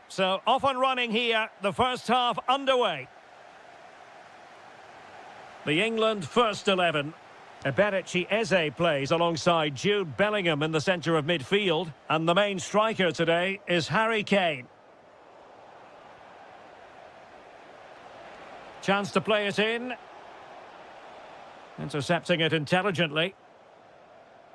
So off and running here, the first half underway. The England first 11. Eberici Eze plays alongside Jude Bellingham in the centre of midfield. And the main striker today is Harry Kane. Chance to play it in. Intercepting it intelligently.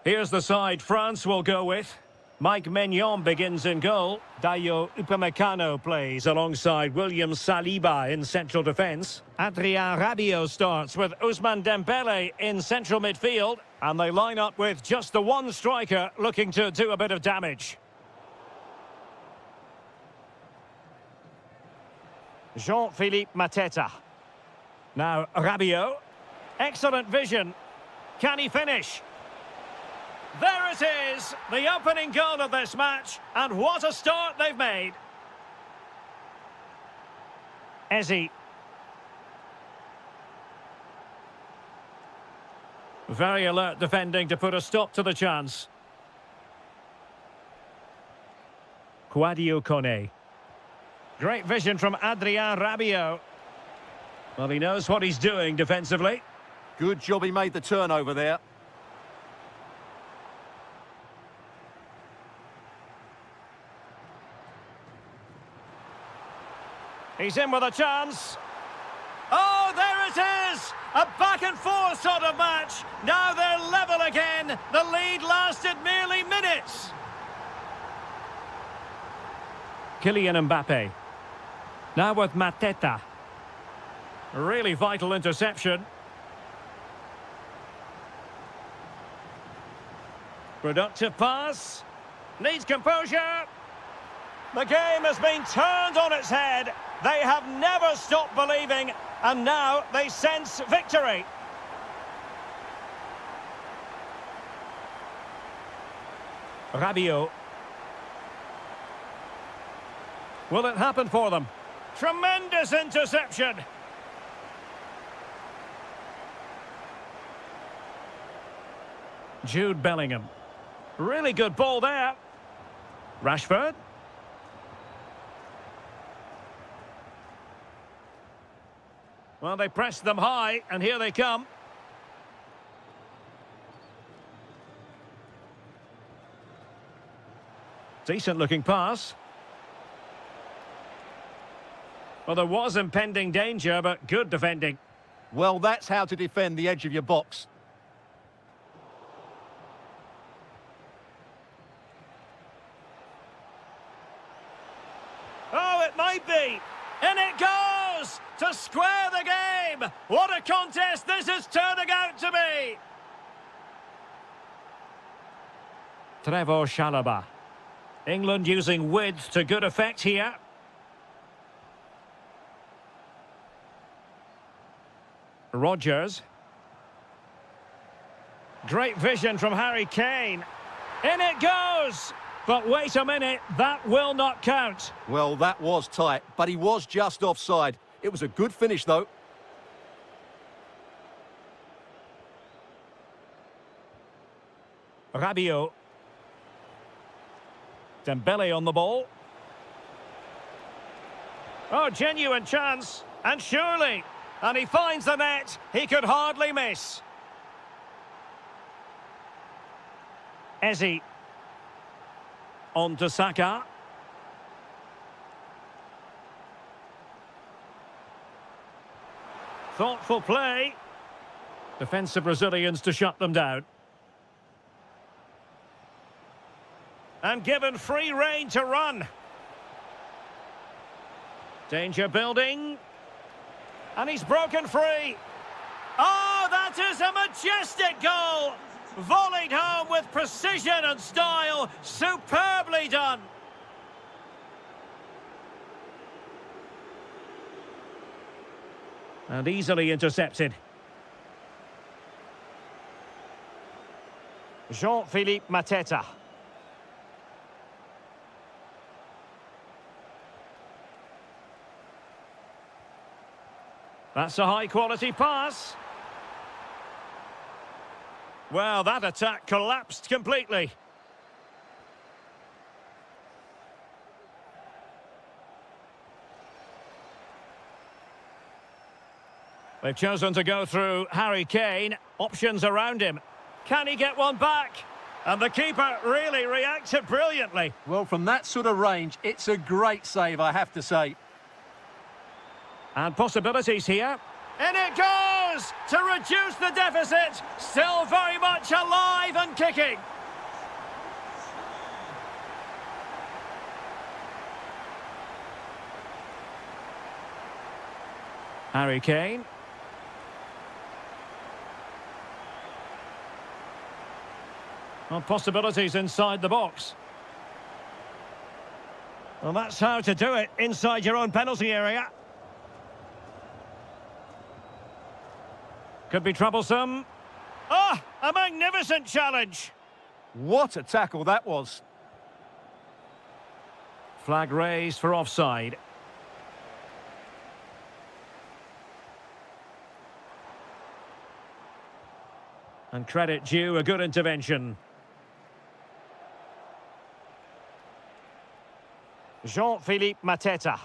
Here's the side France will go with. Mike Maignan begins in goal. Dayo Upamecano plays alongside William Saliba in central defence. Adrien Rabiot starts with Ousmane Dembele in central midfield. And they line up with just the one striker looking to do a bit of damage. Jean-Philippe Mateta. Now Rabiot. Excellent vision. Can he finish? There it is, the opening goal of this match, and what a start they've made. Eze. Very alert defending to put a stop to the chance. Kouadio Kone. Great vision from Adrien Rabiot. Well, he knows what he's doing defensively. Good job he made the turnover there. He's in with a chance. Oh, there it is! A back and forth sort of match. Now they're level again. The lead lasted merely minutes. Kylian Mbappe. Now with Mateta. Really vital interception. Productive pass. Needs composure. The game has been turned on its head. They have never stopped believing, and now they sense victory. Rabiot. Will it happen for them? Tremendous interception. Jude Bellingham. Really good ball there. Rashford. Well, they pressed them high, and here they come. Decent-looking pass. Well, there was impending danger, but good defending. Well, that's how to defend the edge of your box. Oh, it might be. And it goes to square the game. What a contest this is turning out to be. Trevor Chalobah. England using width to good effect here. Rodgers. Great vision from Harry Kane. In it goes. But wait a minute, that will not count. Well, that was tight, but he was just offside. It was a good finish, though. Rabiot. Dembele on the ball. Oh, genuine chance. And surely. And he finds the net. He could hardly miss. Eze. On to Saka. Thoughtful play. Defensive Brazilians to shut them down. And given free rein to run. Danger building. And he's broken free. Oh, that is a majestic goal. Volleyed home with precision and style. Superbly done. And easily intercepted. Jean-Philippe Mateta. That's a high-quality pass. Well, that attack collapsed completely. They've chosen to go through Harry Kane. Options around him. Can he get one back? And the keeper really reacted brilliantly. Well, from that sort of range, it's a great save, I have to say. And possibilities here. In it goes to reduce the deficit. Still very much alive and kicking. Harry Kane. Well, possibilities inside the box. Well, that's how to do it inside your own penalty area. Could be troublesome. Ah, a magnificent challenge. What a tackle that was. Flag raised for offside. And credit due, a good intervention. Jean-Philippe Mateta.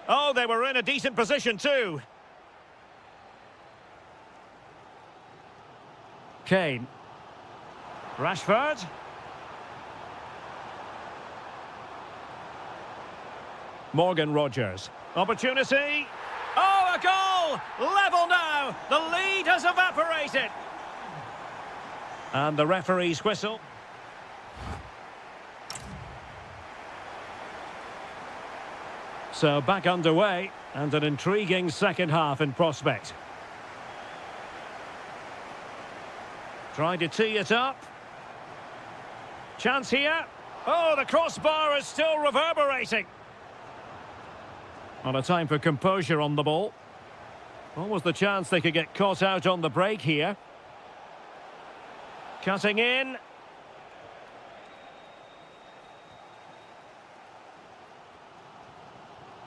Oh, they were in a decent position too. Kane. Rashford. Morgan Rogers. Opportunity. Oh, a goal! Level now! The lead has evaporated. And the referee's whistle. So back underway, and an intriguing second half in prospect. Trying to tee it up. Chance here. Oh, the crossbar is still reverberating. On a time for composure on the ball. What was the chance they could get caught out on the break here? Cutting in.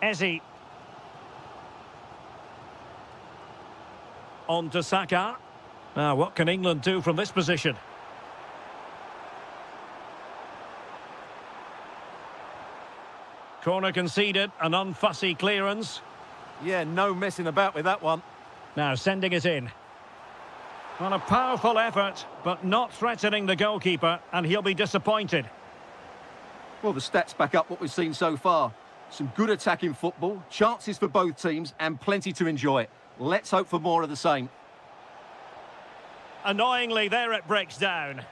Eze. On to Saka. Now, what can England do from this position? Corner conceded, an unfussy clearance. Yeah, no messing about with that one. Now sending it in. Well, a powerful effort, but not threatening the goalkeeper, and he'll be disappointed. Well, the stats back up what we've seen so far. Some good attacking football, chances for both teams, and plenty to enjoy. Let's hope for more of the same. Annoyingly, there it breaks down.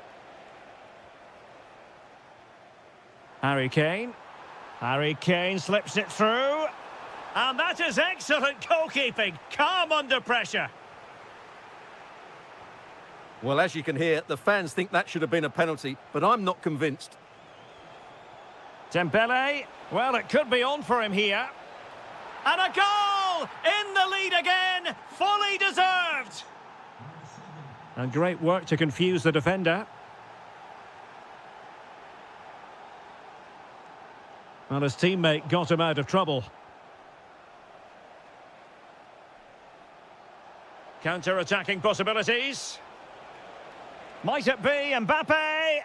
Harry Kane. Harry Kane slips it through. And that is excellent goalkeeping. Calm under pressure. Well, as you can hear, the fans think that should have been a penalty, but I'm not convinced. Dembele. Well, it could be on for him here. And a goal! In the lead again. Fully deserved. And great work to confuse the defender. Well, his teammate got him out of trouble. Counter-attacking possibilities. Might it be Mbappe?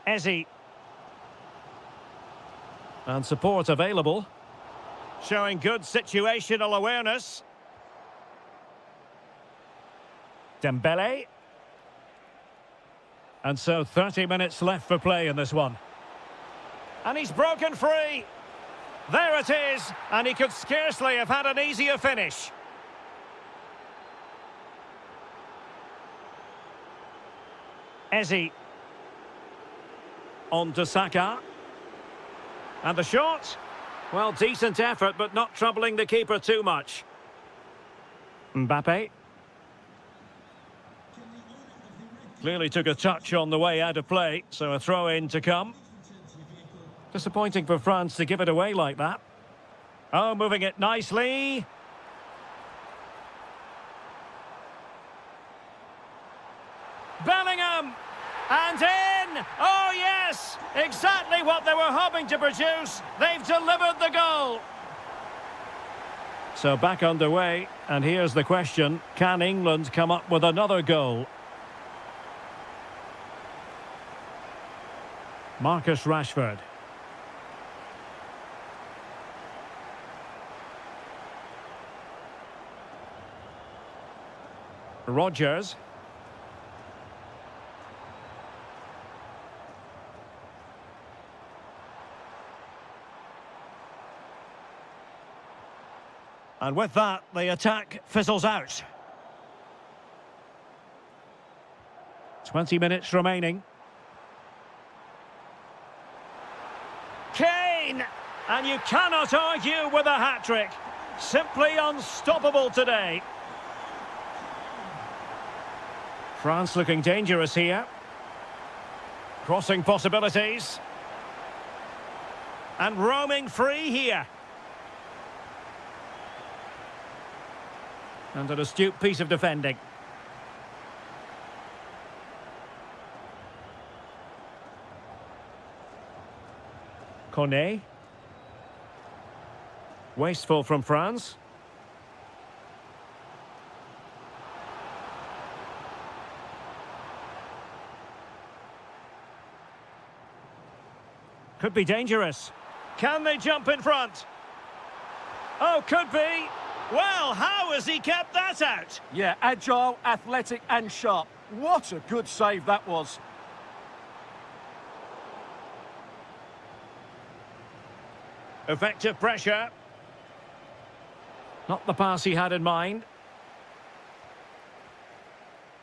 Eze. And support available. Showing good situational awareness. Dembele. And so 30 minutes left for play in this one. And he's broken free. There it is. And he could scarcely have had an easier finish. Eze. On to Saka. And the shot. Well, decent effort, but not troubling the keeper too much. Mbappe. Clearly took a touch on the way out of play, so a throw-in to come. Disappointing for France to give it away like that. Oh, moving it nicely. Bellingham! And in! Oh, yes! Exactly what they were hoping to produce. They've delivered the goal. So back underway, and here's the question. Can England come up with another goal? Marcus Rashford. Rodgers. And with that, the attack fizzles out. 20 minutes remaining. Kane! And you cannot argue with a hat-trick. Simply unstoppable today. France looking dangerous here. Crossing possibilities. And roaming free here. And an astute piece of defending. Kone. Wasteful from France. Could be dangerous. Can they jump in front? Oh, could be. Well, how has he kept that out? Yeah, agile, athletic and sharp. What a good save that was. Effective pressure. Not the pass he had in mind.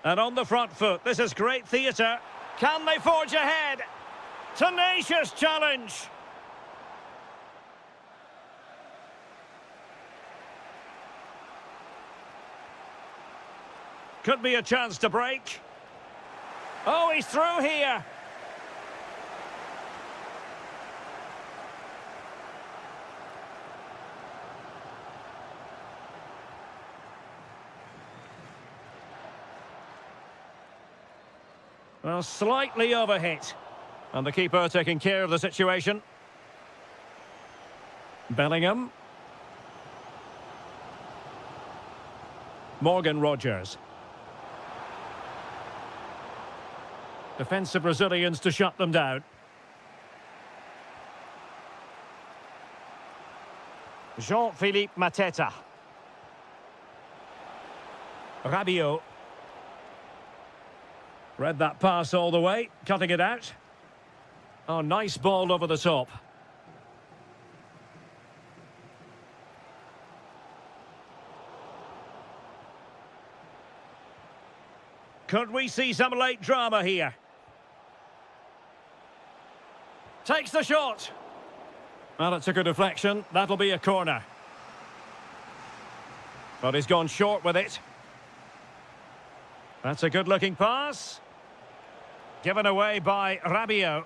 And on the front foot, this is great theatre. Can they forge ahead? Tenacious challenge. Could be a chance to break. Oh, he's through here. Well, slightly overhit. And the keeper taking care of the situation. Bellingham. Morgan Rodgers. Defensive Brazilians to shut them down. Jean-Philippe Mateta. Rabiot. Read that pass all the way, cutting it out. Oh, nice ball over the top. Could we see some late drama here? Takes the shot. Well, it took a deflection. That'll be a corner. But he's gone short with it. That's a good-looking pass. Given away by Rabiot.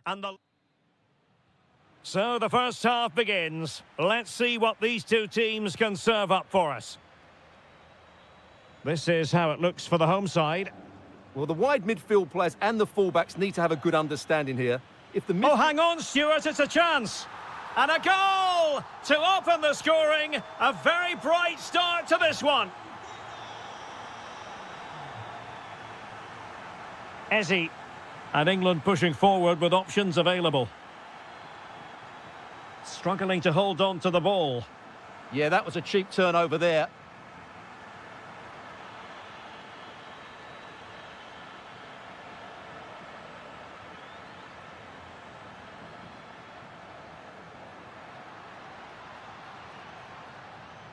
And So the first half begins. Let's see what these two teams can serve up for us. This is how it looks for the home side. Well, the wide midfield players and the fullbacks need to have a good understanding here. If the Oh, hang on, Stuart, it's a chance. And a goal to open the scoring. A very bright start to this one. Ezzy. And England pushing forward with options available. Struggling to hold on to the ball. Yeah, that was a cheap turnover there.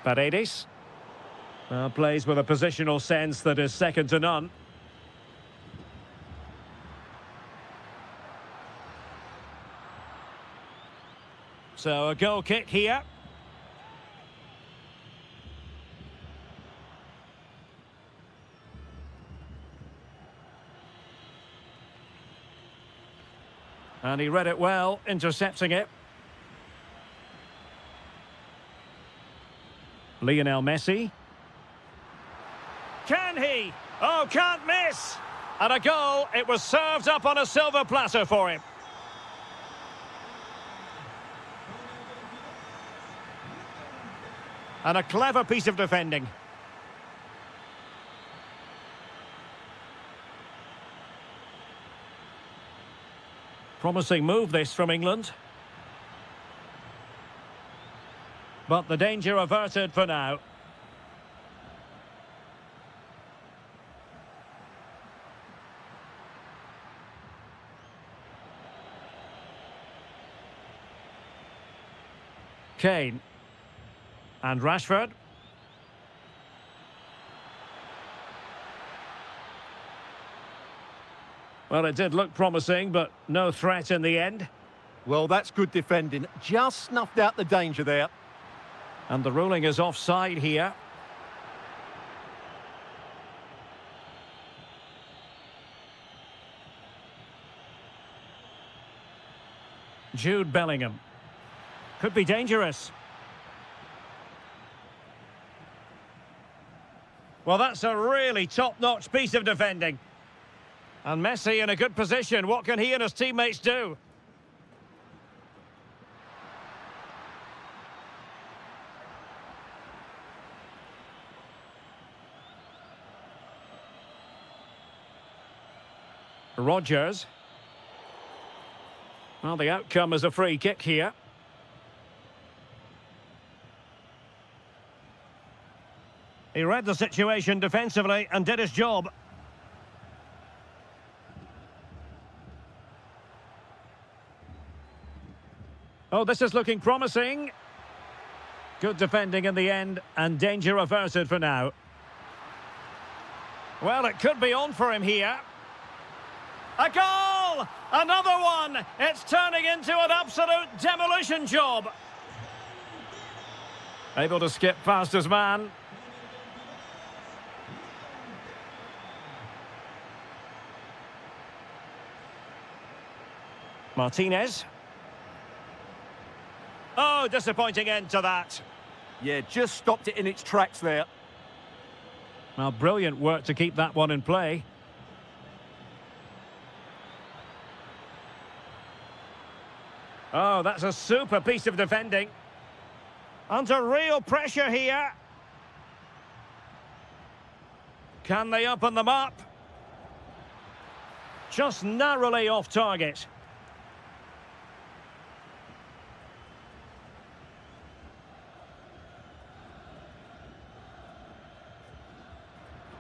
Paredes. Plays with a positional sense that is second to none. So a goal kick here. And he read it well, intercepting it. Lionel Messi. Can he? Oh, can't miss! And a goal, it was served up on a silver platter for him. And a clever piece of defending. Promising move this from England. But the danger averted for now. Kane. And Rashford. Well, it did look promising, but no threat in the end. Well, that's good defending. Just snuffed out the danger there. And the ruling is offside here. Jude Bellingham. Could be dangerous. Well, that's a really top-notch piece of defending. And Messi in a good position. What can he and his teammates do? Rodgers. Well, the outcome is a free kick here. He read the situation defensively and did his job. Oh, this is looking promising. Good defending in the end, and danger averted for now. Well, it could be on for him here. A goal! Another one! It's turning into an absolute demolition job. Able to skip past his man. Martinez. Oh, disappointing end to that. Yeah, just stopped it in its tracks there. Well, brilliant work to keep that one in play. Oh, that's a super piece of defending. Under real pressure here. Can they open them up? Just narrowly off target.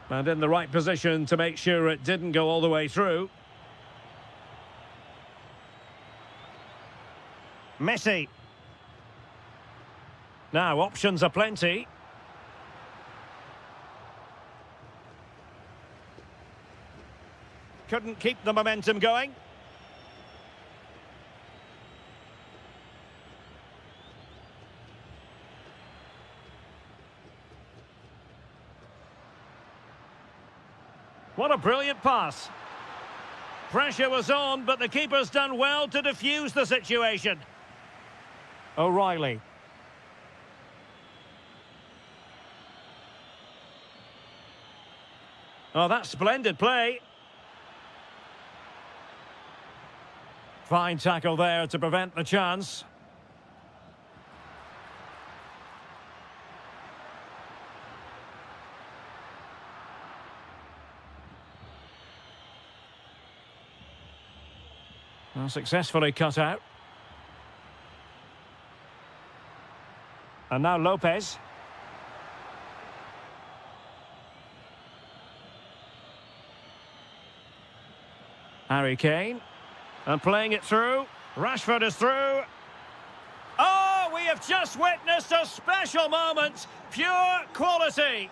And in the right position to make sure it didn't go all the way through. Messi. Now, options are plenty. Couldn't keep the momentum going. What a brilliant pass. Pressure was on, but the keeper's done well to defuse the situation. O'Reilly. Oh, that's splendid play. Fine tackle there to prevent the chance. Well, successfully cut out. And now Lopez. Harry Kane. And playing it through. Rashford is through. Oh, we have just witnessed a special moment. Pure quality.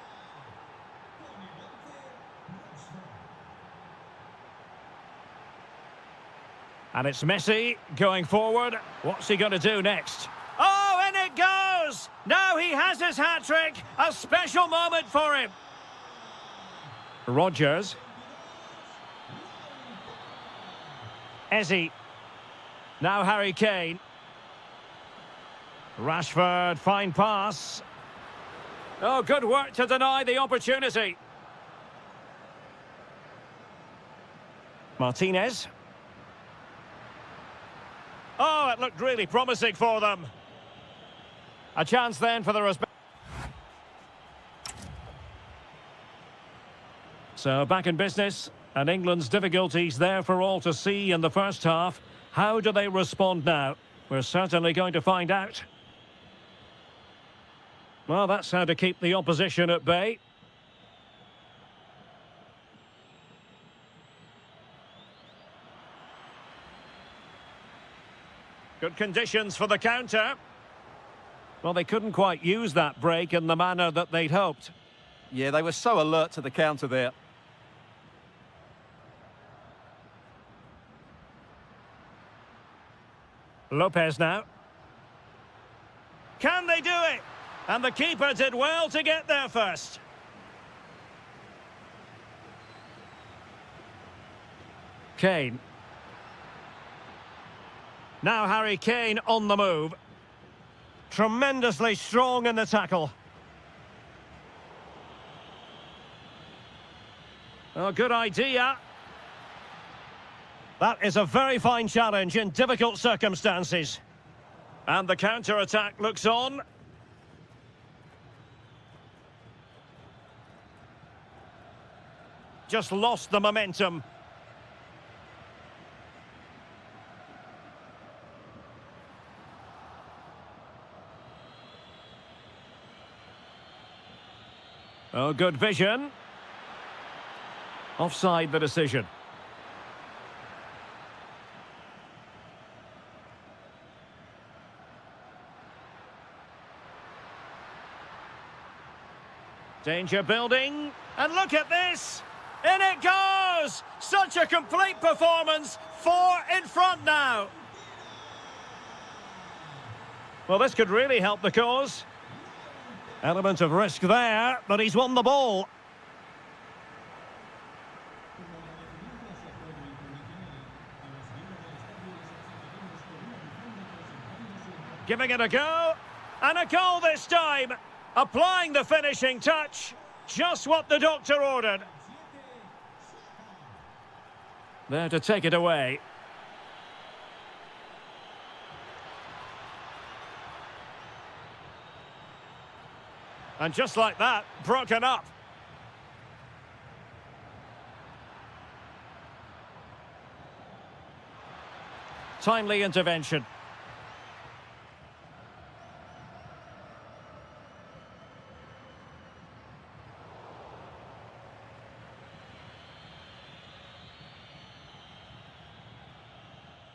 And it's Messi going forward. What's he going to do next? Oh, and it goes! Now he has his hat-trick. A special moment for him. Rodgers. Ezzy. Now Harry Kane. Rashford, fine pass. Oh, good work to deny the opportunity. Martinez. Oh, it looked really promising for them. A chance then for the respect. So back in business, and England's difficulties there for all to see in the first half. How do they respond now? We're certainly going to find out. Well, that's how to keep the opposition at bay. Good conditions for the counter. Well, they couldn't quite use that break in the manner that they'd hoped. Yeah, they were so alert to the counter there. Lopez now. Can they do it? And the keeper did well to get there first. Kane. Now Harry Kane on the move. Tremendously strong in the tackle. Oh, good idea. That is a very fine challenge in difficult circumstances. And the counter-attack looks on. Just lost the momentum. Oh, good vision. Offside the decision. Danger building, and look at this! In it goes! Such a complete performance, 4 in front now. Well, this could really help the cause. Element of risk there, but he's won the ball. Giving it a go, and a goal this time. Applying the finishing touch, just what the doctor ordered. There to take it away. And just like that, broken up. Timely intervention.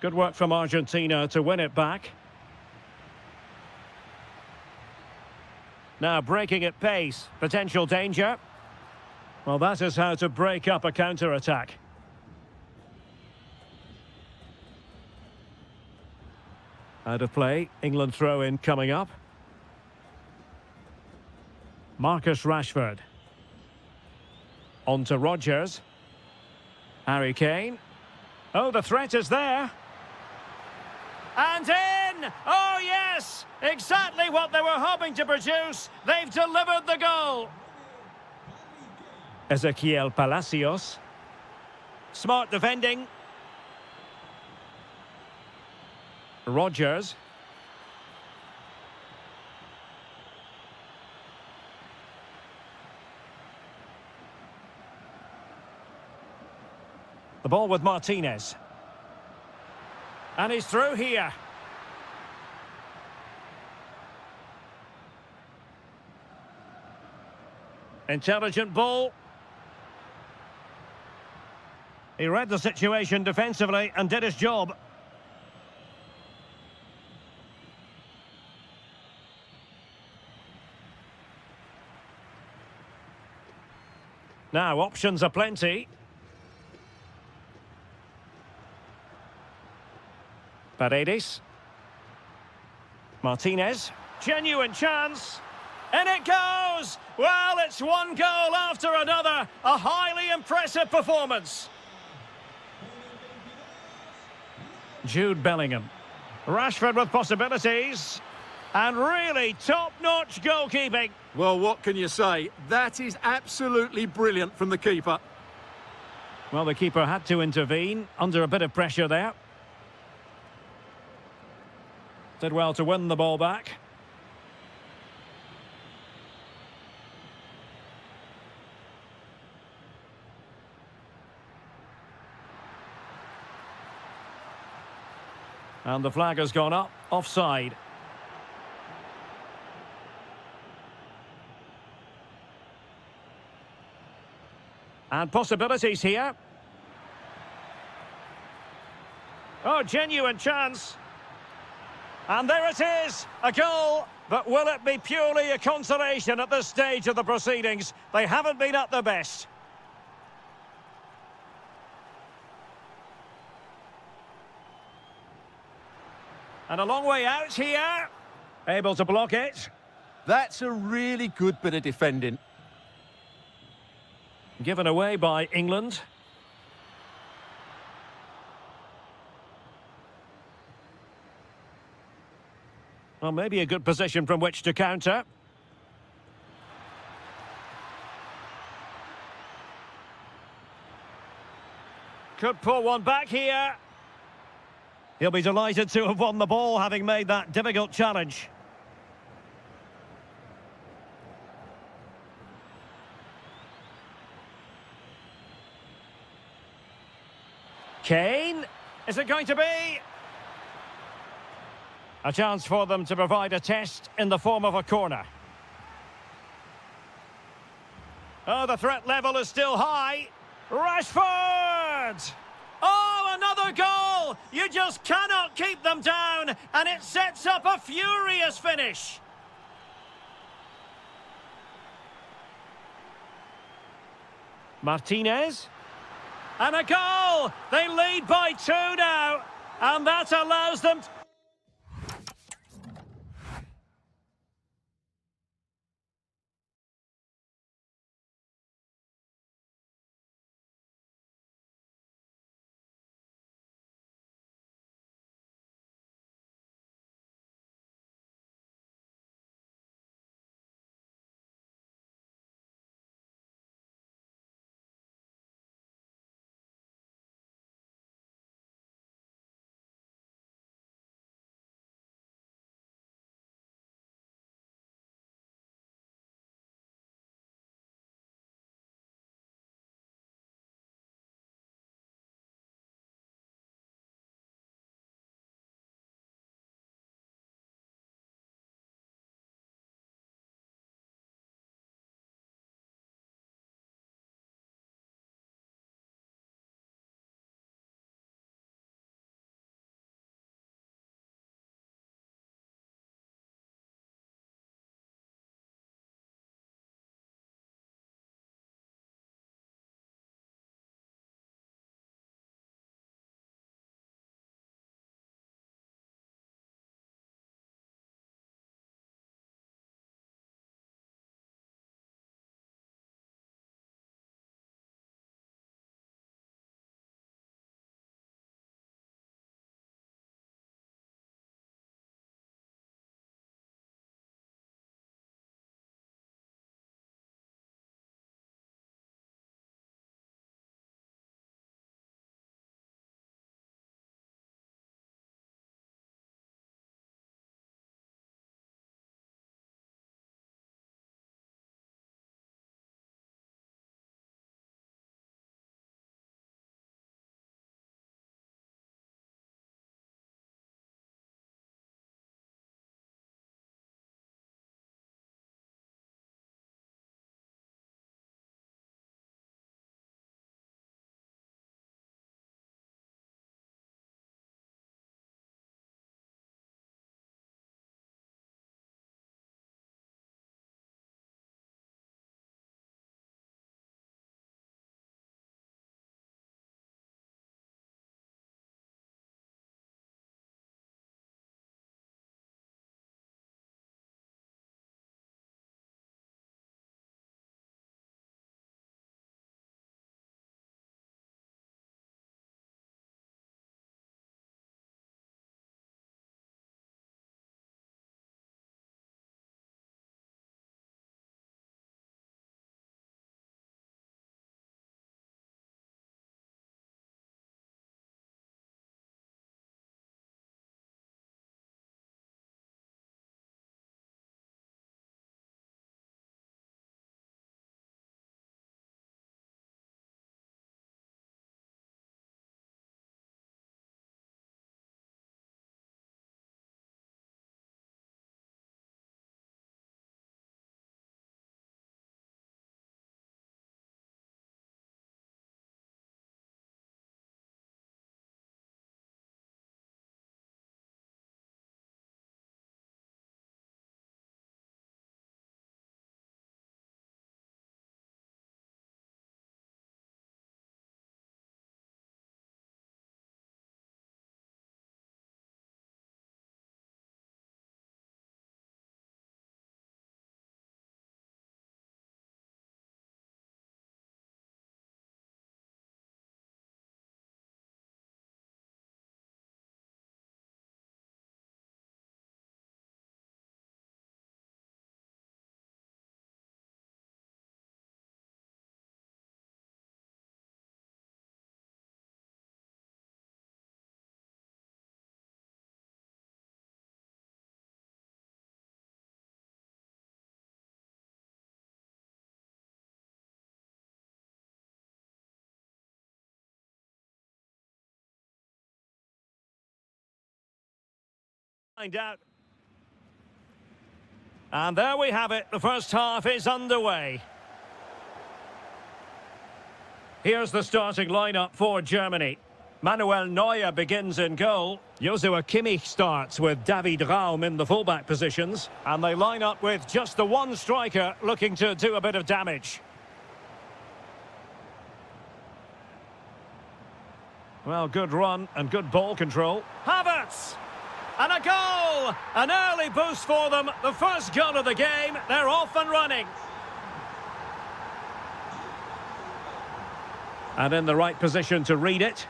Good work from Argentina to win it back. Now breaking at pace, potential danger. Well, that is how to break up a counter-attack. Out of play, England throw-in coming up. Marcus Rashford. On to Rodgers. Harry Kane. Oh, the threat is there. And in! Oh, yes! Exactly what they were hoping to produce. They've delivered the goal. Ezequiel Palacios. Smart defending. Rogers. The ball with Martinez. And he's through here. Intelligent ball. He read the situation defensively and did his job. Now, options are plenty. Paredes. Martinez. Genuine chance. And it goes! Well, it's one goal after another. A highly impressive performance. Jude Bellingham. Rashford with possibilities. And really top-notch goalkeeping. Well, what can you say? That is absolutely brilliant from the keeper. Well, the keeper had to intervene under a bit of pressure there. Did well to win the ball back. And the flag has gone up, offside. And possibilities here. Oh, genuine chance. And there it is, a goal. But will it be purely a consolation at this stage of the proceedings? They haven't been at their best. And a long way out here. Able to block it. That's a really good bit of defending. Given away by England. Well, maybe a good position from which to counter. Could pull one back here. He'll be delighted to have won the ball, having made that difficult challenge. Kane, is it going to be? A chance for them to provide a test in the form of a corner. Oh, the threat level is still high. Rashford! Oh, another goal! You just cannot keep them down, and it sets up a furious finish. Martinez. And a goal! They lead by 2 now, and that allows them to Find out. And there we have it. The first half is underway. Here's the starting lineup for Germany. Manuel Neuer begins in goal. Joshua Kimmich starts with David Raum in the fullback positions. And they line up with just the one striker looking to do a bit of damage. Well, good run and good ball control. Havertz! And a goal! An early boost for them. The first goal of the game. They're off and running. And in the right position to read it.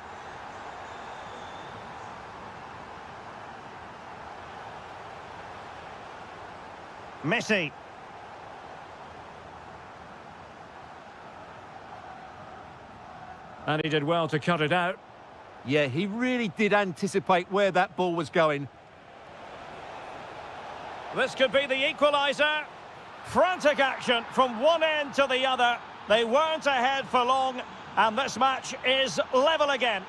Messi. And he did well to cut it out. Yeah, he really did anticipate where that ball was going. This could be the equaliser. Frantic action from one end to the other. They weren't ahead for long, and this match is level again.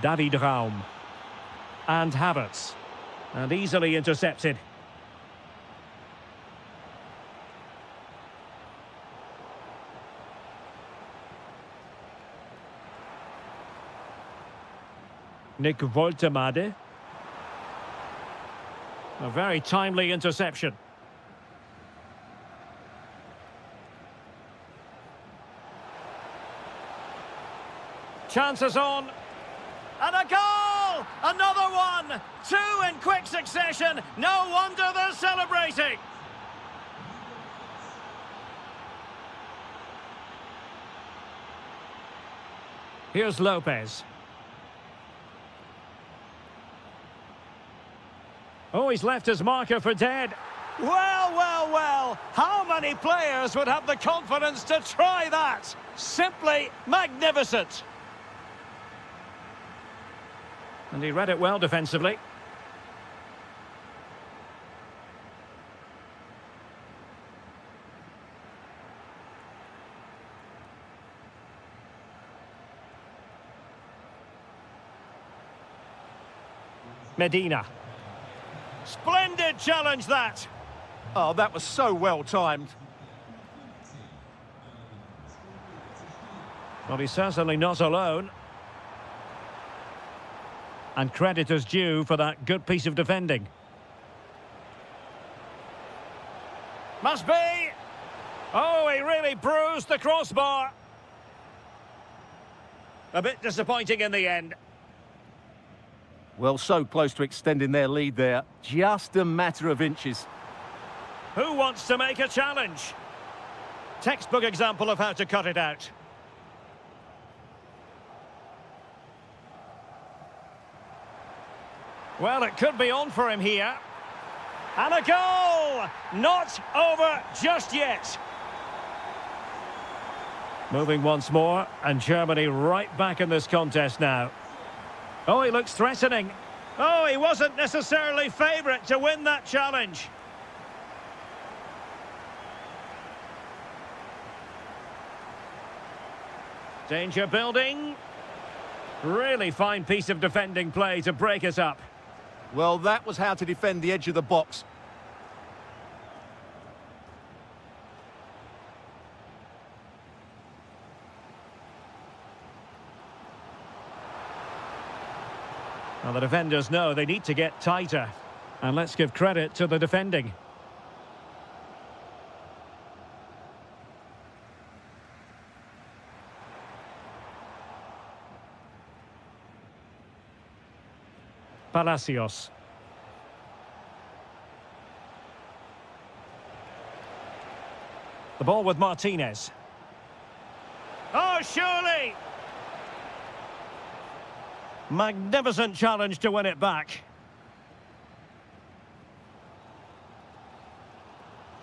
David Raum. And Havertz. And easily intercepted. Nick Woltemade. A very timely interception. Chances on. And a goal! Another one! Two in quick succession. No wonder they're celebrating. Here's Lopez. Oh, he's left his marker for dead. Well, well, well. How many players would have the confidence to try that? Simply magnificent. And he read it well defensively. Medina. Splendid challenge, that. Oh, that was so well timed. Well, he's certainly not alone. And credit is due for that good piece of defending. Must be. Oh, he really bruised the crossbar. A bit disappointing in the end. Well, so close to extending their lead there. Just a matter of inches. Who wants to make a challenge? Textbook example of how to cut it out. Well, it could be on for him here. And a goal! Not over just yet. Moving once more, and Germany right back in this contest now. Oh, he looks threatening. Oh, he wasn't necessarily favourite to win that challenge. Danger building. Really fine piece of defending play to break us up. Well, that was how to defend the edge of the box. Well, the defenders know they need to get tighter. And let's give credit to the defending. Palacios. The ball with Martinez. Oh, surely! Magnificent challenge to win it back.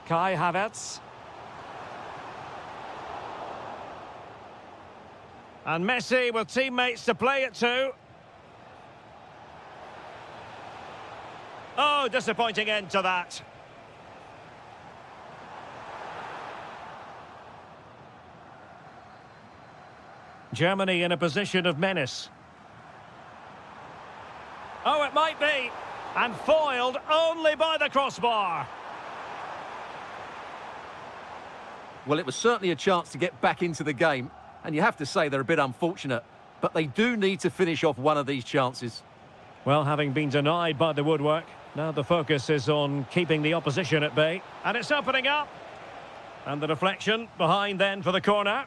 Kai Havertz. And Messi with teammates to play it to. Oh, disappointing end to that. Germany in a position of menace. Oh, it might be. And foiled only by the crossbar. Well, it was certainly a chance to get back into the game, and you have to say they're a bit unfortunate, but they do need to finish off one of these chances. Well, having been denied by the woodwork, now the focus is on keeping the opposition at bay. And it's opening up. And the deflection behind then for the corner.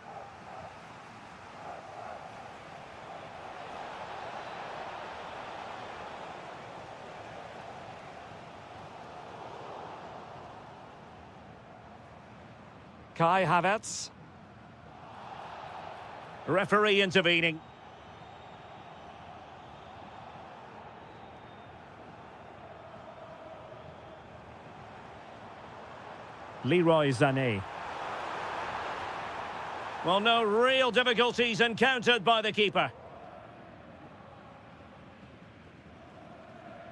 Kai Havertz. Referee intervening. Leroy Sané. Well, no real difficulties encountered by the keeper.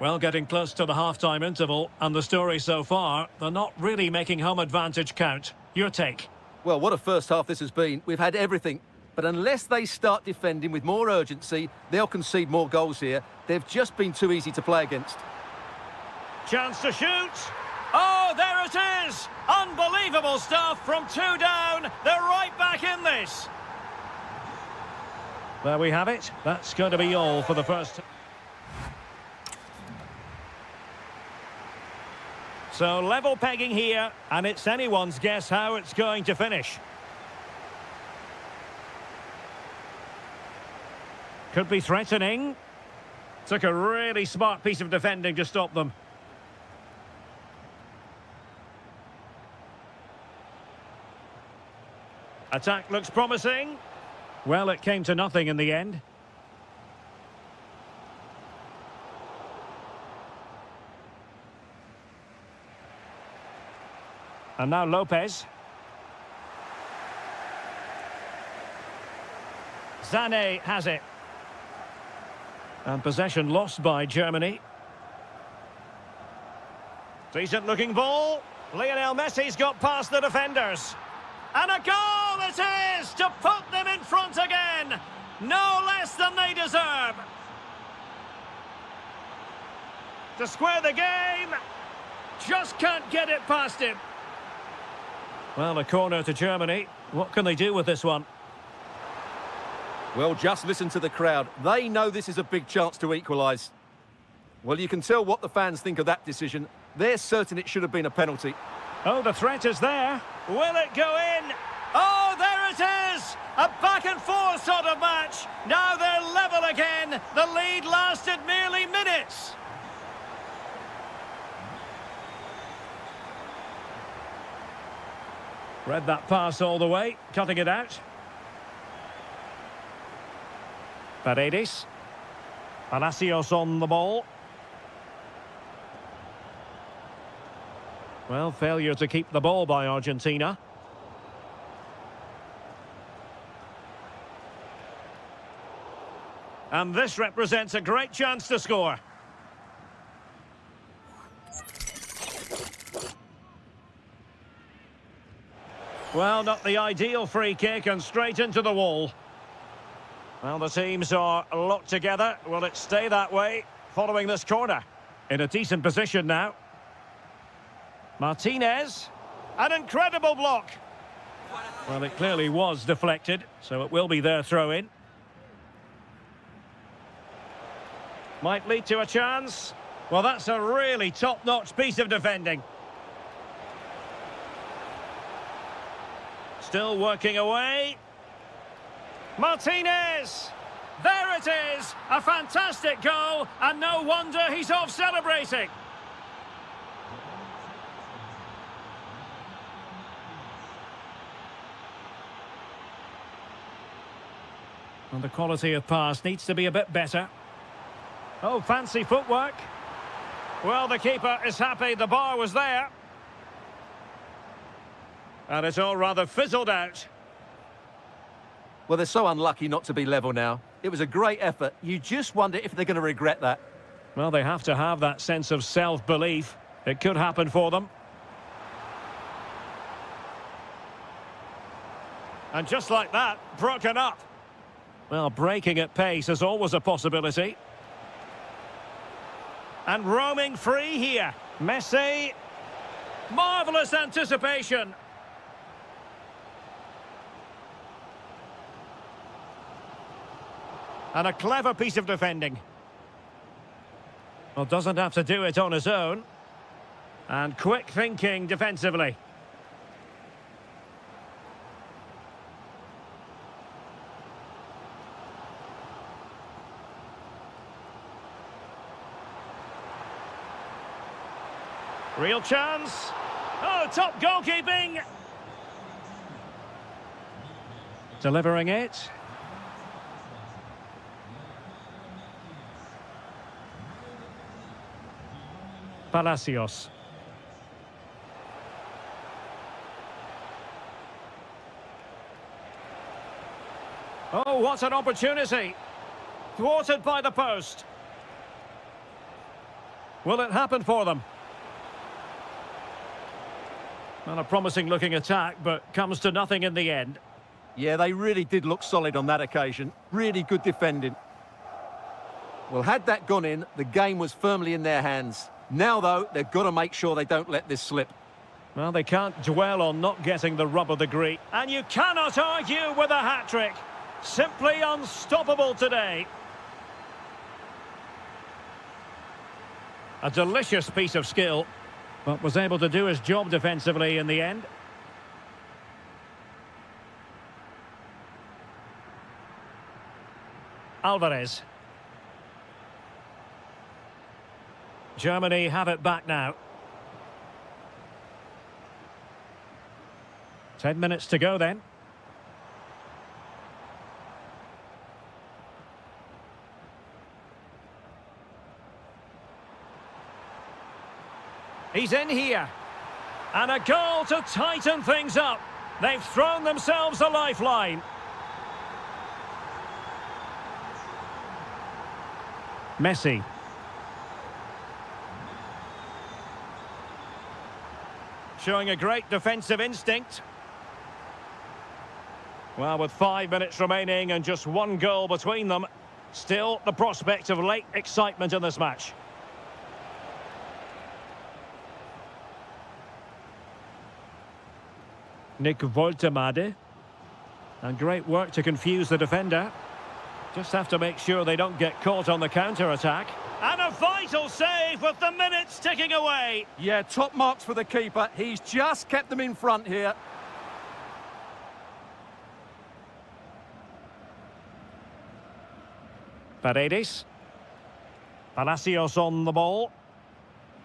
Well, getting close to the half-time interval, and the story so far, they're not really making home advantage count. Your take? Well, what a first half this has been. We've had everything, but unless they start defending with more urgency, they'll concede more goals here. They've just been too easy to play against. Chance to shoot. Oh, there it is! Unbelievable stuff from 2 down. They're right back in this. There we have it. That's going to be all for the first. So level pegging here, and it's anyone's guess how it's going to finish. Could be threatening. Took a really smart piece of defending to stop them. Attack looks promising. Well, it came to nothing in the end. And now Lopez. Sané has it. And possession lost by Germany. Decent looking ball. Lionel Messi's got past the defenders. And a goal it is to put them in front again. No less than they deserve. To square the game. Just can't get it past him. Well, a corner to Germany. What can they do with this one? Well, just listen to the crowd. They know this is a big chance to equalise. Well, you can tell what the fans think of that decision. They're certain it should have been a penalty. Oh, the threat is there. Will it go in? Oh, there it is! A back and forth sort of match. Now they're level again. The lead lasted merely minutes. Read that pass all the way, cutting it out. Paredes. Palacios on the ball. Well, failure to keep the ball by Argentina. And this represents a great chance to score. Well, not the ideal free kick and straight into the wall. Well, the teams are locked together. Will it stay that way following this corner? In a decent position now. Martinez. An incredible block. Well, it clearly was deflected, so it will be their throw-in. Might lead to a chance. Well, that's a really top-notch piece of defending. Still working away. Martinez! There it is! A fantastic goal, and no wonder he's off celebrating. And the quality of pass needs to be a bit better. Oh, fancy footwork. Well, the keeper is happy the bar was there. And it's all rather fizzled out. Well, they're so unlucky not to be level now. It was a great effort. You just wonder if they're going to regret that. Well, they have to have that sense of self-belief. It could happen for them. And just like that, broken up. Well, breaking at pace is always a possibility. And roaming free here. Messi. Marvellous anticipation. And a clever piece of defending. Well, doesn't have to do it on his own. And quick thinking defensively. Real chance. Oh, top goalkeeping. Delivering it. Palacios. Oh, what an opportunity. Thwarted by the post. Will it happen for them? Well, a promising looking attack, but comes to nothing in the end. Yeah, they really did look solid on that occasion. Really good defending. Well, had that gone in, the game was firmly in their hands. Now, though, they've got to make sure they don't let this slip. Well, they can't dwell on not getting the rub of the green. And you cannot argue with a hat-trick. Simply unstoppable today. A delicious piece of skill, but was able to do his job defensively in the end. Alvarez. Germany have it back now. 10 minutes to go then. He's in here. And a goal to tighten things up. They've thrown themselves a lifeline. Messi. Showing a great defensive instinct. Well, with 5 minutes remaining and just one goal between them, still the prospect of late excitement in this match. Nick Woltemade. And great work to confuse the defender. Just have to make sure they don't get caught on the counter-attack. And a vital save with the minutes ticking away. Yeah, top marks for the keeper. He's just kept them in front here. Paredes. Palacios on the ball.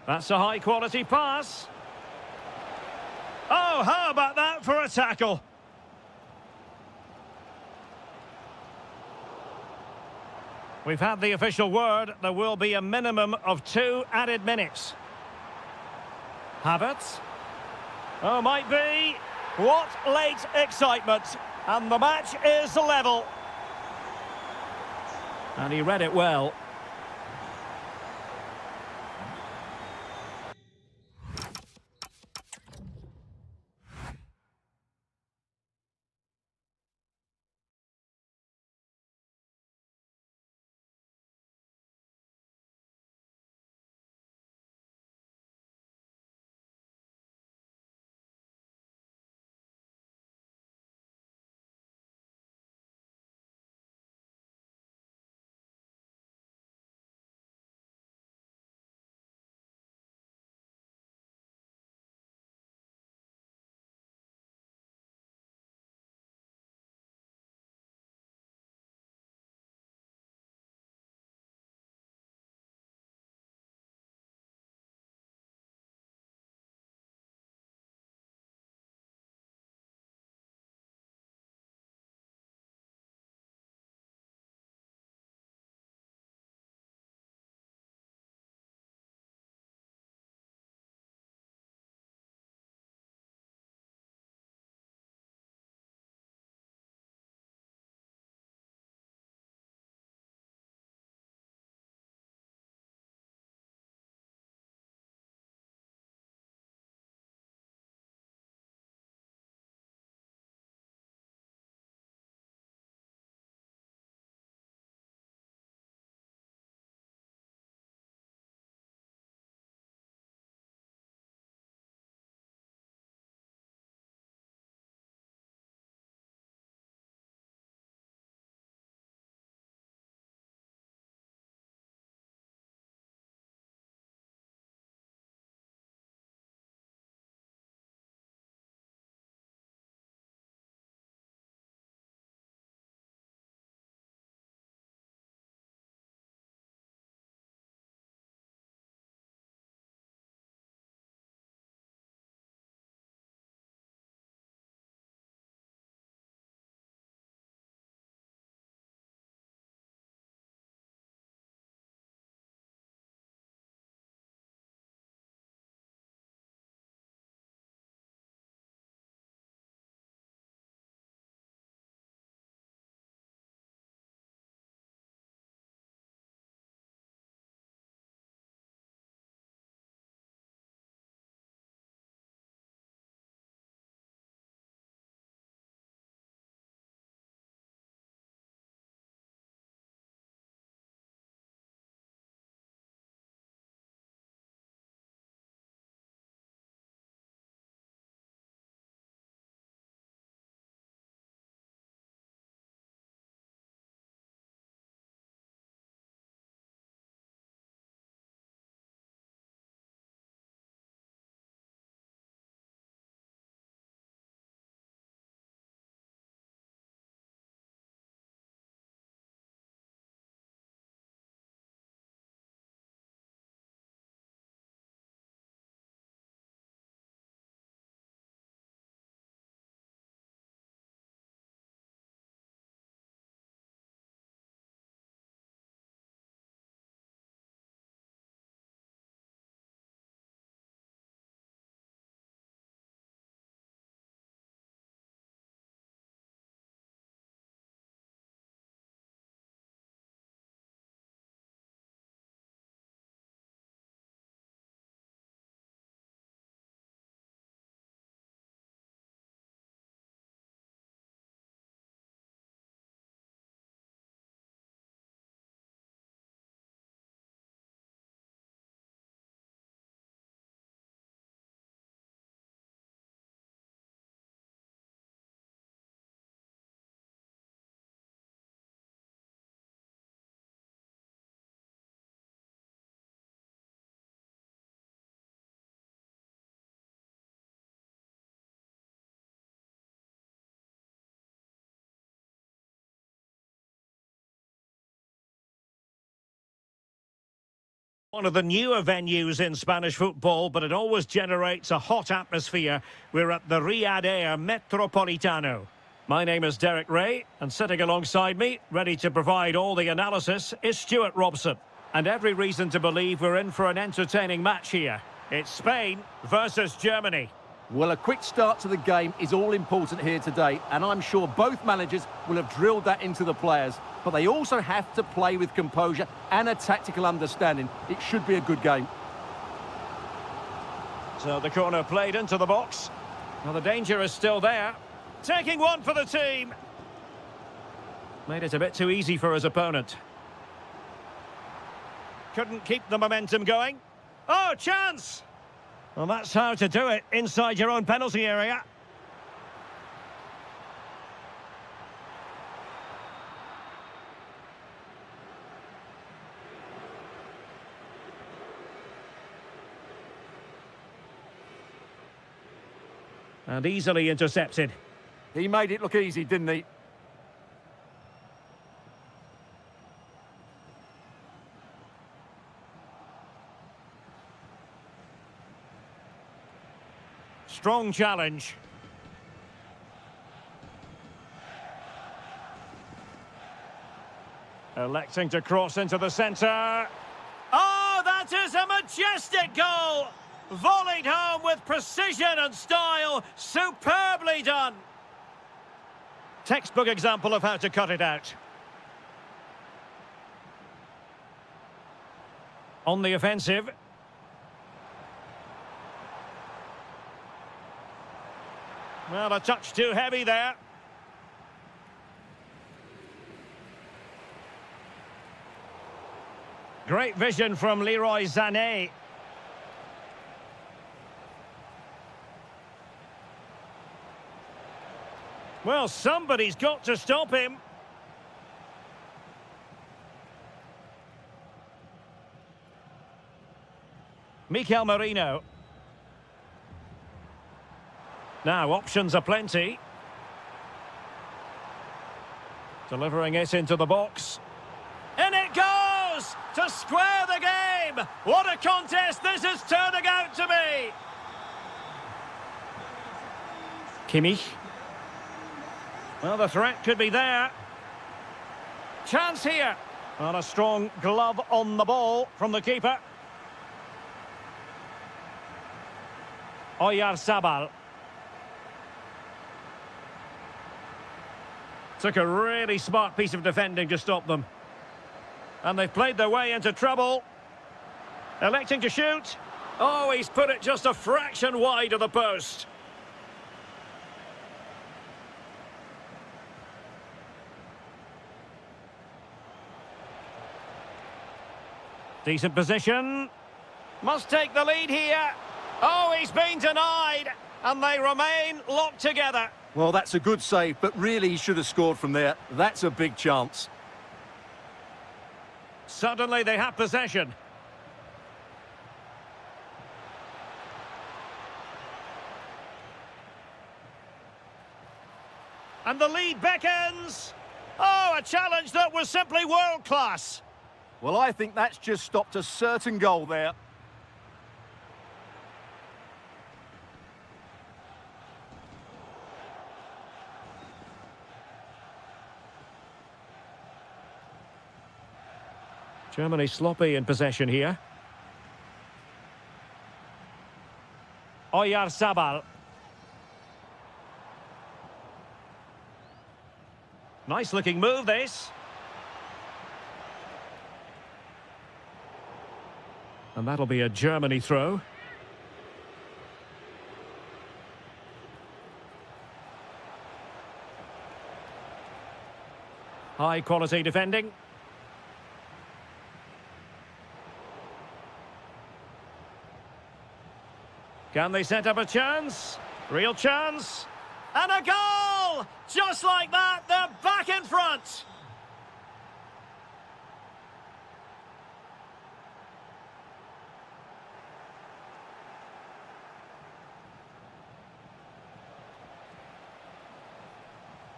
That's a high-quality pass. Oh, how about that for a tackle? We've had the official word. There will be a minimum of 2 added minutes. Havertz. Oh, might be. What late excitement. And the match is level. And he read it well. One of the newer venues in Spanish football, but it always generates a hot atmosphere. We're at the Riyadh Air Metropolitano. My name is Derek Ray, and sitting alongside me, ready to provide all the analysis, is Stuart Robson. And every reason to believe we're in for an entertaining match here. It's Spain versus Germany. Well, a quick start to the game is all important here today, and I'm sure both managers will have drilled that into the players. But they also have to play with composure and a tactical understanding. It should be a good game. So the corner played into the box. Well, the danger is still there. Taking one for the team. Made it a bit too easy for his opponent. Couldn't keep the momentum going. Oh, chance! Well, that's how to do it inside your own penalty area. And easily intercepted. He made it look easy, didn't he? Strong challenge. Electing to cross into the centre. Oh, that is a majestic goal! Volleyed home with precision and style. Superbly done. Textbook example of how to cut it out. On the offensive. Well, a touch too heavy there. Great vision from Leroy Sané. Well, somebody's got to stop him. Mikel Merino. Now, options are plenty. Delivering it into the box. In it goes! To square the game! What a contest this is turning out to be! Kimmich. Well, the threat could be there. Chance here. And a strong glove on the ball from the keeper. Oyarzabal. Took a really smart piece of defending to stop them. And they've played their way into trouble. Electing to shoot. Oh, he's put it just a fraction wide of the post. Decent position. Must take the lead here. Oh, he's been denied. And they remain locked together. Well, that's a good save, but really he should have scored from there. That's a big chance. Suddenly they have possession. And the lead beckons. Oh, a challenge that was simply world-class. Well, I think that's just stopped a certain goal there. Germany sloppy in possession here. Oyarzabal. Nice looking move, this. And that'll be a Germany throw. High quality defending. Can they set up a chance? Real chance. And a goal! Just like that, they're back in front.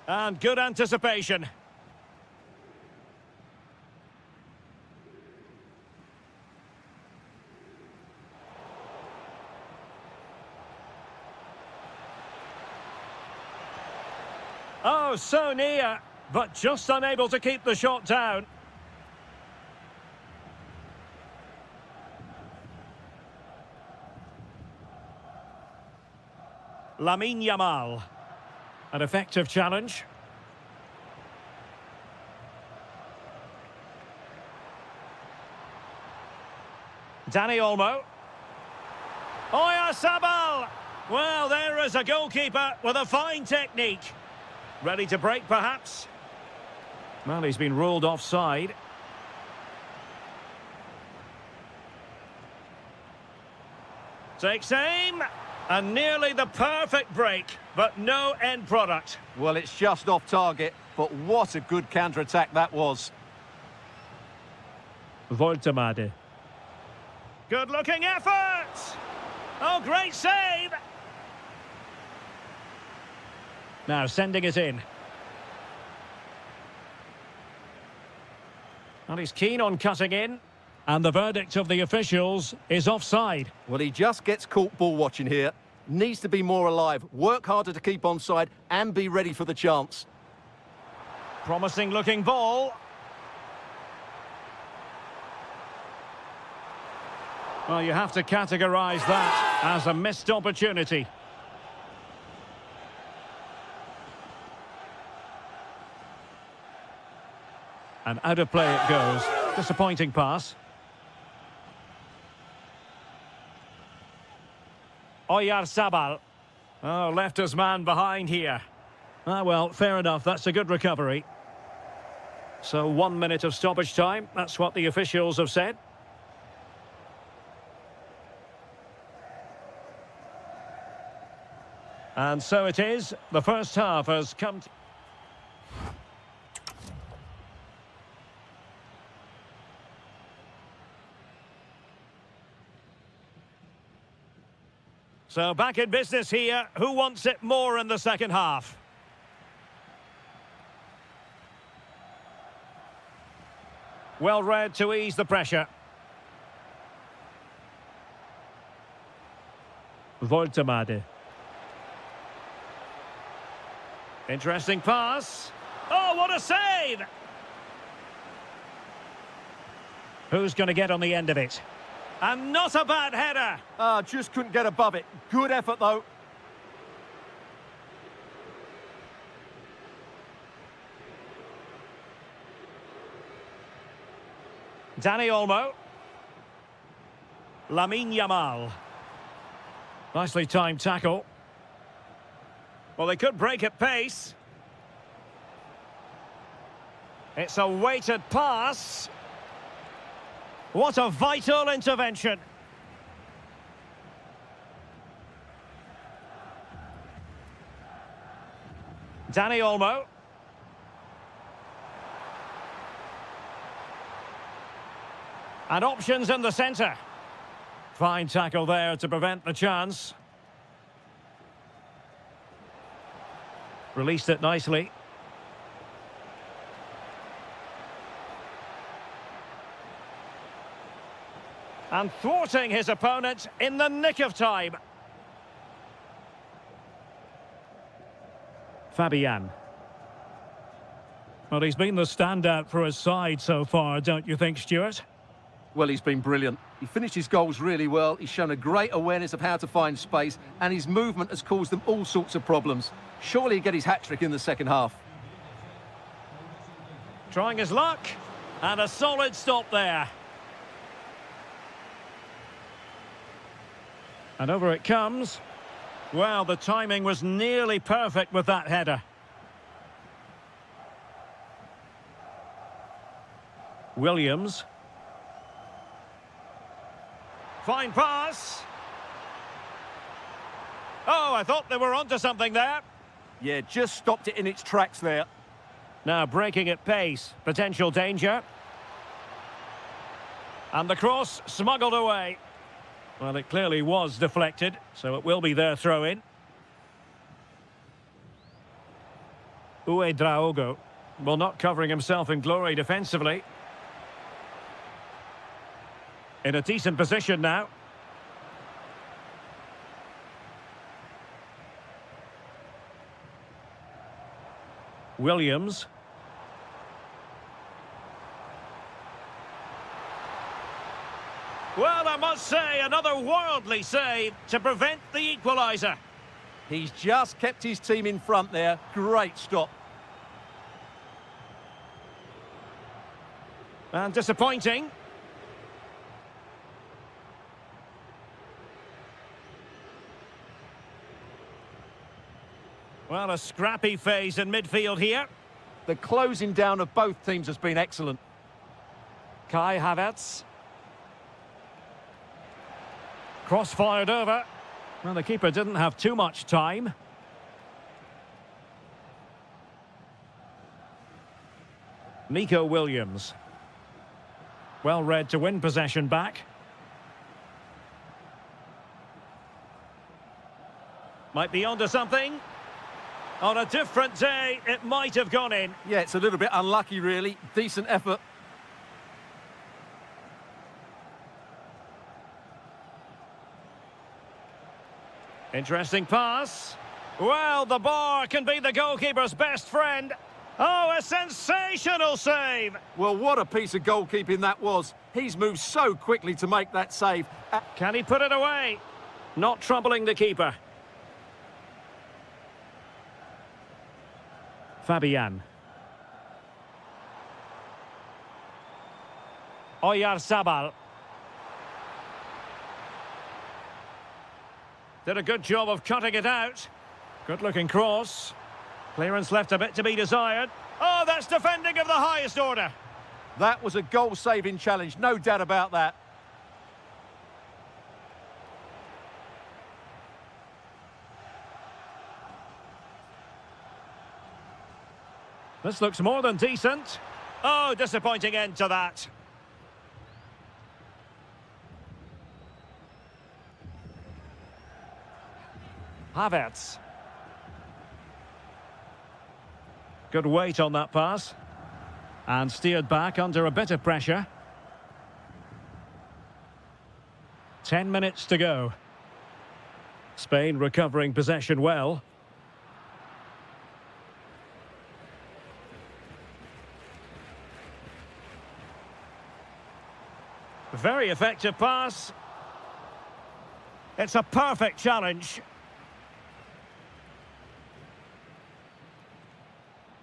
And good anticipation. Oh, so near, but just unable to keep the shot down. Lamine Yamal. An effective challenge. Dani Olmo. Oyarzabal! Well, there is a goalkeeper with a fine technique. Ready to break, perhaps? Well, he's been ruled offside. Takes aim, and nearly the perfect break, but no end product. Well, it's just off target, but what a good counter-attack that was. Voltemade. Good-looking effort! Oh, great save! Now sending it in. And he's keen on cutting in. And the verdict of the officials is offside. Well, he just gets caught ball watching here. Needs to be more alive, work harder to keep onside, and be ready for the chance. Promising looking ball. Well, you have to categorise that as a missed opportunity. And out of play it goes. Disappointing pass. Oyarzabal. Oh, left his man behind here. Ah, well, fair enough. That's a good recovery. So 1 minute of stoppage time. That's what the officials have said. And so it is. The first half has come to... So back in business here. Who wants it more in the second half? Well read to ease the pressure. Voltemade. Interesting pass. Oh, what a save! Who's going to get on the end of it? And not a bad header. Just couldn't get above it. Good effort, though. Dani Olmo. Lamine Yamal. Nicely timed tackle. Well, they could break at pace. It's a weighted pass. What a vital intervention. Dani Olmo. And options in the centre. Fine tackle there to prevent the chance. Released it nicely. And thwarting his opponent in the nick of time. Fabian. Well, he's been the standout for his side so far, don't you think, Stuart? Well, he's been brilliant. He finished his goals really well. He's shown a great awareness of how to find space, and his movement has caused them all sorts of problems. Surely he'll get his hat-trick in the second half. Trying his luck, and a solid stop there. And over it comes. Well, the timing was nearly perfect with that header. Williams. Fine pass. Oh, I thought they were onto something there. Yeah, just stopped it in its tracks there. Now breaking at pace. Potential danger. And the cross smuggled away. Well, it clearly was deflected, so it will be their throw-in. Draogo. Well, not covering himself in glory defensively. In a decent position now. Williams. Well, I must say, another worldly save to prevent the equaliser. He's just kept his team in front there. Great stop. And disappointing. Well, a scrappy phase in midfield here. The closing down of both teams has been excellent. Kai Havertz. Cross-fired over. Well, the keeper didn't have too much time. Nico Williams. Well read to win possession back. Might be onto something. On a different day, it might have gone in. Yeah, it's a little bit unlucky, really. Decent effort. Interesting pass. Well, the bar can be the goalkeeper's best friend. Oh, a sensational save! Well, what a piece of goalkeeping that was. He's moved so quickly to make that save. Can he put it away? Not troubling the keeper. Fabian. Oyarzabal. Did a good job of cutting it out. Good-looking cross. Clearance left a bit to be desired. Oh, that's defending of the highest order. That was a goal-saving challenge, no doubt about that. This looks more than decent. Oh, disappointing end to that. Havertz. Good weight on that pass. And steered back under a bit of pressure. 10 minutes to go. Spain recovering possession well. Very effective pass. It's a perfect challenge.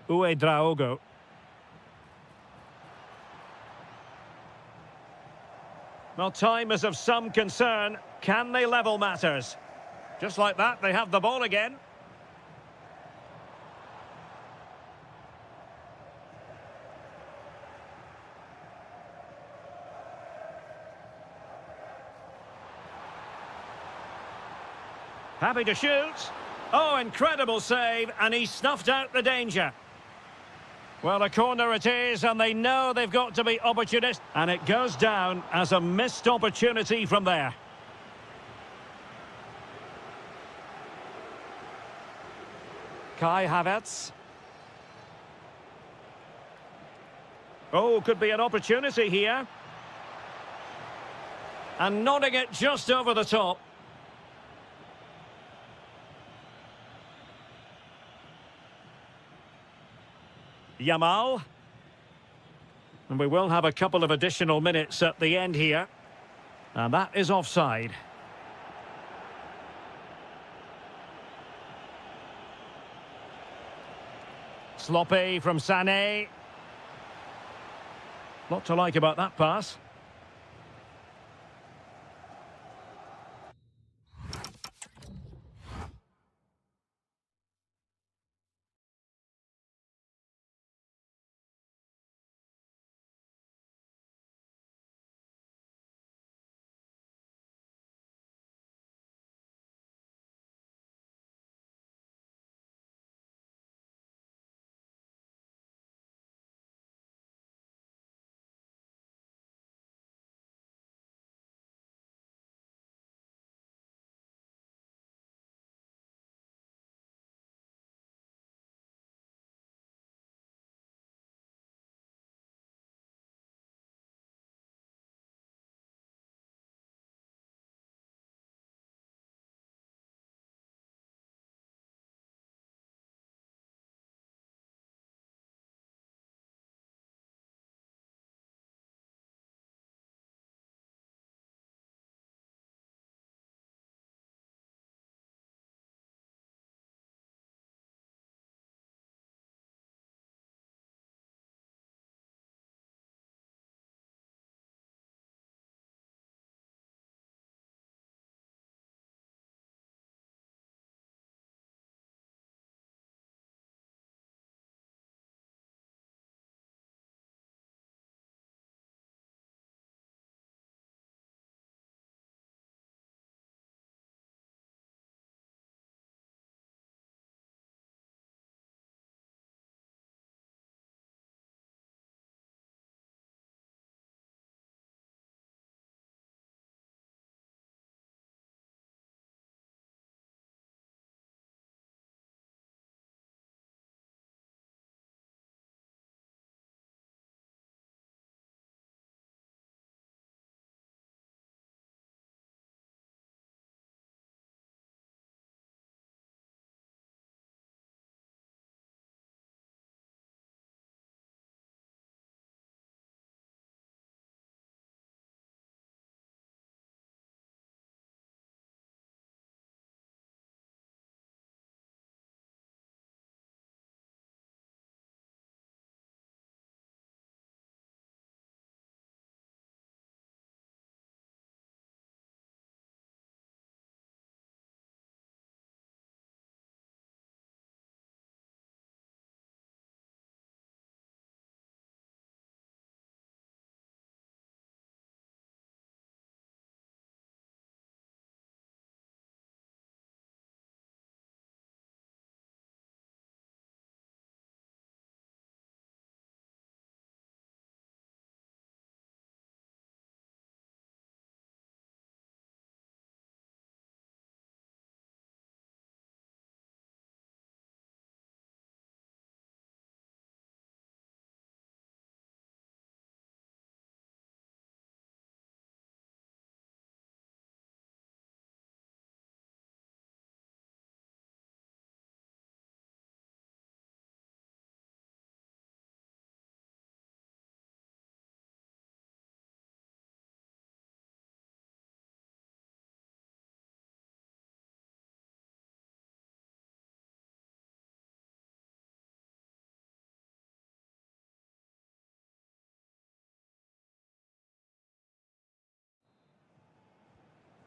Uedraogo. Well, time is of some concern. Can they level matters? Just like that, they have the ball again. Happy to shoot. Oh, incredible save, and he snuffed out the danger. Well, a corner it is, and they know they've got to be opportunistic. And it goes down as a missed opportunity from there. Kai Havertz. Oh, could be an opportunity here. And nodding it just over the top. Yamal. And we will have a couple of additional minutes at the end here. And that is offside. Sloppy from Sané. Lot to like about that pass.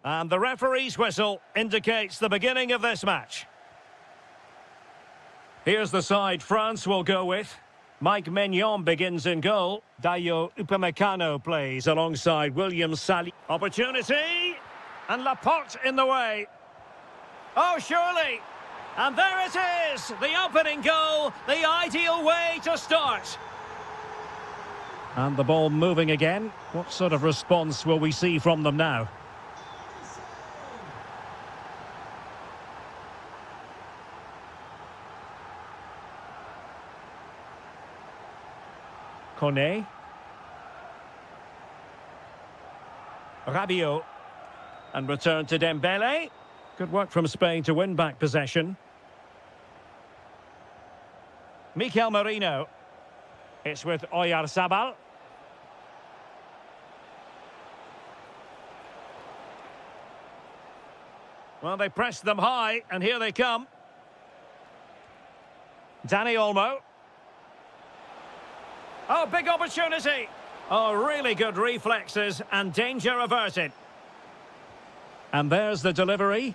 And the referee's whistle indicates the beginning of this match. Here's the side France will go with. Mike Mignon begins in goal. Dayo Upamecano plays alongside William Sali. Opportunity! And Laporte in the way. Oh, surely! And there it is! The opening goal, the ideal way to start. And the ball moving again. What sort of response will we see from them now? Kone. Rabiot. And return to Dembele. Good work from Spain to win back possession. Mikel Merino. It's with Oyarzabal. Well, they pressed them high, and here they come. Dani Olmo. Oh, big opportunity. Oh, really good reflexes and danger averted. And there's the delivery.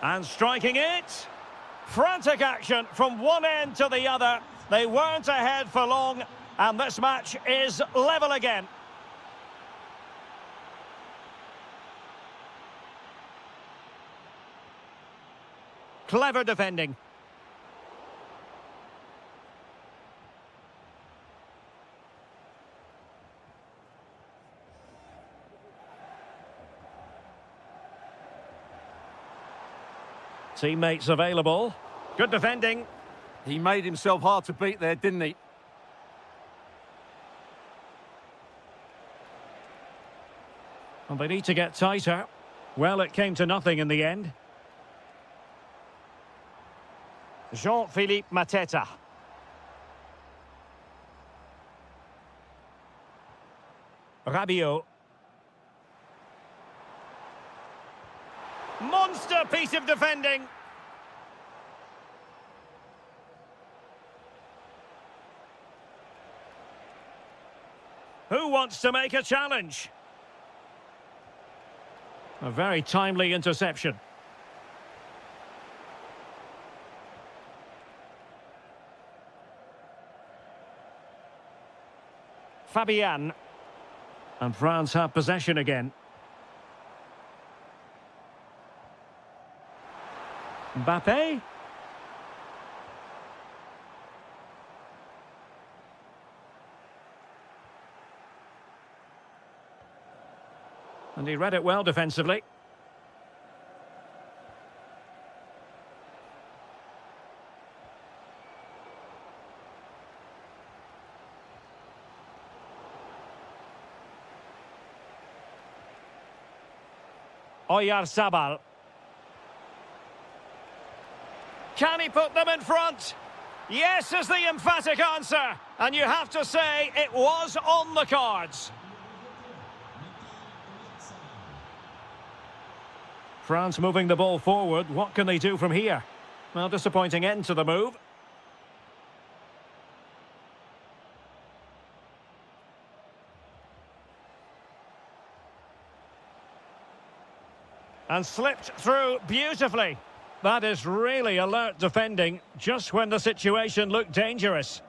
And striking it. Frantic action from one end to the other. They weren't ahead for long, and this match is level again. Clever defending. Teammates available. Good defending. He made himself hard to beat there, didn't he? Well, they need to get tighter. Well, it came to nothing in the end. Jean-Philippe Mateta. Rabiot. Monster piece of defending. Who wants to make a challenge? A very timely interception. Fabian. And France have possession again. Mbappe. And he read it well defensively. Oyarzabal. Can he put them in front? Yes is the emphatic answer. And you have to say it was on the cards. France moving the ball forward. What can they do from here? Well, disappointing end to the move. And slipped through beautifully. That is really alert defending, just when the situation looked dangerous.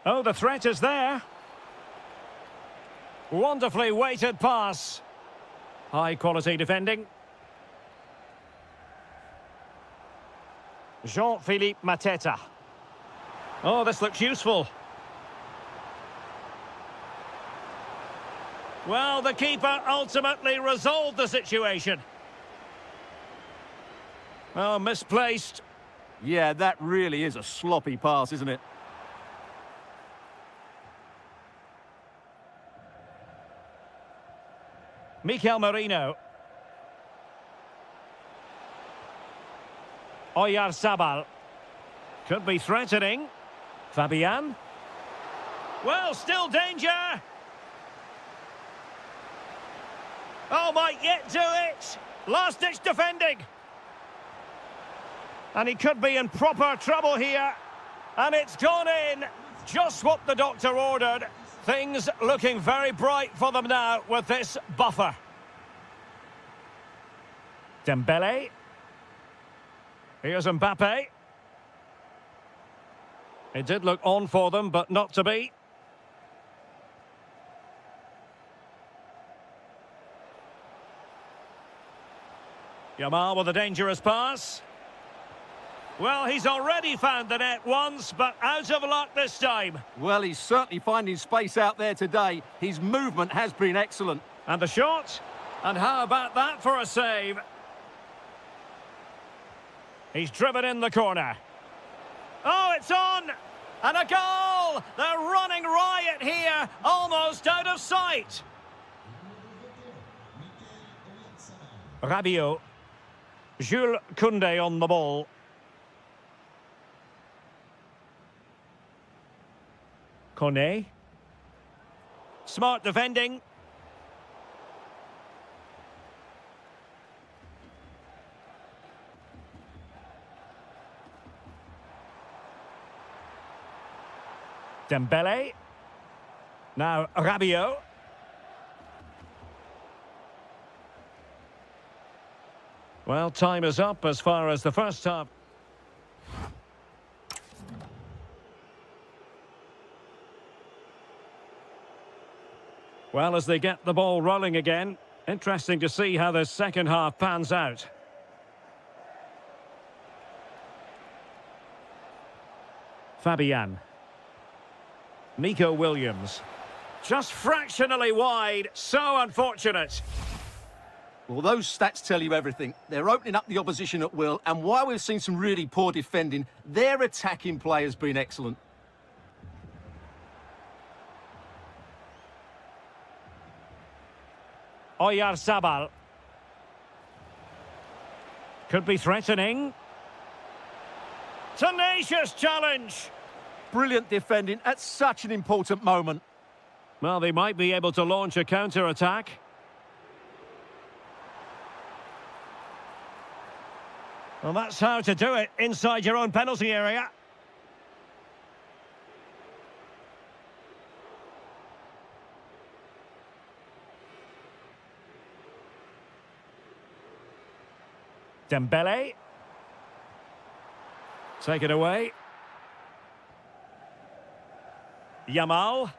Oh, the threat is there. Wonderfully weighted pass. High quality defending. Jean-Philippe Mateta. Oh, this looks useful. Well, the keeper ultimately resolved the situation. Oh, misplaced. Yeah, that really is a sloppy pass, isn't it? Mikel Merino. Oyarzabal. Could be threatening. Fabian. Well, still danger. Oh, might yet do it. Last-ditch defending. And he could be in proper trouble here. And it's gone in. Just what the doctor ordered. Things looking very bright for them now with this buffer. Dembele. Here's Mbappe. It did look on for them, but not to be. Yamal with a dangerous pass. Well, he's already found the net once, but out of luck this time. Well, he's certainly finding space out there today. His movement has been excellent. And the shot. And how about that for a save? He's driven in the corner. Oh, it's on! And a goal! They're running riot here, almost out of sight. Rabiot. Jules Koundé on the ball. Kone. Smart defending. Dembele. Now Rabiot. Well, time is up as far as the first half. Well, as they get the ball rolling again, interesting to see how the second half pans out. Fabian. Nico Williams. Just fractionally wide. So unfortunate. Well, those stats tell you everything. They're opening up the opposition at will, and while we've seen some really poor defending, their attacking play has been excellent. Oyarzabal. Could be threatening. Tenacious challenge. Brilliant defending at such an important moment. Well, they might be able to launch a counter-attack. Well, that's how to do it inside your own penalty area. Dembele. Take it away. Yamal.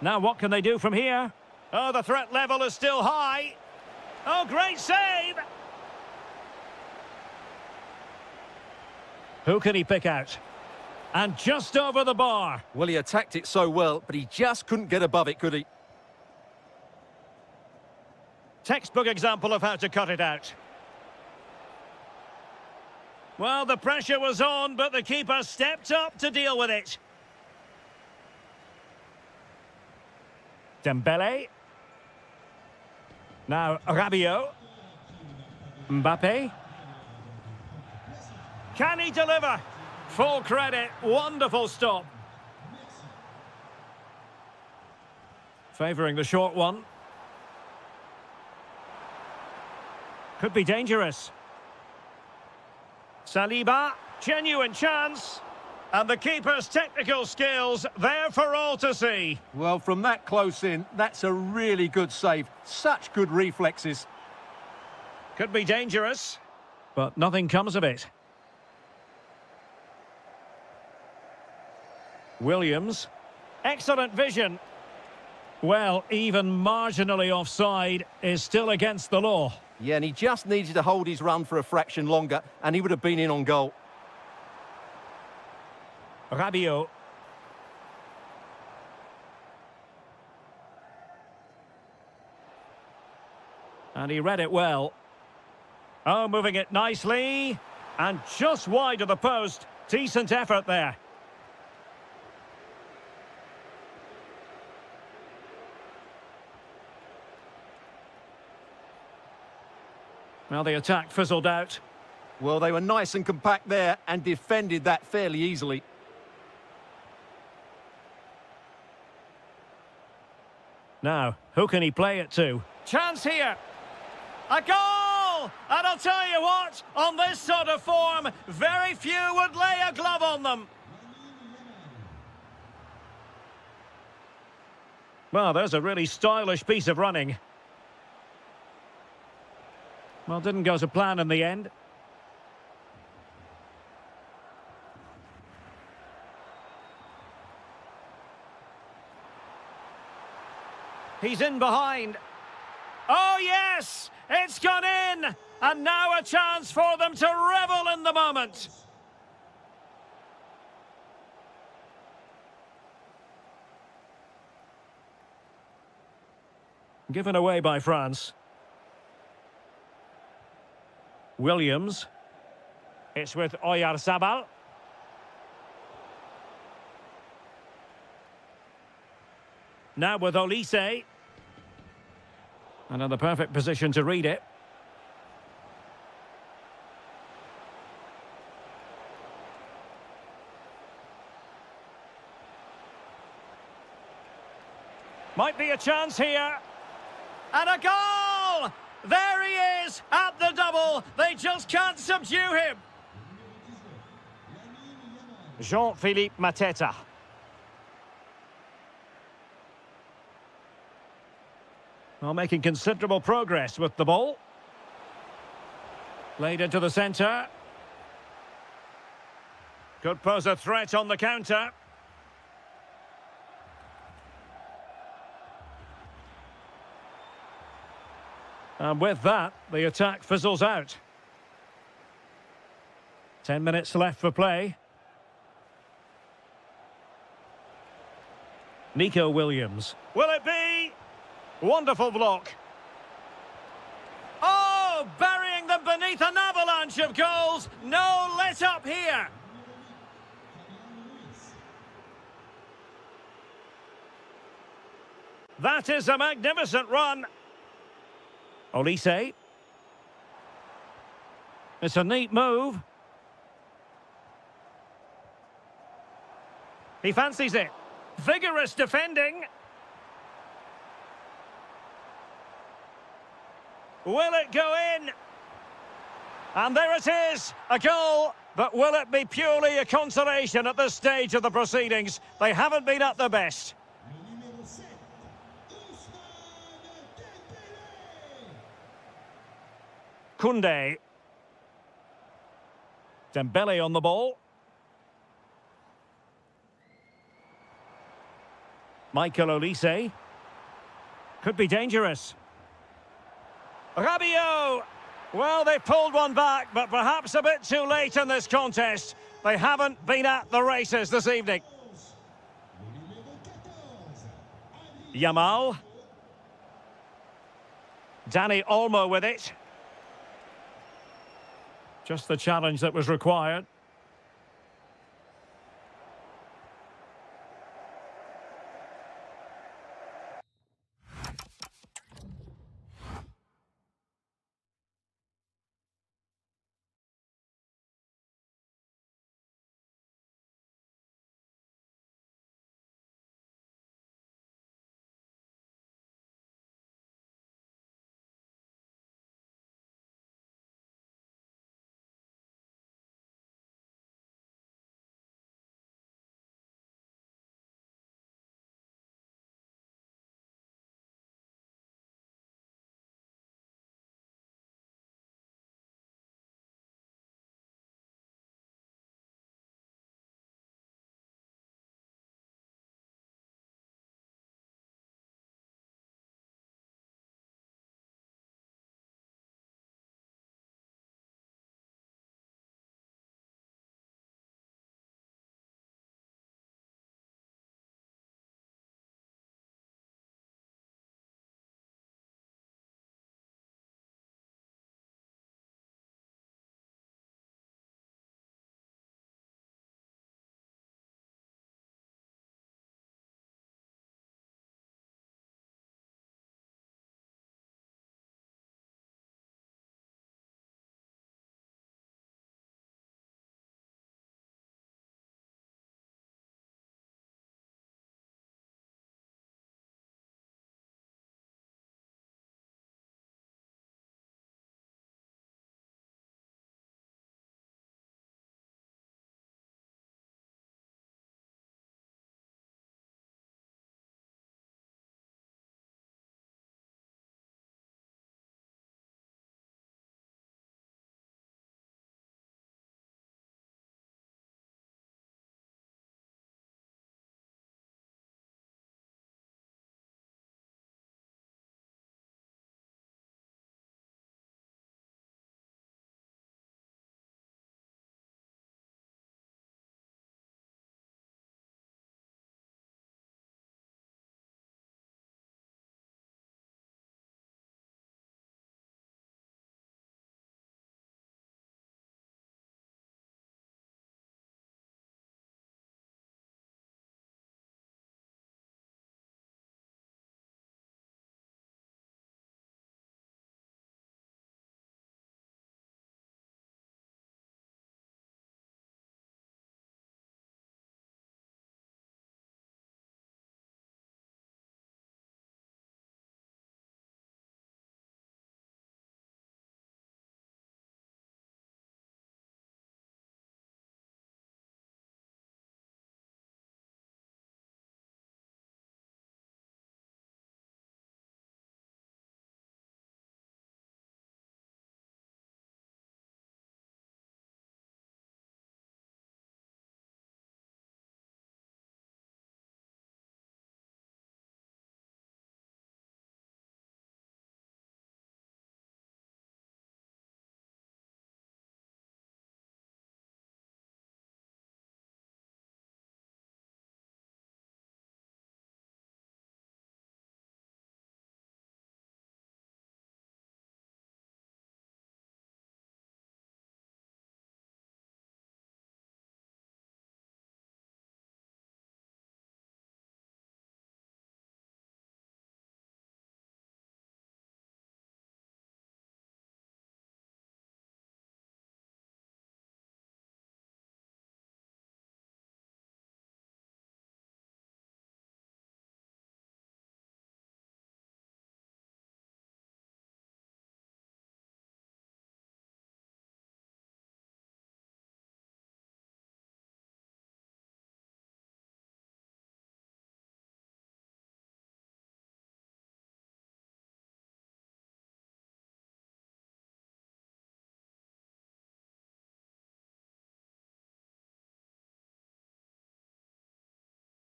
Now what can they do from here? Oh, the threat level is still high. Oh, great save! Who can he pick out? And just over the bar. Well, he attacked it so well, but he just couldn't get above it, could he? Textbook example of how to cut it out. Well, the pressure was on, but the keeper stepped up to deal with it. Dembele. Now Rabiot. Mbappe. Can he deliver? Full credit. Wonderful stop. Favouring the short one. Could be dangerous. Saliba. Genuine chance. And the keeper's technical skills there for all to see. Well, from that close in, that's a really good save. Such good reflexes. Could be dangerous, but nothing comes of it. Williams. Excellent vision. Well, even marginally offside is still against the law. Yeah, and he just needed to hold his run for a fraction longer, and he would have been in on goal. Rabiot. And he read it well. Oh, moving it nicely. And just wide of the post. Decent effort there. Well, the attack fizzled out. Well, they were nice and compact there and defended that fairly easily. Now, who can he play it to? Chance here. A goal! And I'll tell you what, on this sort of form, very few would lay a glove on them. Well, there's a really stylish piece of running. Well, didn't go to plan in the end. He's in behind. Oh, yes! It's gone in! And now a chance for them to revel in the moment. Given away by France. Williams. It's with Oyarzabal. Now with Olise. Another perfect position to read it. Might be a chance here. And a goal! There he is at the double. They just can't subdue him. Jean-Philippe Mateta. Well, making considerable progress with the ball. Played into the centre. Could pose a threat on the counter. And with that, the attack fizzles out. 10 minutes left for play. Nico Williams. Will it be? Wonderful block. Oh, burying them beneath an avalanche of goals. No let up here. That is a magnificent run. Olise. It's a neat move. He fancies it. Vigorous defending. Will it go in? And there it is, a goal. But will it be purely a consolation at this stage of the proceedings? They haven't been at their best. Koundé. Dembele on the ball. Michael Olise. Could be dangerous. Rabiot! Well, they pulled one back, but perhaps a bit too late in this contest. They haven't been at the races this evening. Yamal. Dani Olmo with it. Just the challenge that was required.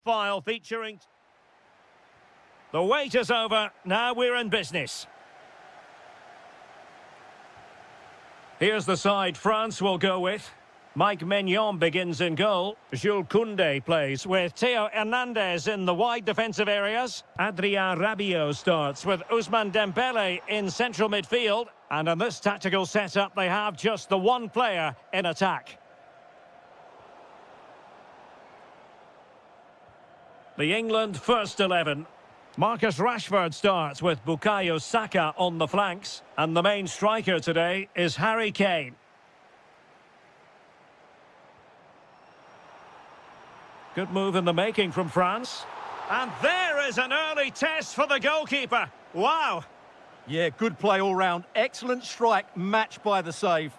file featuring... The wait is over. Now we're in business. Here's the side France will go with. Mike Maignan begins in goal. Jules Koundé plays with Theo Hernandez in the wide defensive areas. Adrien Rabiot starts with Ousmane Dembele in central midfield. And in this tactical setup, they have just the one player in attack. The England first 11. Marcus Rashford starts with Bukayo Saka on the flanks. And the main striker today is Harry Kane. Good move in the making from France. And there is an early test for the goalkeeper. Wow. Yeah, good play all round. Excellent strike, matched by the save.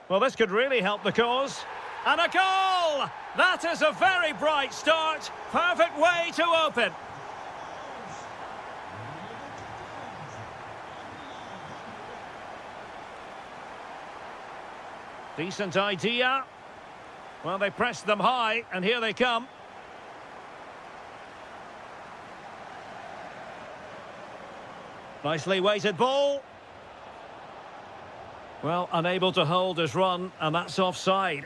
Well, this could really help the cause. And a goal! That is a very bright start. Perfect way to open. Decent idea. Well, they pressed them high, and here they come. Nicely weighted ball. Well, unable to hold his run, and that's offside.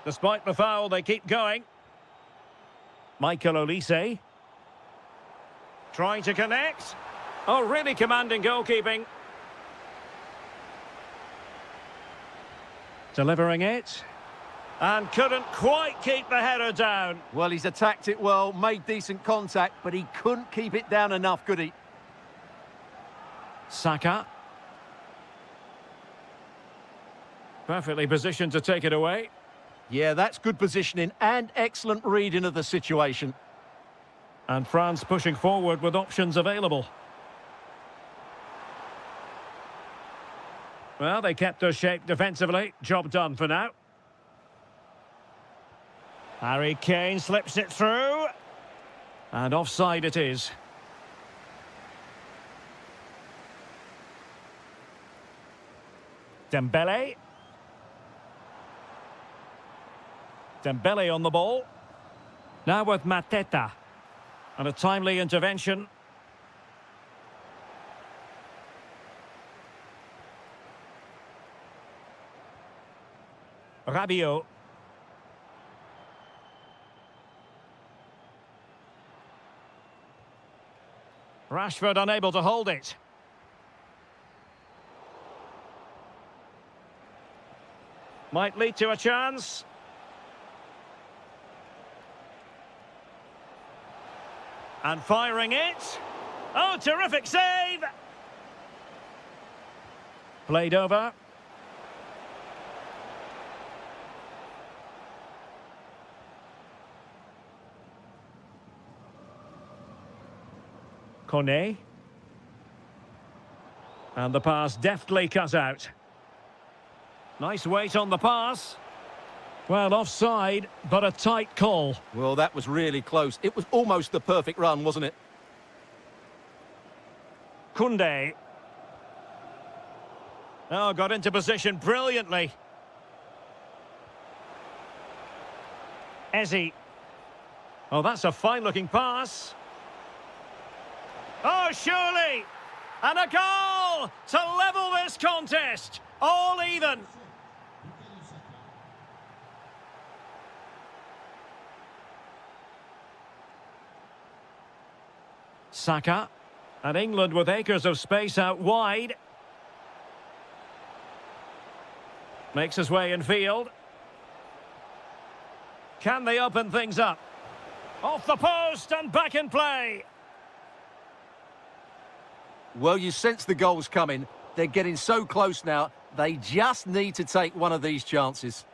Despite the foul, they keep going. Michael Olise. Trying to connect. Oh, really commanding goalkeeping. Delivering it. And couldn't quite keep the header down. Well, he's attacked it well, made decent contact, but he couldn't keep it down enough, could he? Saka. Perfectly positioned to take it away. Yeah, that's good positioning and excellent reading of the situation. And France pushing forward with options available. Well, they kept their shape defensively. Job done for now. Harry Kane slips it through. And offside it is. Dembele. Dembele on the ball. Now with Mateta. And a timely intervention. Rabiot. Rashford unable to hold it. Might lead to a chance. And firing it. Oh, terrific save! Played over. Kone. And the pass deftly cut out. Nice weight on the pass. Well, offside, but a tight call. Well, that was really close. It was almost the perfect run, wasn't it? Koundé. Oh, got into position brilliantly. Eze. Oh, that's a fine-looking pass. Oh, surely! And a goal to level this contest. All even. Saka. And England with acres of space out wide. Makes his way in field. Can they open things up? Off the post and back in play. Well, you sense the goals coming. They're getting so close now. They just need to take one of these chances.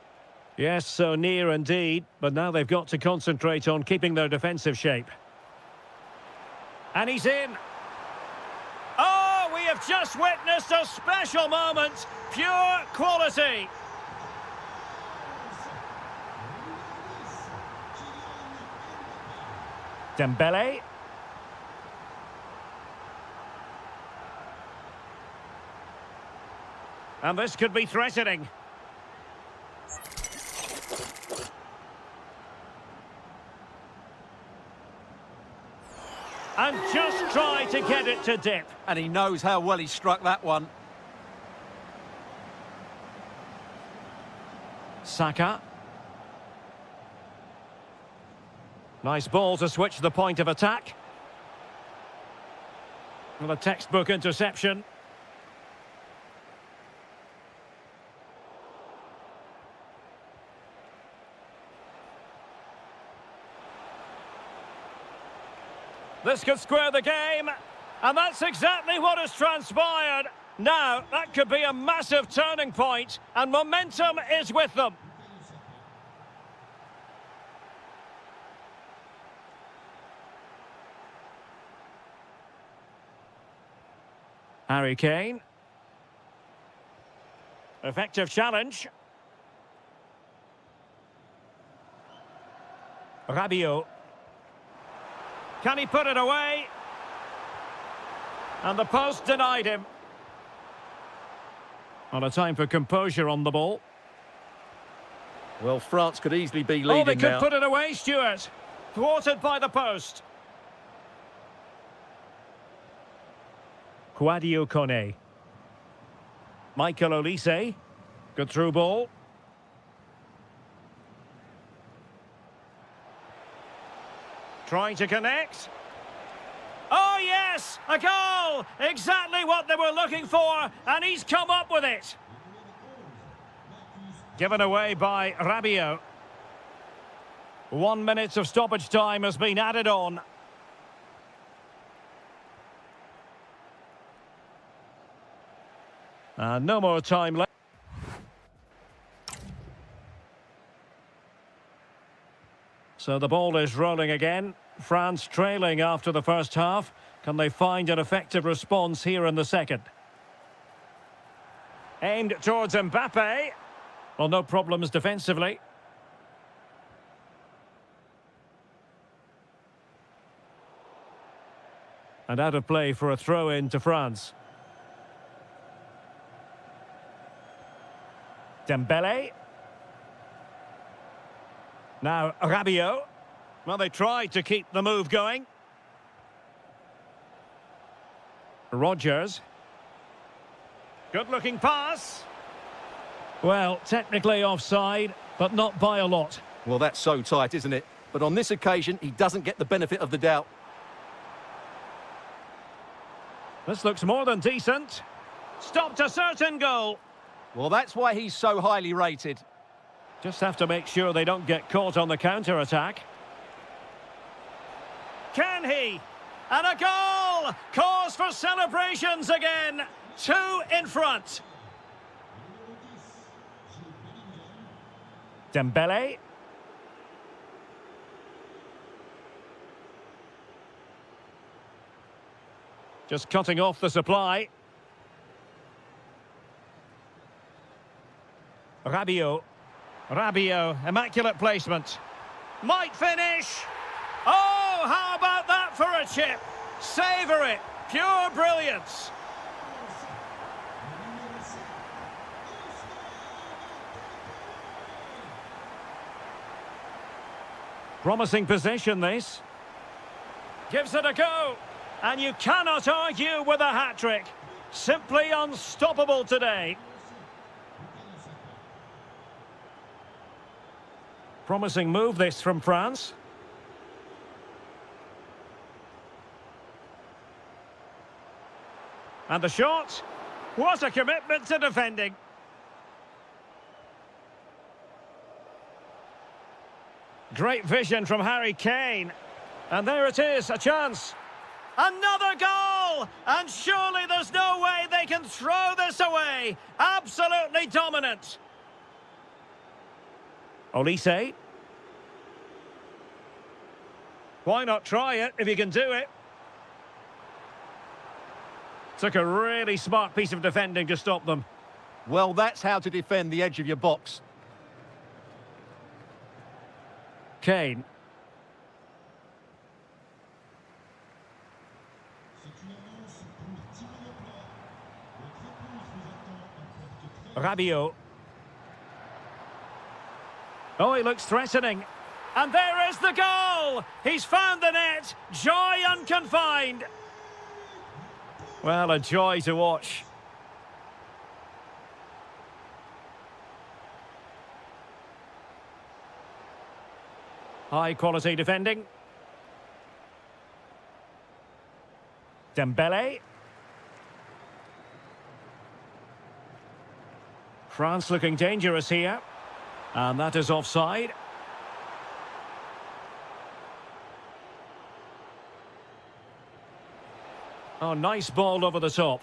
Yes, so near indeed. But now they've got to concentrate on keeping their defensive shape. And he's in. Oh, we have just witnessed a special moment. Pure quality. Dembele. And this could be threatening. And just try to get it to dip. And he knows how well he struck that one. Saka. Nice ball to switch the point of attack. Well, a textbook interception. This could square the game, and that's exactly what has transpired. Now, that could be a massive turning point, and momentum is with them. Harry Kane. Effective challenge. Rabiot. Can he put it away? And the post denied him. On a time for composure on the ball. Well, France could easily be leading now. Oh, they could put it away, Stuart. Thwarted by the post. Kouadio Kone. Michael Olise. Good through ball. Trying to connect. Oh, yes! A goal! Exactly what they were looking for, and he's come up with it. Given away by Rabiot. 1 minute of stoppage time has been added on. No more time left. So the ball is rolling again. France trailing after the first half. Can they find an effective response here in the second? Aimed towards Mbappe. Well, no problems defensively. And out of play for a throw-in to France. Dembele. Now Rabiot. Well, they tried to keep the move going. Rodgers. Good-looking pass. Well, technically offside, but not by a lot. Well, that's so tight, isn't it? But on this occasion, he doesn't get the benefit of the doubt. This looks more than decent. Stopped a certain goal. Well, that's why he's so highly rated. Just have to make sure they don't get caught on the counter-attack. Can he? And a goal! Cause for celebrations again. 2 in front. Dembele. Just cutting off the supply. Rabiot. Rabiot, immaculate placement. Might finish. Oh, how about that for a chip? Savour it. Pure brilliance. Promising possession, this. Gives it a go. And you cannot argue with a hat-trick. Simply unstoppable today. Promising move, this, from France. And the shot. What a commitment to defending. Great vision from Harry Kane. And there it is, a chance. Another goal! And surely there's no way they can throw this away. Absolutely dominant. Olise. Why not try it if you can do it? Took a really smart piece of defending to stop them. Well, that's how to defend the edge of your box. Kane. Rabiot. Oh, he looks threatening. And there is the goal! He's found the net! Joy unconfined! Well, a joy to watch. High quality defending. Dembele. France looking dangerous here. And that is offside. Oh, nice ball over the top.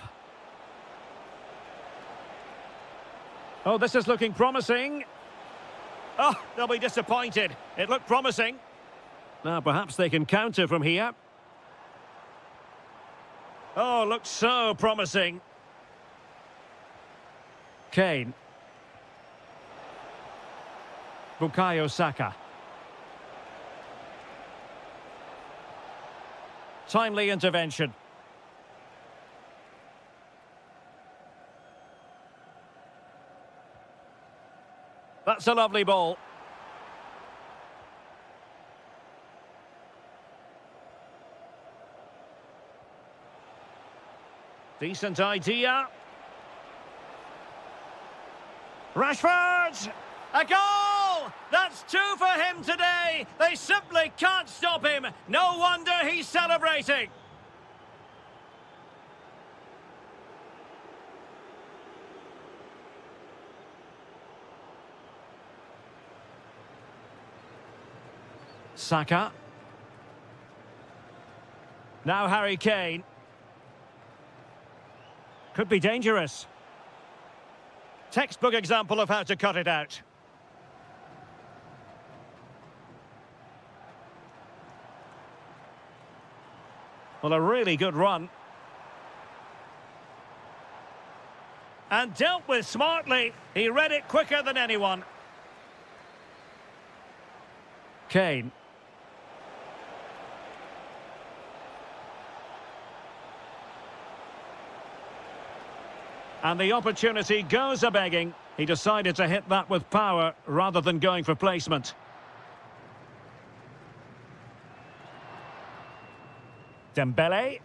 Oh, this is looking promising. Oh, they'll be disappointed. It looked promising. Now, perhaps they can counter from here. Oh, looks so promising. Kane. Bukayo Saka. Timely intervention. That's a lovely ball. Decent idea. Rashford! A goal! That's 2 for him today. They simply can't stop him. No wonder he's celebrating. Saka. Now Harry Kane. Could be dangerous. Textbook example of how to cut it out. Well, a really good run. And dealt with smartly. He read it quicker than anyone. Kane. And the opportunity goes a-begging. He decided to hit that with power rather than going for placement. Dembele.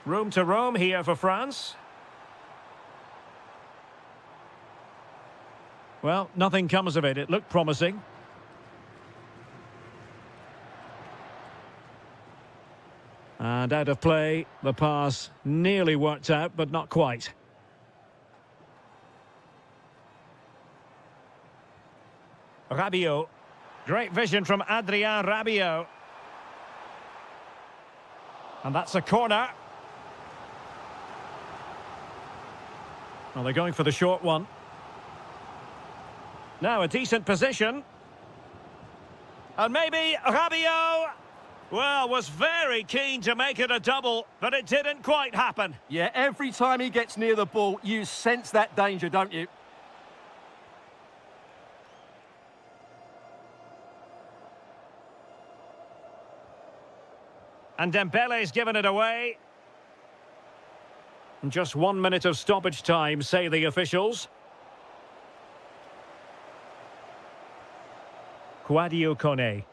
Room to roam here for France. Well, nothing comes of it. It looked promising. And out of play, the pass nearly worked out, but not quite. Rabiot. Great vision from Adrien Rabiot. And that's a corner. Well, they're going for the short one. Now a decent position. And maybe Rabiot, well, was very keen to make it a double, but it didn't quite happen. Yeah, every time he gets near the ball, you sense that danger, don't you? And Dembele's given it away. Just 1 minute of stoppage time, say the officials. Sadio Kone.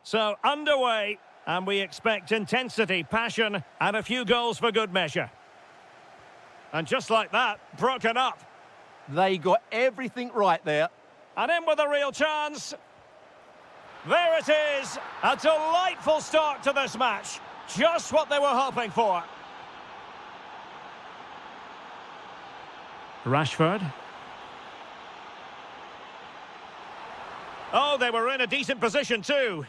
So, underway, and we expect intensity, passion, and a few goals for good measure. And just like that, broken up. They got everything right there. And in with a real chance. There it is. A delightful start to this match. Just what they were hoping for. Rashford. Oh, they were in a decent position too.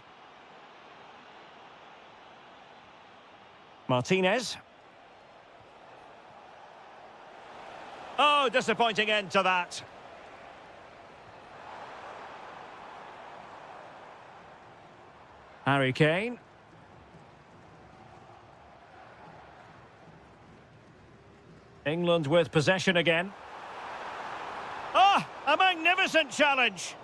Martinez. Oh, disappointing end to that. Harry Kane. England with possession again. Oh, a magnificent challenge.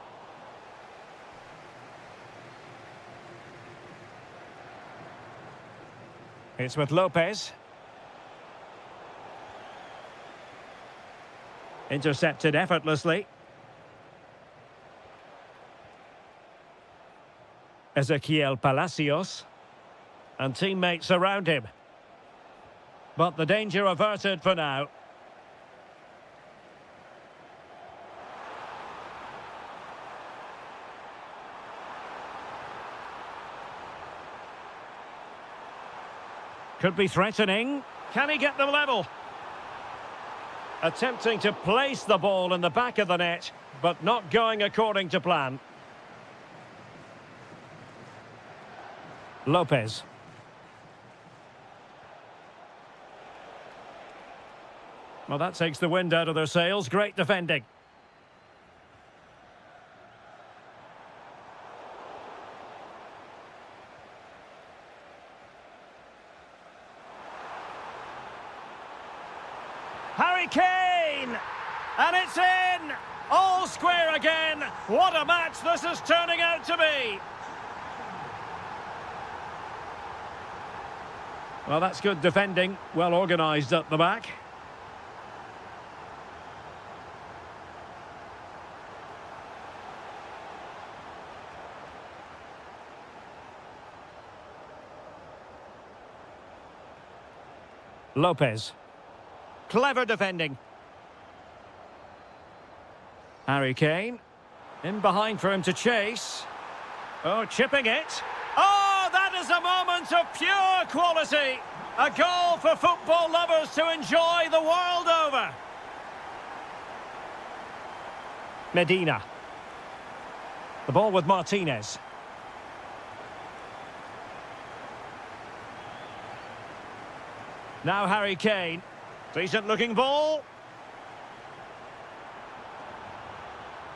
It's with Lopez. Intercepted effortlessly. Ezequiel Palacios. And teammates around him. But the danger averted for now. Could be threatening. Can he get them level? Attempting to place the ball in the back of the net, but not going according to plan. Lopez. Well, that takes the wind out of their sails. Great defending. Harry Kane! And it's in! All square again! What a match this is turning out to be! Well, that's good defending. Well organised at the back. Lopez. Clever defending. Harry Kane. In behind for him to chase. Oh, chipping it. Oh, that is a moment of pure quality. A goal for football lovers to enjoy the world over. Medina. The ball with Martinez. Now Harry Kane. Decent looking ball.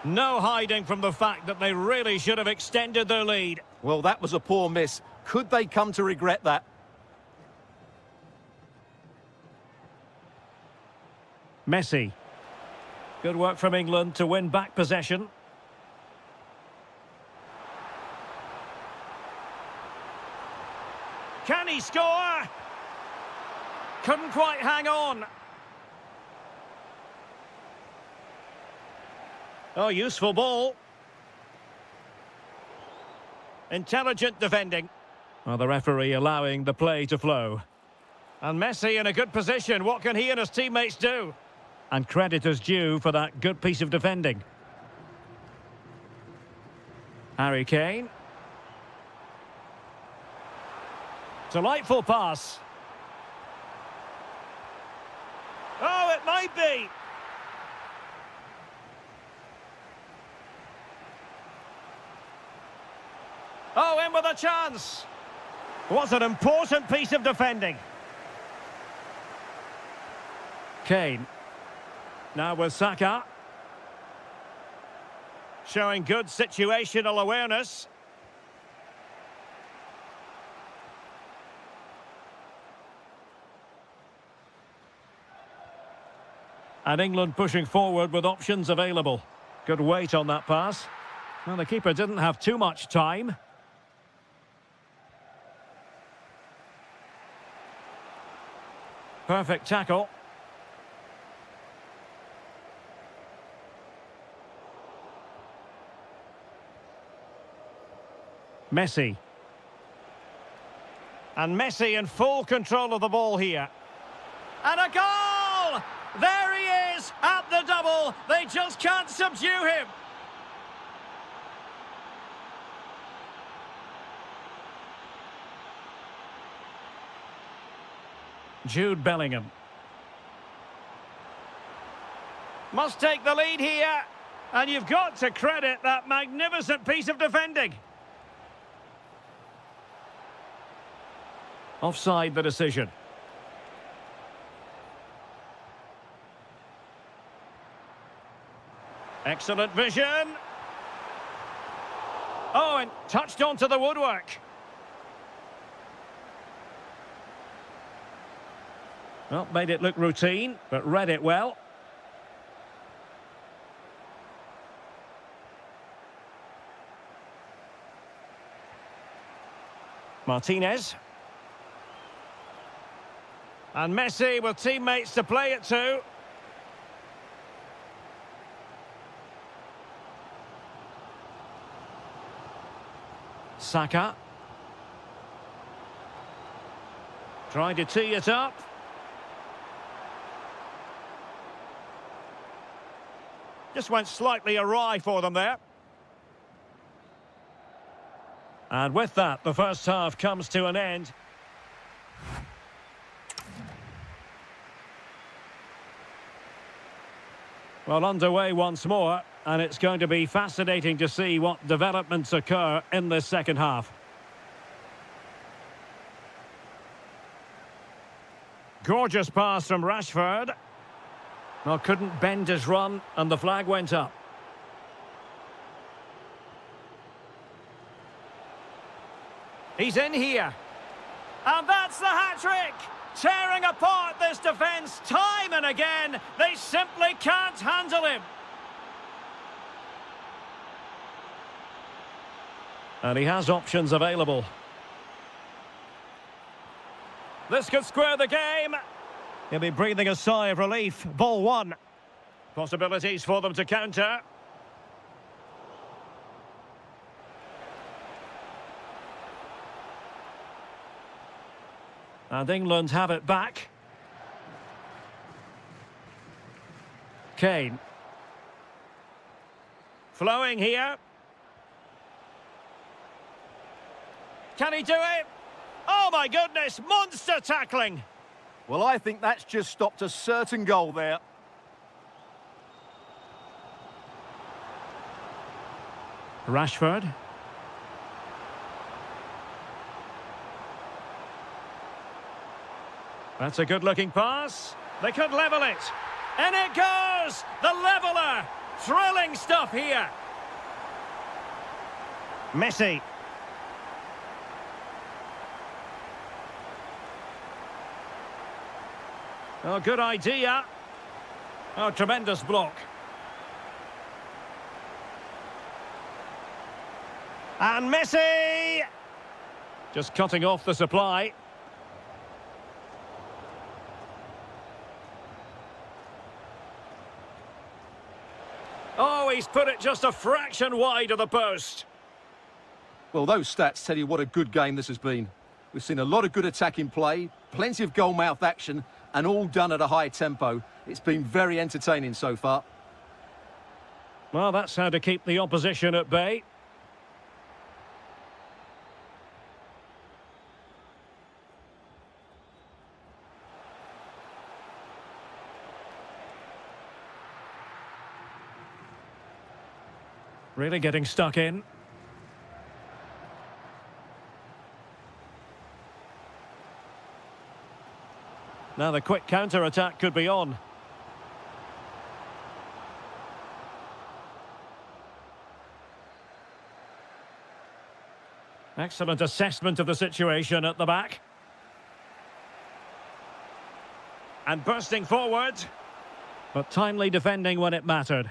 No hiding from the fact that they really should have extended their lead. Well, that was a poor miss. Could they come to regret that? Messi. Good work from England to win back possession. Can he score? Couldn't quite hang on. Oh, useful ball. Intelligent defending. Well, the referee allowing the play to flow. And Messi in a good position. What can he and his teammates do? And credit is due for that good piece of defending. Harry Kane. Delightful pass. Oh, it might be. Oh, in with a chance. What an important piece of defending. Kane. Now with Saka. Showing good situational awareness. And England pushing forward with options available. Good weight on that pass. Well, the keeper didn't have too much time. Perfect tackle. Messi. And Messi in full control of the ball here. And a goal! There he is at the double. They just can't subdue him. Jude Bellingham. Must take the lead here. And you've got to credit that magnificent piece of defending. Offside the decision. Excellent vision. Oh, and touched onto the woodwork. Well, made it look routine, but read it well. Martinez. And Messi with teammates to play it to. Saka. Trying to tee it up. Just went slightly awry for them there. And with that, the first half comes to an end. Well, underway once more, and it's going to be fascinating to see what developments occur in this second half. Gorgeous pass from Rashford. Well, couldn't bend his run, and the flag went up. He's in here. And that's the hat-trick! Tearing apart this defence time and again. They simply can't handle him. And he has options available. This could square the game. He'll be breathing a sigh of relief. Ball one. Possibilities for them to counter. And England have it back. Kane. Flowing here. Can he do it? Oh my goodness, monster tackling. Well, I think that's just stopped a certain goal there. Rashford. That's a good-looking pass. They could level it. And it goes! The leveller! Thrilling stuff here. Messi. Oh, good idea. Oh, tremendous block. And Messi! Just cutting off the supply. Oh, he's put it just a fraction wide of the post. Well, those stats tell you what a good game this has been. We've seen a lot of good attacking play, plenty of goal-mouth action, and all done at a high tempo. It's been very entertaining so far. Well, that's how to keep the opposition at bay. Really getting stuck in. Now the quick counter-attack could be on. Excellent assessment of the situation at the back. And bursting forward. But timely defending when it mattered.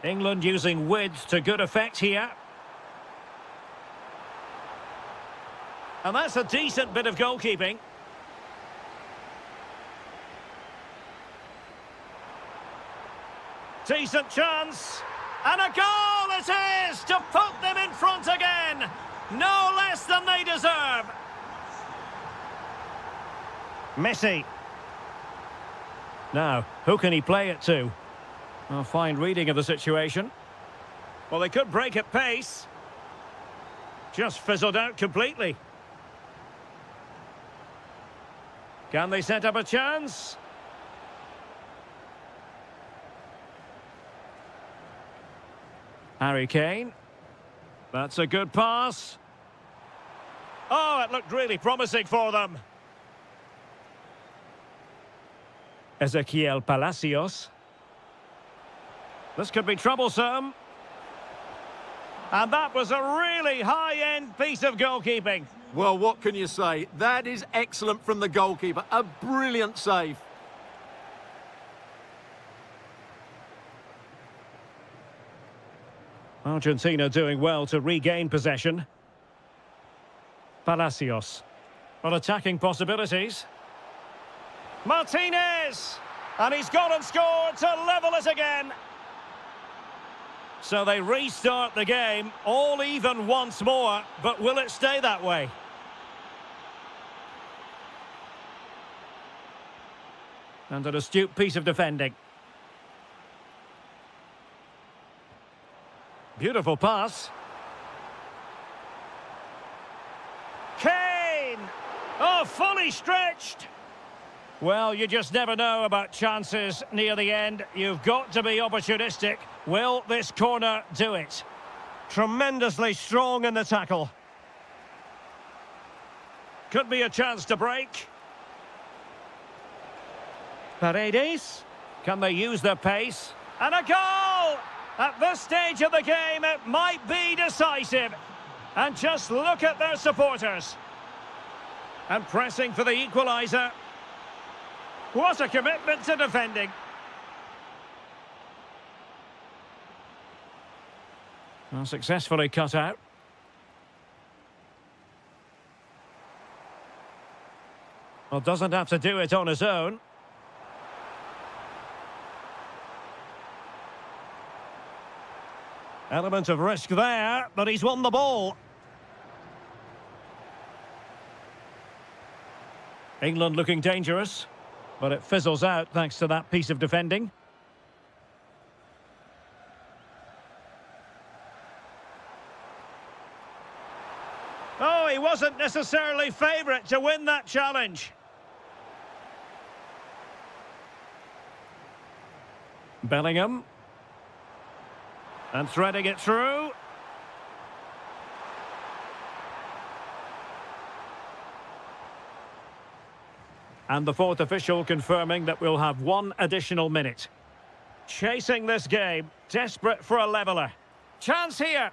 England using width to good effect here. And that's a decent bit of goalkeeping. Decent chance. And a goal it is to put them in front again. No less than they deserve. Messi. Now, who can he play it to? A fine reading of the situation. Well, they could break at pace. Just fizzled out completely. Can they set up a chance? Harry Kane. That's a good pass. Oh, it looked really promising for them. Ezequiel Palacios. This could be troublesome. And that was a really high-end piece of goalkeeping. Well, what can you say? That is excellent from the goalkeeper. A brilliant save. Argentina doing well to regain possession. Palacios. Well, attacking possibilities. Martinez! And he's gone and scored to level it again. So they restart the game, all even once more, but will it stay that way? And an astute piece of defending. Beautiful pass. Kane! Oh, fully stretched! Well, you just never know about chances near the end. You've got to be opportunistic. Will this corner do it? Tremendously strong in the tackle. Could be a chance to break. Paredes. Can they use their pace? And a goal! At this stage of the game, it might be decisive. And just look at their supporters. And pressing for the equaliser. What a commitment to defending. Well, successfully cut out. Well, doesn't have to do it on his own. Element of risk there, but he's won the ball. England looking dangerous, but it fizzles out thanks to that piece of defending. Oh, he wasn't necessarily favourite to win that challenge. Bellingham. And threading it through. And the fourth official confirming that we'll have one additional minute. Chasing this game, desperate for a leveller. Chance here.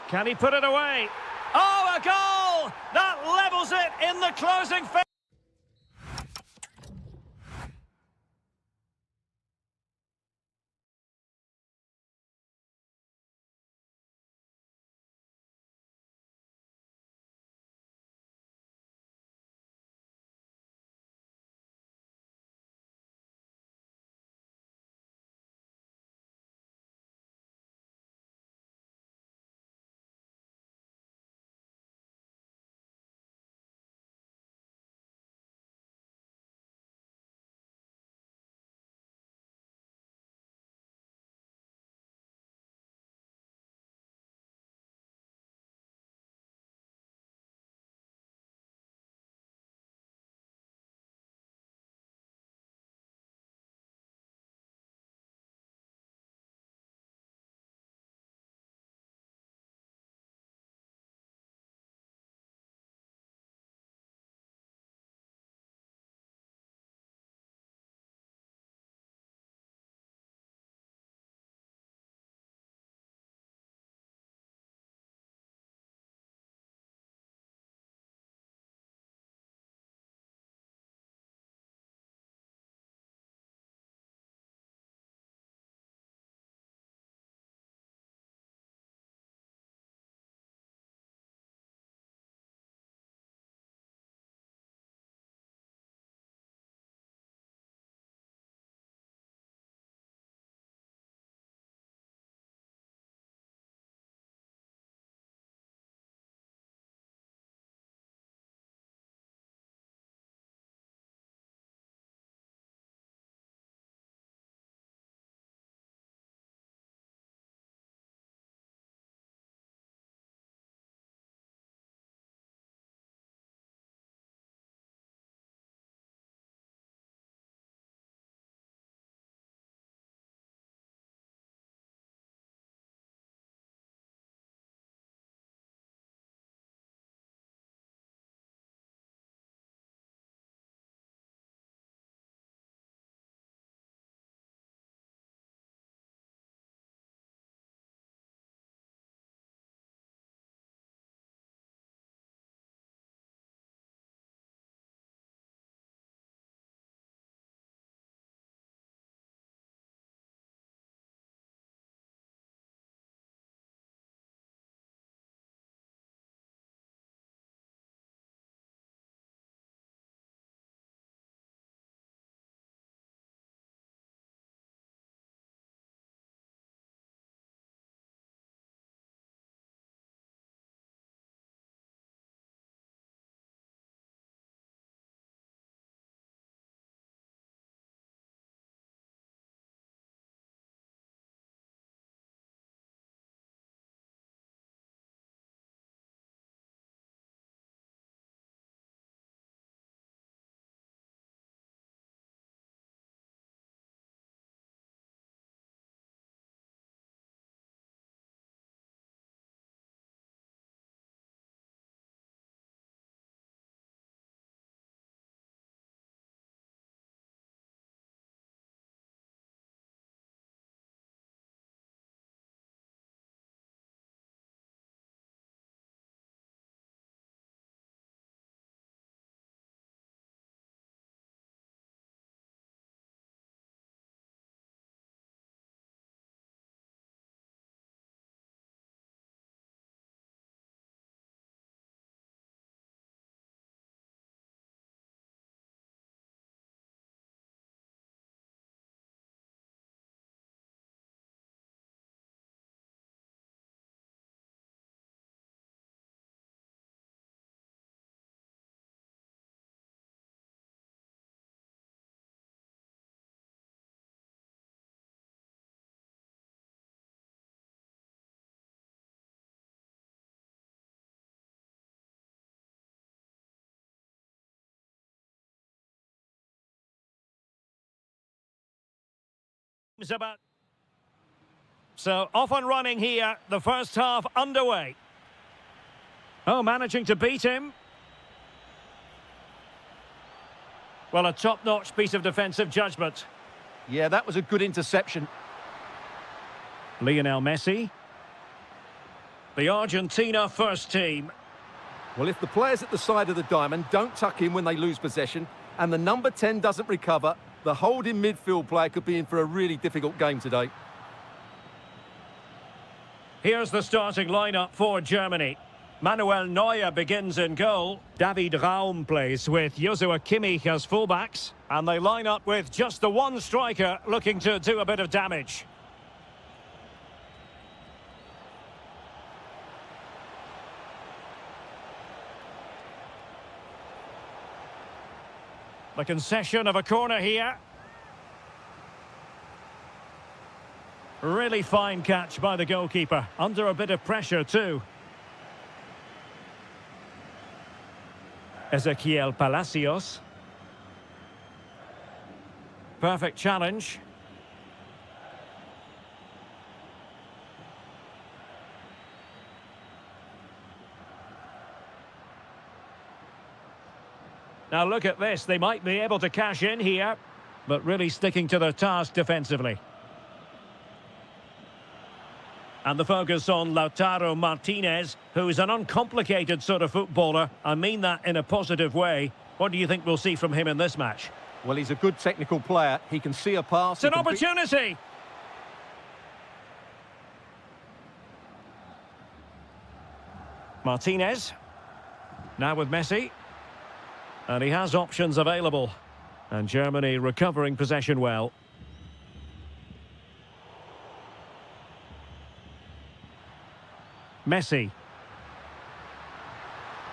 Can he put it away? Oh, a goal! That levels it in the closing phase. It's about... So, off and running here, the first half underway. Oh, managing to beat him. Well, a top-notch piece of defensive judgment. Yeah, that was a good interception. Lionel Messi. The Argentina first team. Well, if the players at the side of the diamond don't tuck in when they lose possession, and the number 10 doesn't recover, the holding midfield player could be in for a really difficult game today. Here's the starting lineup for Germany. Manuel Neuer begins in goal. David Raum plays with Joshua Kimmich as fullbacks. And they line up with just the one striker looking to do a bit of damage. The concession of a corner here. Really fine catch by the goalkeeper. Under a bit of pressure too. Ezequiel Palacios. Perfect challenge. Now look at this, they might be able to cash in here, but really sticking to their task defensively. And the focus on Lautaro Martinez, who is an uncomplicated sort of footballer. I mean that in a positive way. What do you think we'll see from him in this match? Well, he's a good technical player. He can see a pass. It's an opportunity! Martinez. Now with Messi. And he has options available. And Germany recovering possession well. Messi.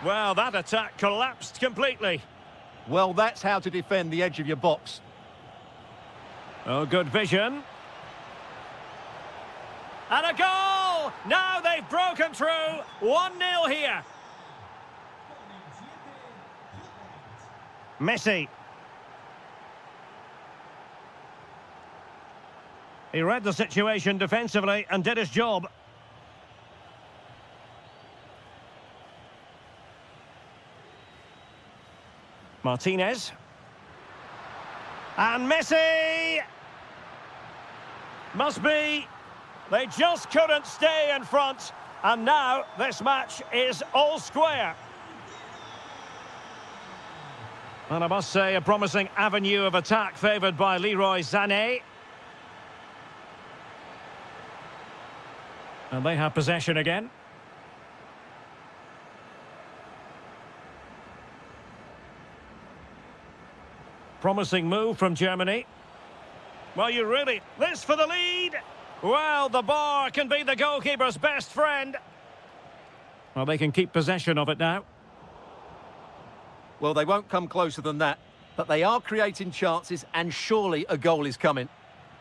Well, that attack collapsed completely. Well, that's how to defend the edge of your box. Oh, good vision. And a goal! Now they've broken through. 1-0 here. Messi. He read the situation defensively and did his job. Martinez. And Messi! Must be. They just couldn't stay in front. And now this match is all square. And I must say, a promising avenue of attack favoured by Leroy Sané. And they have possession again. Promising move from Germany. Well, you really... This for the lead! Well, the bar can be the goalkeeper's best friend. Well, they can keep possession of it now. Well, they won't come closer than that, but they are creating chances, and surely a goal is coming.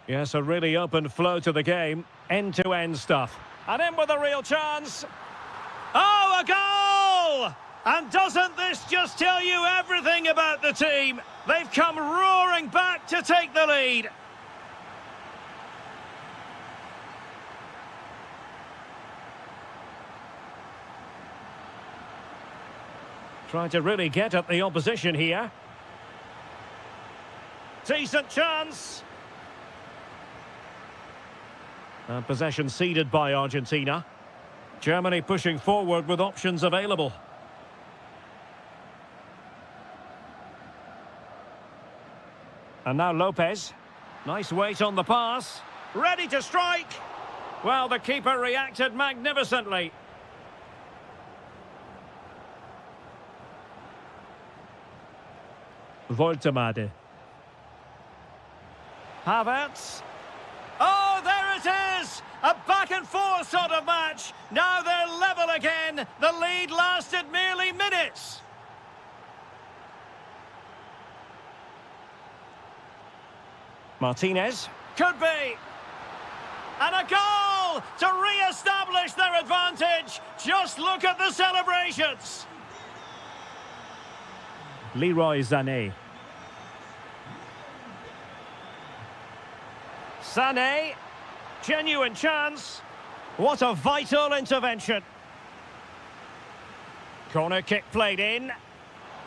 Yes, a really open flow to the game. End-to-end stuff. And in with a real chance. Oh, a goal! And doesn't this just tell you everything about the team? They've come roaring back to take the lead. Trying to really get at the opposition here. Decent chance. And possession ceded by Argentina. Germany pushing forward with options available. And now Lopez. Nice weight on the pass. Ready to strike. Well, the keeper reacted magnificently. Voltemade. Havertz. Oh, there it is! A back-and-forth sort of match. Now they're level again. The lead lasted merely minutes. Martinez. Could be. And a goal to re-establish their advantage. Just look at the celebrations. Leroy Sané. Sané. Genuine chance. What a vital intervention. Corner kick played in.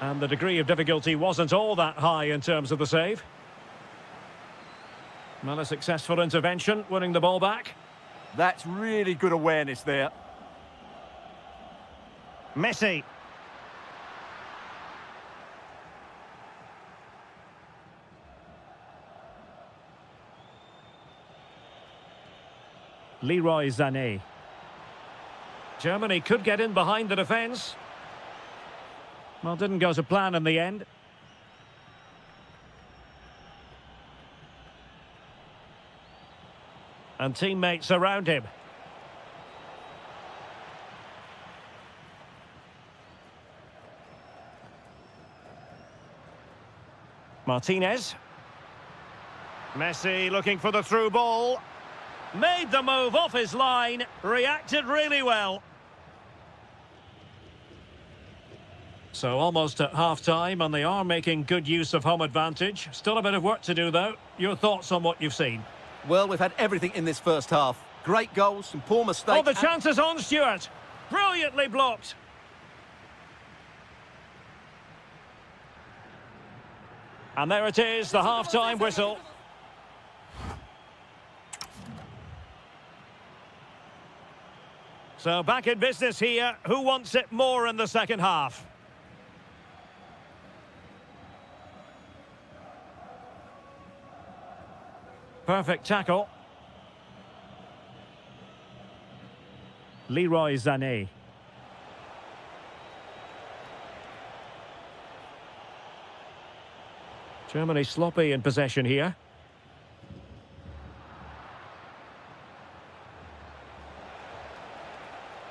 And the degree of difficulty wasn't all that high in terms of the save. Well, a successful intervention, winning the ball back. That's really good awareness there. Messi. Leroy Sané. Germany could get in behind the defence. Well, didn't go to plan in the end. And teammates around him. Martinez. Messi looking for the through ball. Made the move off his line. Reacted really well. So almost at half-time, and they are making good use of home advantage. Still a bit of work to do, though. Your thoughts on what you've seen? Well, we've had everything in this first half. Great goals, some poor mistakes. Oh, the chance is on, Stuart. Brilliantly blocked. And there it is, the half-time whistle. So back in business here. Who wants it more in the second half? Perfect tackle. Leroy Sané. Germany sloppy in possession here.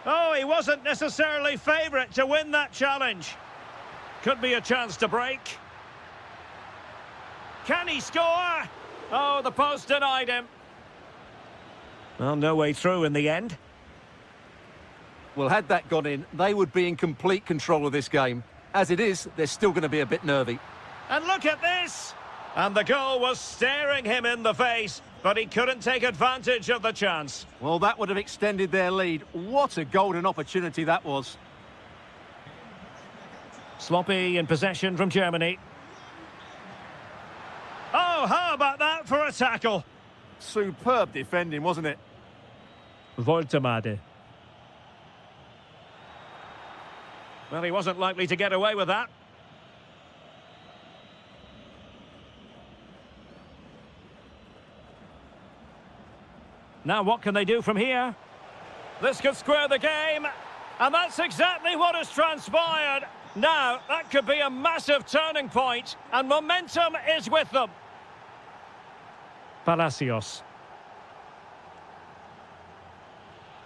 Oh, he wasn't necessarily favourite to win that challenge. Could be a chance to break. Can he score? Oh, the post denied him. Well, no way through in the end. Well, had that gone in, they would be in complete control of this game. As it is, they're still going to be a bit nervy. And look at this! And the goal was staring him in the face, but he couldn't take advantage of the chance. Well, that would have extended their lead. What a golden opportunity that was. Sloppy in possession from Germany. Oh, how about that for a tackle? Superb defending, wasn't it? Voltemade. Well, he wasn't likely to get away with that. Now what can they do from here? This could square the game. And that's exactly what has transpired. Now, that could be a massive turning point, and momentum is with them. Palacios.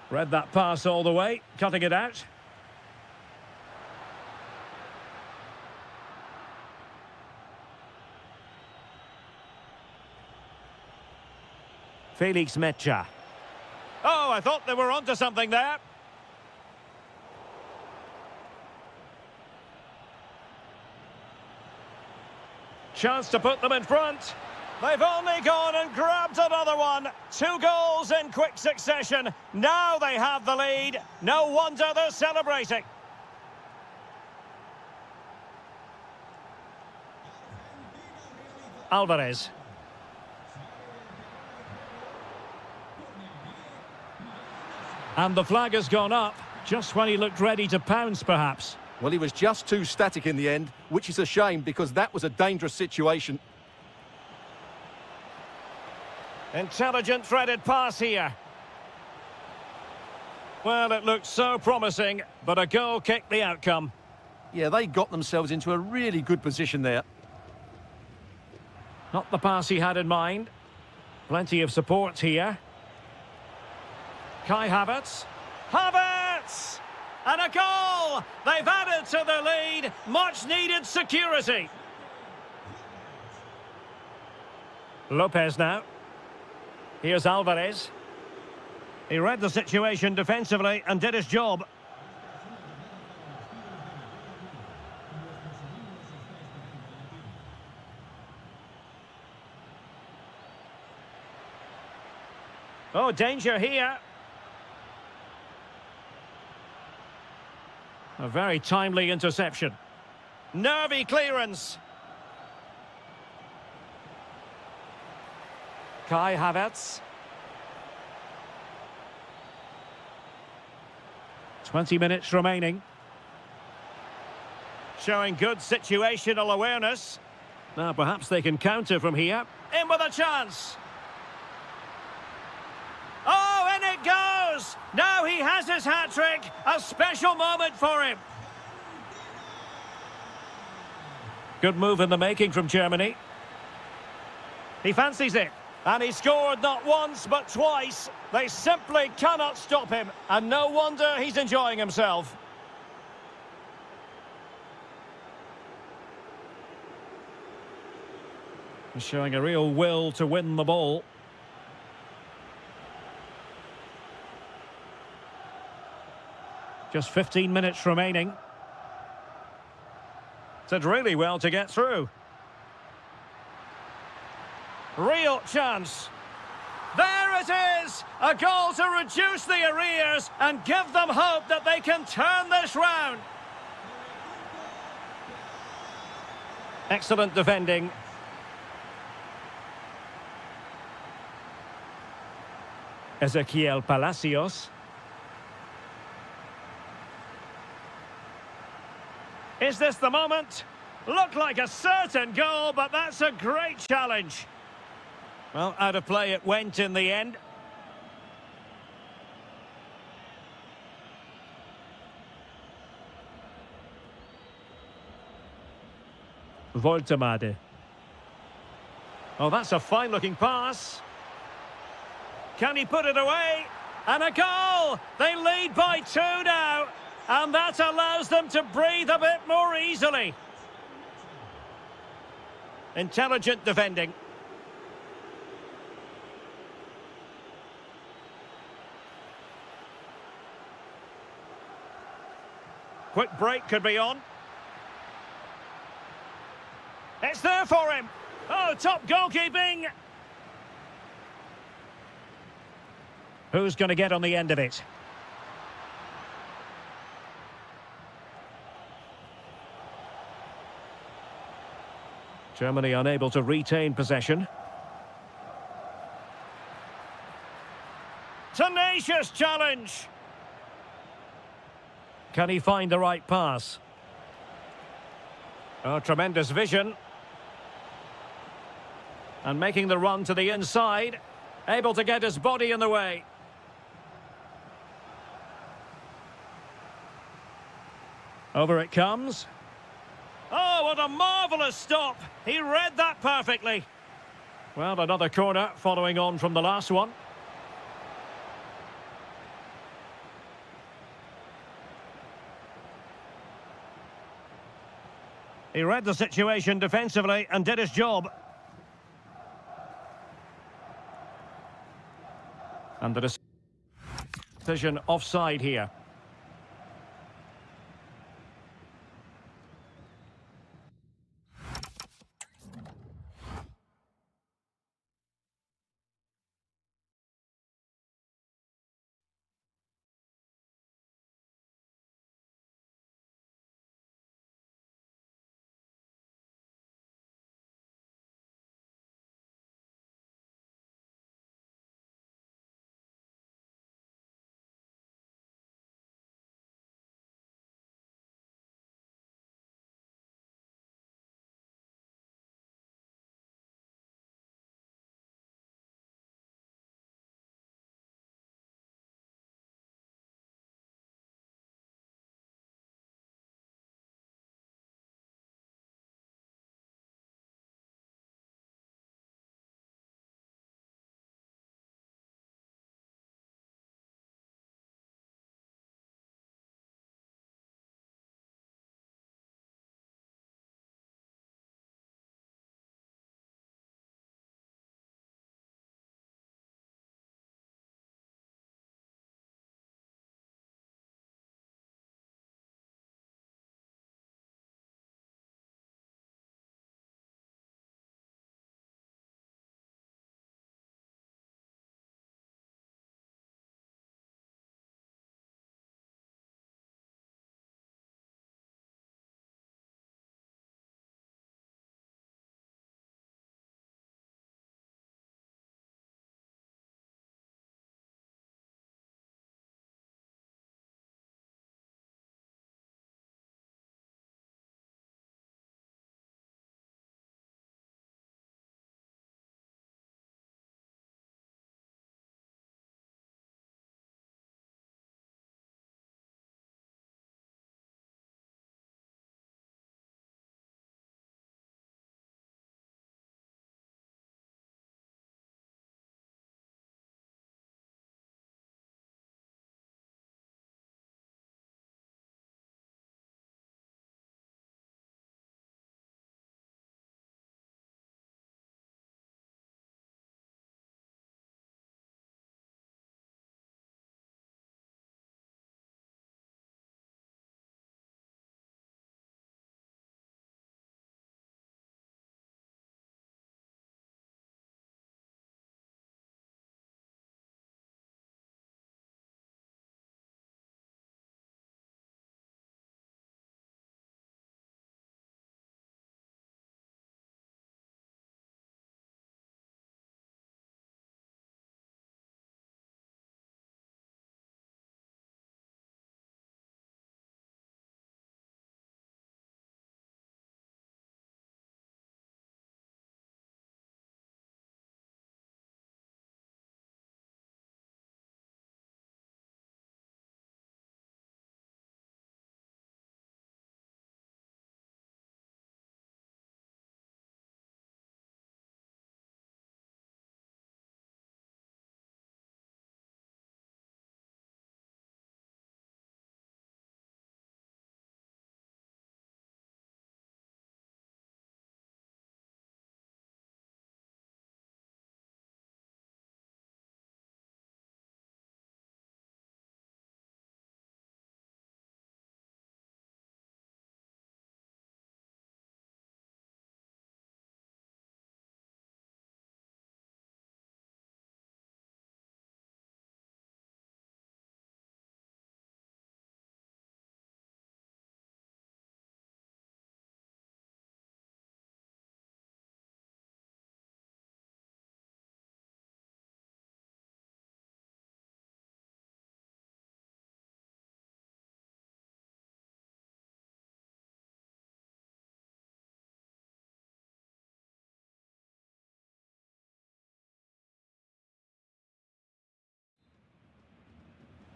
Read that pass all the way, cutting it out. Felix Mecha. Oh, I thought they were onto something there. Chance to put them in front. They've only gone and grabbed another one. 2 goals in quick succession. Now they have the lead. No wonder they're celebrating. Alvarez. And the flag has gone up, just when he looked ready to pounce, perhaps. Well, he was just too static in the end, which is a shame because that was a dangerous situation. Intelligent threaded pass here. Well, it looked so promising, but a goal kicked the outcome. Yeah, they got themselves into a really good position there. Not the pass he had in mind. Plenty of support here. Kai Havertz. Havertz! And a goal! They've added to the lead. Much needed security. Lopez now. Here's Alvarez. He read the situation defensively and did his job. Oh, danger here. A very timely interception. Nervy clearance. Kai Havertz. 20 minutes remaining. Showing good situational awareness. Now perhaps they can counter from here. In with a chance. Oh, in it goes! Now he has his hat-trick. A special moment for him. Good move in the making from Germany. He fancies it. And he scored not once, but twice. They simply cannot stop him. And no wonder he's enjoying himself. He's showing a real will to win the ball. Just 15 minutes remaining. Did really well to get through. Real chance. There it is! A goal to reduce the arrears and give them hope that they can turn this round. Excellent defending. Ezequiel Palacios. Is this the moment? Looked like a certain goal, but that's a great challenge. Well, out of play it went in the end. Voltemade. Oh, that's a fine-looking pass. Can he put it away? And a goal! They lead by 2 now. And that allows them to breathe a bit more easily. Intelligent defending. Quick break could be on. It's there for him. Oh, top goalkeeping. Who's going to get on the end of it? Germany unable to retain possession. Tenacious challenge. Can he find the right pass? Oh, tremendous vision. And making the run to the inside. Able to get his body in the way. Over it comes. Oh, what a marvellous stop. He read that perfectly. Well, another corner following on from the last one. He read the situation defensively and did his job. And the decision offside here.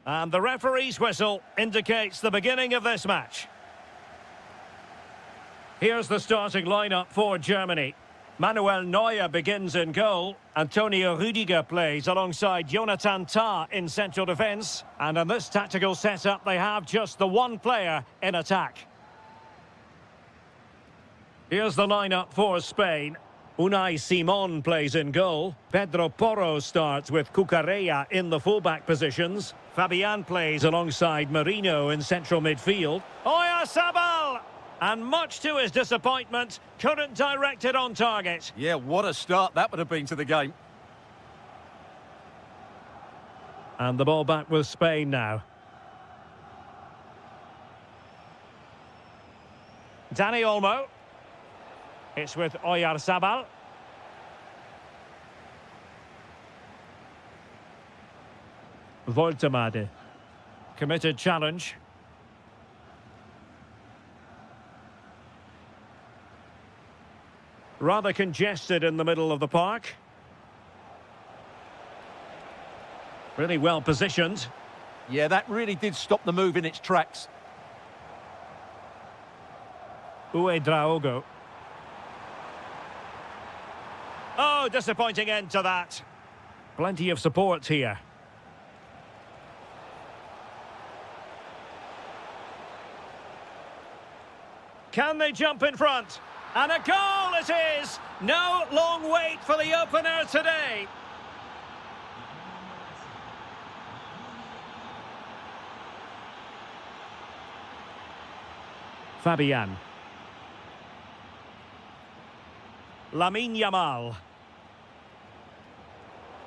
And the referee's whistle indicates the beginning of this match. Here's the starting lineup for Germany. Manuel Neuer begins in goal. Antonio Rüdiger plays alongside Jonathan Tah in central defence. And in this tactical setup, they have just the one player in attack. Here's the lineup for Spain. Unai Simon plays in goal. Pedro Porro starts with Cucurella in the fullback positions. Fabian plays alongside Marino in central midfield. Oyarzabal! And much to his disappointment, couldn't direct it on target. Yeah, what a start that would have been to the game. And the ball back with Spain now. Dani Olmo. It's with Oyarzabal. Voltemade. Committed challenge. Rather congested in the middle of the park. Really well positioned. Yeah, that really did stop the move in its tracks. Uedraogo. Oh, disappointing end to that. Plenty of support here. Can they jump in front? And a goal it is! No long wait for the opener today. Fabian. Lamine Yamal.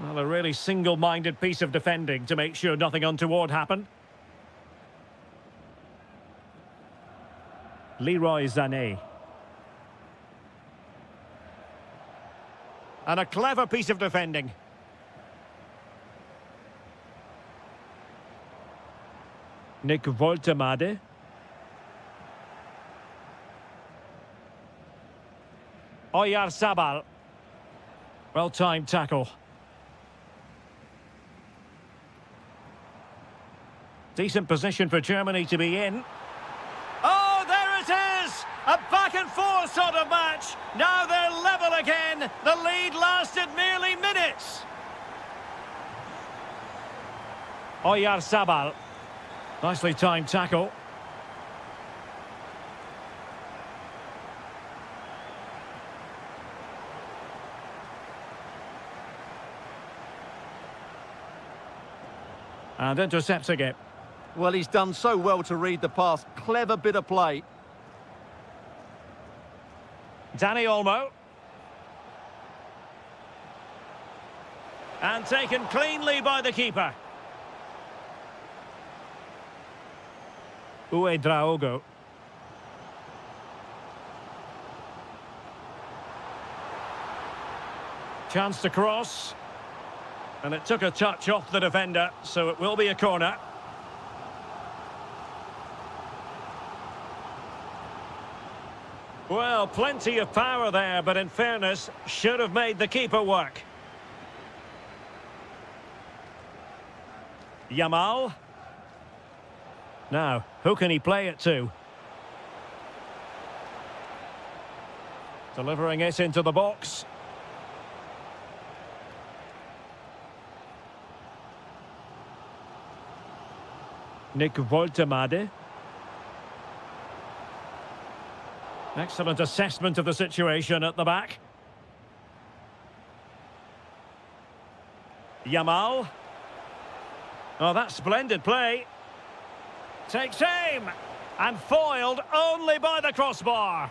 Well, a really single-minded piece of defending to make sure nothing untoward happened. Leroy Sané. And a clever piece of defending. Nick Voltemade. Oyarzabal. Well-timed tackle. Decent position for Germany to be in. Oh, there it is! A back-and-forth sort of match. Now they're level again. The lead lasted merely minutes. Oyarzabal. Nicely timed tackle. And intercepting it. Well, he's done so well to read the pass. Clever bit of play. Dani Olmo. And taken cleanly by the keeper. Uedraogo. Chance to cross. And it took a touch off the defender, so it will be a corner. Well, plenty of power there, but in fairness, should have made the keeper work. Yamal. Now, who can he play it to? Delivering it into the box. Nick Voltemade. Excellent assessment of the situation at the back. Yamal. Oh, that's splendid play. Takes aim. And foiled only by the crossbar.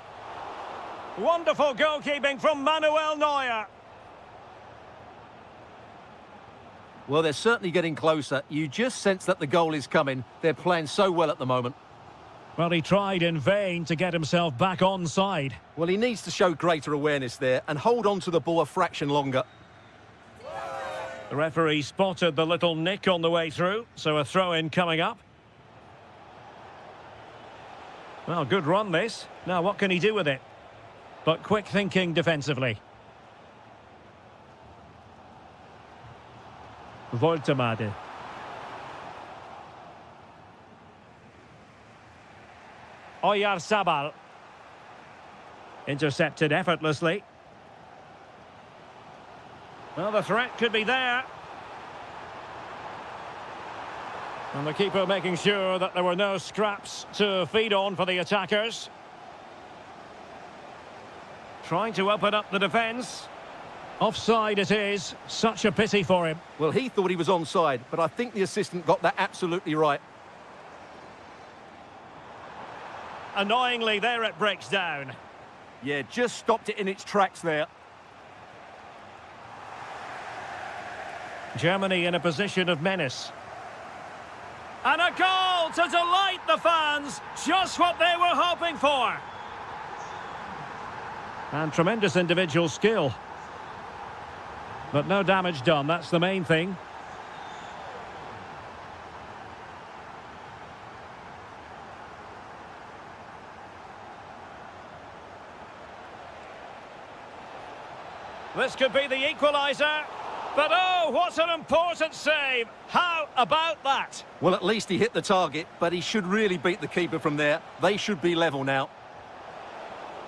Wonderful goalkeeping from Manuel Neuer. Well, they're certainly getting closer. You just sense that the goal is coming. They're playing so well at the moment. Well, he tried in vain to get himself back onside. Well, he needs to show greater awareness there and hold on to the ball a fraction longer. The referee spotted the little nick on the way through, so a throw-in coming up. Well, good run this. Now, what can he do with it? But quick thinking defensively. Voltemade. Oyarzabal. Intercepted effortlessly. Well, the threat could be there. And the keeper making sure that there were no scraps to feed on for the attackers. Trying to open up the defence. Offside it is. Such a pity for him. Well, he thought he was onside, but I think the assistant got that absolutely right. Annoyingly, there it breaks down. Yeah, just stopped it in its tracks there. Germany in a position of menace. And a goal to delight the fans. Just what they were hoping for. And tremendous individual skill. But no damage done, that's the main thing. This could be the equaliser. But oh, what an important save. How about that? Well, at least he hit the target, but he should really beat the keeper from there. They should be level now.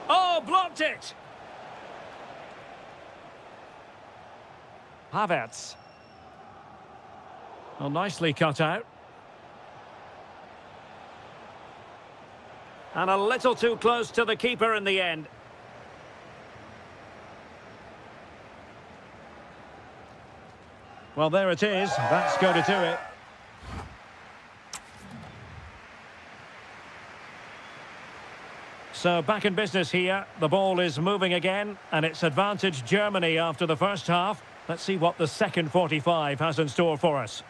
Oh, blocked it. Havertz. Well, nicely cut out. And a little too close to the keeper in the end. Well, there it is. That's going to do it. So back in business here. The ball is moving again, and it's advantage Germany after the first half. Let's see what the second 45 has in store for us.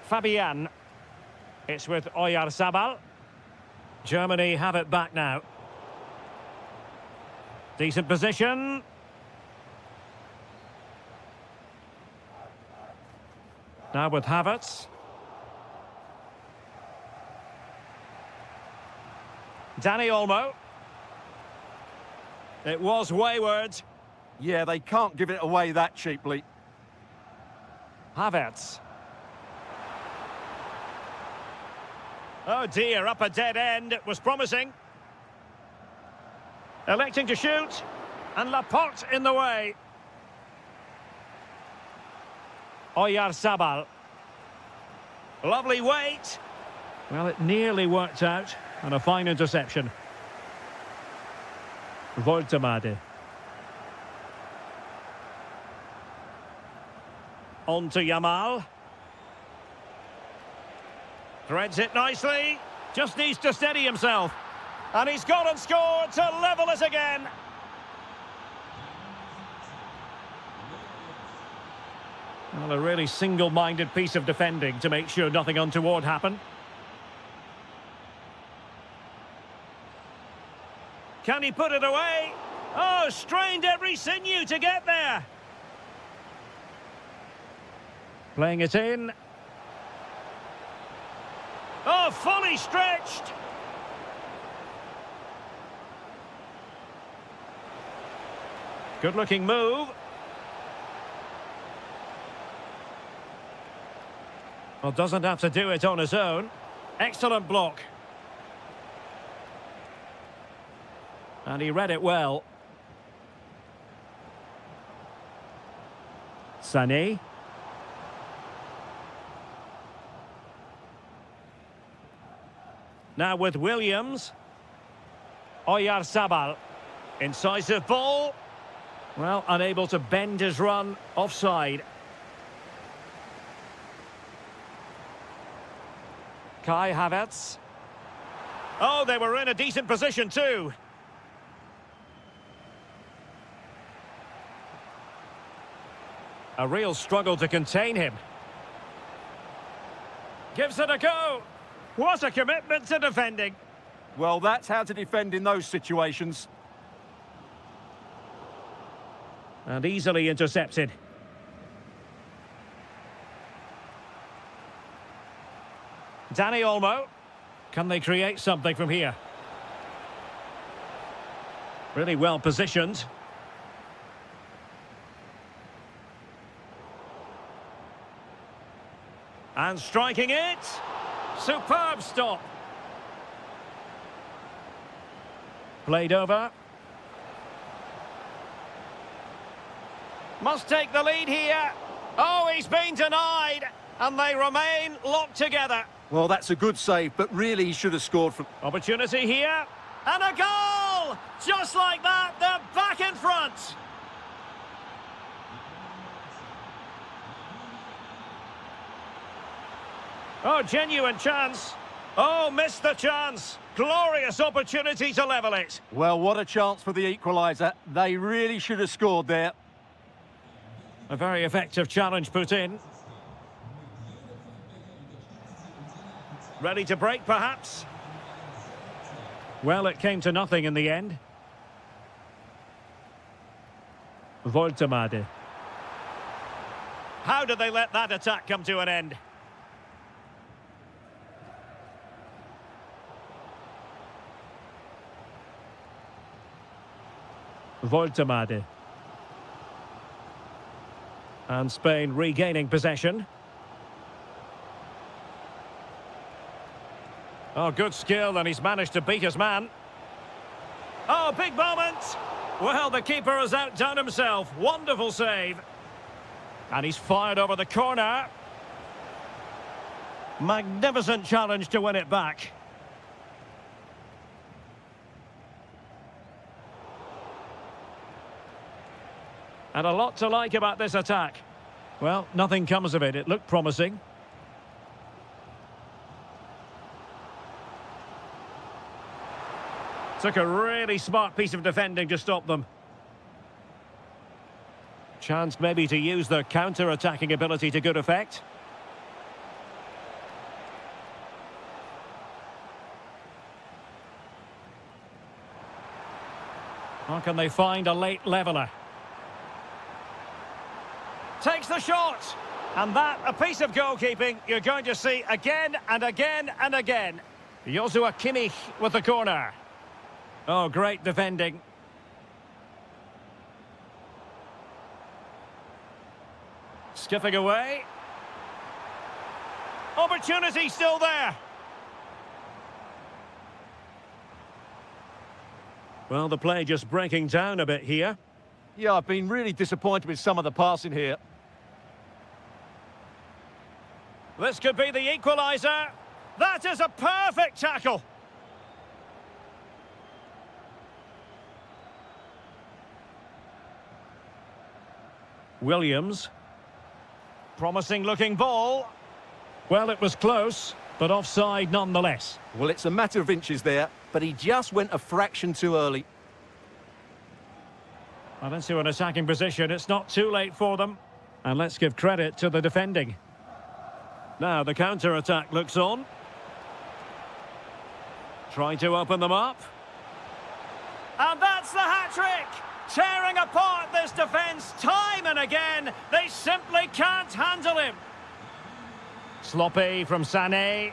Fabian. It's with Oyarzabal. Germany have it back now. Decent position. Now with Havertz. Dani Olmo. It was wayward. Yeah, they can't give it away that cheaply. Havertz. Oh dear, up a dead end. It was promising. Electing to shoot. And Laporte in the way. Oyarzabal. Lovely weight. Well, it nearly worked out. And a fine interception. Voltemade. On to Yamal. Threads it nicely. Just needs to steady himself. And he's gone and scored to level it again. Well, a really single-minded piece of defending to make sure nothing untoward happened. Can he put it away? Oh, strained every sinew to get there. Playing it in. Oh, fully stretched. Good-looking move. Well, doesn't have to do it on his own. Excellent block. And he read it well. Sané. Now with Williams. Oyarzabal. Incisive ball. Well, unable to bend his run. Offside. Kai Havertz. Oh, they were in a decent position too. A real struggle to contain him. Gives it a go. What a commitment to defending. Well, that's how to defend in those situations. And easily intercepted. Dani Olmo. Can they create something from here? Really well positioned. And striking it. Superb stop. Played over. Must take the lead here. Oh, he's been denied. And they remain locked together. Well, that's a good save, but really he should have scored from... Opportunity here. And a goal! Just like that, they're back in front. Oh, genuine chance. Oh, missed the chance. Glorious opportunity to level it. Well, what a chance for the equaliser. They really should have scored there. A very effective challenge put in. Ready to break, perhaps? Well, it came to nothing in the end. Voltemade. How did they let that attack come to an end? Voltemade. And Spain regaining possession. Oh, good skill, and he's managed to beat his man. Oh, big moment! Well, the keeper has outdone himself. Wonderful save. And he's fired over the corner. Magnificent challenge to win it back. And a lot to like about this attack. Well, nothing comes of it. It looked promising. Took a really smart piece of defending to stop them. Chance maybe to use their counter-attacking ability to good effect. How can they find a late leveller? Takes the shot. And that, a piece of goalkeeping you're going to see again and again and again. Joshua Kimmich with the corner. Oh, great defending. Skipping away. Opportunity still there. Well, the play just breaking down a bit here. Yeah, I've been really disappointed with some of the passing here. This could be the equaliser. That is a perfect tackle. Williams. Promising looking ball. Well, it was close, but offside nonetheless. Well, it's a matter of inches there, but he just went a fraction too early. Well, into an attacking position. It's not too late for them. And let's give credit to the defending. Now the counter-attack looks on. Trying to open them up. And that's the hat-trick! Tearing apart this defence time and again. They simply can't handle him. Sloppy from Sané.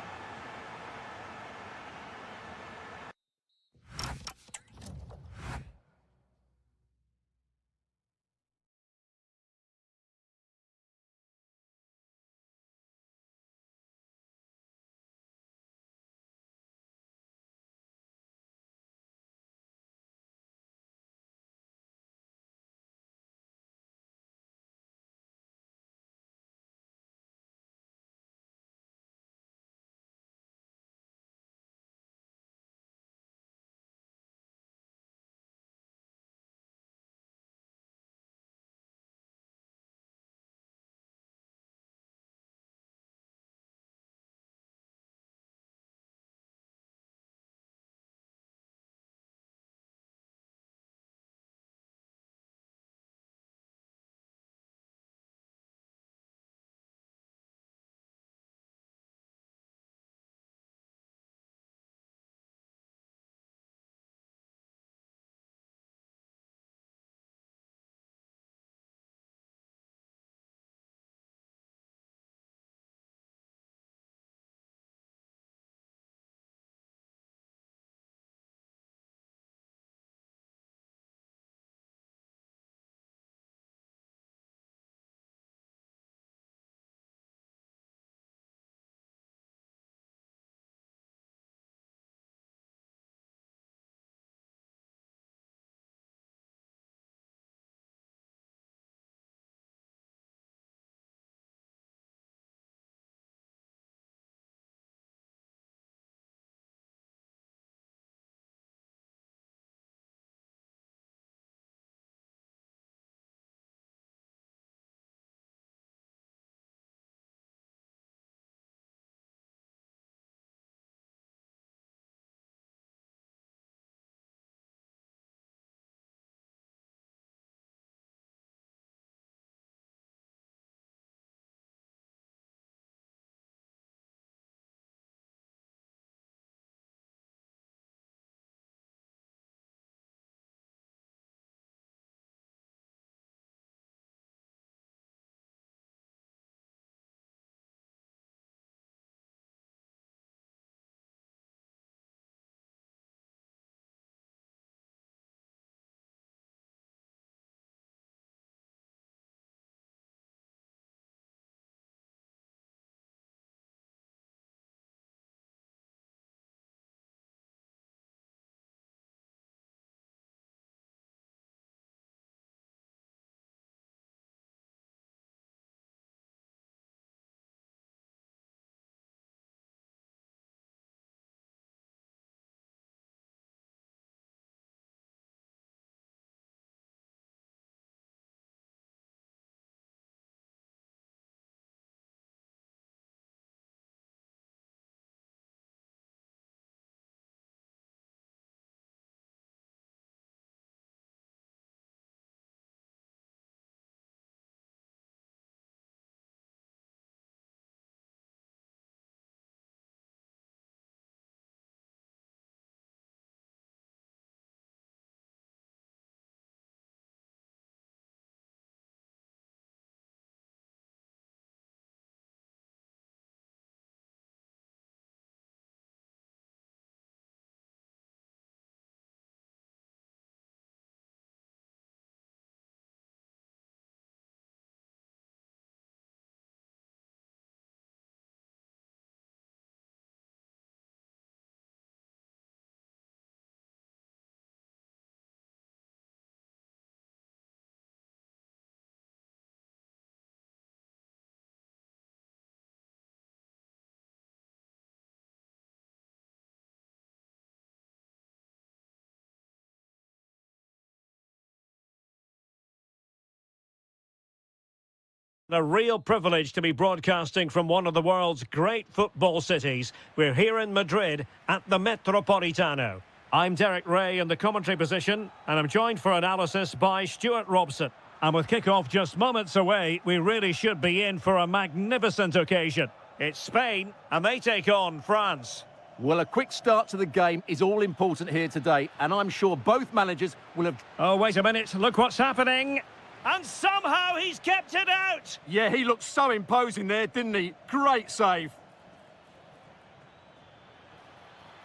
A real privilege to be broadcasting from one of the world's great football cities. We're here in Madrid at the Metropolitano. I'm Derek Ray in the commentary position, and I'm joined for analysis by Stuart Robson. And with kick-off just moments away, we really should be in for a magnificent occasion. It's Spain, and they take on France. Well, a quick start to the game is all important here today, and I'm sure both managers will have... Oh, wait a minute, look what's happening. And somehow he's kept it out! Yeah, he looked so imposing there, didn't he? Great save.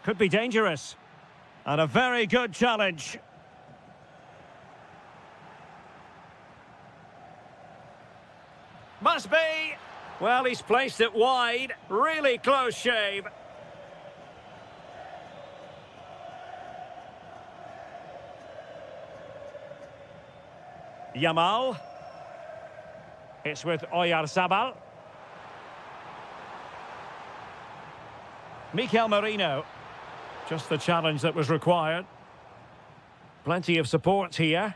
Could be dangerous. And a very good challenge. Must be. Well, he's placed it wide. Really close shave. Yamal. It's with Oyarzabal. Mikel Merino. Just the challenge that was required. Plenty of support here.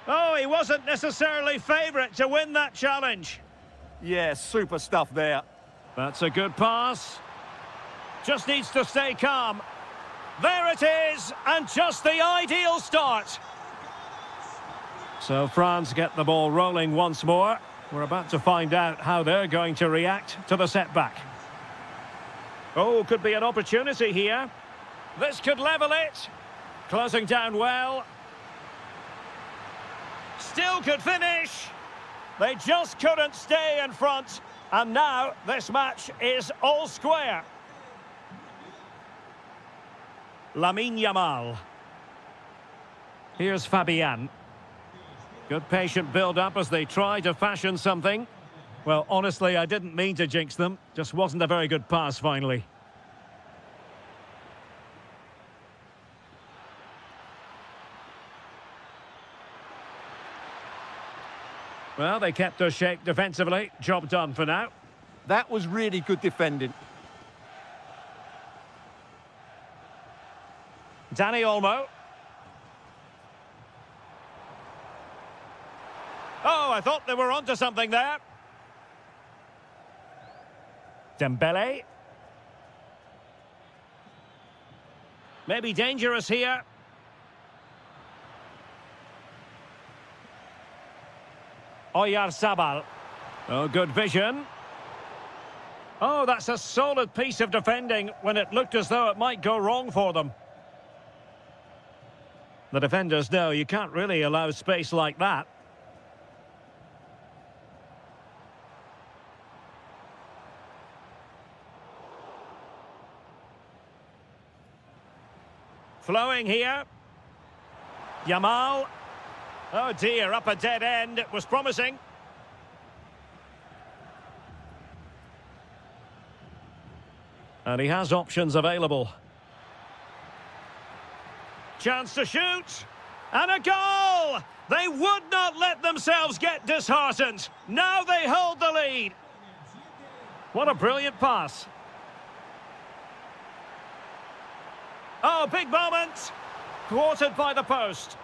Oh, he wasn't necessarily favourite to win that challenge. Yeah, super stuff there. That's a good pass. Just needs to stay calm. There it is, and just the ideal start. So France get the ball rolling once more. We're about to find out how they're going to react to the setback. Oh, could be an opportunity here. This could level it. Closing down well. Still could finish. They just couldn't stay in front. And now this match is all square. Lamine Yamal. Here's Fabian. Good patient build-up as they try to fashion something. Well, honestly, I didn't mean to jinx them. Just wasn't a very good pass, finally. Well, they kept their shape defensively. Job done for now. That was really good defending. Dani Olmo. Oh, I thought they were onto something there. Dembele. Maybe dangerous here. Oyarzabal. Oh, good vision. Oh, that's a solid piece of defending when it looked as though it might go wrong for them. The defenders know you can't really allow space like that. Flowing here. Yamal. Oh dear, up a dead end. It was promising. And he has options available. Chance to shoot. And a goal! They would not let themselves get disheartened. Now they hold the lead. What a brilliant pass. Oh, big moment. Thwarted by the post.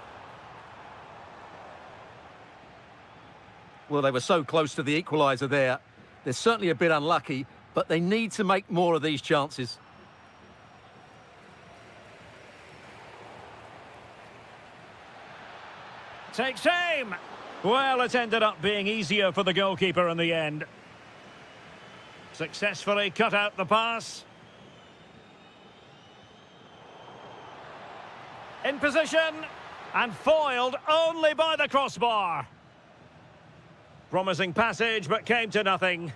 Well, they were so close to the equaliser there. They're certainly a bit unlucky, but they need to make more of these chances. Takes aim. Well, it ended up being easier for the goalkeeper in the end. Successfully cut out the pass. In position. And foiled only by the crossbar. Promising passage, but came to nothing.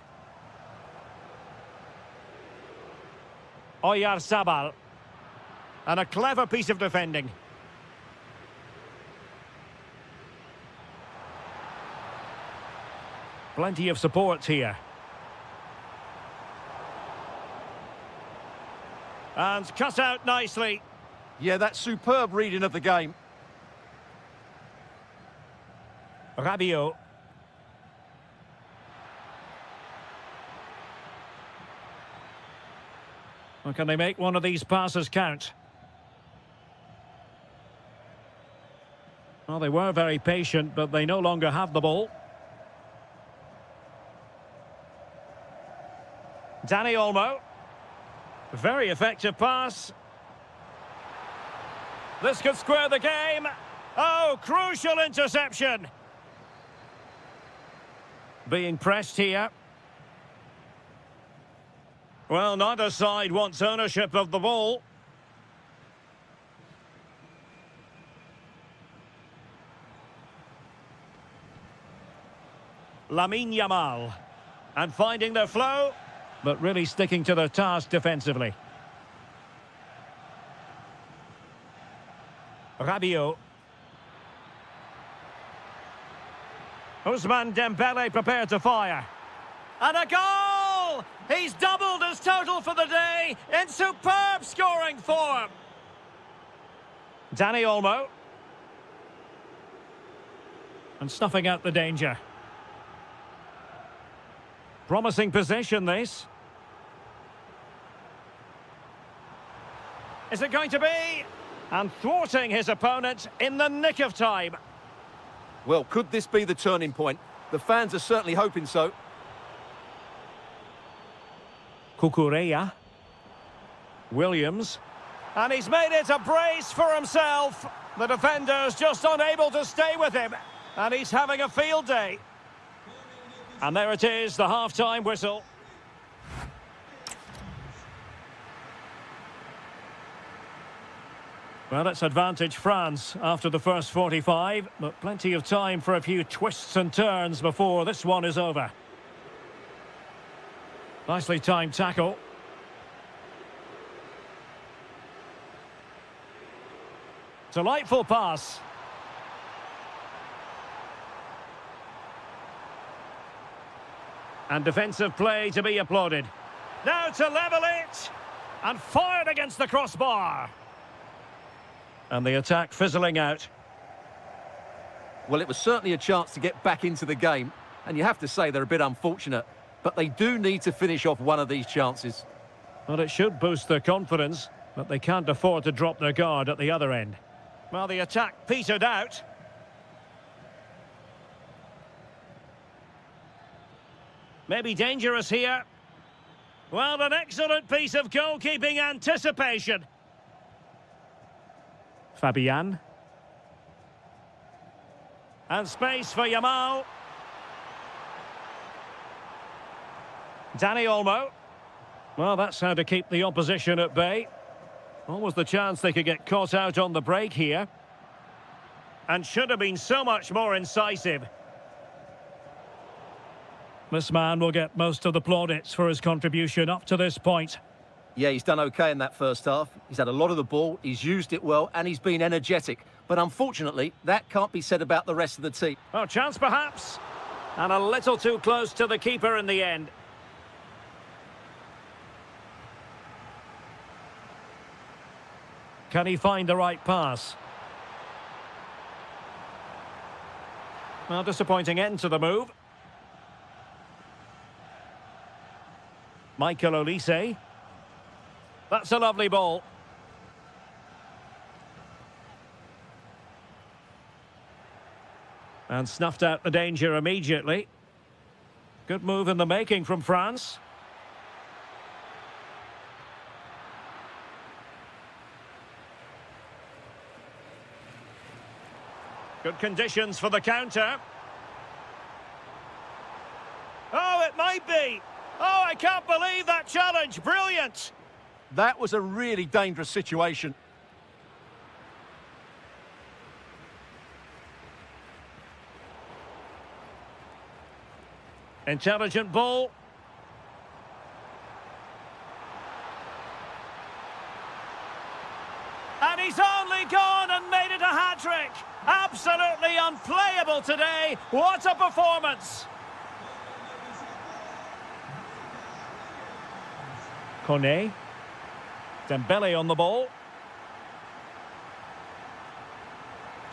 Oyarzabal. And a clever piece of defending. Plenty of support here. And cut out nicely. Yeah, that's superb reading of the game. Rabiot. Well, can they make one of these passes count? Well, they were very patient, but they no longer have the ball. Dani Olmo. Very effective pass. This could square the game. Oh, crucial interception. Being pressed here. Well, neither side wants ownership of the ball. Lamine Yamal. And finding their flow, but really sticking to their task defensively. Rabiot. Ousmane Dembele prepared to fire. And a goal! He's doubled his total for the day in superb scoring form. Dani Olmo. And snuffing out the danger. Promising position, this. Is it going to be? And thwarting his opponent in the nick of time. Well, could this be the turning point? The fans are certainly hoping so. Cucurella. Williams. And he's made it a brace for himself. The defender's just unable to stay with him. And he's having a field day. And there it is, the half-time whistle. Well, it's advantage France after the first 45, but plenty of time for a few twists and turns before this one is over. Nicely timed tackle. Delightful pass. And defensive play to be applauded. Now to level it. And fired against the crossbar. And the attack fizzling out. Well, it was certainly a chance to get back into the game. And you have to say they're a bit unfortunate. But they do need to finish off one of these chances. Well, it should boost their confidence. But they can't afford to drop their guard at the other end. Well, the attack petered out. Maybe dangerous here. Well, an excellent piece of goalkeeping anticipation. Fabian. And space for Yamal. Dani Olmo. Well, that's how to keep the opposition at bay. Almost the chance they could get caught out on the break here. And should have been so much more incisive. This man will get most of the plaudits for his contribution up to this point. Yeah, he's done okay in that first half. He's had a lot of the ball, he's used it well, and he's been energetic. But unfortunately, that can't be said about the rest of the team. Oh, chance perhaps. And a little too close to the keeper in the end. Can he find the right pass? Well, disappointing end to the move. Michael Olise. That's a lovely ball. And snuffed out the danger immediately. Good move in the making from France. Good conditions for the counter. Oh, it might be. Oh, I can't believe that challenge. Brilliant. That was a really dangerous situation. Intelligent ball. And he's only gone and made it a hat-trick. Absolutely unplayable today. What a performance. Kone. Dembele on the ball.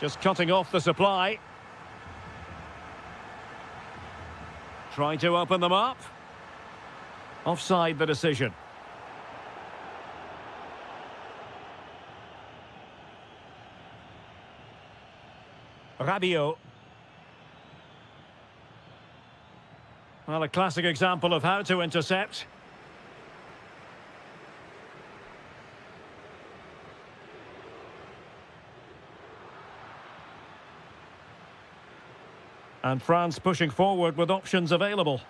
Just cutting off the supply. Trying to open them up. Offside the decision. Rabiot. Well, a classic example of how to intercept. And France pushing forward with options available.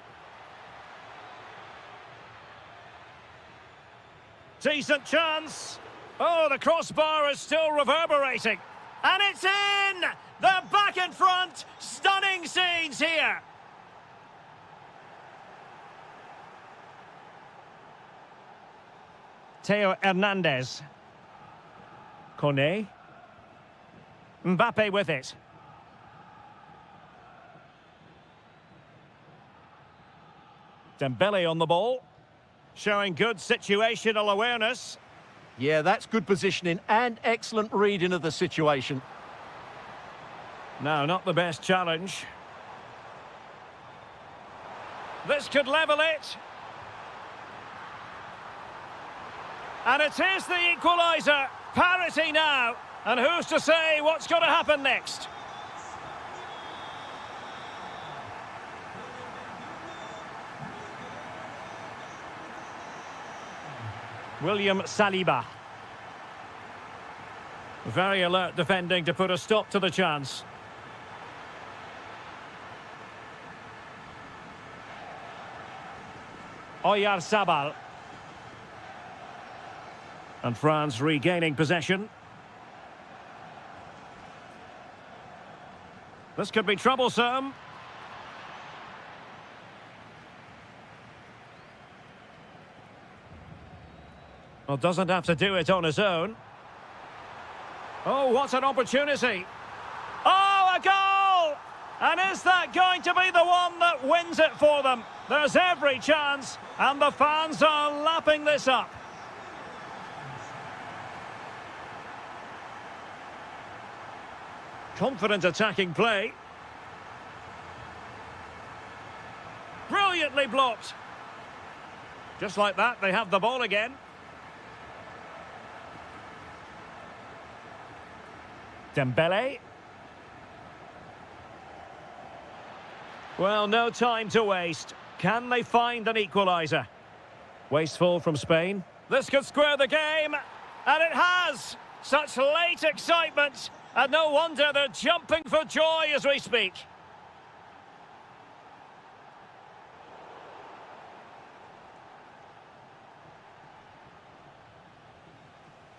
Decent chance. Oh, the crossbar is still reverberating. And it's in! They're back in front. Stunning scenes here. Theo Hernandez. Kone. Mbappe with it. Dembele on the ball. Showing good situational awareness. Yeah, that's good positioning and excellent reading of the situation. No, not the best challenge. This could level it. And it is the equaliser. Parity now. And who's to say what's going to happen next? William Saliba. Very alert defending to put a stop to the chance. Oyarzabal. And France regaining possession. This could be troublesome. Well, doesn't have to do it on his own. Oh, what an opportunity. Oh, a goal! And is that going to be the one that wins it for them? There's every chance, and the fans are lapping this up. Confident attacking play. Brilliantly blocked. Just like that, they have the ball again. Dembele. Well, no time to waste. Can they find an equaliser? Wasteful from Spain. This could square the game. And it has! Such late excitement. And no wonder they're jumping for joy as we speak.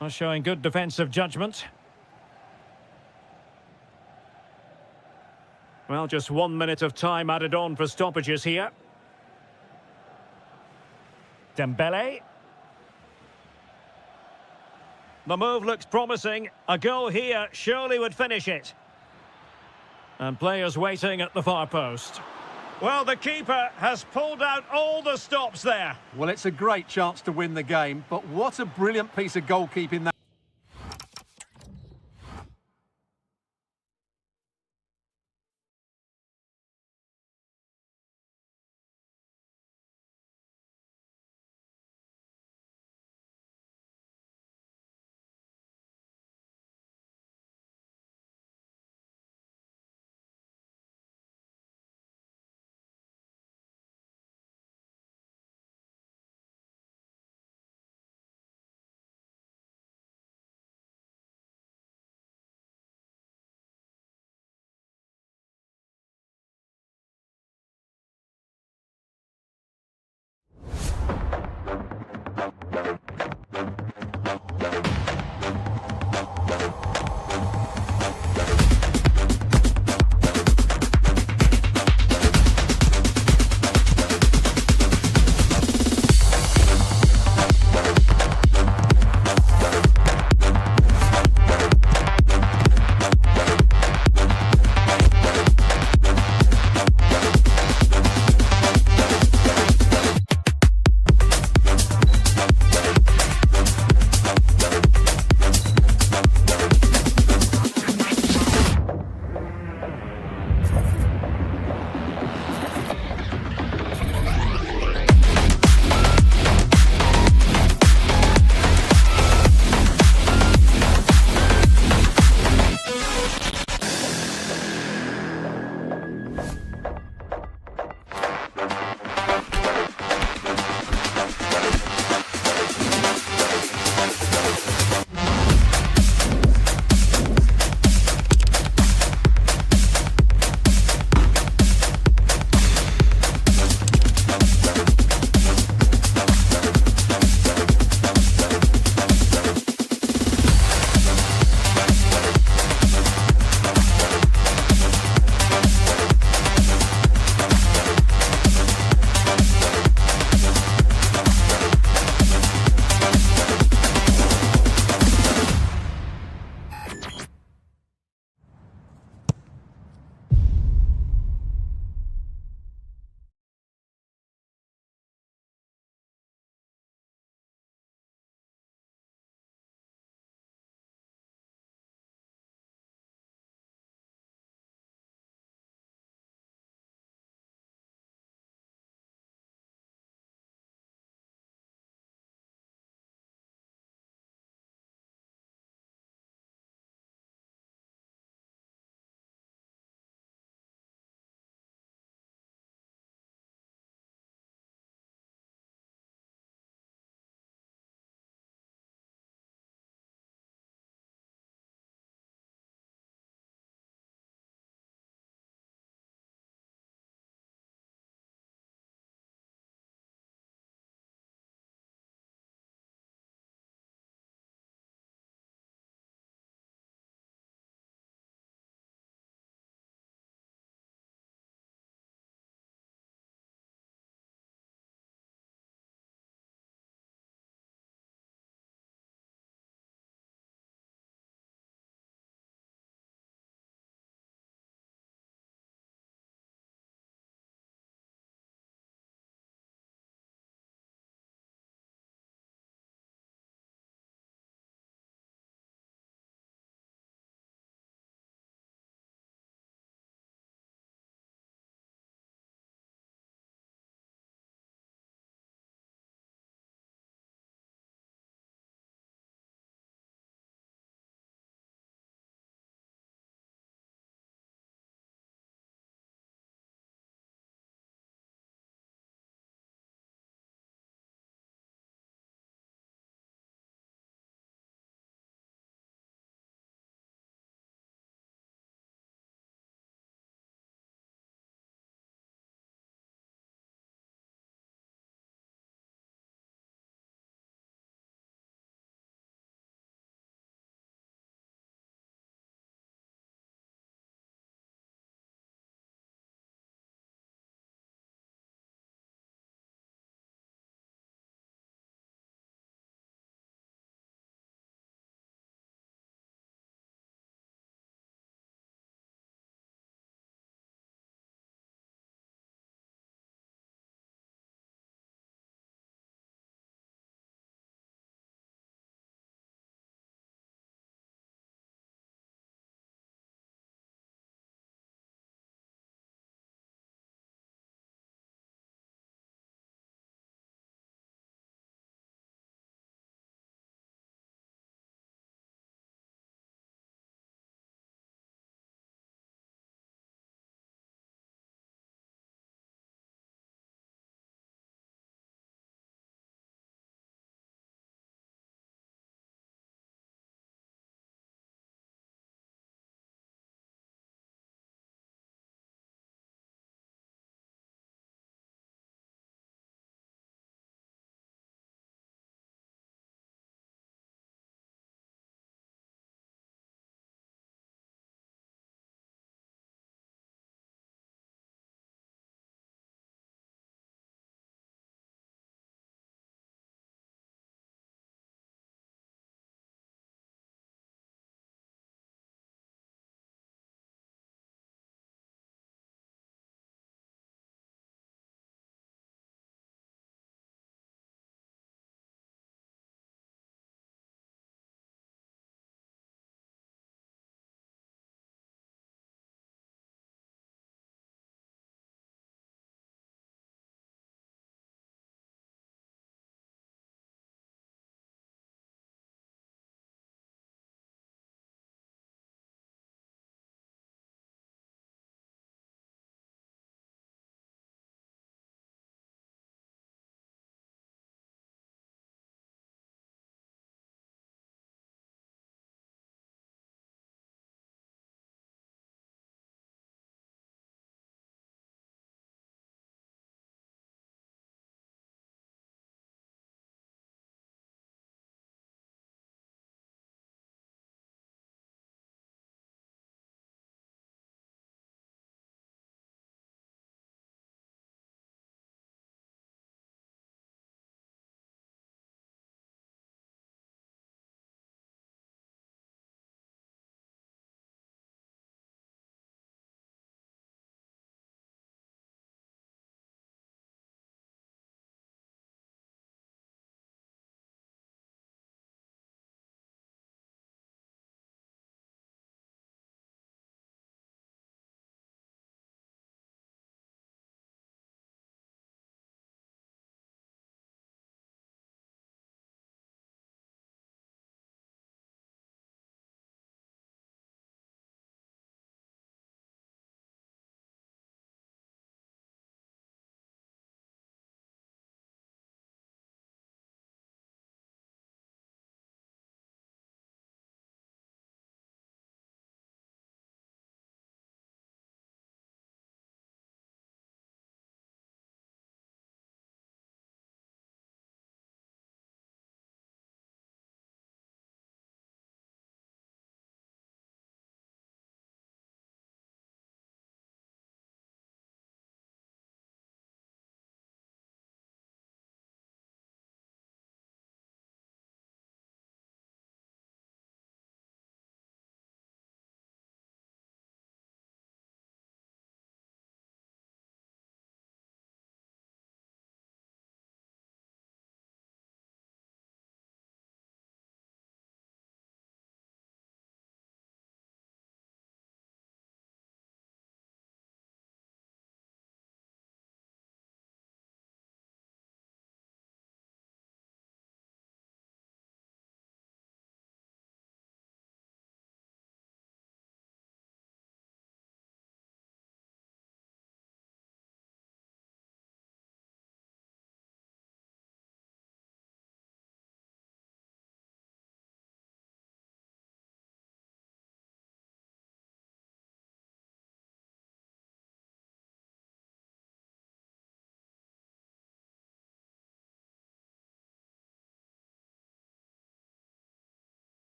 Well, showing good defensive judgment. Well, just 1 minute of time added on for stoppages here. Dembele. The move looks promising. A goal here surely would finish it. And players waiting at the far post. Well, the keeper has pulled out all the stops there. Well, it's a great chance to win the game, but what a brilliant piece of goalkeeping that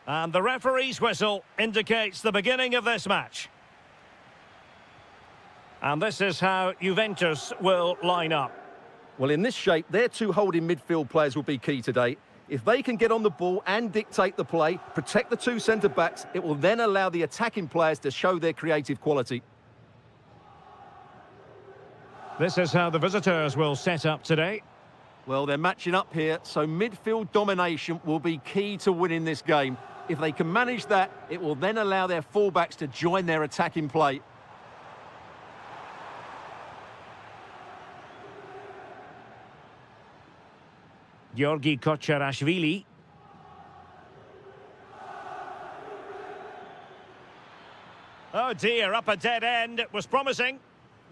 And the referee's whistle indicates the beginning of this match. And this is how Juventus will line up. Well, in this shape, their two holding midfield players will be key today. If they can get on the ball and dictate the play, protect the two centre-backs, it will then allow the attacking players to show their creative quality. This is how the visitors will set up today. Well, they're matching up here, so midfield domination will be key to winning this game. If they can manage that, it will then allow their fullbacks to join their attacking play. Georgi Kocherashvili. Oh dear, up a dead end. It was promising.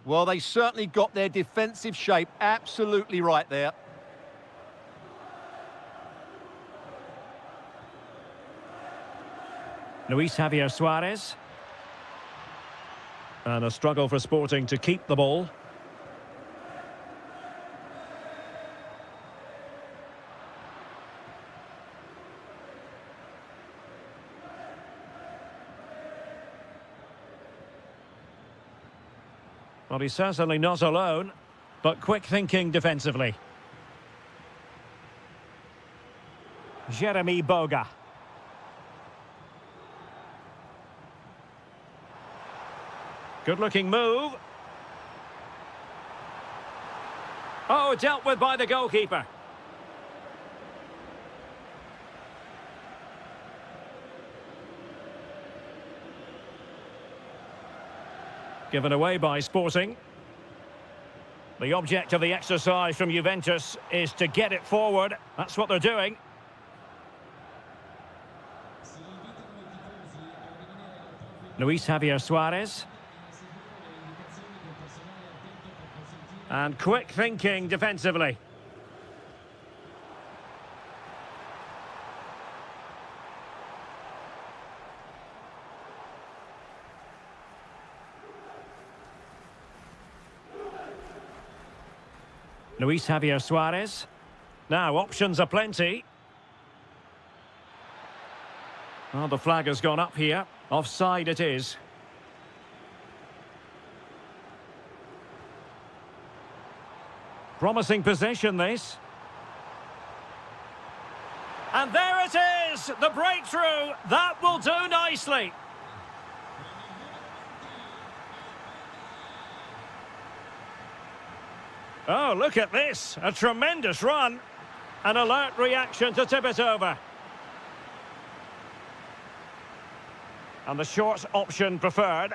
Well, they certainly got their defensive shape absolutely right there. Luis Javier Suarez. And a struggle for Sporting to keep the ball. Well, he's certainly not alone, but quick thinking defensively. Jeremy Boga. Good-looking move. Oh, dealt with by the goalkeeper. Given away by Sporting. The object of the exercise from Juventus is to get it forward. That's what they're doing. Luis Javier Suarez. And quick thinking defensively. Luis Javier Suarez. Now, options are plenty. Well, the flag has gone up here. Offside it is. Promising possession, this. And there it is! The breakthrough! That will do nicely. Oh, look at this. A tremendous run. An alert reaction to tip it over. And the short option preferred.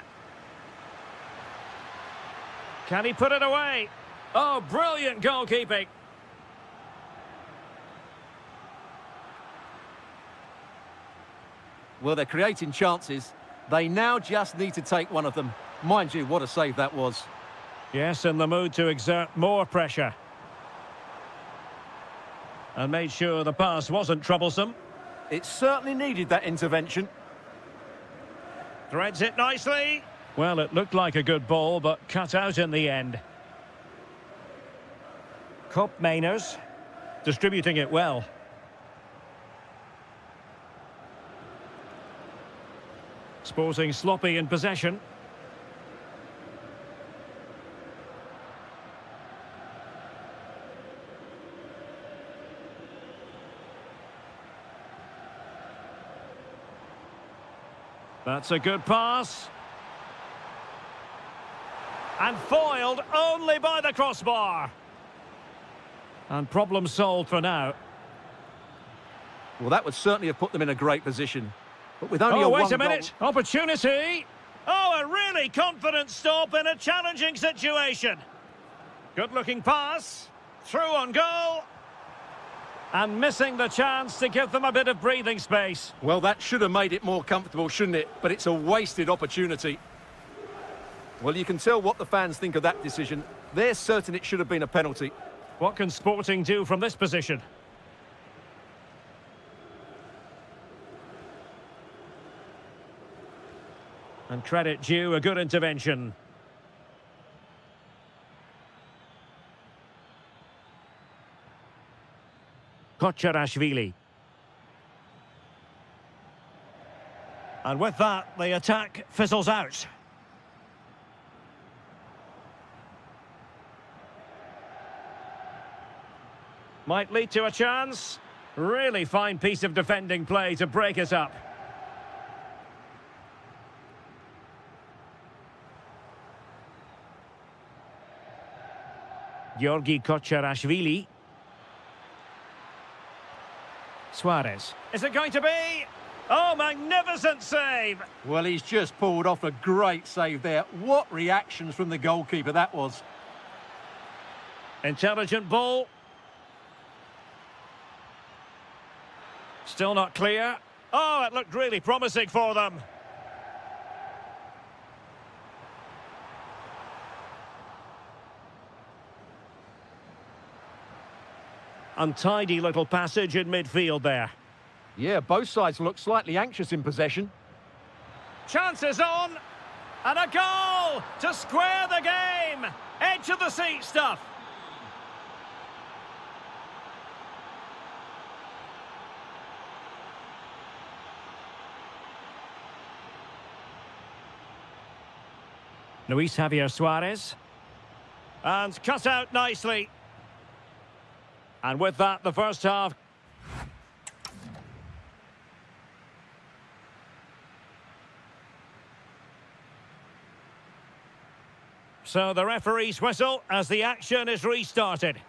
Can he put it away? Oh, brilliant goalkeeping. Well, they're creating chances. They now just need to take one of them. Mind you, what a save that was. Yes, in the mood to exert more pressure. And made sure the pass wasn't troublesome. It certainly needed that intervention. Threads it nicely. Well, it looked like a good ball, but cut out in the end. Kopp Mainers distributing it well. Sporting sloppy in possession. That's a good pass. And foiled only by the crossbar. And problem solved for now. Well, that would certainly have put them in a great position. But with only oh, a wait one a minute. goal... Opportunity. Oh, a really confident stop in a challenging situation. Good-looking pass. Through on goal. And missing the chance to give them a bit of breathing space. Well, that should have made it more comfortable, shouldn't it? But it's a wasted opportunity. Well, you can tell what the fans think of that decision. They're certain it should have been a penalty. What can Sporting do from this position? And credit due, a good intervention. Kocherashvili. And with that, the attack fizzles out. Might lead to a chance. Really fine piece of defending play to break it up. Georgi Kocherashvili. Suarez. Is it going to be? Oh, magnificent save! Well, he's just pulled off a great save there. What reactions from the goalkeeper that was. Intelligent ball. Still not clear. Oh, it looked really promising for them. Untidy little passage in midfield there. Yeah, both sides look slightly anxious in possession. Chances on. And a goal to square the game. Edge of the seat stuff. Luis Javier Suarez. And cut out nicely. And with that, the first half. So the referee's whistle as the action is restarted.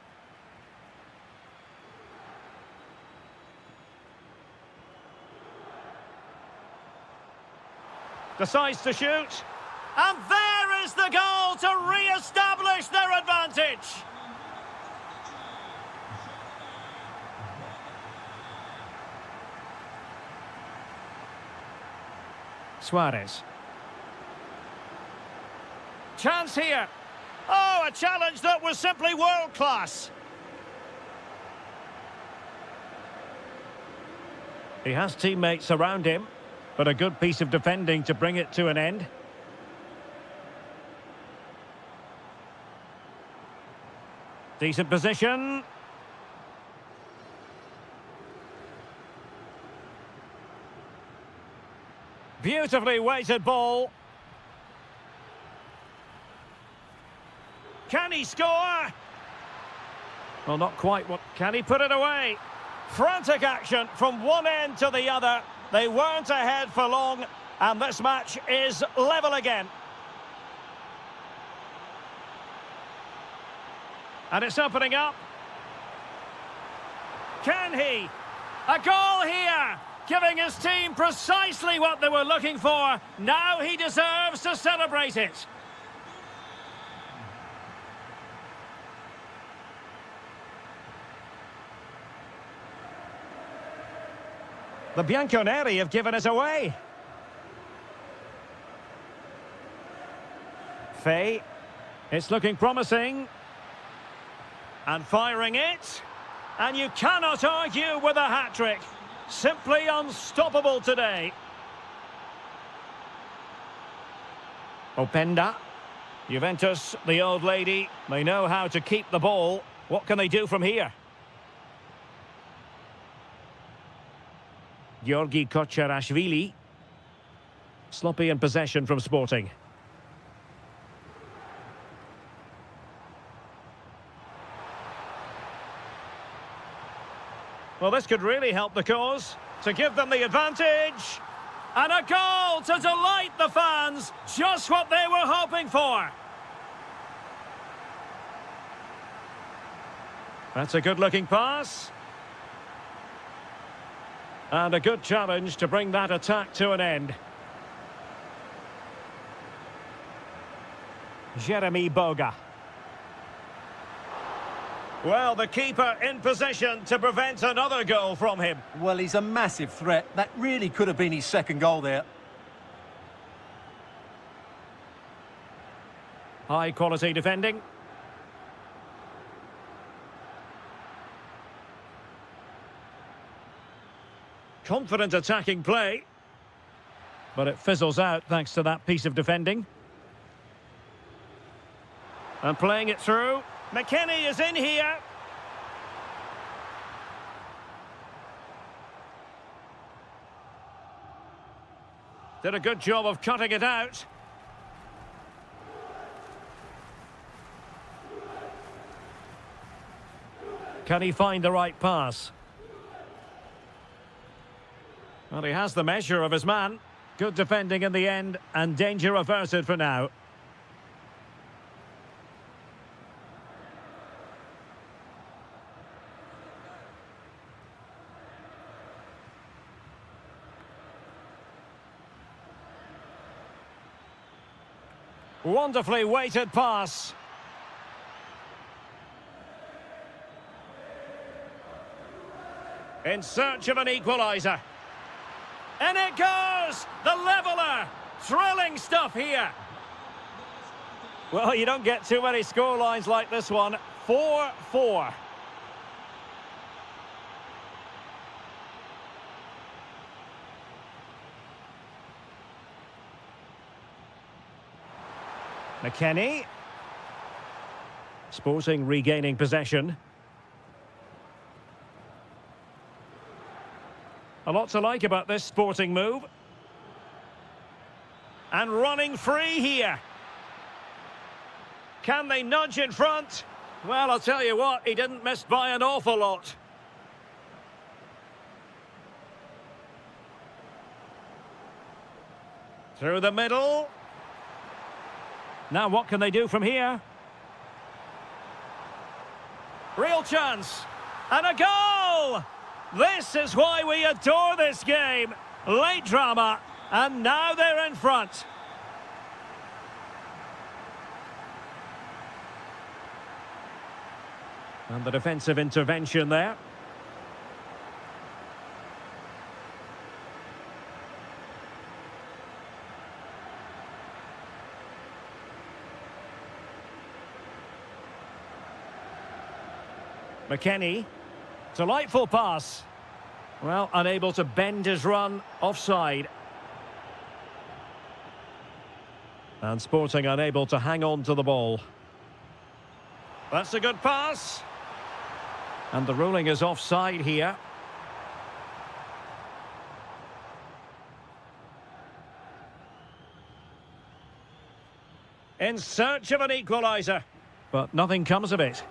Decides to shoot. And there is the goal to re-establish their advantage. Suarez. Chance here. Oh, a challenge that was simply world-class. He has teammates around him, but a good piece of defending to bring it to an end. Decent position. Beautifully weighted ball. Can he score? Well, not quite. What? Can he put it away? Frantic action from one end to the other. They weren't ahead for long, and this match is level again. And it's opening up. Can he? A goal here, giving his team precisely what they were looking for. Now he deserves to celebrate it. The Bianconeri have given us away. Fay. It's looking promising. And firing it. And you cannot argue with a hat-trick. Simply unstoppable today. Openda. Juventus, the old lady, they know how to keep the ball. What can they do from here? Georgi Kocherashvili. Sloppy in possession from Sporting. Well, this could really help the cause, to give them the advantage. And a goal to delight the fans, just what they were hoping for. That's a good-looking pass. And a good challenge to bring that attack to an end. Jeremy Boga. Well, the keeper in position to prevent another goal from him. Well, he's a massive threat. That really could have been his second goal there. High quality defending. Confident attacking play. But it fizzles out thanks to that piece of defending. And playing it through. McKennie is in here. Did a good job of cutting it out. Can he find the right pass? Well, he has the measure of his man. Good defending in the end, and danger averted for now. Wonderfully weighted pass. In search of an equaliser. And it goes! The leveller! Thrilling stuff here. Well, you don't get too many scorelines like this one. 4-4. McKennie. Sporting regaining possession. A lot to like about this Sporting move. And running free here. Can they nudge in front? Well, I'll tell you what, he didn't miss by an awful lot. Through the middle. Now what can they do from here? Real chance. And a goal! This is why we adore this game. Late drama, and now they're in front. And the defensive intervention there. McKennie. Delightful pass. Well, unable to bend his run, offside. And Sporting unable to hang on to the ball. That's a good pass. And the ruling is offside here. In search of an equaliser. But nothing comes of it.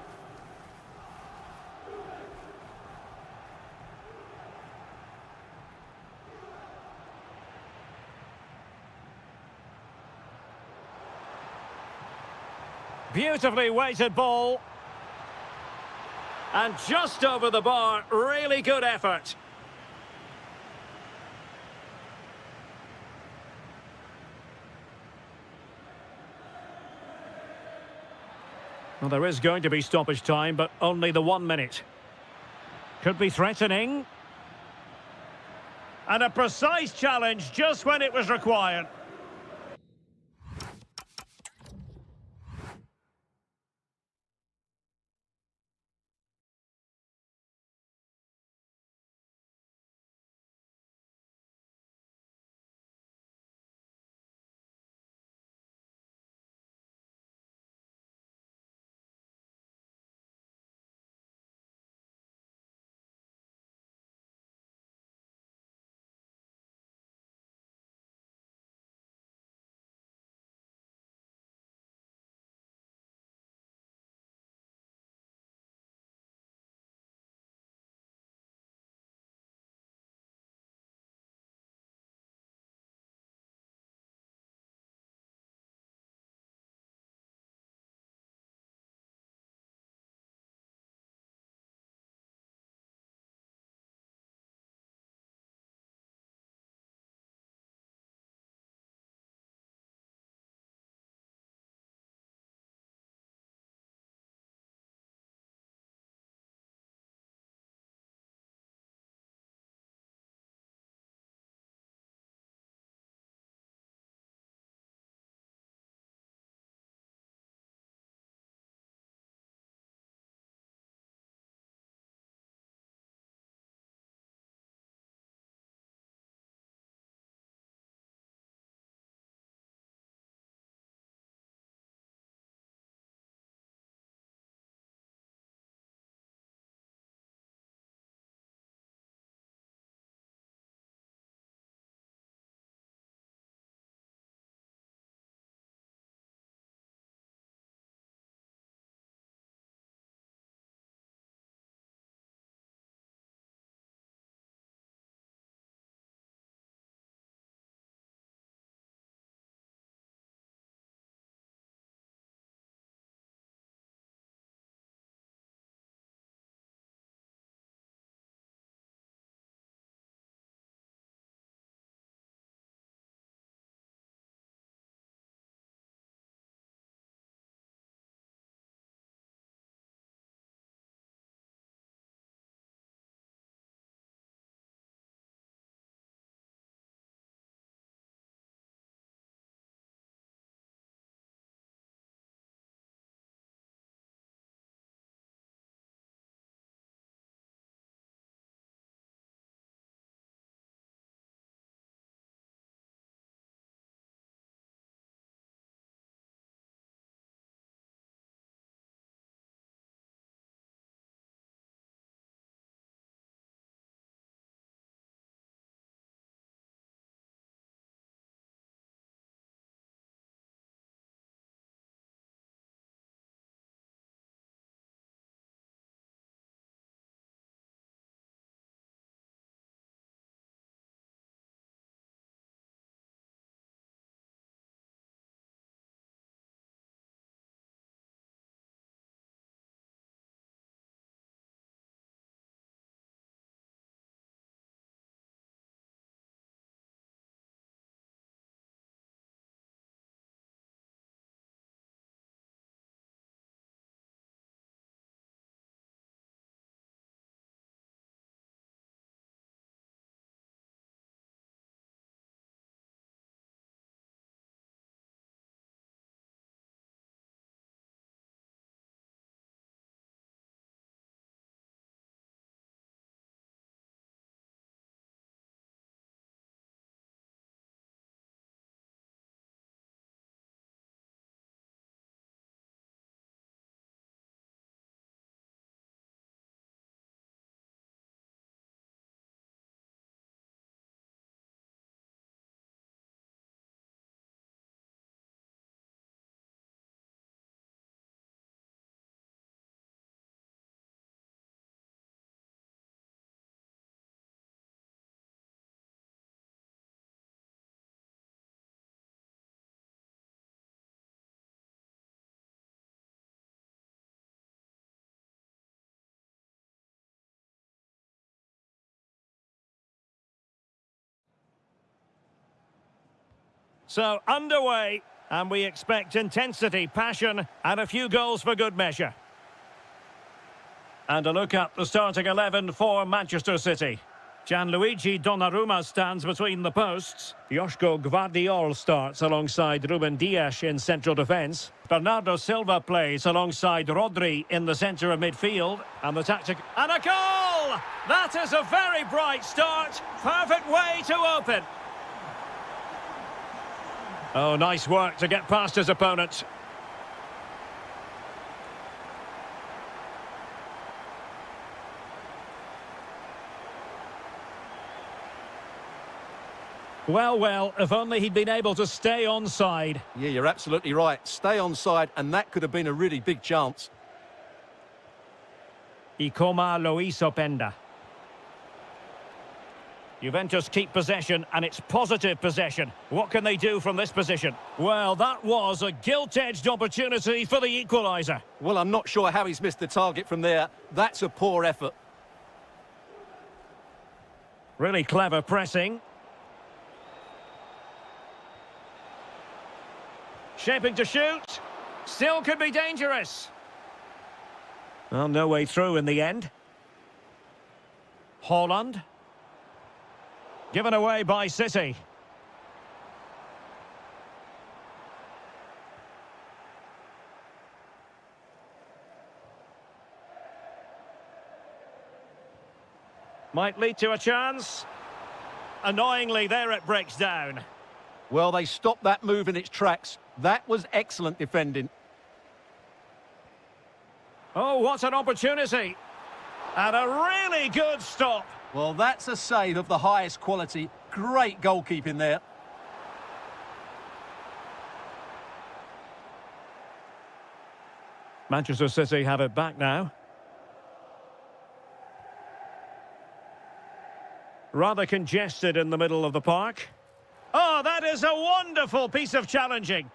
Beautifully weighted ball. And just over the bar, really good effort. Well, there is going to be stoppage time, but only the 1 minute. Could be threatening. And a precise challenge just when it was required. So, underway, and we expect intensity, passion, and a few goals for good measure. And a look at the starting 11 for Manchester City. Gianluigi Donnarumma stands between the posts. Joško Gvardiol starts alongside Ruben Dias in central defence. Bernardo Silva plays alongside Rodri in the centre of midfield. And the tactic... And a goal! That is a very bright start. Perfect way to open. Oh, nice work to get past his opponent. Well, if only he'd been able to stay onside. Yeah, you're absolutely right. Stay onside, and that could have been a really big chance. Ikoma Luis Openda. Juventus keep possession, and it's positive possession. What can they do from this position? Well, that was a gilt-edged opportunity for the equaliser. Well, I'm not sure how he's missed the target from there. That's a poor effort. Really clever pressing. Shaping to shoot. Still could be dangerous. Well, no way through in the end. Haaland. Given away by City. Might lead to a chance. Annoyingly, there it breaks down. Well, they stopped that move in its tracks. That was excellent defending. Oh, what an opportunity. And a really good stop. Well, that's a save of the highest quality. Great goalkeeping there. Manchester City have it back now. Rather congested in the middle of the park. Oh, that is a wonderful piece of challenging.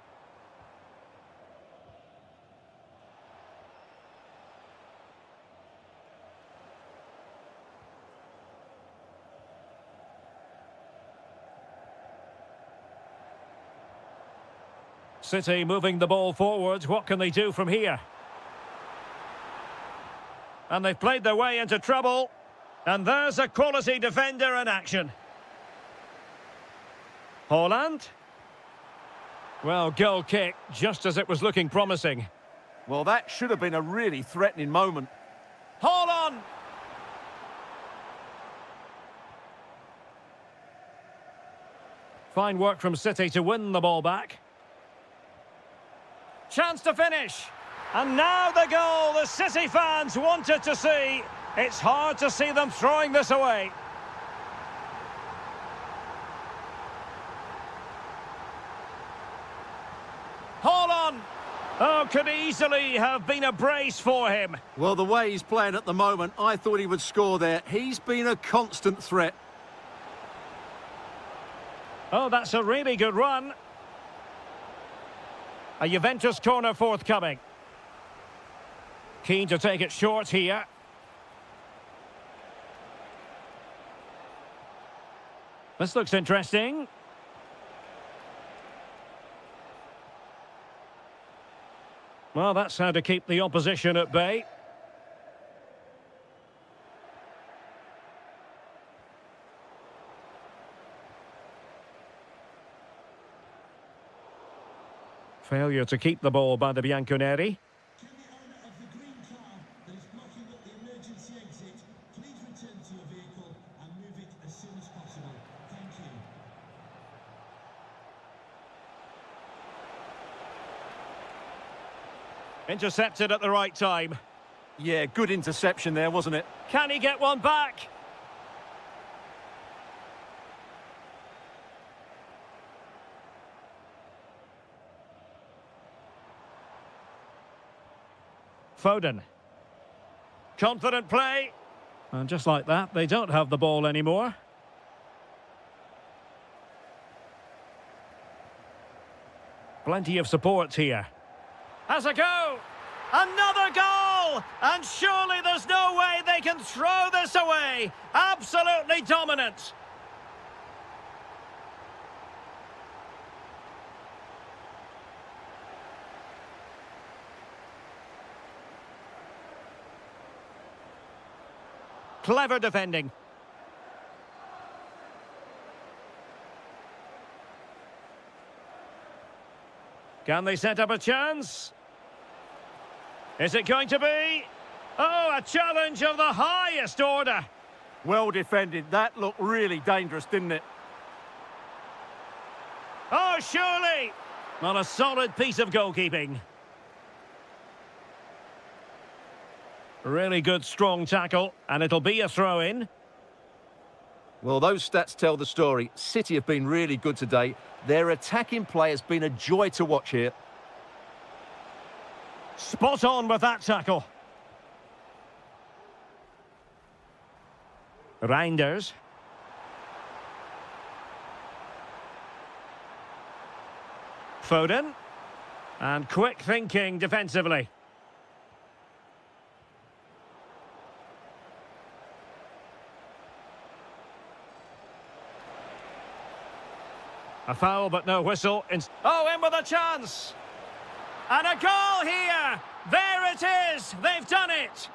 City moving the ball forwards. What can they do from here? And they've played their way into trouble. And there's a quality defender in action. Haaland. Well, goal kick, just as it was looking promising. Well, that should have been a really threatening moment. Haaland! Fine work from City to win the ball back. Chance to finish. And now the goal the City fans wanted to see. It's hard to see them throwing this away. Haaland! Oh, could easily have been a brace for him. Well, the way he's playing at the moment, I thought he would score there. He's been a constant threat. Oh, that's a really good run. A Juventus corner forthcoming. Keen to take it short here. This looks interesting. Well, that's how to keep the opposition at bay. Failure to keep the ball by the Bianconeri. Can the owner of the green car that is blocking up the emergency exit please return to your vehicle and move it as soon as possible? Thank you. Intercepted at the right time. Yeah, good interception there, wasn't it? Can he get one back? Foden. Confident play. And just like that, they don't have the ball anymore. Plenty of support here. Has a go! Another goal! And surely there's no way they can throw this away! Absolutely dominant! Clever defending. Can they set up a chance? Is it going to be? Oh, a challenge of the highest order. Well defended. That looked really dangerous, didn't it? Oh, surely. Well, a solid piece of goalkeeping. Really good, strong tackle, and it'll be a throw-in. Well, those stats tell the story. City have been really good today. Their attacking play has been a joy to watch here. Spot on with that tackle. Reinders. Foden. And quick thinking defensively. A foul, but no whistle. Oh, in with a chance! And a goal here! There it is! They've done it!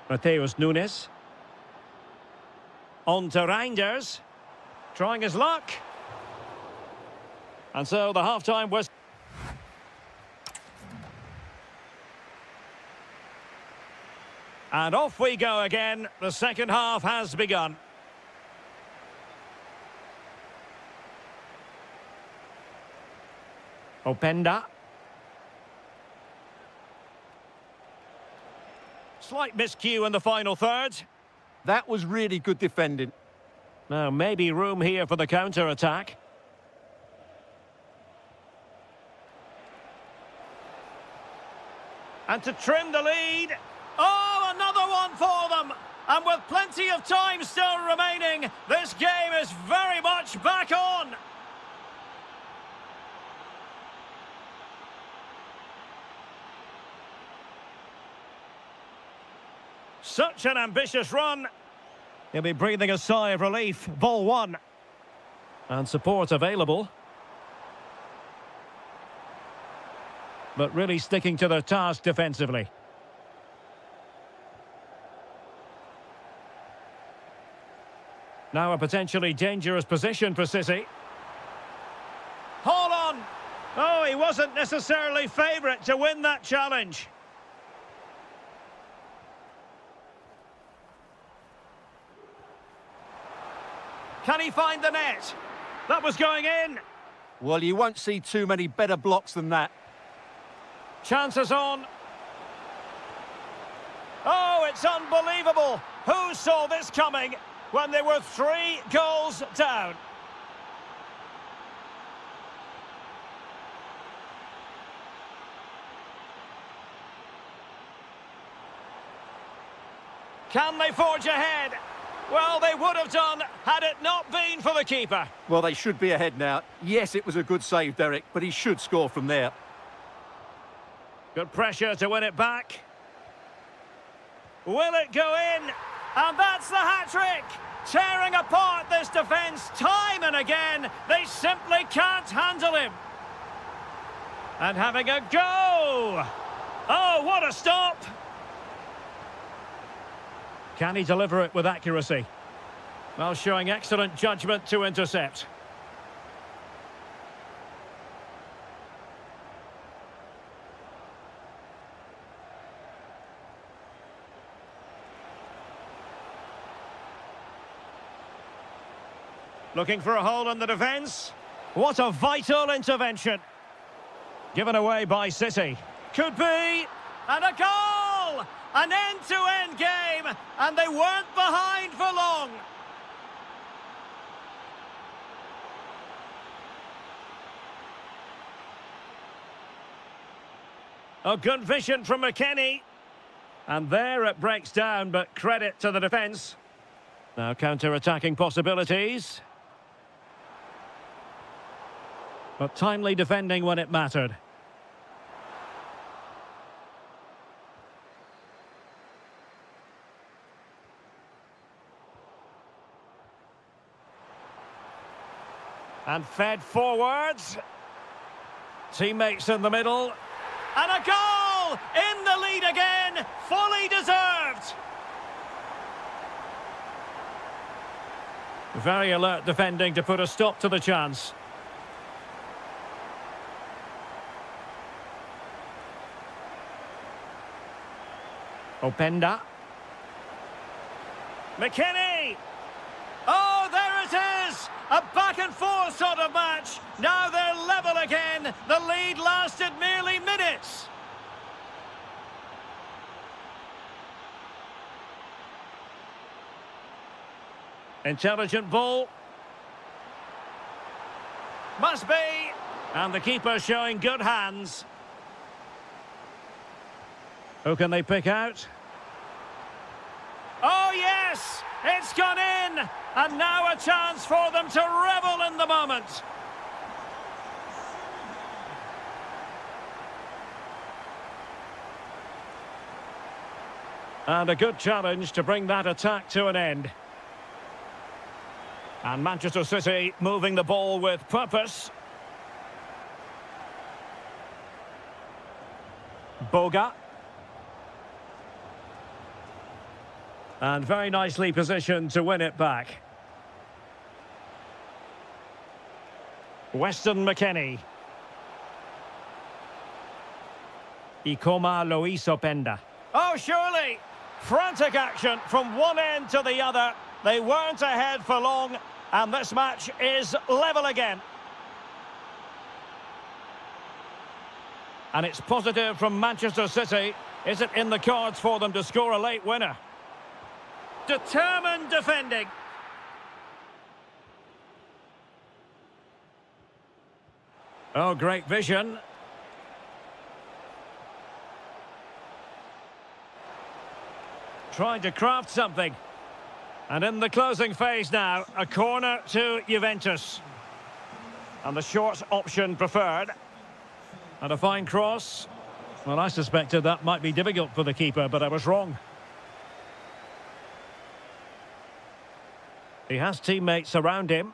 Mateus Nunes. On to Reinders. Trying his luck. And so the half-time whistle. And off we go again. The second half has begun. Openda. Slight miscue in the final third. That was really good defending. Now, maybe room here for the counter-attack. And to trim the lead. Oh, another one for them! And with plenty of time still remaining, this game is very much back on! Such an ambitious run. He'll be breathing a sigh of relief. Ball one. And support available. But really sticking to their task defensively. Now a potentially dangerous position for City. Hold on! Oh, he wasn't necessarily favourite to win that challenge. Can he find the net? That was going in. Well, you won't see too many better blocks than that. Chances on. Oh, it's unbelievable. Who saw this coming when they were 3 goals down? Can they forge ahead? Well, they would have done had it not been for the keeper. Well, they should be ahead now. Yes, it was a good save, Derek, but he should score from there. Good pressure to win it back. Will it go in? And that's the hat-trick! Tearing apart this defence time and again. They simply can't handle him. And having a go! Oh, what a stop! Can he deliver it with accuracy? Well, showing excellent judgment to intercept. Looking for a hole in the defence. What a vital intervention. Given away by City. Could be. And a goal! An end-to-end game. And they weren't behind for long. A good vision from McKennie. And there it breaks down, but credit to the defence. Now counter-attacking possibilities. But timely defending when it mattered. And fed forwards. Teammates in the middle. And a goal! goal! In the lead again! Fully deserved! Very alert defending to put a stop to the chance. Openda. McKinney! Oh, there it is! A back-and-forth sort of match. Now they're level again. The lead lasted merely minutes. Intelligent ball. Must be. And the keeper showing good hands. Who can they pick out? Oh, yes! It's gone in! And now a chance for them to revel in the moment. And a good challenge to bring that attack to an end. And Manchester City moving the ball with purpose. Boga. And very nicely positioned to win it back. Weston McKennie. Ikoma Luis Openda. Oh, surely! Frantic action from one end to the other. They weren't ahead for long, and this match is level again. And it's positive from Manchester City. Is it in the cards for them to score a late winner? Determined defending. Oh, great vision. Trying to craft something. And in the closing phase now, a corner to Juventus. And the short option preferred. And a fine cross. Well, I suspected that might be difficult for the keeper, but I was wrong. He has teammates around him.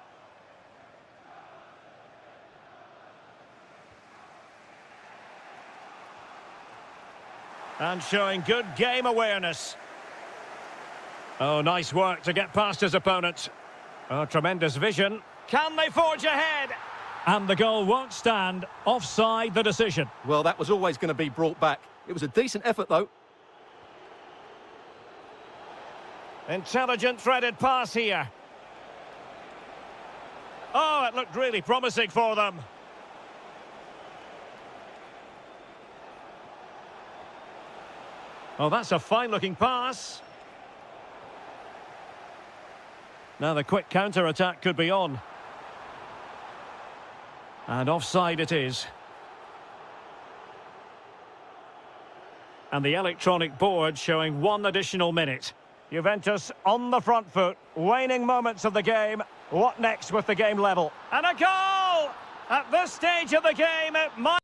And showing good game awareness. Oh, nice work to get past his opponent. Oh, tremendous vision. Can they forge ahead? And the goal won't stand. Offside the decision. Well, that was always going to be brought back. It was a decent effort, though. Intelligent threaded pass here. Oh, it looked really promising for them. Oh, that's a fine-looking pass. Now the quick counter-attack could be on. And offside it is. And the electronic board showing 1 additional minute. Juventus on the front foot, waning moments of the game. What next with the game level? And a goal! At this stage of the game, it might...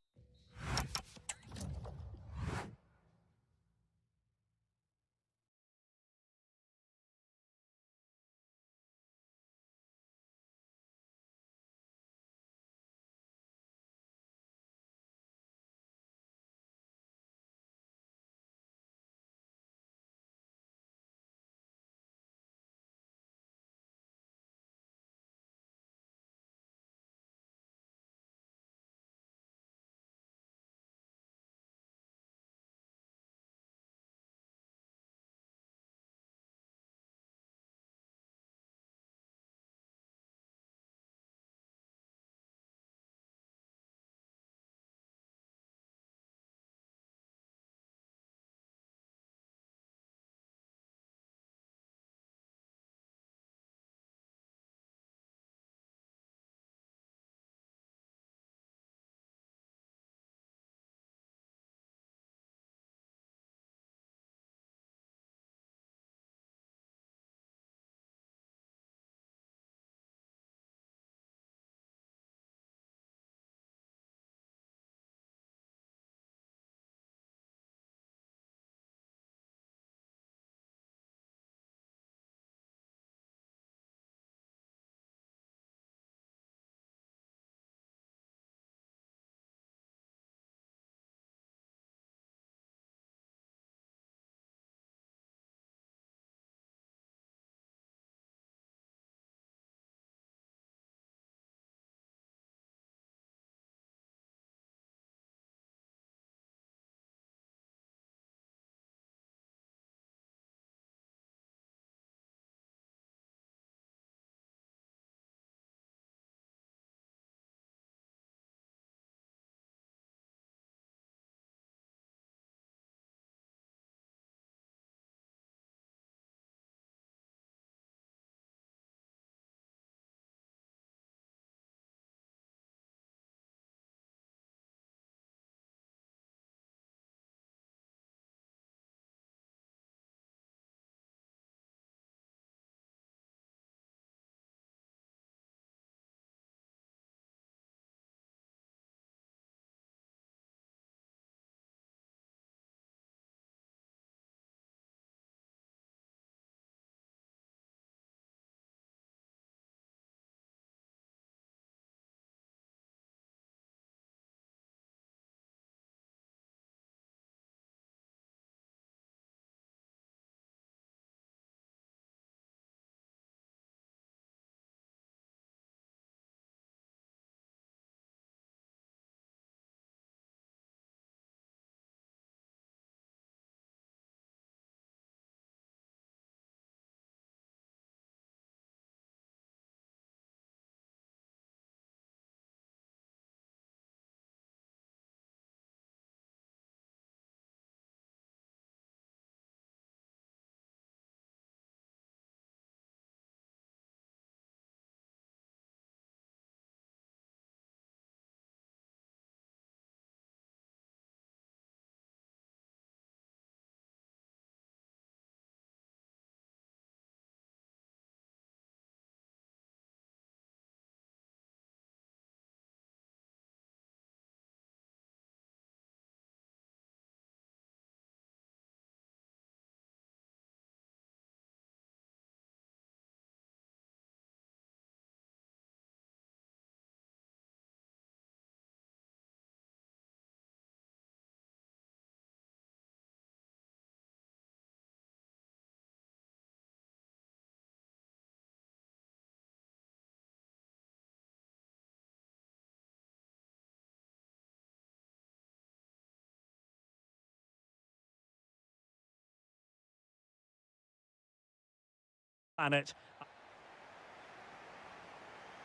And it.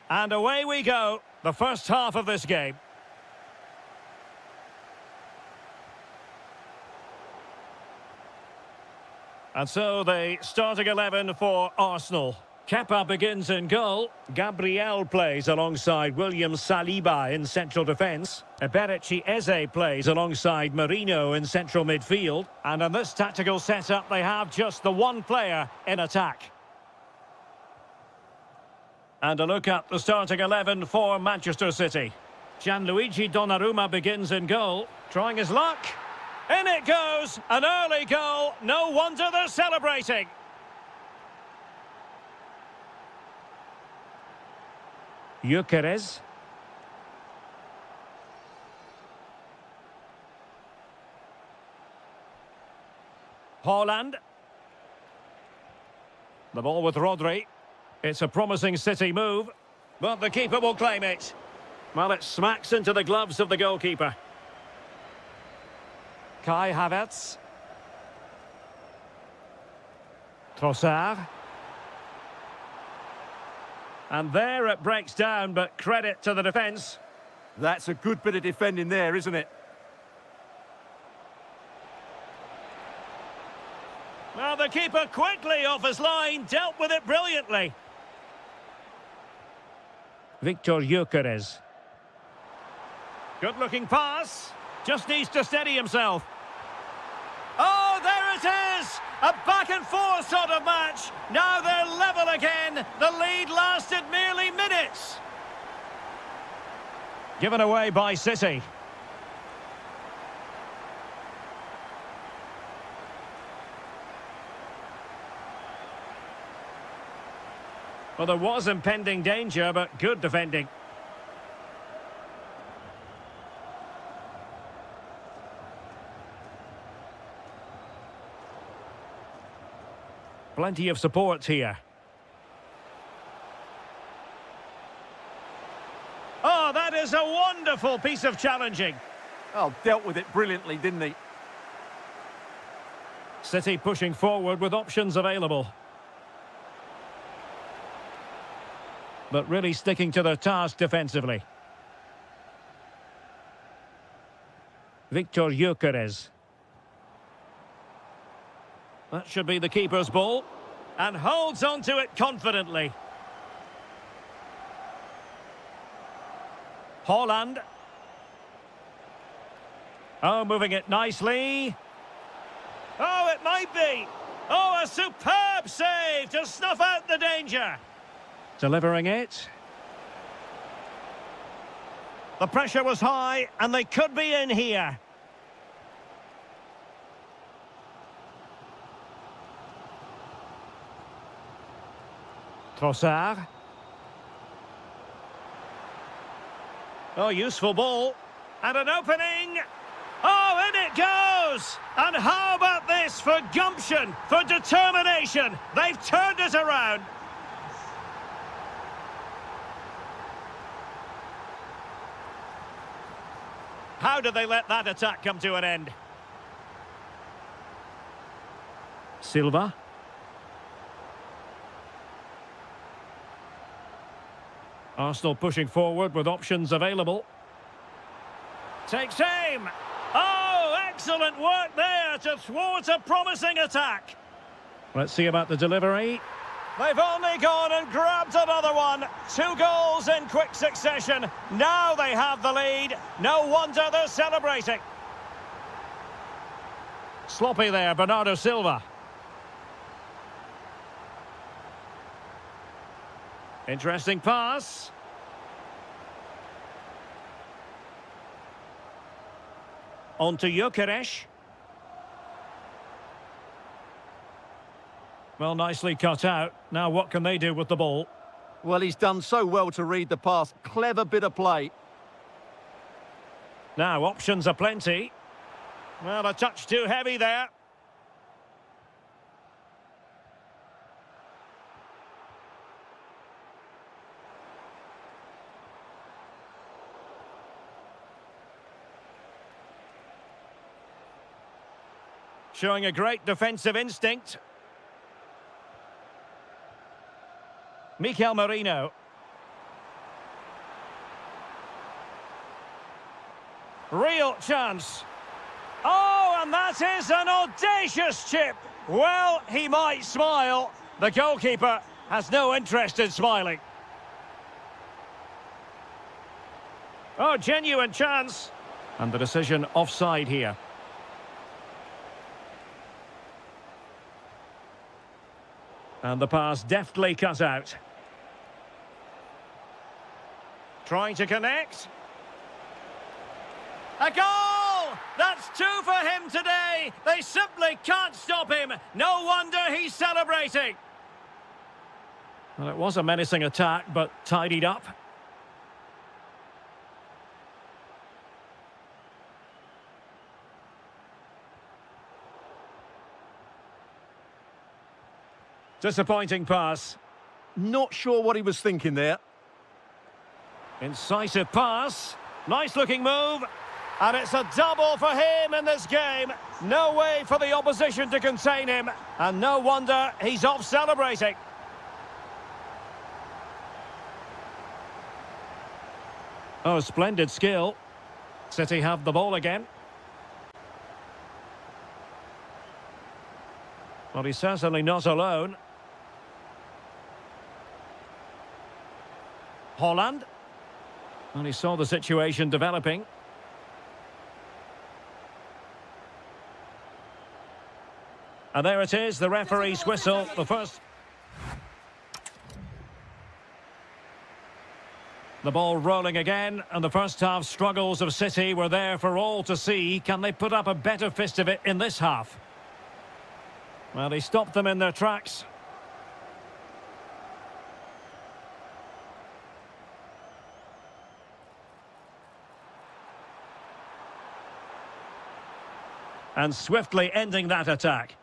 And away we go. The first half of this game. And so the starting 11 for Arsenal. Kepa begins in goal. Gabriel plays alongside William Saliba in central defence. Eberechi Eze plays alongside Marino in central midfield. And in this tactical setup, they have just the one player in attack. And a look at the starting 11 for Manchester City. Gianluigi Donnarumma begins in goal. Trying his luck. In it goes! An early goal. No wonder they're celebrating. Gyökeres. Haaland. The ball with Rodri. It's a promising City move, but the keeper will claim it. Well, it smacks into the gloves of the goalkeeper. Kai Havertz. Trossard. And there it breaks down, but credit to the defence. That's a good bit of defending there, isn't it? Well, the keeper quickly off his line, dealt with it brilliantly. Victor Gyökeres. Good-looking pass. Just needs to steady himself. Oh, there it is! A back-and-forth sort of match. Now they're level again. The lead lasted merely minutes. Given away by City. Well, there was impending danger, but good defending. Plenty of support here. Oh, that is a wonderful piece of challenging. Oh, dealt with it brilliantly, didn't he? City pushing forward with options available. But really sticking to their task defensively. Victor Gyökeres. That should be the keeper's ball. And holds onto it confidently. Haaland. Oh, moving it nicely. Oh, it might be. Oh, a superb save to snuff out the danger. Delivering it. The pressure was high, and they could be in here. Trossard. Oh, useful ball. And an opening. Oh, in it goes! And how about this for gumption, for determination? They've turned it around. How did they let that attack come to an end? Silva. Arsenal pushing forward with options available. Takes aim. Oh, excellent work there to thwart a promising attack. Let's see about the delivery. They've only gone and grabbed another one. 2 goals in quick succession. Now they have the lead. No wonder they're celebrating. Sloppy there, Bernardo Silva. Interesting pass. On to Gyökeres. Well, nicely cut out. Now what can they do with the ball? Well, he's done so well to read the pass. Clever bit of play. Now, options are plenty. Well, a touch too heavy there. Showing a great defensive instinct. Mikel Merino. Real chance. Oh, and that is an audacious chip. Well, he might smile. The goalkeeper has no interest in smiling. Oh, genuine chance. And the decision offside here. And the pass deftly cut out. Trying to connect. A goal! That's two for him today. They simply can't stop him. No wonder he's celebrating. Well, it was a menacing attack, but tidied up. Disappointing pass. Not sure what he was thinking there. Incisive pass. Nice looking move. And it's a double for him in this game. No way for the opposition to contain him. And no wonder he's off celebrating. Oh, splendid skill. City have the ball again. Well, he's certainly not alone. Holland. And he saw the situation developing. And there it is, the referee's whistle, the first. The ball rolling again, and the first half struggles of City were there for all to see. Can they put up a better fist of it in this half? Well, he stopped them in their tracks. And swiftly ending that attack.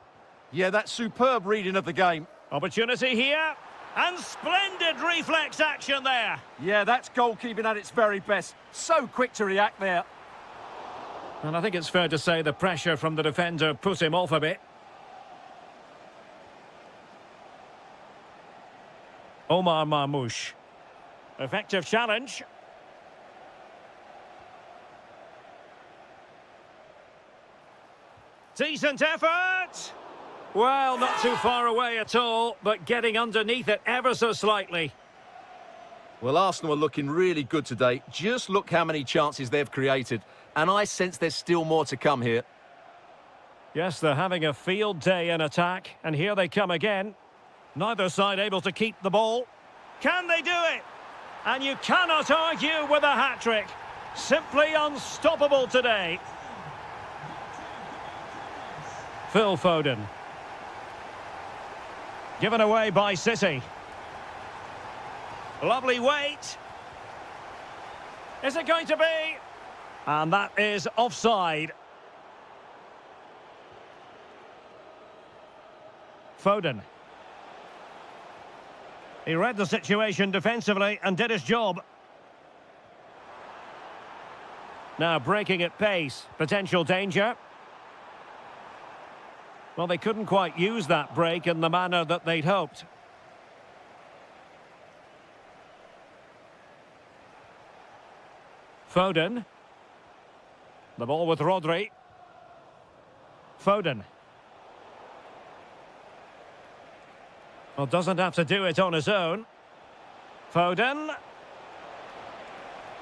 Yeah, that's superb reading of the game. Opportunity here. And splendid reflex action there. Yeah, that's goalkeeping at its very best. So quick to react there. And I think it's fair to say the pressure from the defender put him off a bit. Omar Marmoush. Effective challenge. Decent effort. Well, not too far away at all, but getting underneath it ever so slightly. Well, Arsenal are looking really good today. Just look how many chances they've created. And I sense there's still more to come here. Yes, they're having a field day in attack, and here they come again. Neither side able to keep the ball. Can they do it? And you cannot argue with a hat-trick. Simply unstoppable today. Phil Foden. Given away by City. Lovely weight. Is it going to be? And that is offside. Foden. He read the situation defensively and did his job. Now breaking at pace. Potential danger. Well, they couldn't quite use that break in the manner that they'd hoped. Foden. The ball with Rodri. Foden. Well, doesn't have to do it on his own. Foden.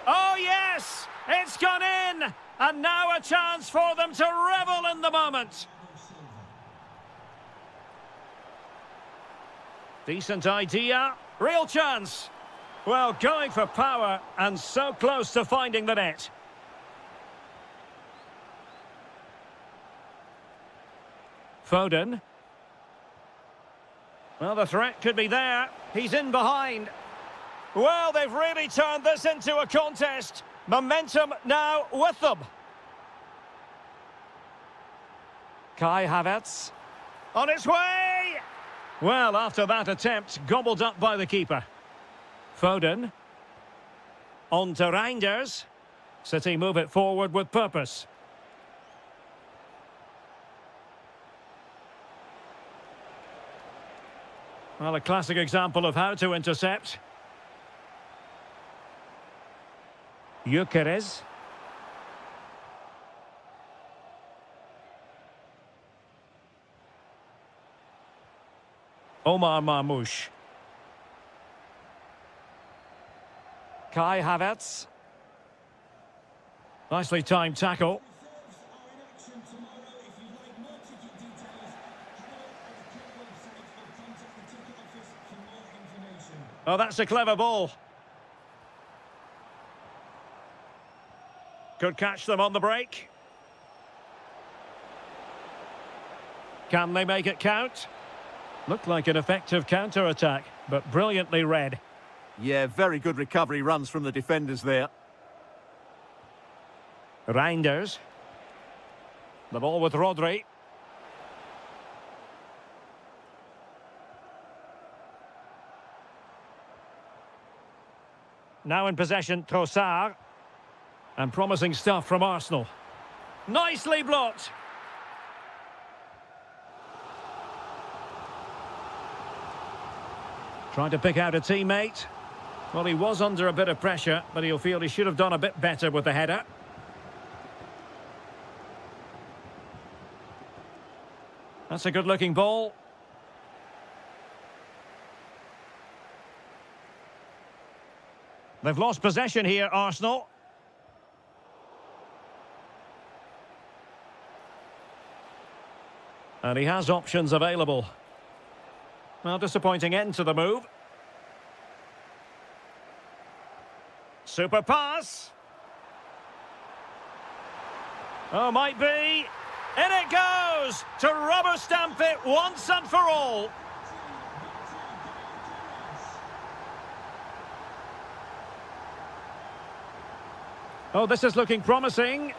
Oh, yes! It's gone in! And now a chance for them to revel in the moment. Decent idea. Real chance. Well, going for power and so close to finding the net. Foden. Well, the threat could be there. He's in behind. Well, they've really turned this into a contest. Momentum now with them. Kai Havertz. On its way! Well, after that attempt, gobbled up by the keeper. Foden. On to Reinders. City move it forward with purpose. Well, a classic example of how to intercept. Gyökeres. Omar Marmoush. Kai Havertz. Nicely timed tackle. Oh, that's a clever ball. Could catch them on the break. Can they make it count? Looked like an effective counter-attack, but brilliantly read. Yeah, very good recovery runs from the defenders there. Reinders. The ball with Rodri. Now in possession, Trossard. And promising stuff from Arsenal. Nicely blocked. Trying to pick out a teammate. Well, he was under a bit of pressure, but he'll feel he should have done a bit better with the header. That's a good-looking ball. They've lost possession here, Arsenal. And he has options available. Well, disappointing end to the move. Super pass. Oh, might be. In it goes! To rubber stamp it once and for all. Oh, this is looking promising.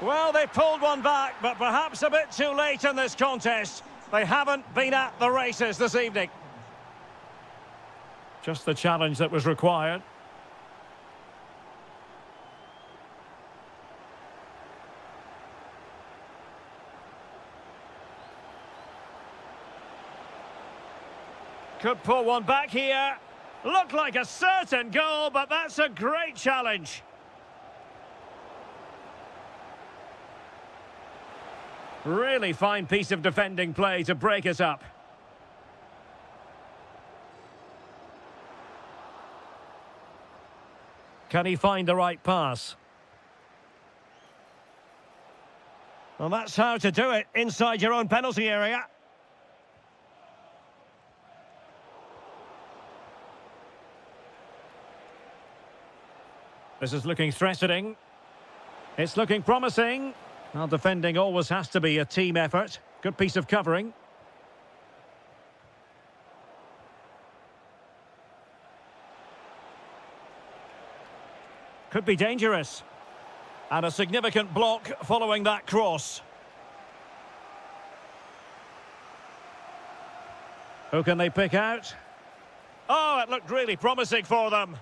Well, they pulled one back, but perhaps a bit too late in this contest. They haven't been at the races this evening. Just the challenge that was required. Could pull one back here. Looked like a certain goal, but that's a great challenge. Really fine piece of defending play to break it up. Can he find the right pass? Well, that's how to do it inside your own penalty area. This is looking threatening. It's looking promising. Well, defending always has to be a team effort. Good piece of covering. Could be dangerous. And a significant block following that cross. Who can they pick out? Oh, it looked really promising for them.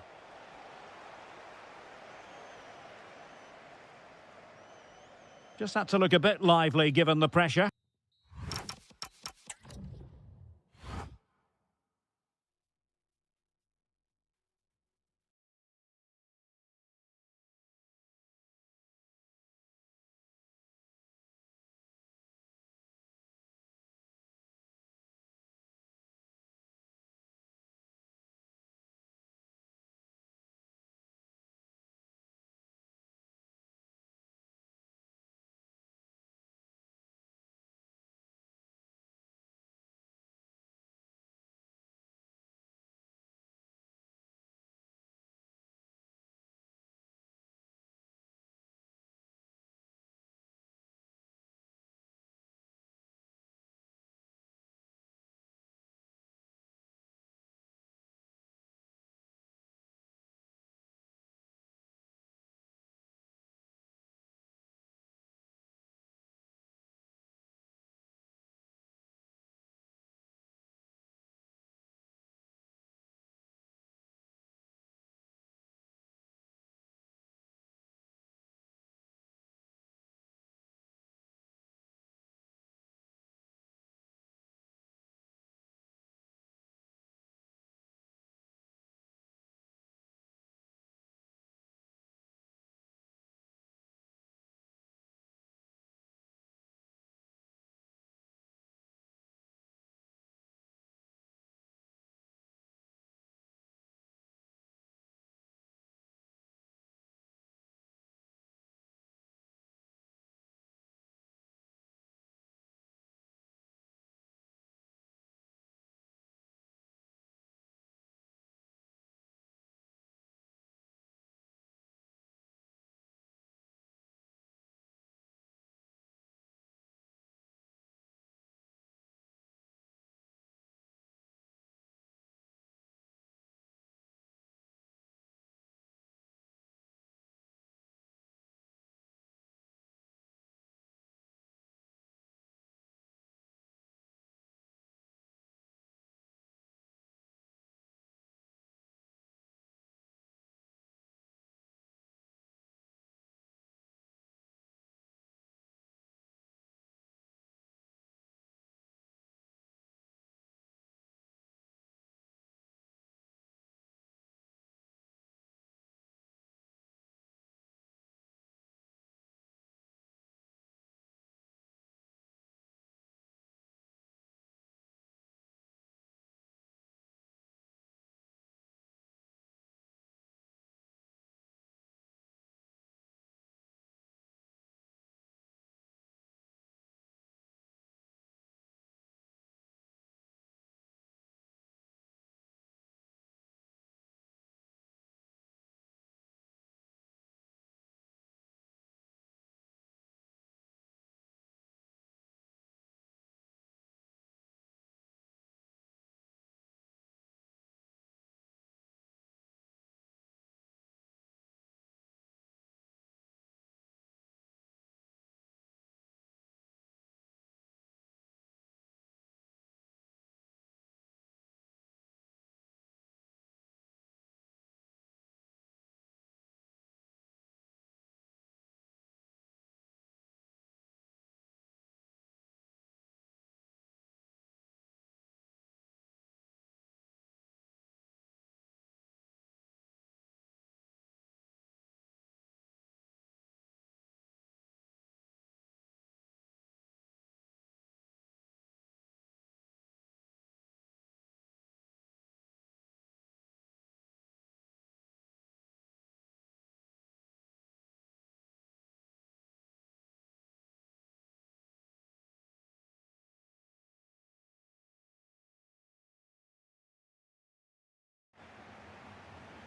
Just had to look a bit lively given the pressure.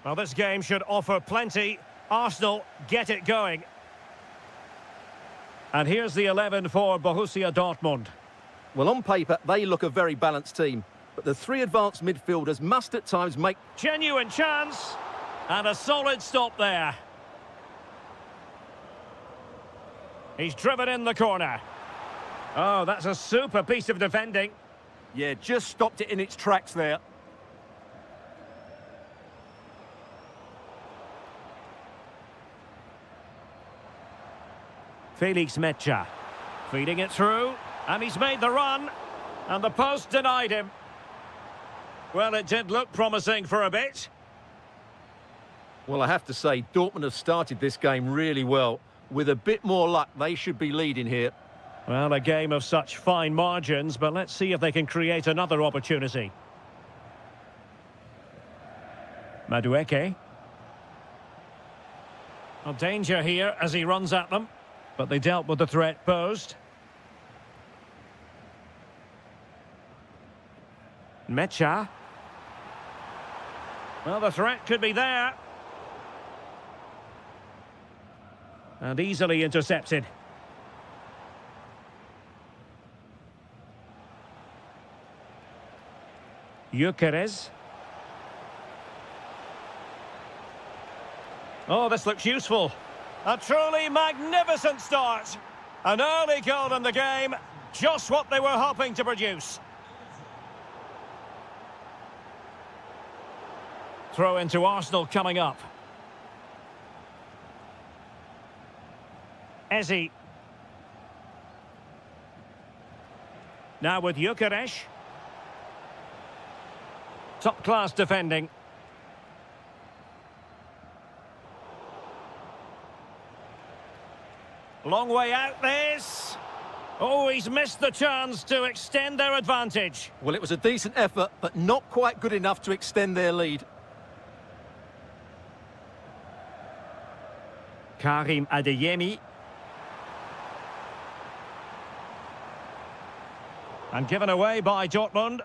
Well, this game should offer plenty. Arsenal get it going. And here's the 11 for Borussia Dortmund. Well, on paper, they look a very balanced team. But the three advanced midfielders must at times make... Genuine chance. And a solid stop there. He's driven in the corner. Oh, that's a super piece of defending. Yeah, just stopped it in its tracks there. Felix Mecha. Feeding it through. And he's made the run. And the post denied him. Well, it did look promising for a bit. Well, I have to say, Dortmund have started this game really well. With a bit more luck, they should be leading here. Well, a game of such fine margins, but let's see if they can create another opportunity. Madueke. Well, danger here as he runs at them, but they dealt with the threat posed. Mecha. Well, the threat could be there. And easily intercepted. Gyökeres. Oh, this looks useful. A truly magnificent start. An early goal in the game. Just what they were hoping to produce. Throw into Arsenal coming up. Eze. Now with Gyökeres. Top-class defending. Long way out this. Oh, he's missed the chance to extend their advantage. Well, it was a decent effort, but not quite good enough to extend their lead. Karim Adeyemi. And given away by Dortmund.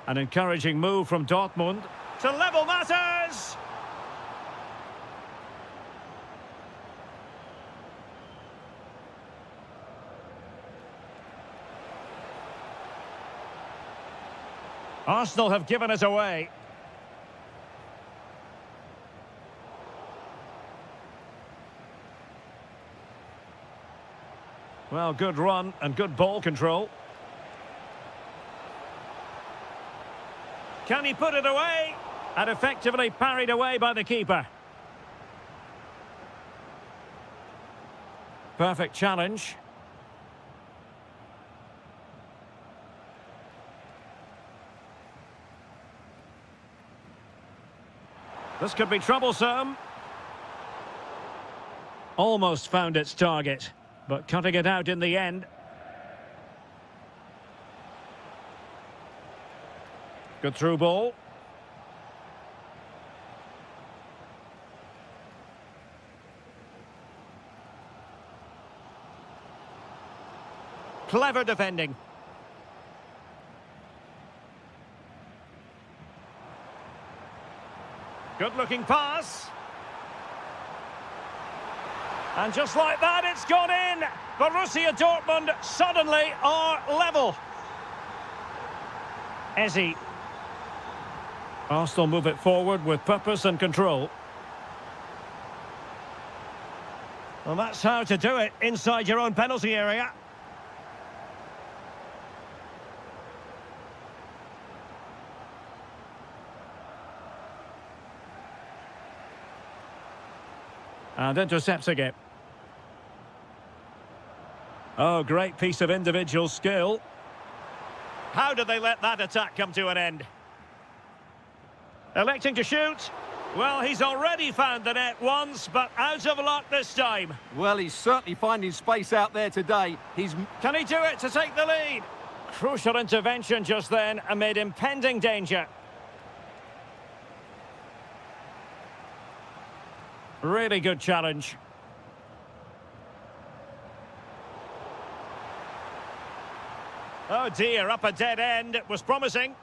An encouraging move from Dortmund to level matters. Arsenal have given it away. Well, good run and good ball control. Can he put it away? And effectively parried away by the keeper. Perfect challenge. This could be troublesome. Almost found its target, but cutting it out in the end. Good through ball. Clever defending. Good-looking pass. And just like that, it's gone in. Borussia Dortmund suddenly are level. Eze. Arsenal move it forward with purpose and control. Well, that's how to do it inside your own penalty area. And intercepts again. Oh, great piece of individual skill. How did they let that attack come to an end? Electing to shoot. Well, he's already found the net once, but out of luck this time. Well, he's certainly finding space out there today. Can he do it to take the lead? Crucial intervention just then amid impending danger. Really good challenge. dear, up a dead end. It was promising.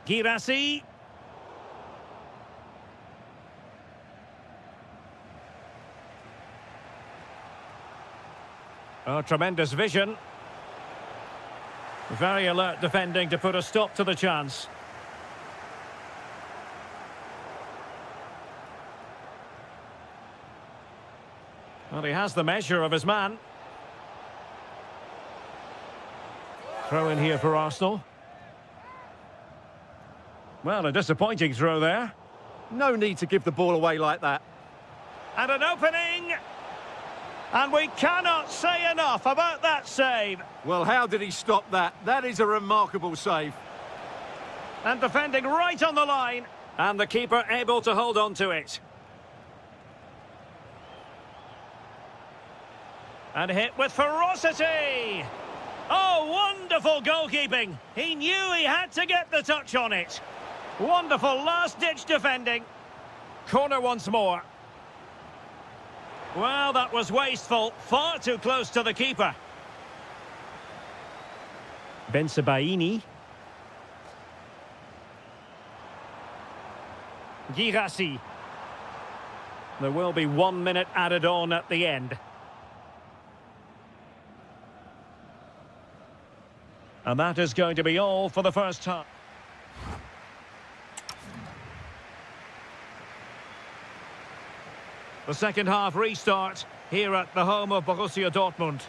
Girassi. Oh, tremendous vision. Very alert defending to put a stop to the chance. Well, he has the measure of his man. Throw in here for Arsenal. Well, a disappointing throw there. No need to give the ball away like that. And an opening! And we cannot say enough about that save. Well, how did he stop that? That is a remarkable save. And defending right on the line. And the keeper able to hold on to it. And hit with ferocity. Oh, wonderful goalkeeping. He knew he had to get the touch on it. Wonderful last-ditch defending. Corner once more. Well, that was wasteful. Far too close to the keeper. Bensebaini. Girassi. There will be 1 minute added on at the end. And that is going to be all for the first half. The second half restart here at the home of Borussia Dortmund.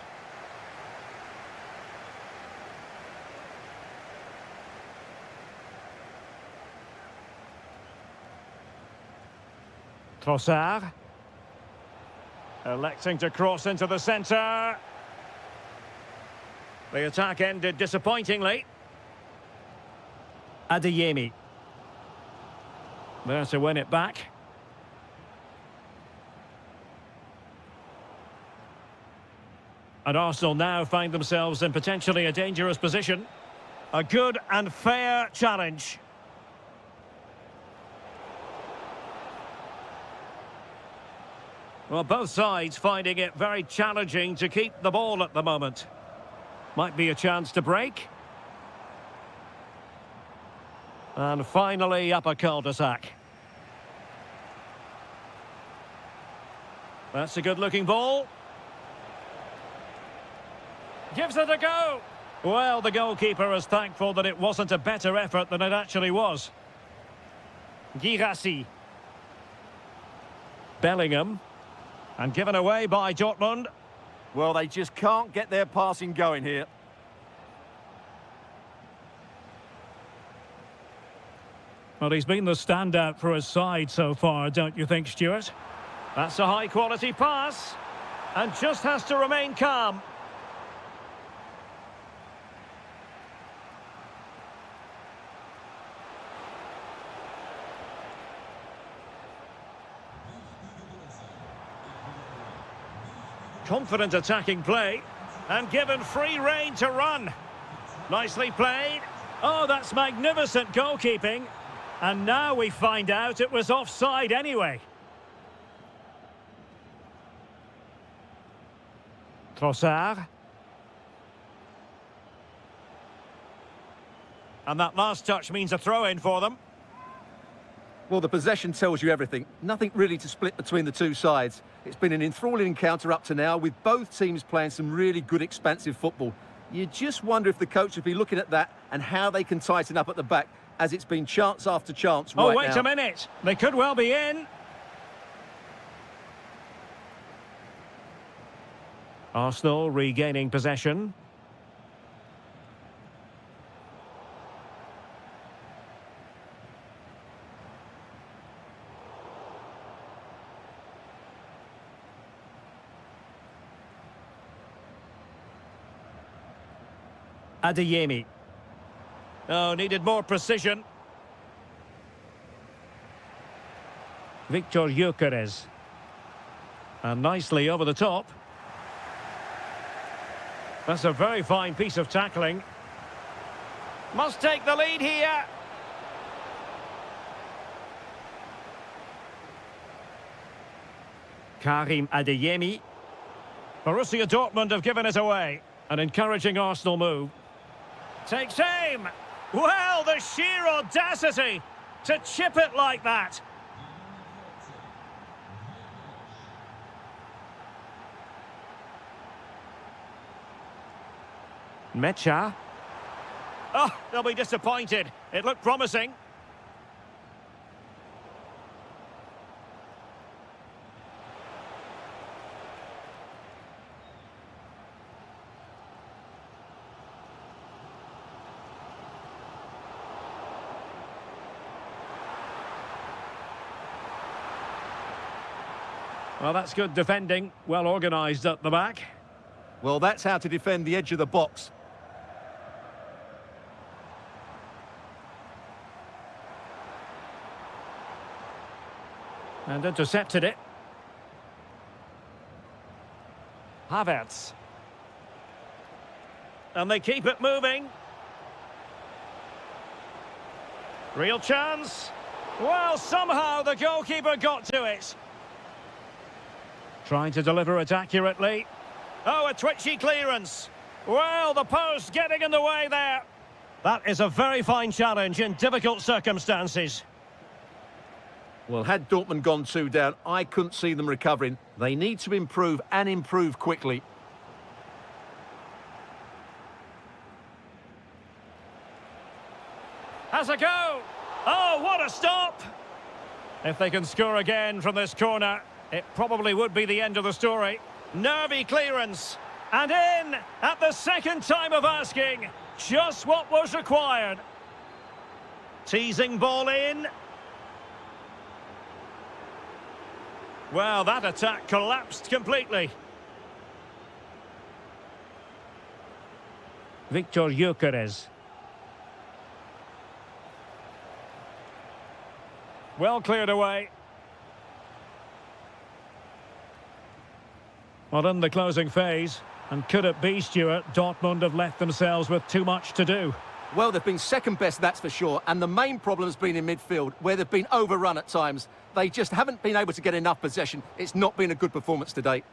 Trossard. Electing to cross into the centre. The attack ended disappointingly. Adeyemi. There to win it back. And Arsenal now find themselves in potentially a dangerous position. A good and fair challenge. Well, both sides finding it very challenging to keep the ball at the moment. Might be a chance to break. And finally up a cul-de-sac. That's a good-looking ball. Gives it a go. Well, the goalkeeper is thankful that it wasn't a better effort than it actually was. Girassi. Bellingham. And given away by Dortmund. Well, they just can't get their passing going here. Well, he's been the standout for his side so far, don't you think, Stuart? That's a high-quality pass. And just has to remain calm. Confident attacking play. And given free rein to run. Nicely played. Oh, that's magnificent goalkeeping. And now we find out it was offside anyway. Trossard. And that last touch means a throw-in for them. Well, the possession tells you everything. Nothing really to split between the two sides. It's been an enthralling encounter up to now, with both teams playing some really good, expansive football. You just wonder if the coach would be looking at that and how they can tighten up at the back, as it's been chance after chance right now. Oh, wait a minute. They could well be in. Arsenal regaining possession. Adeyemi. Oh, needed more precision. Victor Gyökeres. And nicely over the top. That's a very fine piece of tackling. Must take the lead here. Karim Adeyemi. Borussia Dortmund have given it away. An encouraging Arsenal move. Takes aim! Well, the sheer audacity to chip it like that. Mecha. Oh, they'll be disappointed. It looked promising. Well, that's good defending. Well organised at the back. Well, that's how to defend the edge of the box. And intercepted it. Havertz. And they keep it moving. Real chance. Well, somehow the goalkeeper got to it. Trying to deliver it accurately. Oh, a twitchy clearance. Well, the post getting in the way there. That is a very fine challenge in difficult circumstances. Well, had Dortmund gone 2 down, I couldn't see them recovering. They need to improve and improve quickly. Has a go. Oh, what a stop. If they can score again from this corner, it probably would be the end of the story. Nervy clearance. And in at the second time of asking. Just what was required. Teasing ball in. Well, that attack collapsed completely. Victor Gyökeres. Well cleared away. Well, in the closing phase, and could it be, Stuart, Dortmund have left themselves with too much to do? Well, they've been second best, that's for sure, and the main problem has been in midfield, where they've been overrun at times. They just haven't been able to get enough possession. It's not been a good performance today.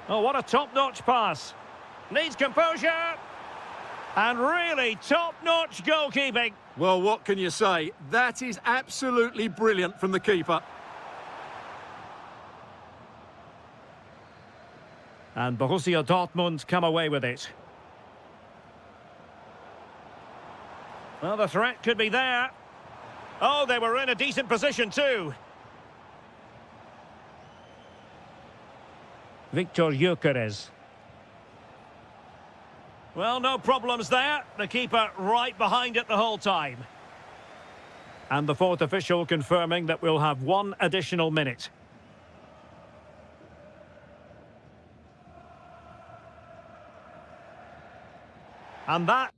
Oh, what a top-notch pass. Needs composure. And really top-notch goalkeeping. Well, what can you say? That is absolutely brilliant from the keeper. And Borussia Dortmund come away with it. Well, the threat could be there. Oh, they were in a decent position too. Victor Gyökeres. Well, no problems there. The keeper right behind it the whole time. And the fourth official confirming that we'll have one additional minute. And that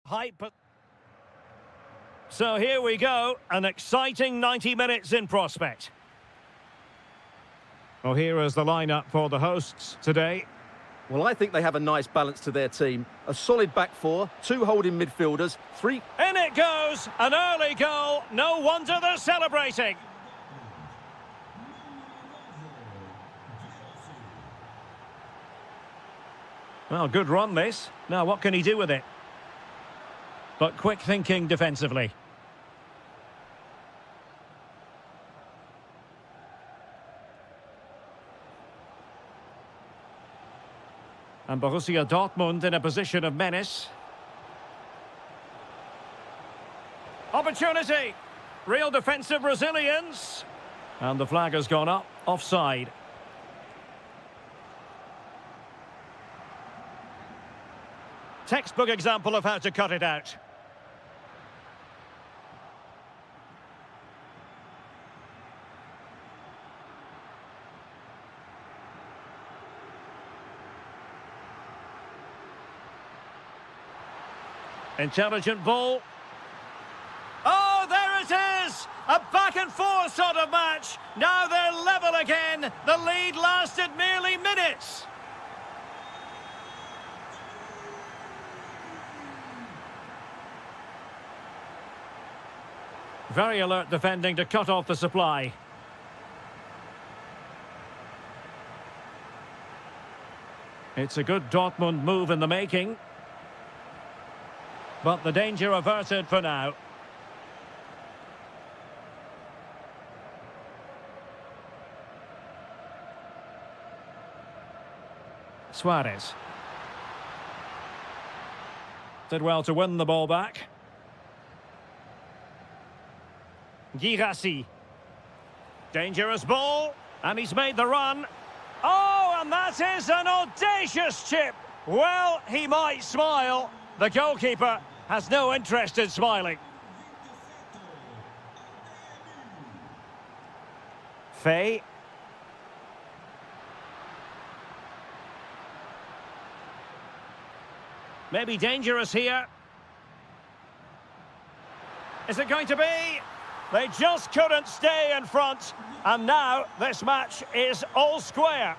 height, but... So here we go, an exciting 90 minutes in prospect. Well, here is the lineup for the hosts today. Well, I think they have a nice balance to their team. A solid back four, two holding midfielders, three... In it goes! An early goal! No wonder they're celebrating! Well, good run this. Now, what can he do with it? But quick thinking defensively. And Borussia Dortmund in a position of menace. Opportunity! Real defensive resilience. And the flag has gone up. Offside. Textbook example of how to cut it out. Intelligent ball. Oh, there it is! A back and forth sort of match. Now they're level again. The lead lasted merely minutes. Very alert defending to cut off the supply. It's a good Dortmund move in the making. But the danger averted for now. Suarez. Did well to win the ball back. Girassi. Dangerous ball. And he's made the run. Oh, and that is an audacious chip. Well, he might smile. The goalkeeper has no interest in smiling. Fay. Maybe dangerous here. Is it going to be? They just couldn't stay in front. And now this match is all square.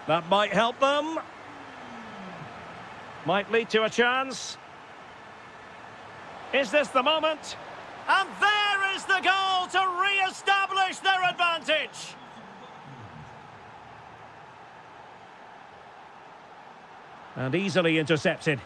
That might help them. Might lead to a chance. Is this the moment? And there is the goal to re-establish their advantage. And easily intercepted.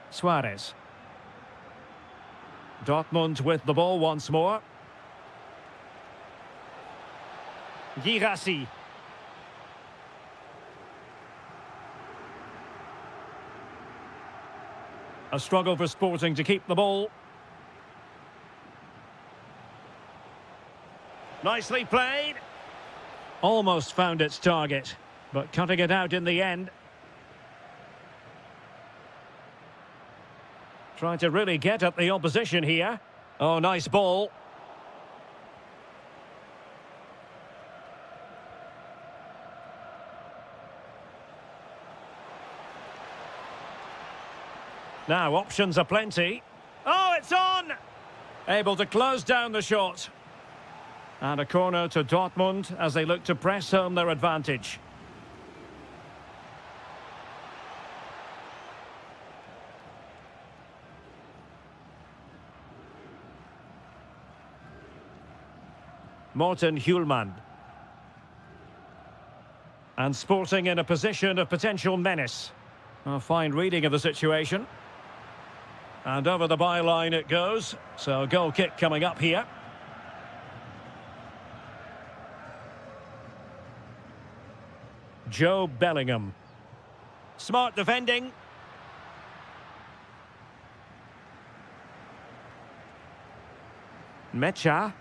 Suarez. Dortmund with the ball once more. Girassi. A struggle for Sporting to keep the ball. Nicely played. Almost found its target, but cutting it out in the end. Trying to really get at the opposition here. Oh, nice ball. Now, options are plenty. Oh, it's on! Able to close down the shot. And a corner to Dortmund as they look to press home their advantage. Morten Hjulmand. And Sporting in a position of potential menace. A fine reading of the situation. And over the byline it goes. So a goal kick coming up here. Joe Bellingham. Smart defending. Mecha.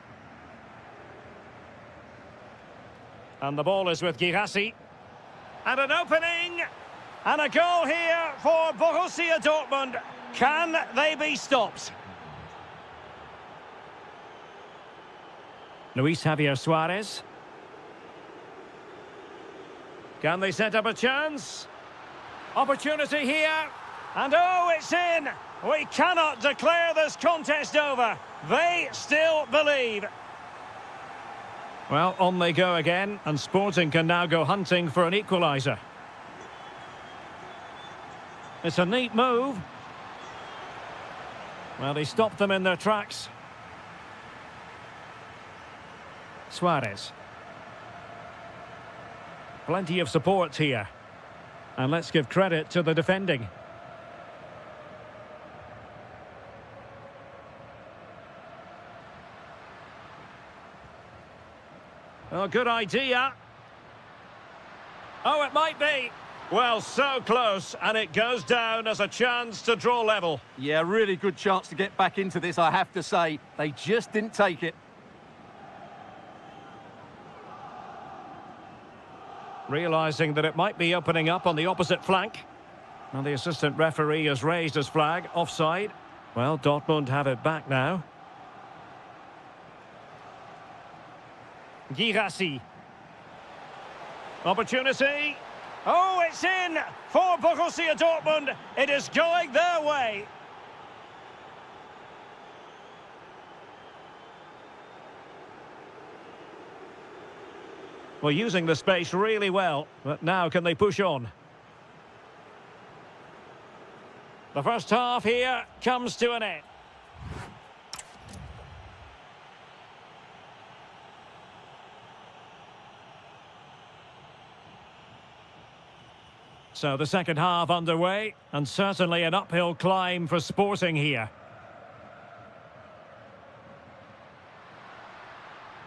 And the ball is with Girassi. And an opening! And a goal here for Borussia Dortmund. Can they be stopped? Luis Javier Suarez. Can they set up a chance? Opportunity here. And oh, it's in! We cannot declare this contest over. They still believe. Well, on they go again, and Sporting can now go hunting for an equaliser. It's a neat move. Well, he stopped them in their tracks. Suarez. Plenty of support here. And let's give credit to the defending. Oh, good idea. Oh, it might be. Well, so close, and it goes down as a chance to draw level. Yeah, really good chance to get back into this, I have to say. They just didn't take it. Realising that it might be opening up on the opposite flank. And the assistant referee has raised his flag, offside. Well, Dortmund have it back now. Girassi. Opportunity. Oh, it's in for Borussia Dortmund. It is going their way. Well, using the space really well, but now can they push on? The first half here comes to an end. So the second half underway, and certainly an uphill climb for Sporting here.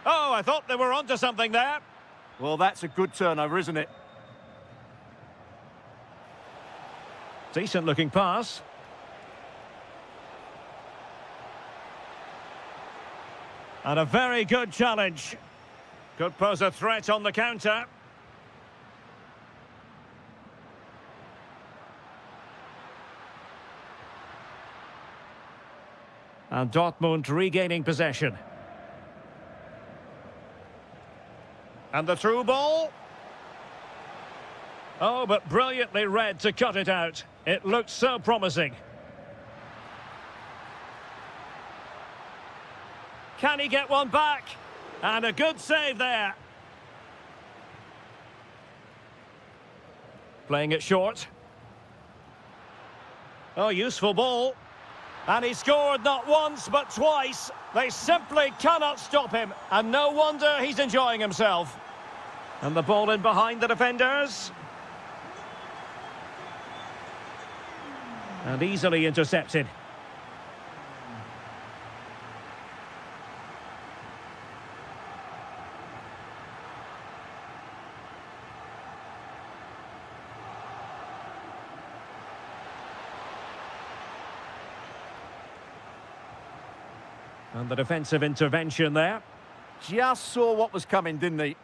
Oh, I thought they were onto something there. Well, that's a good turnover, isn't it? Decent looking pass. And a very good challenge. Could pose a threat on the counter. And Dortmund regaining possession. And the through ball. Oh, but brilliantly read to cut it out. It looked so promising. Can he get one back? And a good save there. Playing it short. Oh, useful ball. And he scored not once, but twice. They simply cannot stop him. And no wonder he's enjoying himself. And the ball in behind the defenders. And easily intercepted. And the defensive intervention there. Just saw what was coming, didn't he?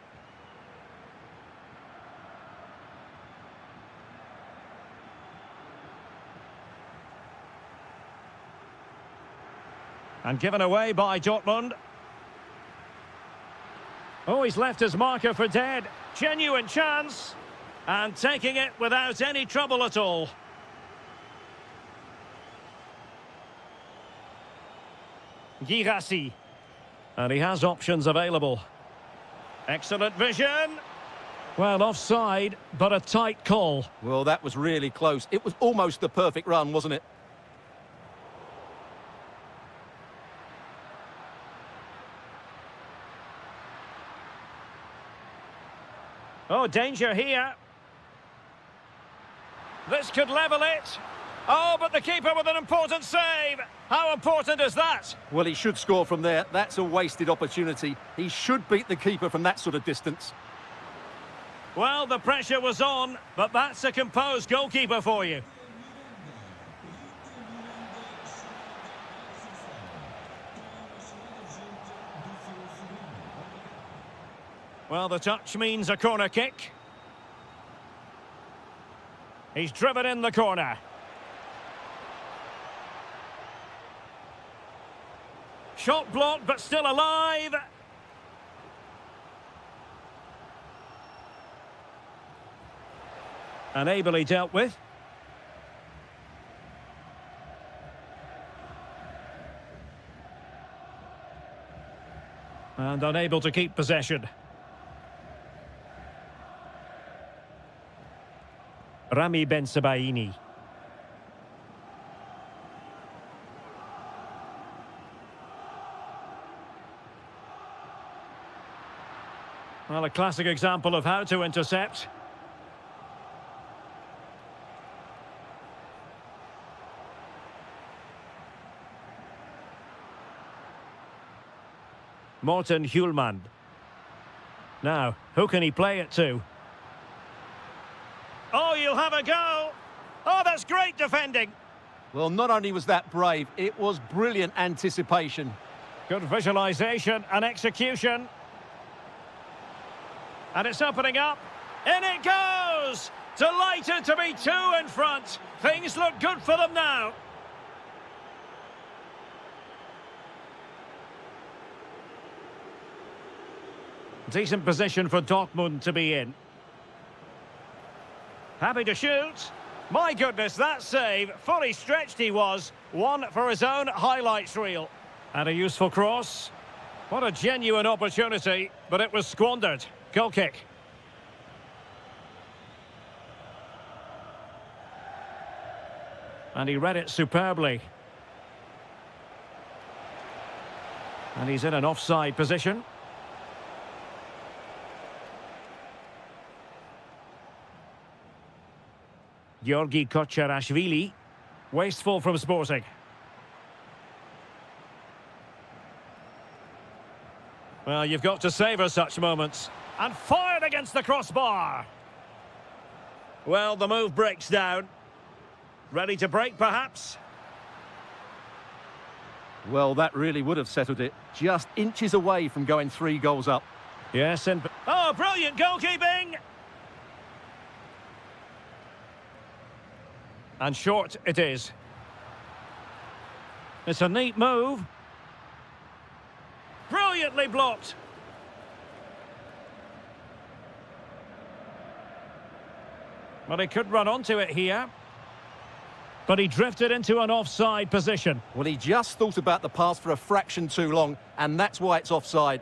And given away by Dortmund. Oh, he's left his marker for dead. Genuine chance. And taking it without any trouble at all. Girassi. And he has options available. Excellent vision. Well, offside, but a tight call. Well, that was really close. It was almost the perfect run, wasn't it? Oh, danger here. This could level it. Oh, but the keeper with an important save. How important is that? Well, he should score from there. That's a wasted opportunity. He should beat the keeper from that sort of distance. Well, the pressure was on, but that's a composed goalkeeper for you. Well, the touch means a corner kick. He's driven in the corner. Shot blocked, but still alive. And ably dealt with. And unable to keep possession. Rami Bensebaini. Well, a classic example of how to intercept. Morten Hjulmand. Now, who can he play it to? Oh, you'll have a go! Oh, that's great defending! Well, not only was that brave, it was brilliant anticipation. Good visualisation and execution. And it's opening up. In it goes! Delighted to be two in front. Things look good for them now. Decent position for Dortmund to be in. Happy to shoot. My goodness, that save. Fully stretched he was. One for his own highlights reel. And a useful cross. What a genuine opportunity, but it was squandered. Goal kick. And he read it superbly. And he's in an offside position. Georgi Kocharashvili. Wasteful from Sporting. Well, you've got to savour such moments. And fired against the crossbar. Well, the move breaks down. Ready to break, perhaps? Well, that really would have settled it. Just inches away from going 3 goals up. Yes, and... Oh, brilliant goalkeeping! And short it is. It's a neat move. Brilliantly blocked. Well, he could run onto it here. But he drifted into an offside position. Well, he just thought about the pass for a fraction too long, and that's why it's offside.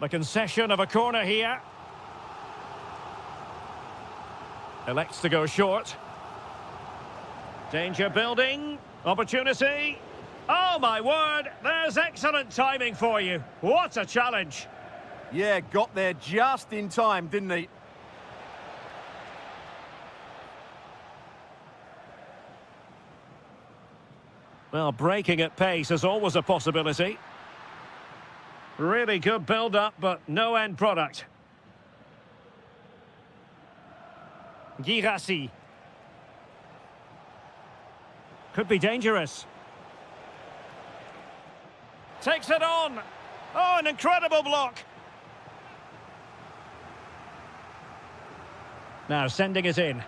The concession of a corner here. Elects to go short. Danger building. Opportunity. Oh, my word. There's excellent timing for you. What a challenge. Yeah, got there just in time, didn't he? Well, breaking at pace is always a possibility. Really good build-up, but no end product. Girassi. Could be dangerous. Takes it on. Oh, an incredible block. Now sending it in.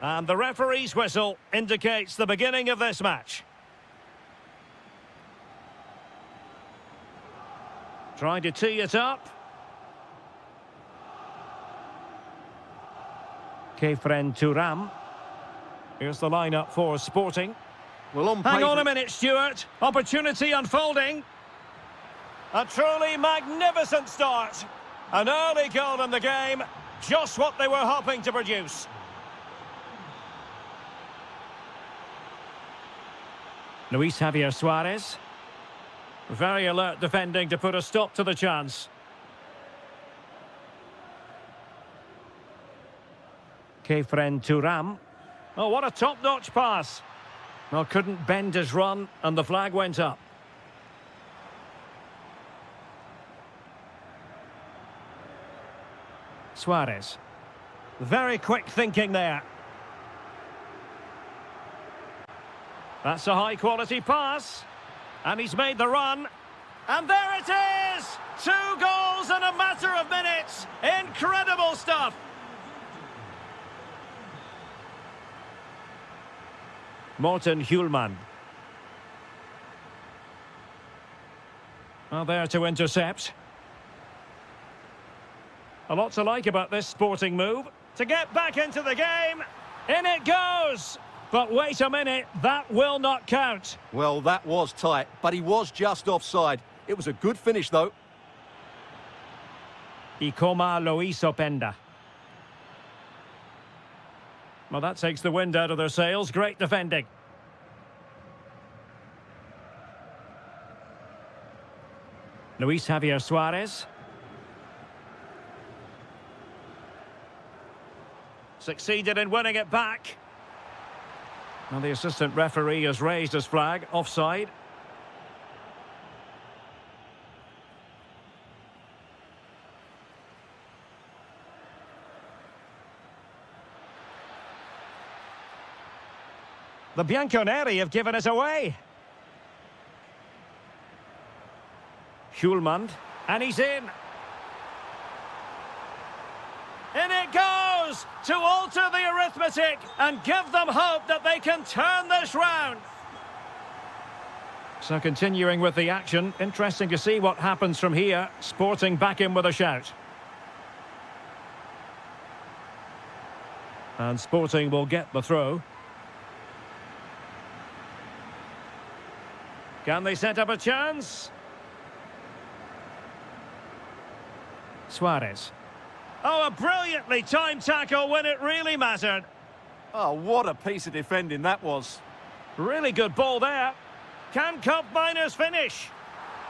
And the referee's whistle indicates the beginning of this match. Trying to tee it up. Kefren Turam. Here's the lineup for Sporting. Well, on Hang paper... on a minute, Stuart. Opportunity unfolding. A truly magnificent start. An early goal in the game. Just what they were hoping to produce. Luis Javier Suarez. Very alert defending to put a stop to the chance. Kefren Turam. Oh, what a top-notch pass. Well, couldn't bend his run, and the flag went up. Suarez. Very quick thinking there. That's a high-quality pass. And he's made the run. And there it is! 2 goals in a matter of minutes. Incredible stuff. Morten Hjulman. Well, there to intercept. A lot to like about this Sporting move. To get back into the game. In it goes! But wait a minute, that will not count. Well, that was tight, but he was just offside. It was a good finish, though. Ikoma Lois Openda. Well, that takes the wind out of their sails. Great defending. Luis Javier Suarez. Succeeded in winning it back. Well, the assistant referee has raised his flag. Offside. The Bianconeri have given it away. Hjulmand, and he's in. In it goes to alter the arithmetic and give them hope that they can turn this round. So continuing with the action, interesting to see what happens from here. Sporting back in with a shout. And Sporting will get the throw. Can they set up a chance? Suarez. Oh, a brilliantly timed tackle when it really mattered. Oh, what a piece of defending that was. Really good ball there. Can Cup Miners finish?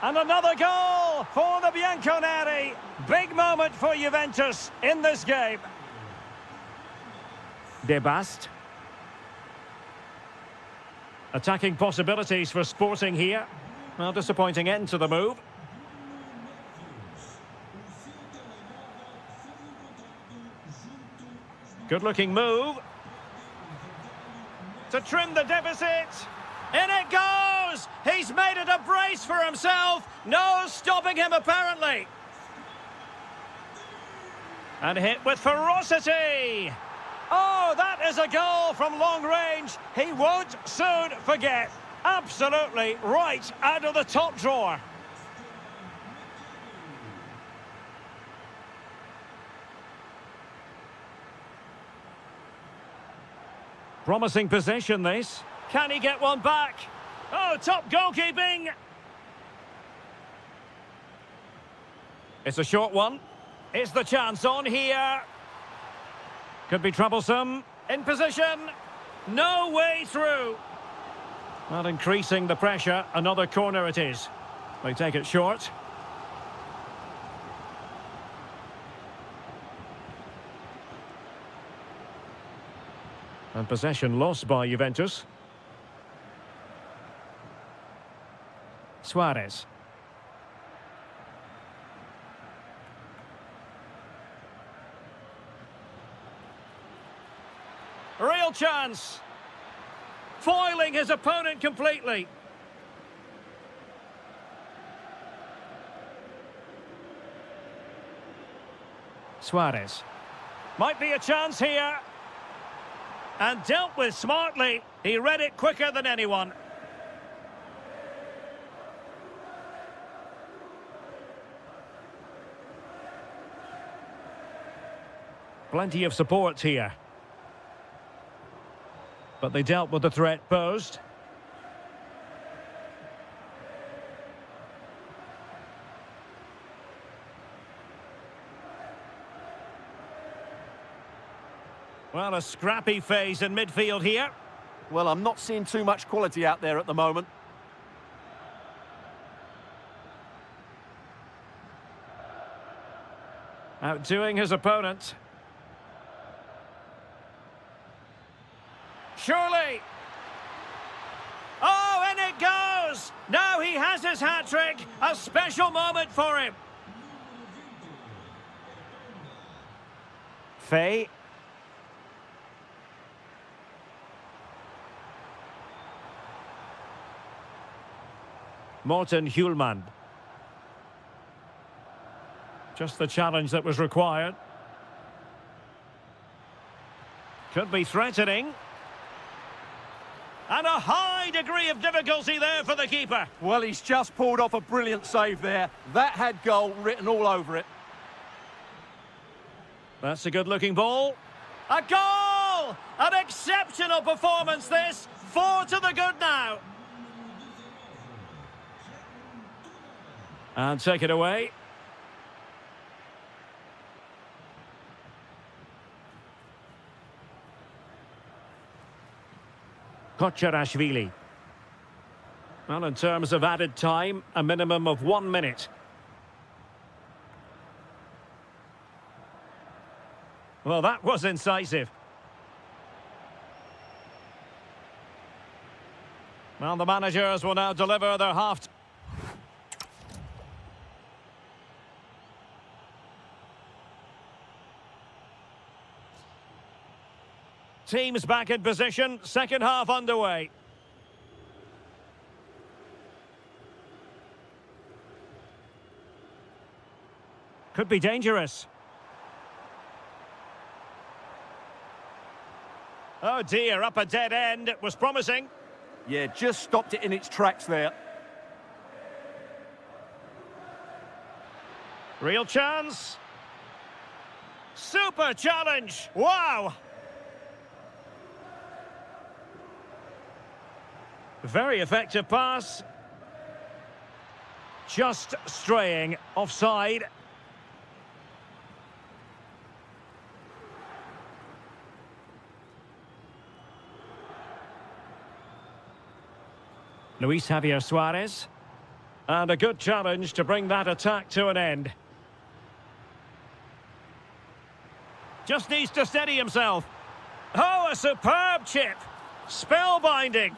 And another goal for the Bianconeri. Big moment for Juventus in this game. De Bast. Attacking possibilities for Sporting here. Well, disappointing end to the move. Good-looking move. To trim the deficit. In it goes! He's made it a brace for himself. No stopping him, apparently. And hit with ferocity. Oh, that is a goal from long range. He won't soon forget. Absolutely right out of the top drawer. Promising possession, this. Can he get one back? Oh, top goalkeeping. It's a short one. Is the chance on here? Could be troublesome. In position. No way through. Well, increasing the pressure. Another corner it is. They take it short. And possession lost by Juventus. Suarez. Real chance. Foiling his opponent completely. Suarez. Might be a chance here. And dealt with smartly. He read it quicker than anyone. Plenty of support here. But they dealt with the threat posed. Well, a scrappy phase in midfield here. Well, I'm not seeing too much quality out there at the moment. Outdoing his opponent. Surely. Oh, in it goes! Now he has his hat-trick. A special moment for him. Faye. Morten Hjulmand. Just the challenge that was required. Could be threatening. And a high degree of difficulty there for the keeper. Well, he's just pulled off a brilliant save there. That had goal written all over it. That's a good-looking ball. A goal! An exceptional performance, this. 4 to the good now. And take it away. Kocherashvili. Well, in terms of added time, a minimum of 1 minute. Well, that was incisive. Well, the managers will now deliver their half. Teams back in position, second half underway. Could be dangerous. Oh dear, up a dead end. It was promising. Yeah, just stopped it in its tracks there. Real chance. Super challenge. Wow. Very effective pass. Just straying offside. Luis Javier Suarez. And a good challenge to bring that attack to an end. Just needs to steady himself. Oh, a superb chip. Spellbinding.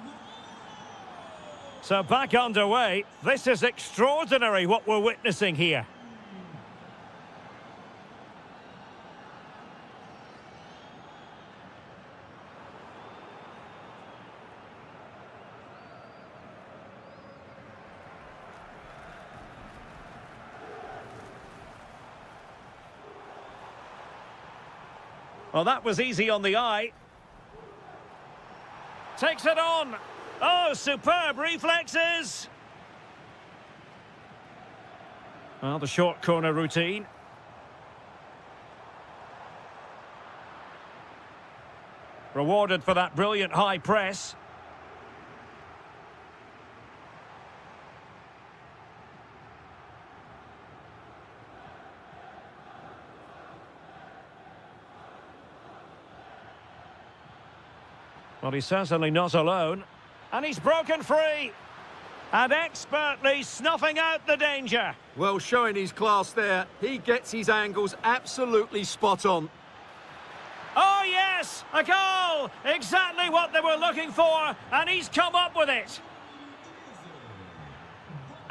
So back underway. This is extraordinary what we're witnessing here. Well, that was easy on the eye. Takes it on. Oh, superb reflexes. Well, the short corner routine. Rewarded for that brilliant high press. Well, he's certainly not alone. And he's broken free. And expertly snuffing out the danger. Well, showing his class there. He gets his angles absolutely spot on. Oh, yes! A goal! Exactly what they were looking for. And he's come up with it.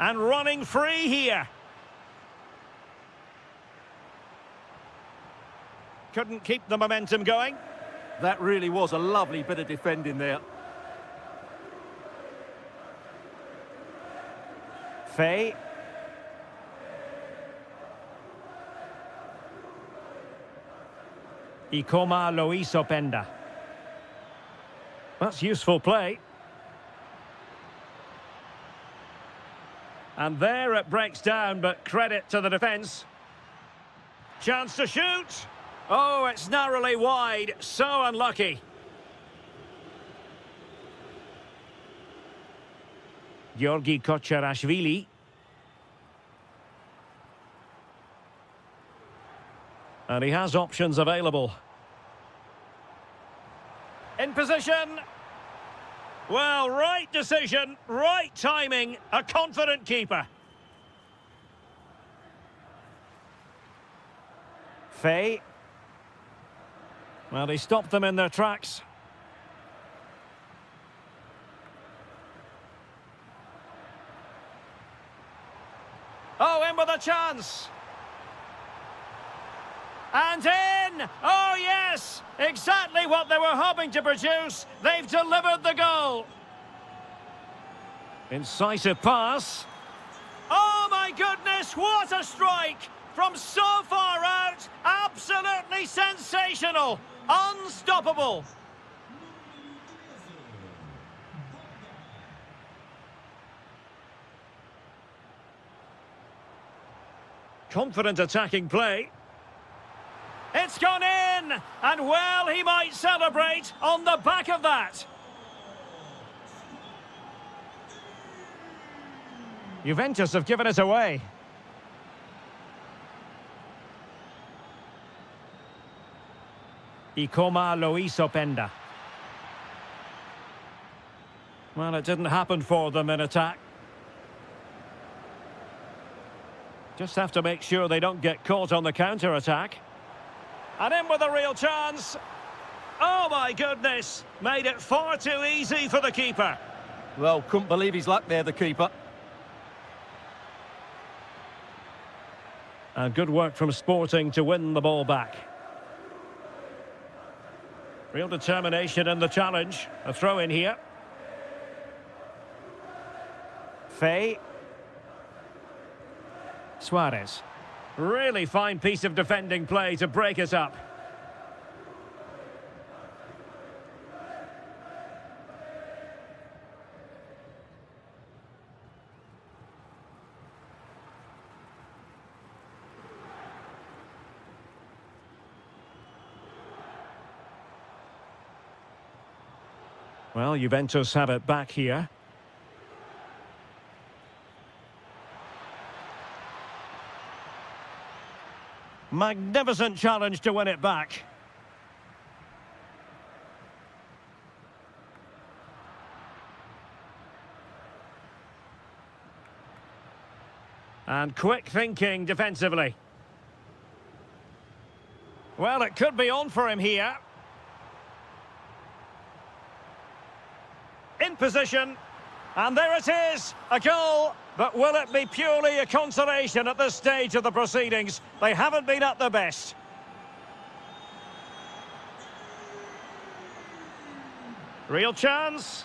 And running free here. Couldn't keep the momentum going. That really was a lovely bit of defending there. Faye. Ikoma Loiso Penda. That's useful play. And there it breaks down, but credit to the defence. Chance to shoot. Oh, it's narrowly wide. So unlucky. Georgi Kocherashvili. And he has options available. In position. Well, right decision, right timing, a confident keeper. Fay. Well, he stopped them in their tracks. Oh, in with a chance. And in! Oh, yes! Exactly what they were hoping to produce. They've delivered the goal. Incisive pass. Oh, my goodness, what a strike! From so far out, absolutely sensational. Unstoppable. Confident attacking play. It's gone in! And well, he might celebrate on the back of that. Juventus have given it away. Ikoma Lois Openda. Well, it didn't happen for them in attack. Just have to make sure they don't get caught on the counter-attack. And in with a real chance. Oh, my goodness. Made it far too easy for the keeper. Well, couldn't believe his luck there, the keeper. And good work from Sporting to win the ball back. Real determination in the challenge. A throw in here. Fay. Suarez. Really fine piece of defending play to break it up. Well, Juventus have it back here. Magnificent challenge to win it back. And quick thinking defensively. Well, it could be on for him here. In position. And there it is, a goal. But will it be purely a consolation at this stage of the proceedings? They haven't been at their best. Real chance.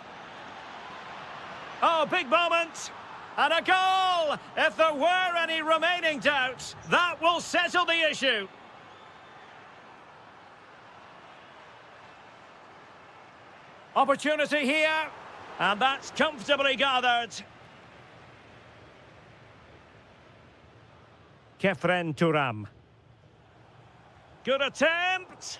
Oh, big moment. And a goal! If there were any remaining doubts, that will settle the issue. Opportunity here. And that's comfortably gathered. Kefren Turam. Good attempt.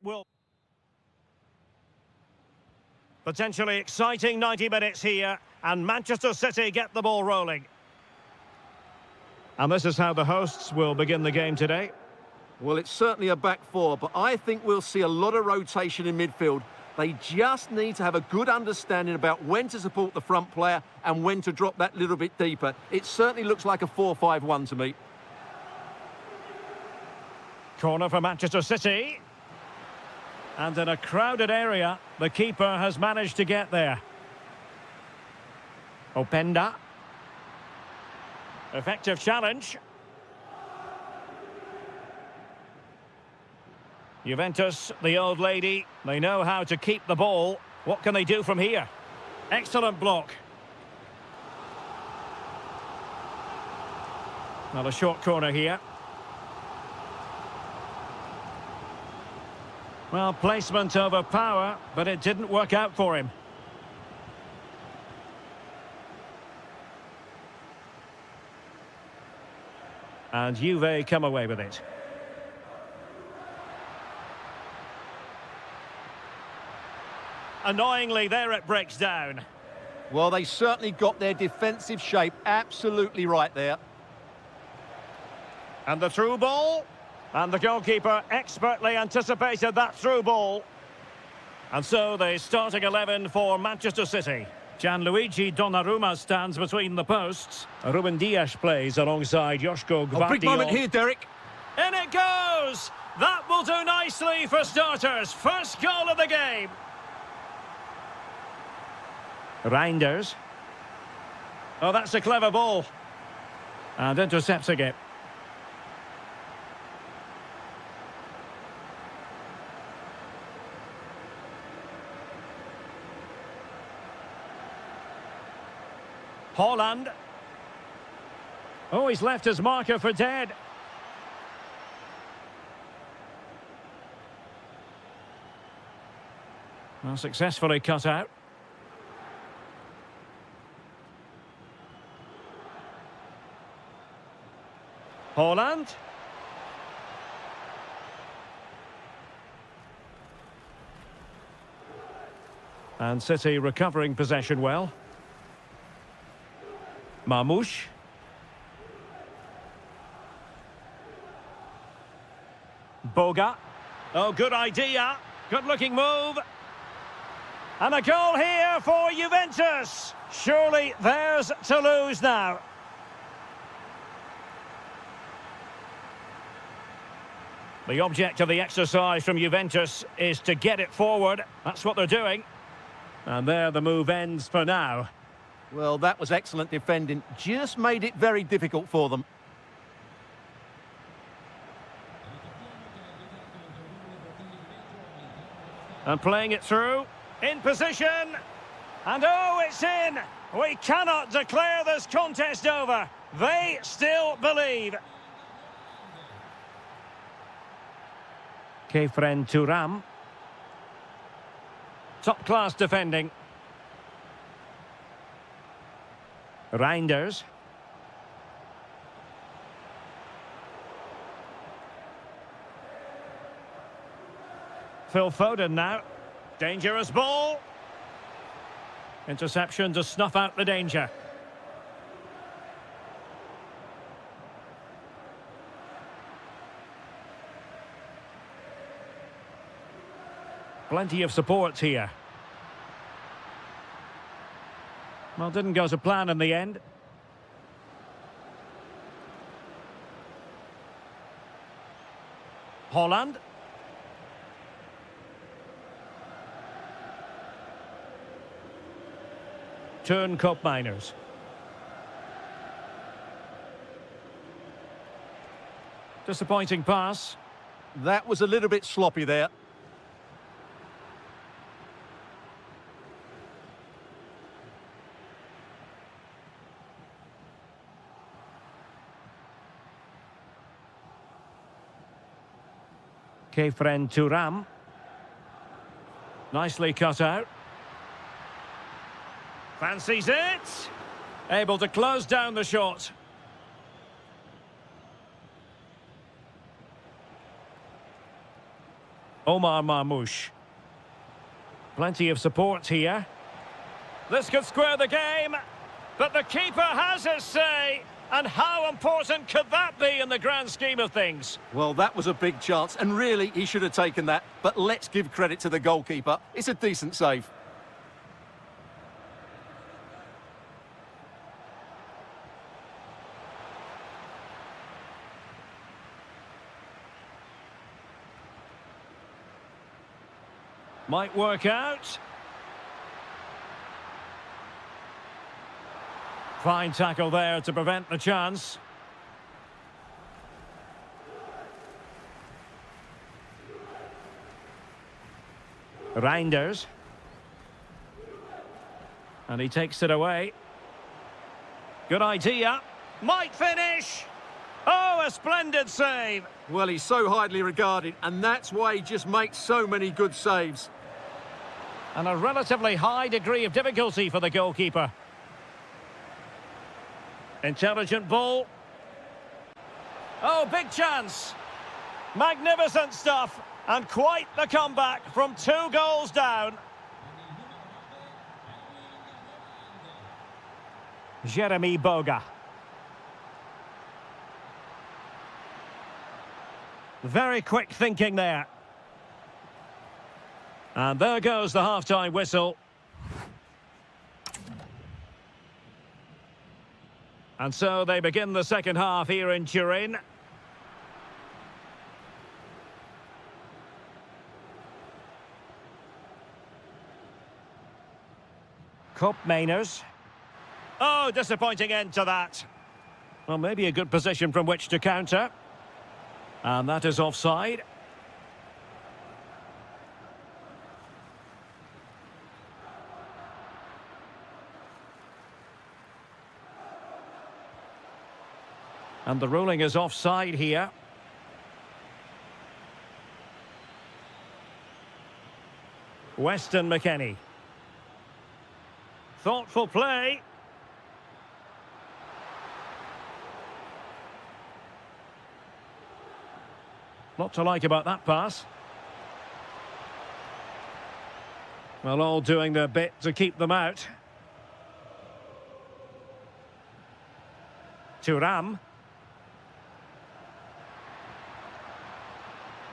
will... Potentially exciting 90 minutes here, and Manchester City get the ball rolling. And this is how the hosts will begin the game today. Well, it's certainly a back four, but I think we'll see a lot of rotation in midfield. They just need to have a good understanding about when to support the front player and when to drop that little bit deeper. It certainly looks like a 4-5-1 to me. Corner for Manchester City. And in a crowded area, the keeper has managed to get there. Openda. Effective challenge. Juventus, the old lady, they know how to keep the ball. What can they do from here? Excellent block. Now a short corner here. Well, placement over power, but it didn't work out for him. And Juve come away with it. Annoyingly, there it breaks down. Well, they certainly got their defensive shape absolutely right there. And the through ball. And the goalkeeper expertly anticipated that through ball. And so the starting 11 for Manchester City. Gianluigi Donnarumma stands between the posts. Ruben Dias plays alongside Joško Gvardiol. Oh, big moment here, Derek. In it goes! That will do nicely for starters. First goal of the game. Reinders. Oh, that's a clever ball. And intercepting it. Holland. Oh, he's left his marker for dead. Well, successfully cut out. Holland. And City recovering possession well. Marmoush. Boga. Oh, good idea. Good-looking move. And a goal here for Juventus. Surely theirs to lose now. The object of the exercise from Juventus is to get it forward. That's what they're doing. And there the move ends for now. Well, that was excellent defending. Just made it very difficult for them. And playing it through. In position. And oh, it's in. We cannot declare this contest over. They still believe. Kefren Turam. Top-class defending. Reinders. Phil Foden now. Dangerous ball. Interception to snuff out the danger. Plenty of support here. Well, didn't go to plan in the end. Holland. Turn Koopmeiners. Disappointing pass. That was a little bit sloppy there. Kefren Turam. Nicely cut out. Fancies it. Able to close down the shot. Omar Marmoush. Plenty of support here. This could square the game, but the keeper has his say. And how important could that be in the grand scheme of things? Well, that was a big chance, and really, he should have taken that. But let's give credit to the goalkeeper. It's a decent save. Might work out. Fine tackle there to prevent the chance. Reinders. And he takes it away. Good idea. Might finish. Oh, a splendid save. Well, he's so highly regarded, and that's why he just makes so many good saves. And a relatively high degree of difficulty for the goalkeeper. Intelligent ball. Oh, big chance. Magnificent stuff. And quite the comeback from 2 goals down. Jeremy Boga. Very quick thinking there. And there goes the half-time whistle. And so they begin the second half here in Turin. Cup Mainers. Oh, disappointing end to that. Well, maybe a good position from which to counter. And that is offside. And the ruling is offside here. Weston McKennie. Thoughtful play. Lot to like about that pass. Well, all doing their bit to keep them out. Thuram.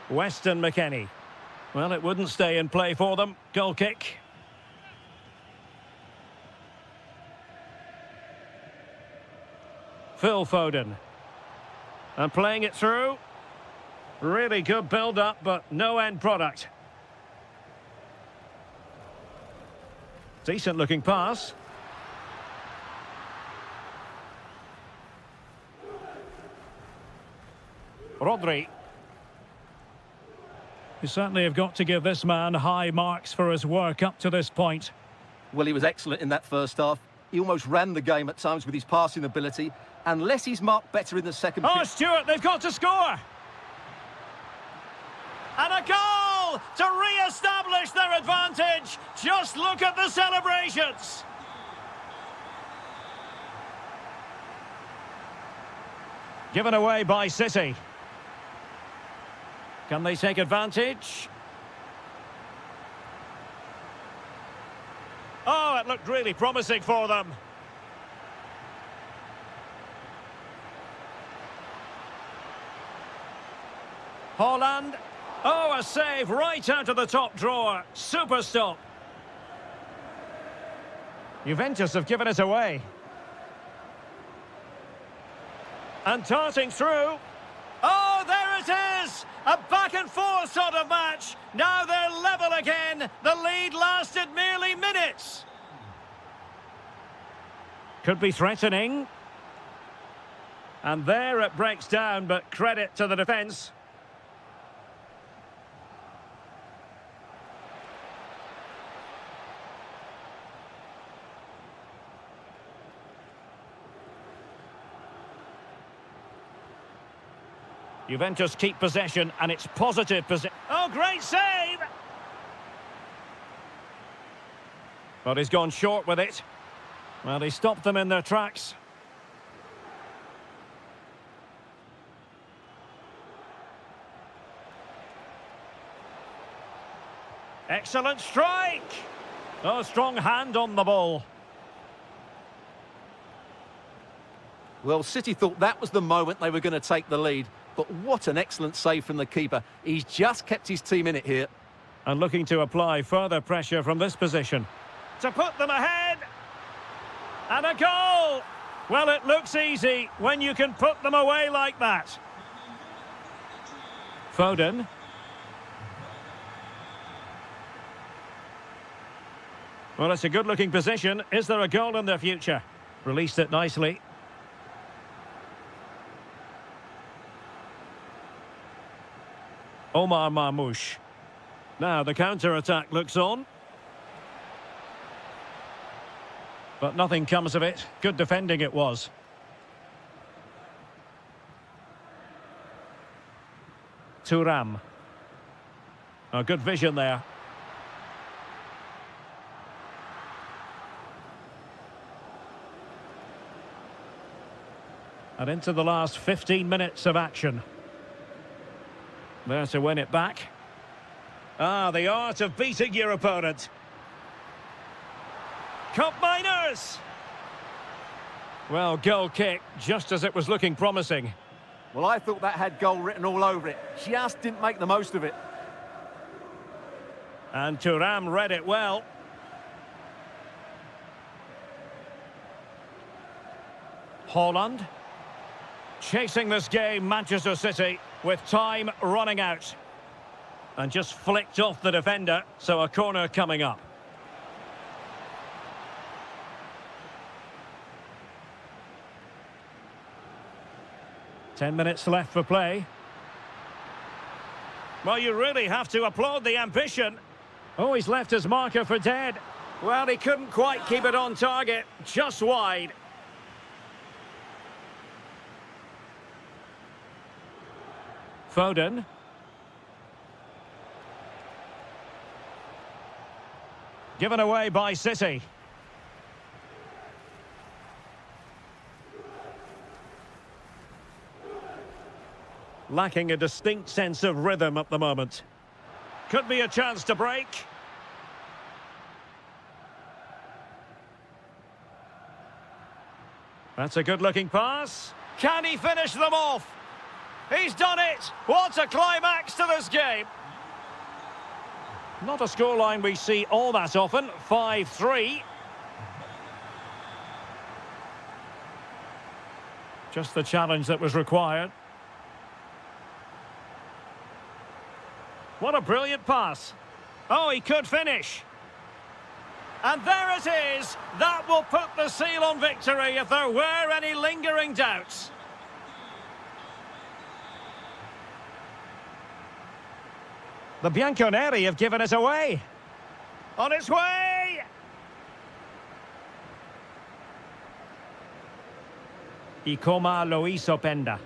Weston McKennie. Well, it wouldn't stay in play for them. Goal kick. Phil Foden. And playing it through. Really good build-up, but no end product. Decent-looking pass. Rodri. You certainly have got to give this man high marks for his work up to this point. Well, he was excellent in that first half. He almost ran the game at times with his passing ability. Unless he's marked better in the second... Oh, Stuart, they've got to score! And a goal to re-establish their advantage. Just look at the celebrations. Given away by City. Can they take advantage? Oh, it looked really promising for them. Holland. Oh, a save right out of the top drawer. Super stop. Juventus have given it away. And darting through. Oh, there it is! A back-and-forth sort of match. Now they're level again. The lead lasted merely minutes. Could be threatening. And there it breaks down, but credit to the defence. Juventus keep possession, and it's positive possession. Oh, great save! But he's gone short with it. Well, he stopped them in their tracks. Excellent strike! Oh, strong hand on the ball. Well, City thought that was the moment they were going to take the lead. But what an excellent save from the keeper. He's just kept his team in it here. And looking to apply further pressure from this position. To put them ahead! And a goal! Well, it looks easy when you can put them away like that. Foden. Well, it's a good-looking position. Is there a goal in their future? Released it nicely. Omar Marmoush. Now the counter-attack looks on. But nothing comes of it. Good defending it was. Thuram. Oh, good vision there. And into the last 15 minutes of action. There to win it back. Ah, the art of beating your opponent. Cup miners! Well, goal kick, just as it was looking promising. Well, I thought that had goal written all over it. Just didn't make the most of it. And Thuram read it well. Haaland. Chasing this game, Manchester City, with time running out. And just flicked off the defender, so a corner coming up. Ten minutes left for play. Well, you really have to applaud the ambition. Oh, he's left his marker for dead. Well, he couldn't quite keep it on target, just wide. Foden. Given away by City. Lacking a distinct sense of rhythm at the moment. Could be a chance to break. That's a good-looking pass. Can he finish them off? He's done it! What a climax to this game! Not a scoreline we see all that often. 5-3. Just the challenge that was required. What a brilliant pass. Oh, he could finish. And there it is. That will put the seal on victory if there were any lingering doubts. The Bianconeri have given it away. On its way! Ikoma lo hizo Penda.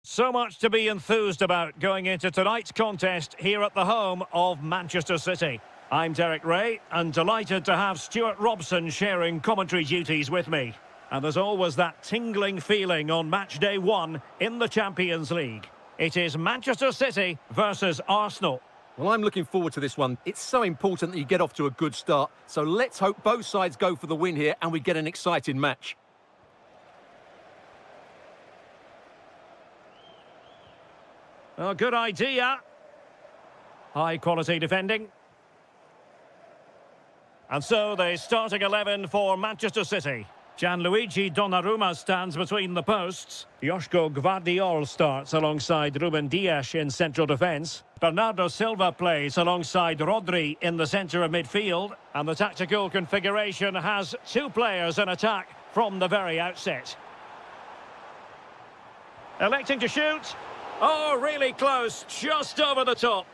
So much to be enthused about going into tonight's contest here at the home of Manchester City. I'm Derek Ray and delighted to have Stuart Robson sharing commentary duties with me. And there's always that tingling feeling on match day one in the Champions League. It is Manchester City versus Arsenal. Well, I'm looking forward to this one. It's so important that you get off to a good start. So let's hope both sides go for the win here and we get an exciting match. Oh, good idea. High quality defending. And so the starting 11 for Manchester City. Gianluigi Donnarumma stands between the posts. Joško Gvardiol starts alongside Ruben Dias in central defence. Bernardo Silva plays alongside Rodri in the centre of midfield. And the tactical configuration has two players in attack from the very outset. Electing to shoot. Oh, really close, just over the top.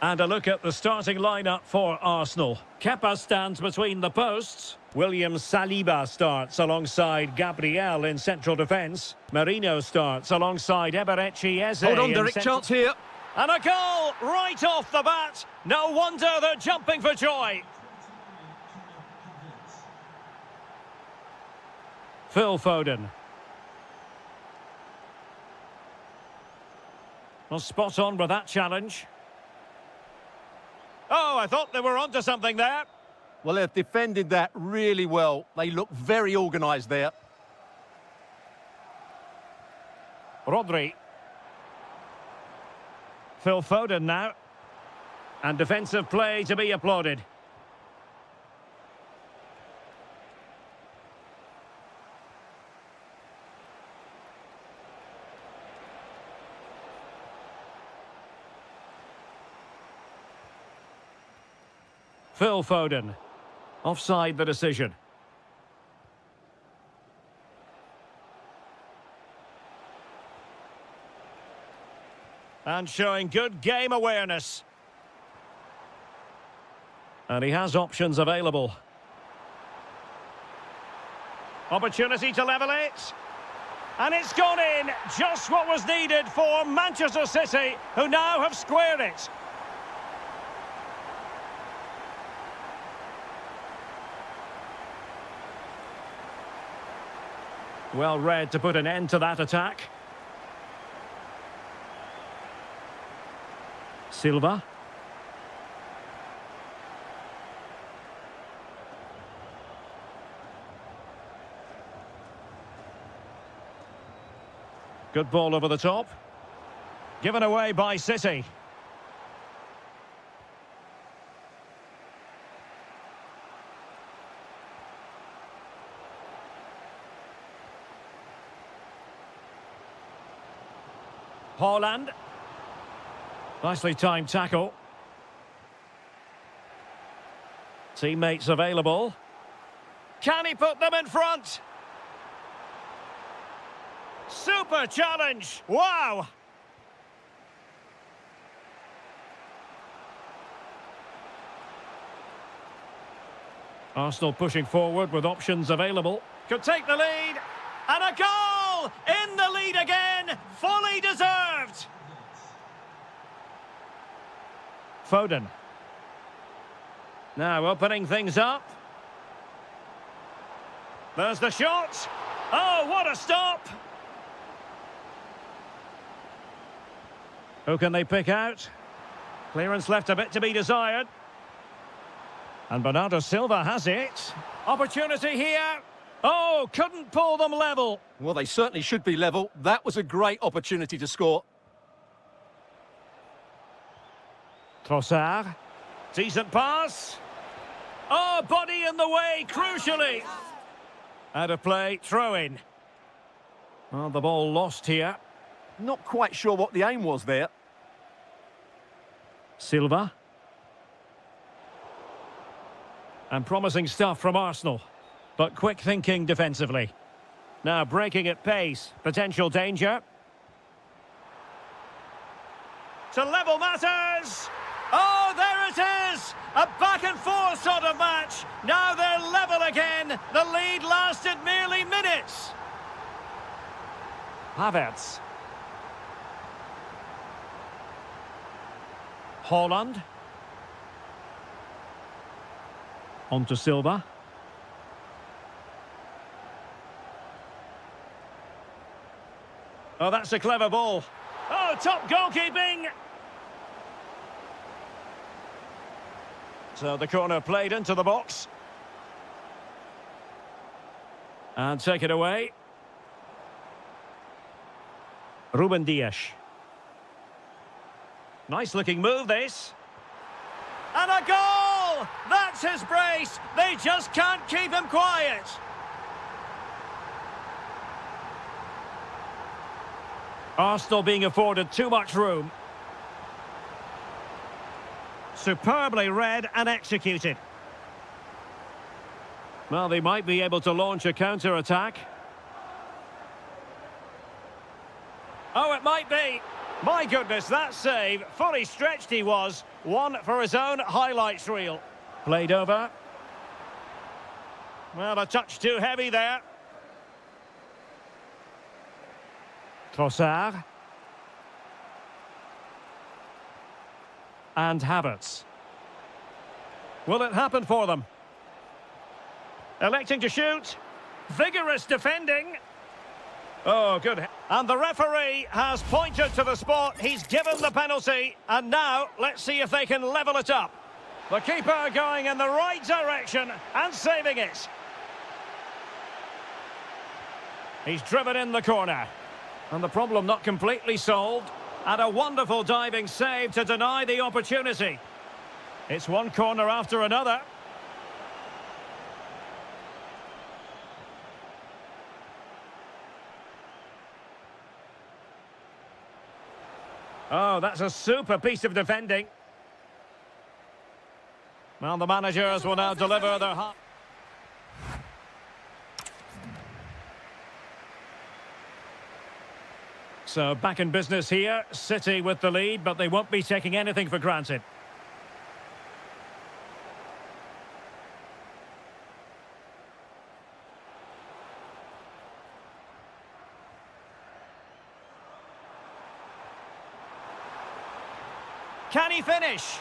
And a look at the starting lineup for Arsenal. Kepa stands between the posts. William Saliba starts alongside Gabriel in central defence. Merino starts alongside Eberechi Eze. Hold on, Derek, chance here. And a goal right off the bat. No wonder they're jumping for joy. Phil Foden. Well, spot on with that challenge. Oh, I thought they were onto something there. Well, they've defended that really well. They look very organised there. Rodri. Phil Foden now. And defensive play to be applauded. Phil Foden. Offside the decision. And showing good game awareness. And he has options available. Opportunity to level it. And it's gone in. Just what was needed for Manchester City, who now have squared it. Well read to put an end to that attack. Silva. Good ball over the top. Given away by City. Haaland. Nicely timed tackle. Teammates available. Can he put them in front? Super challenge! Wow! Arsenal pushing forward with options available. Could take the lead. And a goal! In the lead again! Fully deserved! Foden. Now opening things up. There's the shot. Oh, what a stop! Who can they pick out? Clearance left a bit to be desired. And Bernardo Silva has it. Opportunity here. Oh, couldn't pull them level. Well, they certainly should be level. That was a great opportunity to score. Trossard. Decent pass. Oh, body in the way, crucially. Out of play, throw in. Oh, the ball lost here. Not quite sure what the aim was there. Silva. And promising stuff from Arsenal. But quick thinking defensively. Now breaking at pace. Potential danger. To level matters. Oh, there it is! A back and forth sort of match. Now they're level again. The lead lasted merely minutes. Havertz. Holland. On to Silva. Oh, that's a clever ball. Oh, top goalkeeping! So the corner played into the box. And take it away. Ruben Dias. Nice looking move, this. And a goal! That's his brace! They just can't keep him quiet! Arsenal being afforded too much room. Superbly read and executed. Well, they might be able to launch a counter-attack. Oh, it might be. My goodness, that save. Fully stretched he was. One for his own highlights reel. Played over. Well, a touch too heavy there. Trossard. And Havertz. Will it happen for them? Electing to shoot. Vigorous defending. Oh, good. And the referee has pointed to the spot. He's given the penalty. And now, let's see if they can level it up. The keeper going in the right direction and saving it. He's driven in the corner. And the problem not completely solved. And a wonderful diving save to deny the opportunity. It's one corner after another. Oh, that's a super piece of defending. Well, the managers will now deliver their... So back in business here, City with the lead, but they won't be taking anything for granted. Can he finish?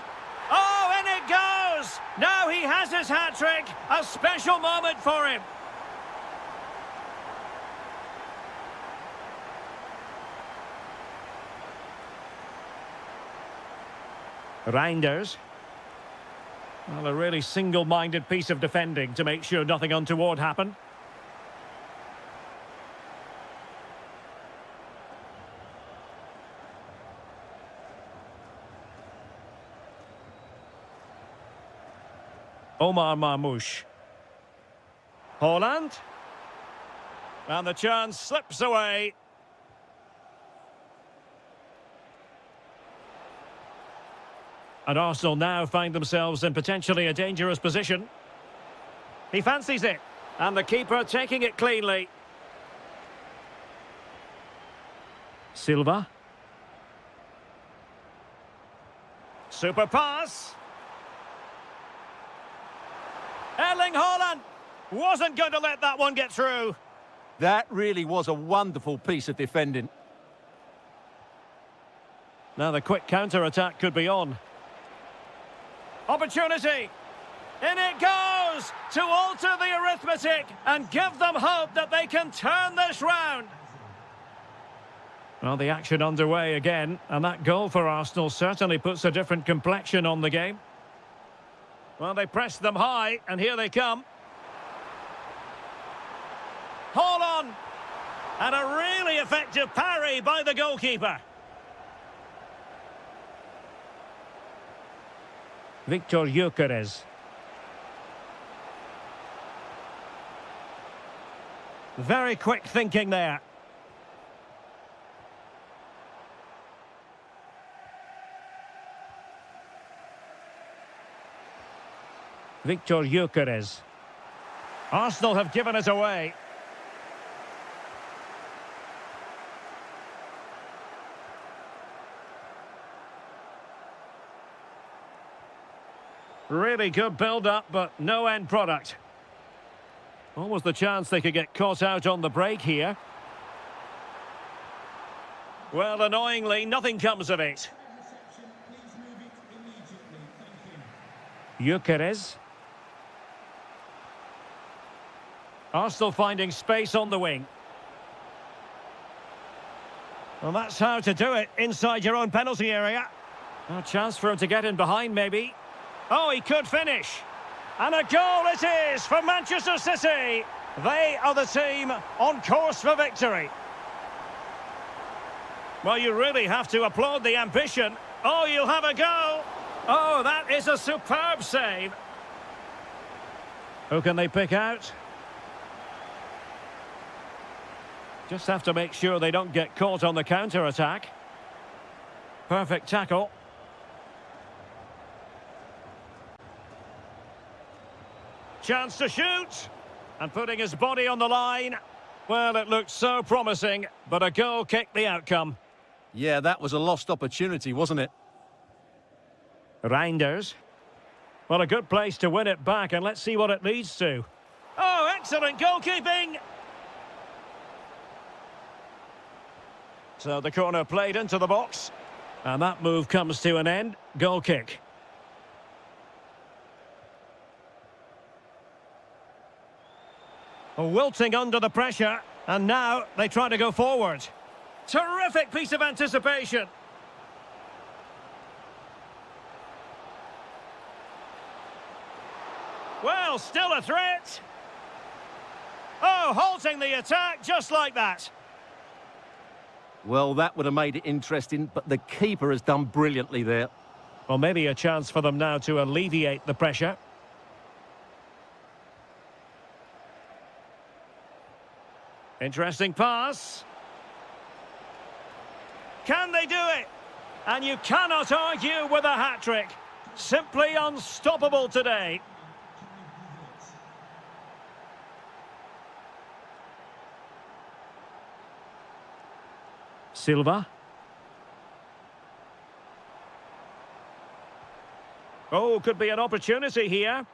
Oh, in it goes! Now he has his hat-trick, a special moment for him. Reinders. Well, a really single-minded piece of defending to make sure nothing untoward happened. Omar Marmoush. Holland. And the chance slips away. And Arsenal now find themselves in potentially a dangerous position. He fancies it. And the keeper taking it cleanly. Silva. Super pass. Erling Haaland wasn't going to let that one get through. That really was a wonderful piece of defending. Now the quick counter-attack could be on. Opportunity. In it goes to alter the arithmetic and give them hope that they can turn this round. Well, the action underway again, and that goal for Arsenal certainly puts a different complexion on the game. Well, they pressed them high, and here they come. Hold on. And a really effective parry by the goalkeeper. Victor Gyökeres. Very quick thinking there. Victor Gyökeres. Arsenal have given it away. Really good build-up, but no end product. Almost the chance they could get caught out on the break here. Well, annoyingly, nothing comes of it. Reception, please move it immediately. Thank you. Gyökeres. Arsenal finding space on the wing. Well, that's how to do it, inside your own penalty area. A chance for him to get in behind, maybe. Oh, he could finish. And a goal it is for Manchester City. They are the team on course for victory. Well, you really have to applaud the ambition. Oh, you'll have a go. Oh, that is a superb save. Who can they pick out? Just have to make sure they don't get caught on the counter-attack. Perfect tackle. Chance to shoot. And putting his body on the line. Well, it looked so promising, but a goal kicked the outcome. Yeah, that was a lost opportunity, wasn't it? Reinders. Well, a good place to win it back, and let's see what it leads to. Oh, excellent goalkeeping! So the corner played into the box. And that move comes to an end. Goal kick. Wilting under the pressure. And now they try to go forward. Terrific piece of anticipation. Well, still a threat. Oh, halting the attack just like that. Well, that would have made it interesting, but the keeper has done brilliantly there. Well, maybe a chance for them now to alleviate the pressure. Interesting pass. Can they do it? And you cannot argue with a hat-trick. Simply unstoppable today. Silva. Oh, could be an opportunity here.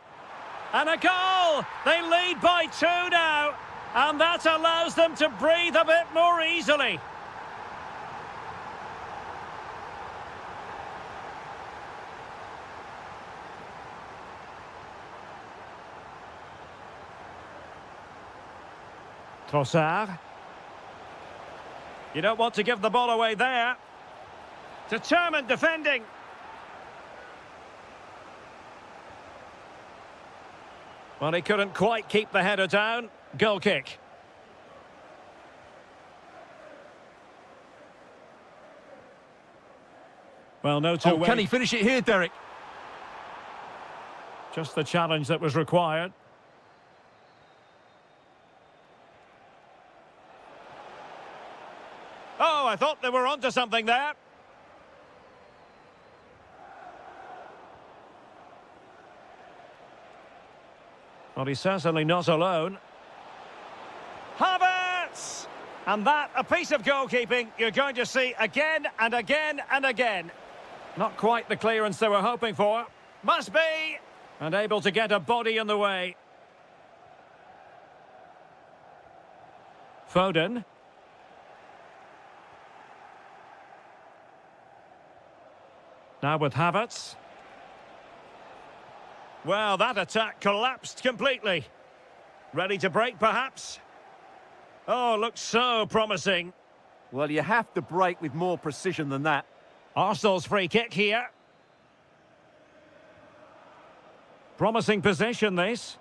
And a goal! They lead by 2 now. And that allows them to breathe a bit more easily. Trossard. You don't want to give the ball away there. Determined defending. Well, he couldn't quite keep the header down. Goal kick. Well, no two ways. Can he finish it here, Derek? Just the challenge that was required. Oh, I thought they were onto something there. Well, he's certainly not alone. Havertz! And that, a piece of goalkeeping you're going to see again and again and again. Not quite the clearance they were hoping for. Must be! And able to get a body in the way. Foden. Now with Havertz. Well, that attack collapsed completely. Ready to break, perhaps? Oh, looks so promising. Well, you have to break with more precision than that. Arsenal's free kick here. Promising position, this.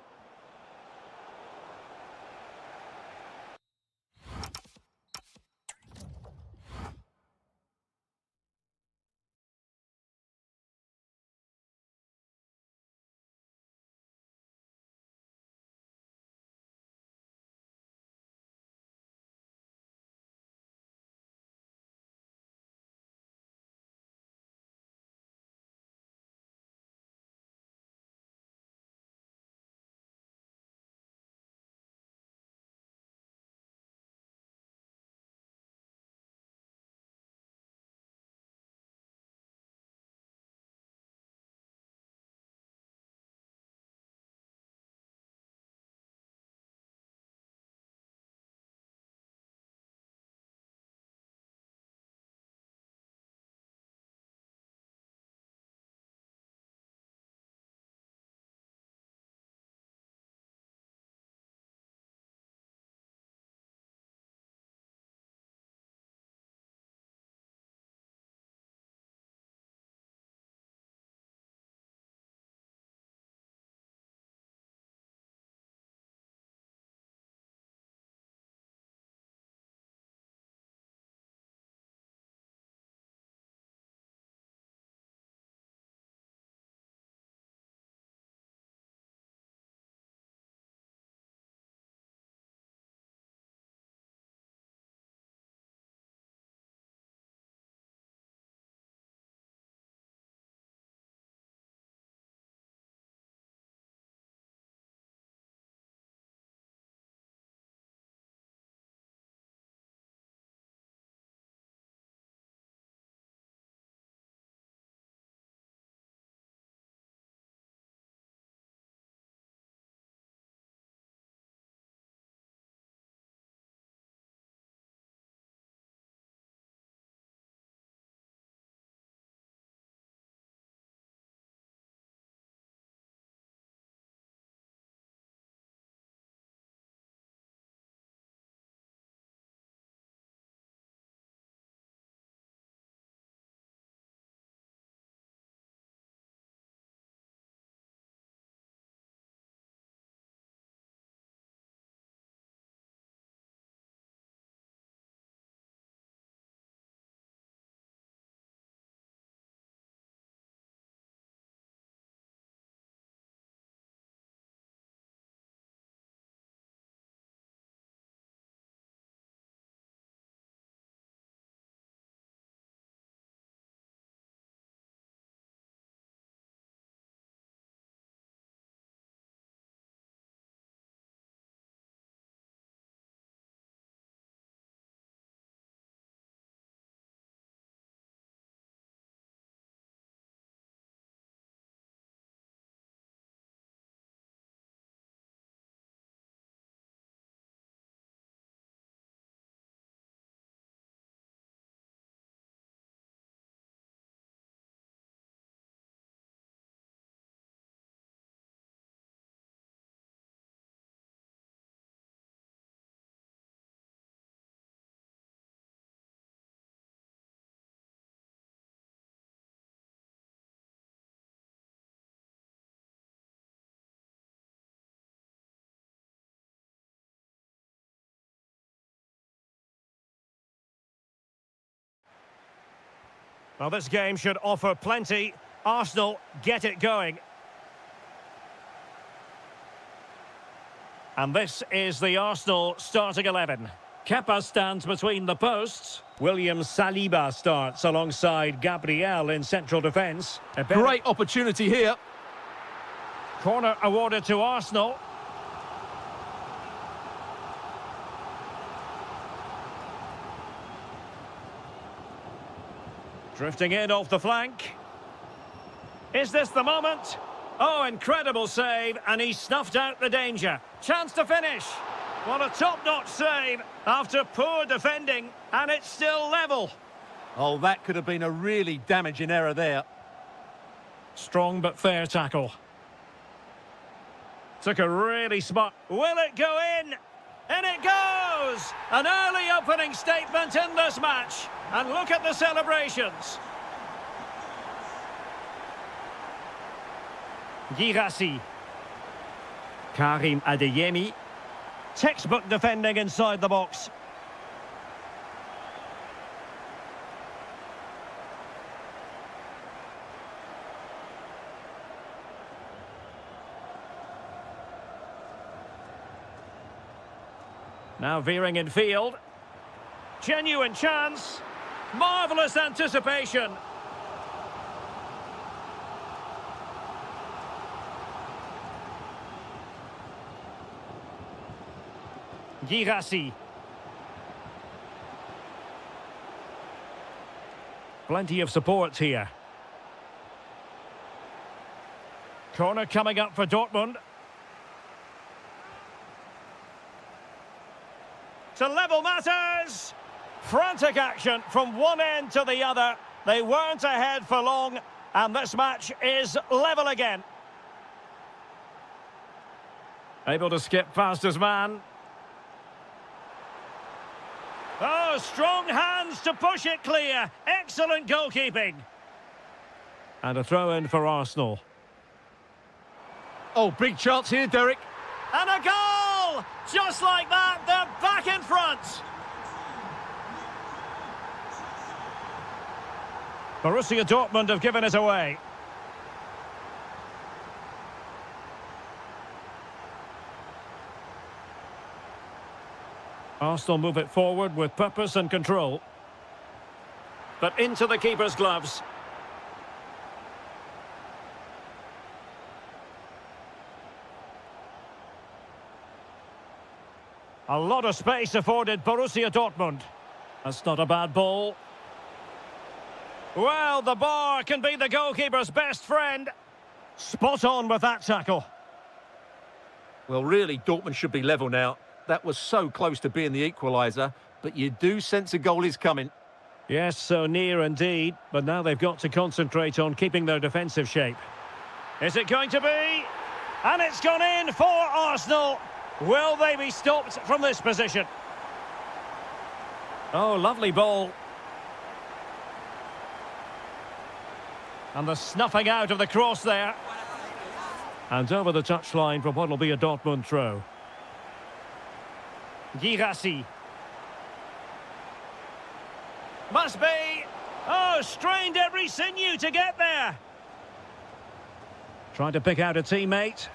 Well, this game should offer plenty. Arsenal get it going. And this is the Arsenal starting 11. Kepa stands between the posts. William Saliba starts alongside Gabriel in central defence. Great opportunity here. Corner awarded to Arsenal. Drifting in off the flank. Is this the moment? Oh, incredible save, and he snuffed out the danger. Chance to finish. What a top-notch save after poor defending, and it's still level. Oh, that could have been a really damaging error there. Strong but fair tackle. Took a really smart... Will it go in? And it goes! An early opening statement in this match. And look at the celebrations. Girassi. Karim Adeyemi. Textbook defending inside the box. Now veering in field. Genuine chance. Marvellous anticipation. Girassi. Plenty of support here. Corner coming up for Dortmund. To level matters. Frantic action from one end to the other. They weren't ahead for long, and this match is level again. Able to skip past his man. Oh, strong hands to push it clear. Excellent goalkeeping. And a throw-in for Arsenal. Oh, big chance here, Derek. And a goal! Just like that, they're back in front. Borussia Dortmund have given it away. Arsenal move it forward with purpose and control. But into the keeper's gloves. A lot of space afforded Borussia Dortmund. That's not a bad ball. Well, the bar can be the goalkeeper's best friend. Spot on with that tackle. Well, really, Dortmund should be level now. That was so close to being the equaliser, but you do sense a goal is coming. Yes, so near indeed, but now they've got to concentrate on keeping their defensive shape. Is it going to be? And it's gone in for Arsenal. Will they be stopped from this position? Oh, lovely ball. And the snuffing out of the cross there. And over the touchline from what will be a Dortmund throw. Girassi. Must be. Oh, strained every sinew to get there. Trying to pick out a teammate.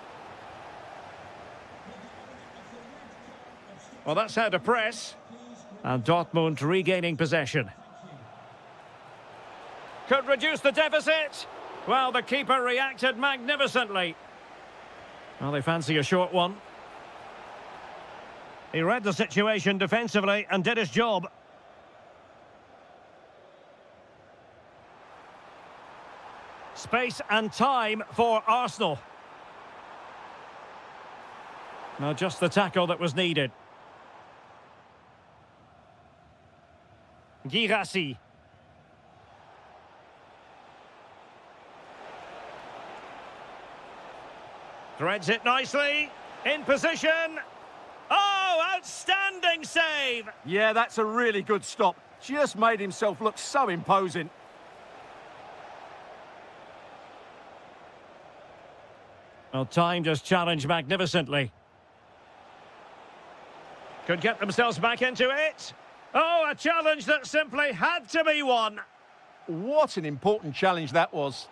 Well, that's how to press. And Dortmund regaining possession. Could reduce the deficit. Well, the keeper reacted magnificently. Well, they fancy a short one. He read the situation defensively and did his job. Space and time for Arsenal. Now just the tackle that was needed. Girassi. Threads it nicely. In position. Oh, outstanding save! Yeah, that's a really good stop. Just made himself look so imposing. Well, time just challenged magnificently. Could get themselves back into it. Oh, a challenge that simply had to be won. what an important challenge that was.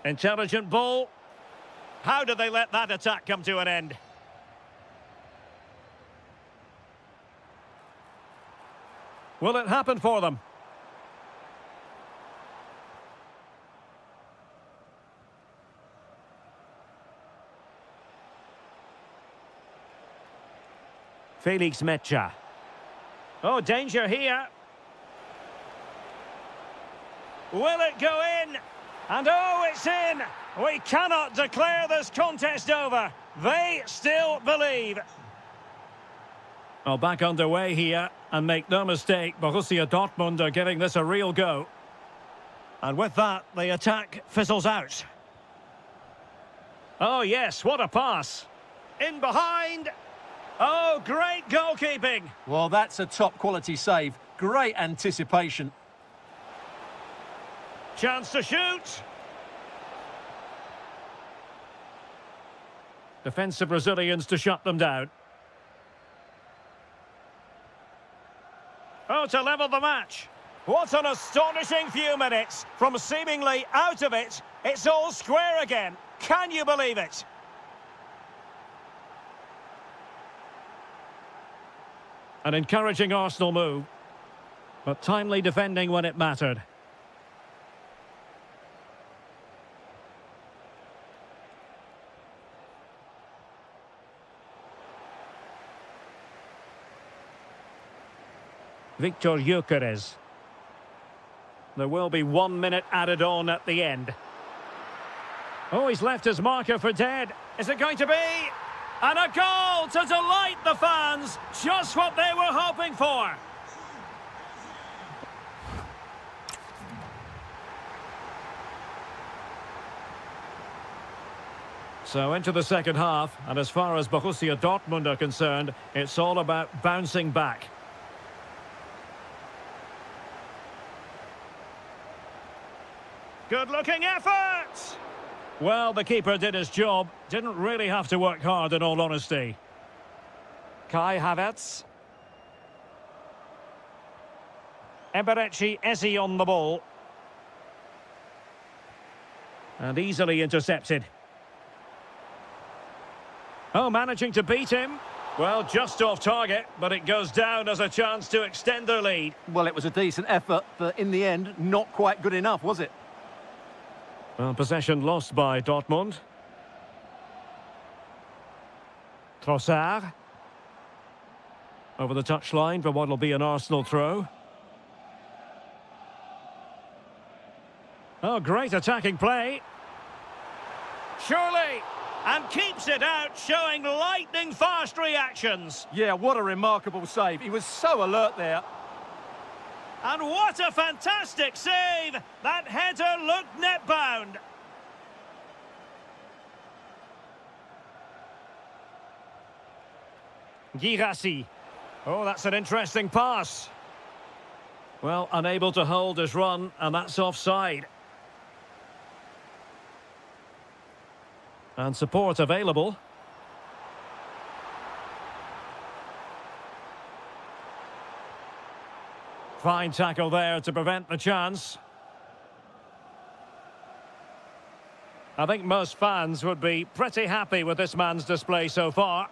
Intelligent ball. How did they let that attack come to an end? Will it happen for them? Felix Mecha. Oh, danger here. Will it go in? And oh, it's in! We cannot declare this contest over. They still believe. Well, back underway here, and make no mistake, Borussia Dortmund are giving this a real go. And with that, the attack fizzles out. Oh yes, what a pass. In behind. Oh, great goalkeeping. Well, that's a top-quality save. Great anticipation. Chance to shoot. Defensive Brazilians to shut them down. Oh, to level the match. What an astonishing few minutes. From seemingly out of it, it's all square again. Can you believe it? An encouraging Arsenal move, but timely defending when it mattered. Victor Gyökeres. There will be 1 minute added on at the end. Oh, he's left his marker for dead. Is it going to be? And a goal to delight the fans. Just what they were hoping for. So into the second half, and as far as Borussia Dortmund are concerned, it's all about bouncing back. Good-looking effort! Well, the keeper did his job. Didn't really have to work hard, in all honesty. Kai Havertz. Eberechi Eze on the ball. And easily intercepted. Oh, managing to beat him. Well, just off target, but it goes down as a chance to extend their lead. Well, it was a decent effort, but in the end, not quite good enough, was it? Well, possession lost by Dortmund. Trossard. Over the touchline for what will be an Arsenal throw. Oh, great attacking play. Surely. And keeps it out, showing lightning-fast reactions. Yeah, what a remarkable save. He was so alert there. And what a fantastic save! That header looked net-bound. Girassi. Oh, that's an interesting pass. Well, unable to hold his run, and that's offside. And support available. Fine tackle there to prevent the chance. I think most fans would be pretty happy with this man's display so far.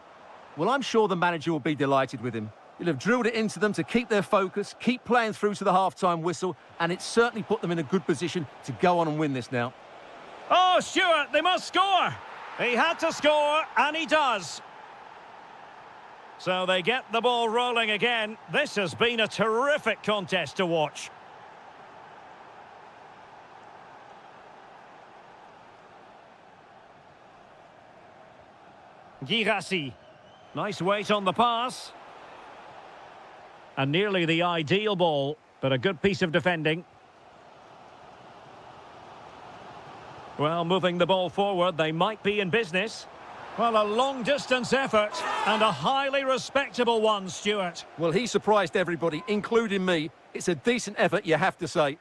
Well, I'm sure the manager will be delighted with him. He'll have drilled it into them to keep their focus, keep playing through to the half-time whistle, and it's certainly put them in a good position to go on and win this now. Oh, Stuart, they must score! He had to score, and he does. So they get the ball rolling again. This has been a terrific contest to watch. Girassi. Nice weight on the pass. And nearly the ideal ball, but a good piece of defending. Well, moving the ball forward, they might be in business. Well, a long-distance effort, and a highly respectable one, Stuart. Well, he surprised everybody, including me. It's a decent effort, you have to say.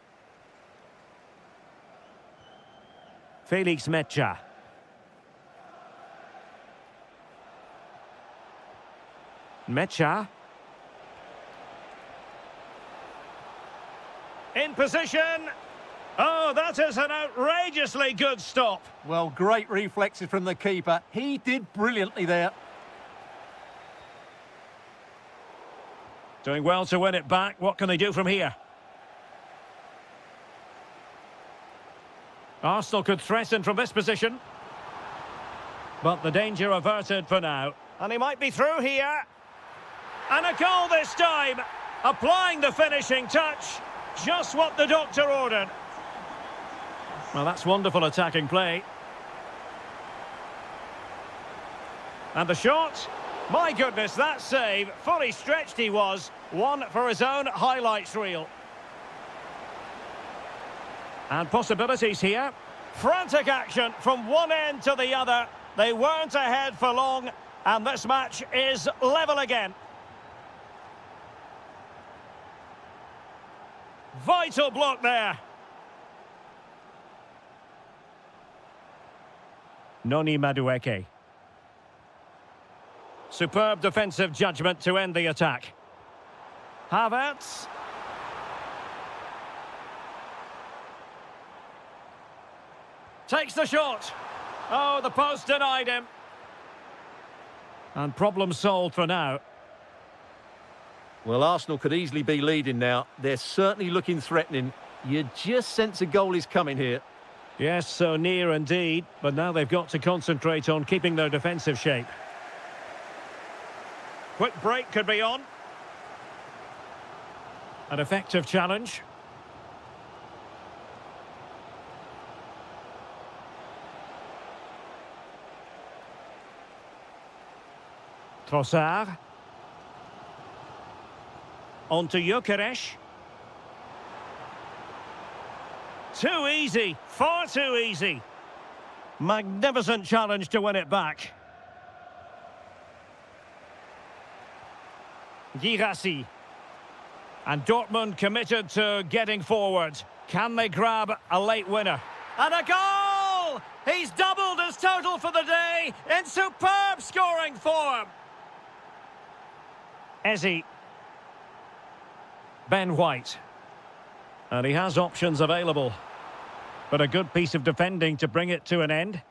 Felix Mecha. Mecha. in position. Oh, that is an outrageously good stop. Well, great reflexes from the keeper. He did brilliantly there. Doing well to win it back. What can they do from here? Arsenal could threaten from this position. But the danger averted for now. And he might be through here. And a goal this time. Applying the finishing touch. Just what the doctor ordered. Well, that's wonderful attacking play. And the shot. My goodness, that save. Fully stretched he was. One for his own highlights reel. And possibilities here. Frantic action from one end to the other. They weren't ahead for long. And this match is level again. Vital block there. Noni Madueke. Superb defensive judgment to end the attack. Havertz. Takes the shot. Oh, the post denied him. And problem solved for now. Well, Arsenal could easily be leading now. They're certainly looking threatening. You just sense a goal is coming here. Yes, so near indeed. But now they've got to concentrate on keeping their defensive shape. Quick break could be on. An effective challenge. Trossard. On to Gyökeres. Too easy, far too easy. Magnificent challenge to win it back. Girassi. And Dortmund committed to getting forward. Can they grab a late winner? And a goal! He's doubled his total for the day in superb scoring form. Ezzy. Ben White. And he has options available. But a good piece of defending to bring it to an end.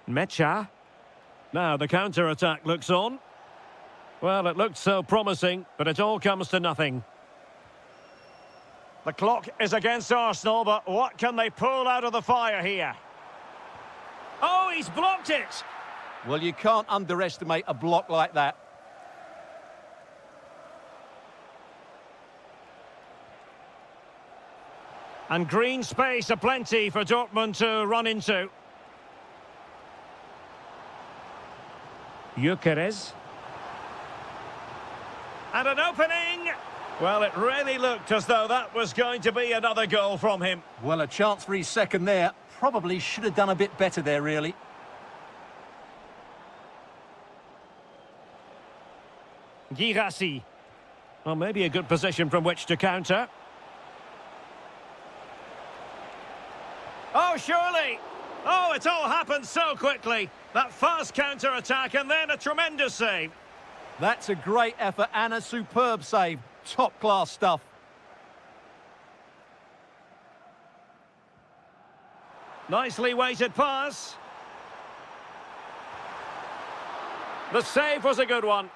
Mecha. Now the counter-attack looks on. Well, it looked so promising, but it all comes to nothing. The clock is against Arsenal, but what can they pull out of the fire here? Oh, he's blocked it! Well, you can't underestimate a block like that. And green space aplenty for Dortmund to run into. Gyökeres. And an opening! Well, it really looked as though that was going to be another goal from him. Well, a chance for his second there. Probably should have done a bit better there, really. Girassi. Well, maybe a good position from which to counter. Oh, surely! Oh, it all happened so quickly. That fast counter-attack and then a tremendous save. That's a great effort and a superb save. Top-class stuff. Nicely weighted pass. The save was a good one.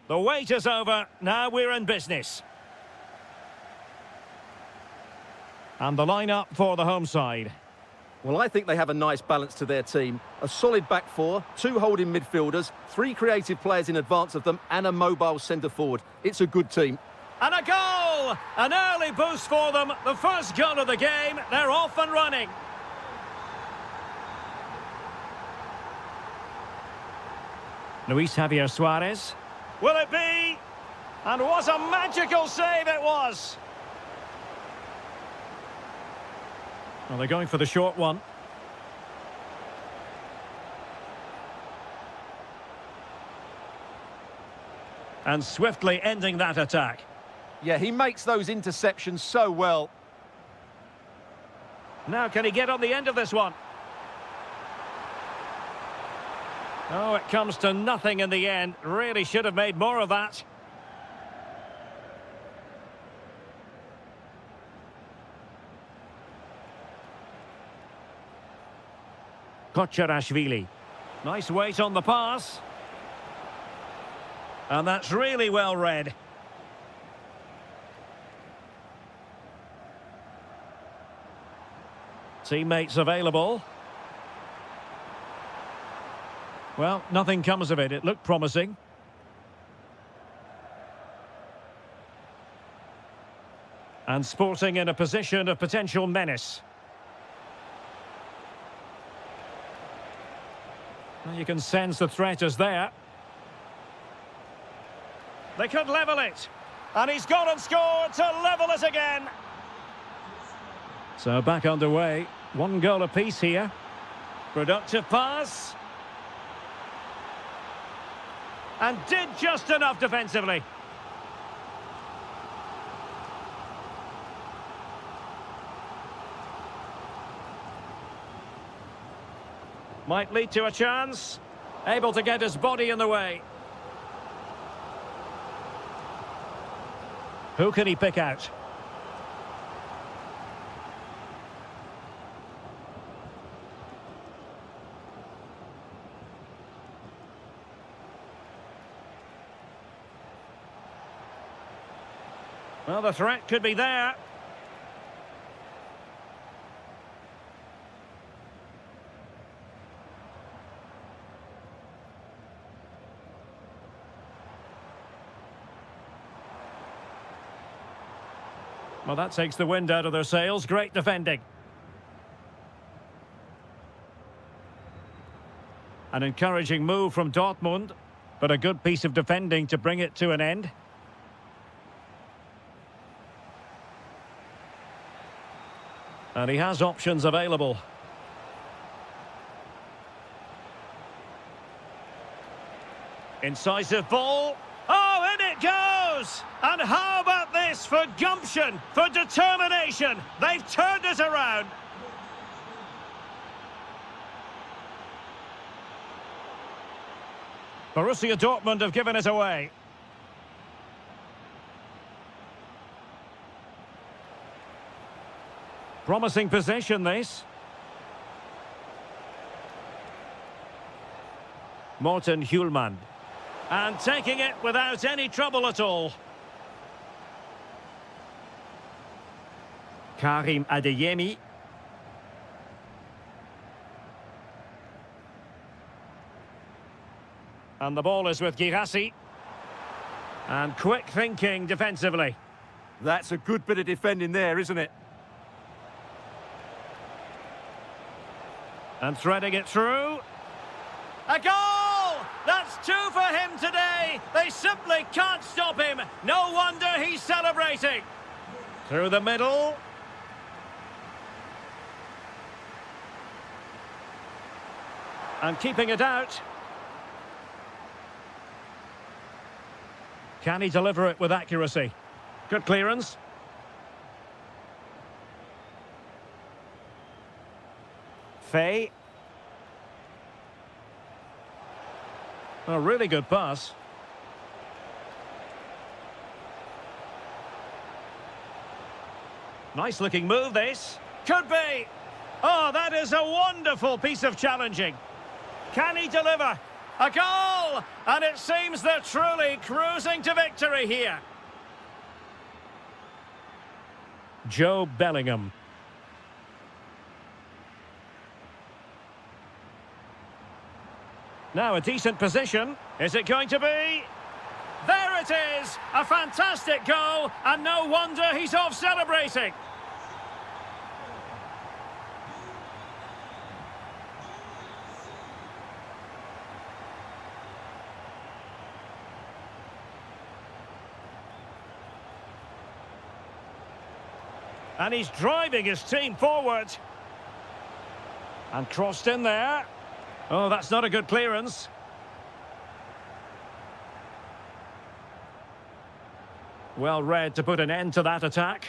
The wait is over. Now we're in business. And the lineup for the home side. Well, I think they have a nice balance to their team. A solid back four, 2 holding midfielders, 3 creative players in advance of them, and a mobile centre-forward. It's a good team. And a goal! An early boost for them. The first goal of the game. They're off and running. Luis Javier Suarez. Will it be? And what a magical save it was! Well, they're going for the short one. And swiftly ending that attack. Yeah, he makes those interceptions so well. Now can he get on the end of this one? Oh, it comes to nothing in the end. Really should have made more of that. Kocharashvili. Nice weight on the pass. And that's really well read. Teammates available. Well, nothing comes of it. It looked promising. And Sporting in a position of potential menace. Well, you can sense the threat is there. They could level it. And he's gone and scored to level it again. So back underway. 1 goal apiece here. Productive pass. And did just enough defensively. Might lead to a chance. Able to get his body in the way. Who can he pick out? Well, the threat could be there. Well, that takes the wind out of their sails. Great defending. An encouraging move from Dortmund, but a good piece of defending to bring it to an end. And he has options available. Incisive ball. Oh, in it goes! And how about this for gumption, for determination? They've turned it around. Borussia Dortmund have given it away. Promising possession, this. Morten Hjulmand. And taking it without any trouble at all. Karim Adeyemi. And the ball is with Girassi. And quick thinking defensively. That's a good bit of defending there, isn't it? And threading it through. A goal! That's 2 for him today. They simply can't stop him. No wonder he's celebrating. Through the middle. And keeping it out. Can he deliver it with accuracy? Good clearance. Fay. A really good pass. Nice looking move, this. Could be. Oh, that is a wonderful piece of challenging. Can he deliver? A goal! And it seems they're truly cruising to victory here. Joe Bellingham. Now a decent position. Is it going to be? There it is! A fantastic goal, and no wonder he's off celebrating. And he's driving his team forward. And crossed in there. Oh, that's not a good clearance. Well read to put an end to that attack.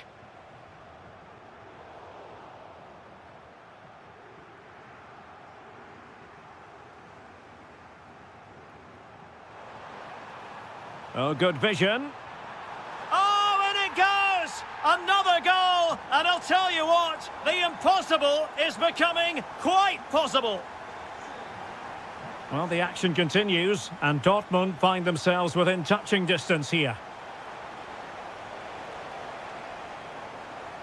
Oh, good vision. Oh, and it goes! Another goal! And I'll tell you what, the impossible is becoming quite possible. Well, the action continues, and Dortmund find themselves within touching distance here.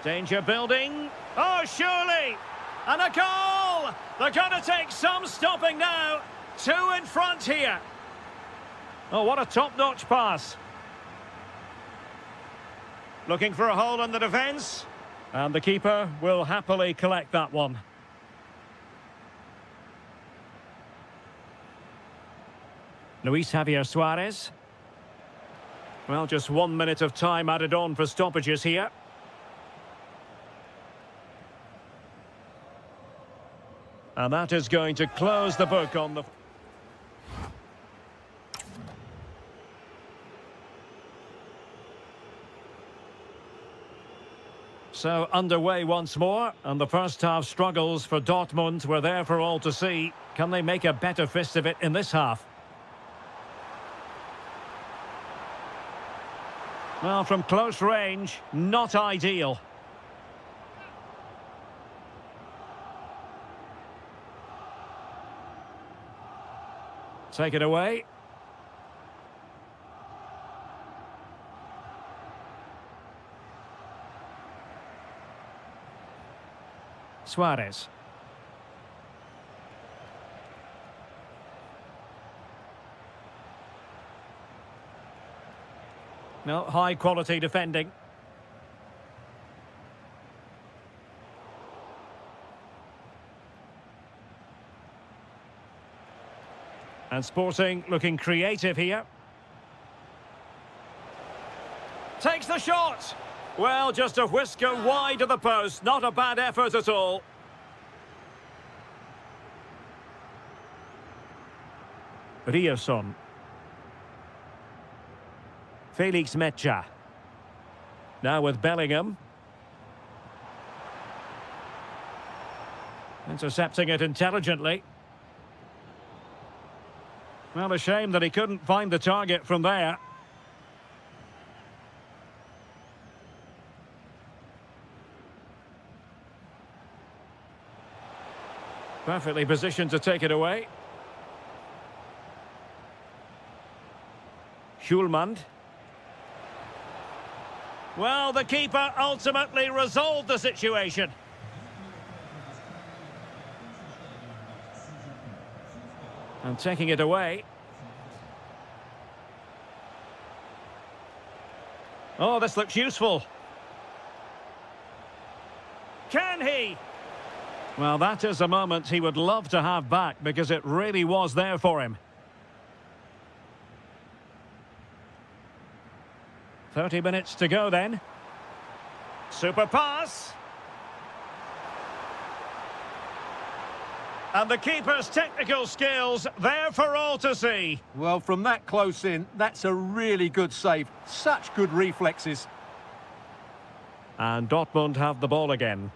Danger building. Oh, surely! And a goal! They're going to take some stopping now. 2 in front here. Oh, what a top-notch pass. Looking for a hole in the defence. And the keeper will happily collect that one. Luis Javier Suarez. Well, just 1 minute of time added on for stoppages here. And that is going to close the book on the... So underway once more, and the first half struggles for Dortmund were there for all to see. Can they make a better fist of it in this half? Well, from close range, not ideal. Take it away. Suarez. No, high quality defending. And Sporting looking creative here. Takes the shot. Well, just a whisker wide of the post. Not a bad effort at all. Rierson. Felix Mecha. Now with Bellingham. Intercepting it intelligently. Well, a shame that he couldn't find the target from there. Perfectly positioned to take it away. Schulmand. Well, the keeper ultimately resolved the situation. And taking it away. Oh, this looks useful. Can he? Well, that is a moment he would love to have back because it really was there for him. 30 minutes to go then. Super pass. And the keeper's technical skills there for all to see. Well, from that close in, that's a really good save. Such good reflexes. And Dortmund have the ball again.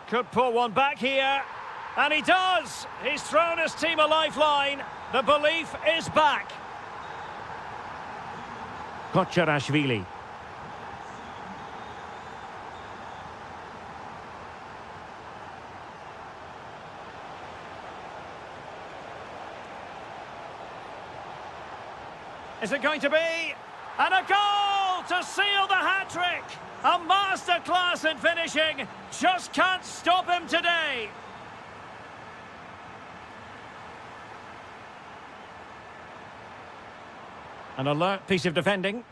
Could pull one back here. And he does! He's thrown his team a lifeline. The belief is back. Kocharashvili. Is it going to be? And a goal to seal the hat-trick! A masterclass in finishing. Just can't stop him today. An alert piece of defending.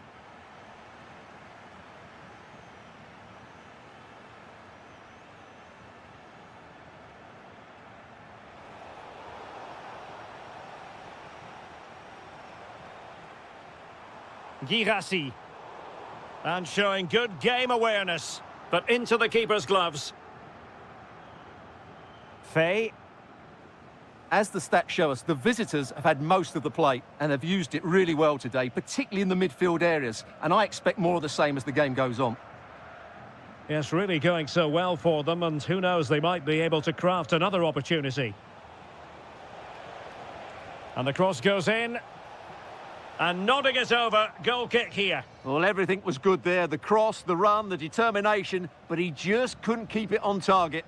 Girassi. And showing good game awareness, but into the keeper's gloves. Fay. As the stats show us, the visitors have had most of the play and have used it really well today, particularly in the midfield areas. And I expect more of the same as the game goes on. Yes, really going so well for them, and who knows, they might be able to craft another opportunity. And the cross goes in. And nodding it over, goal kick here. Well, everything was good there. The cross, the run, the determination, but he just couldn't keep it on target.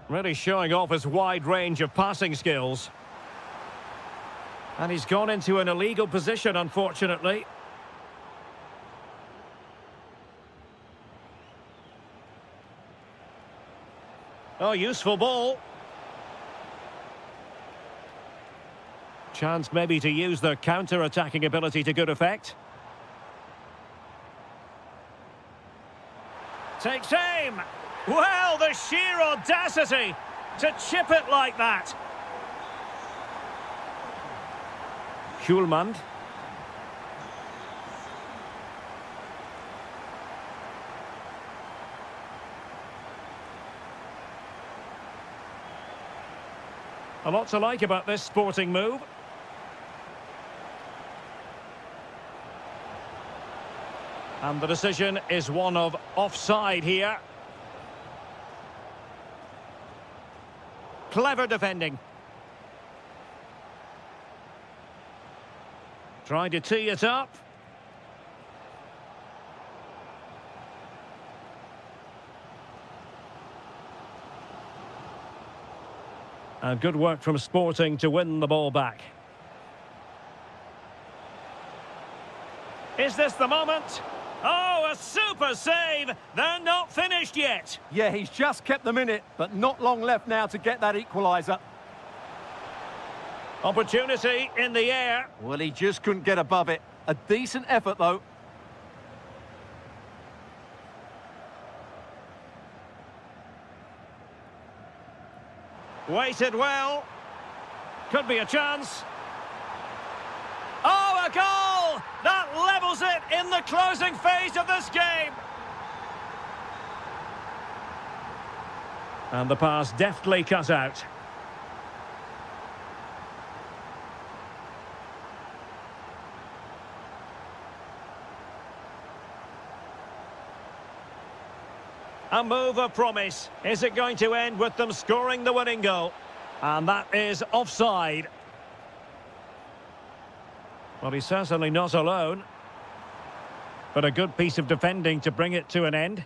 Really showing off his wide range of passing skills. And he's gone into an illegal position, unfortunately. Oh, useful ball. Chance maybe to use their counter-attacking ability to good effect. Takes aim. Well, the sheer audacity to chip it like that. Schulmand. A lot to like about this sporting move. And the decision is one of offside here. Clever defending. Trying to tee it up. And good work from Sporting to win the ball back. Is this the moment? Oh, a super save! They're not finished yet. Yeah, he's just kept them in it, but not long left now to get that equaliser. Opportunity in the air. Well, he just couldn't get above it. A decent effort, though. Waited well. Could be a chance. Oh, a goal! That levels it in the closing phase of this game. And the pass deftly cut out. A move of promise. Is it going to end with them scoring the winning goal? And that is offside. Well, he's certainly not alone. But a good piece of defending to bring it to an end.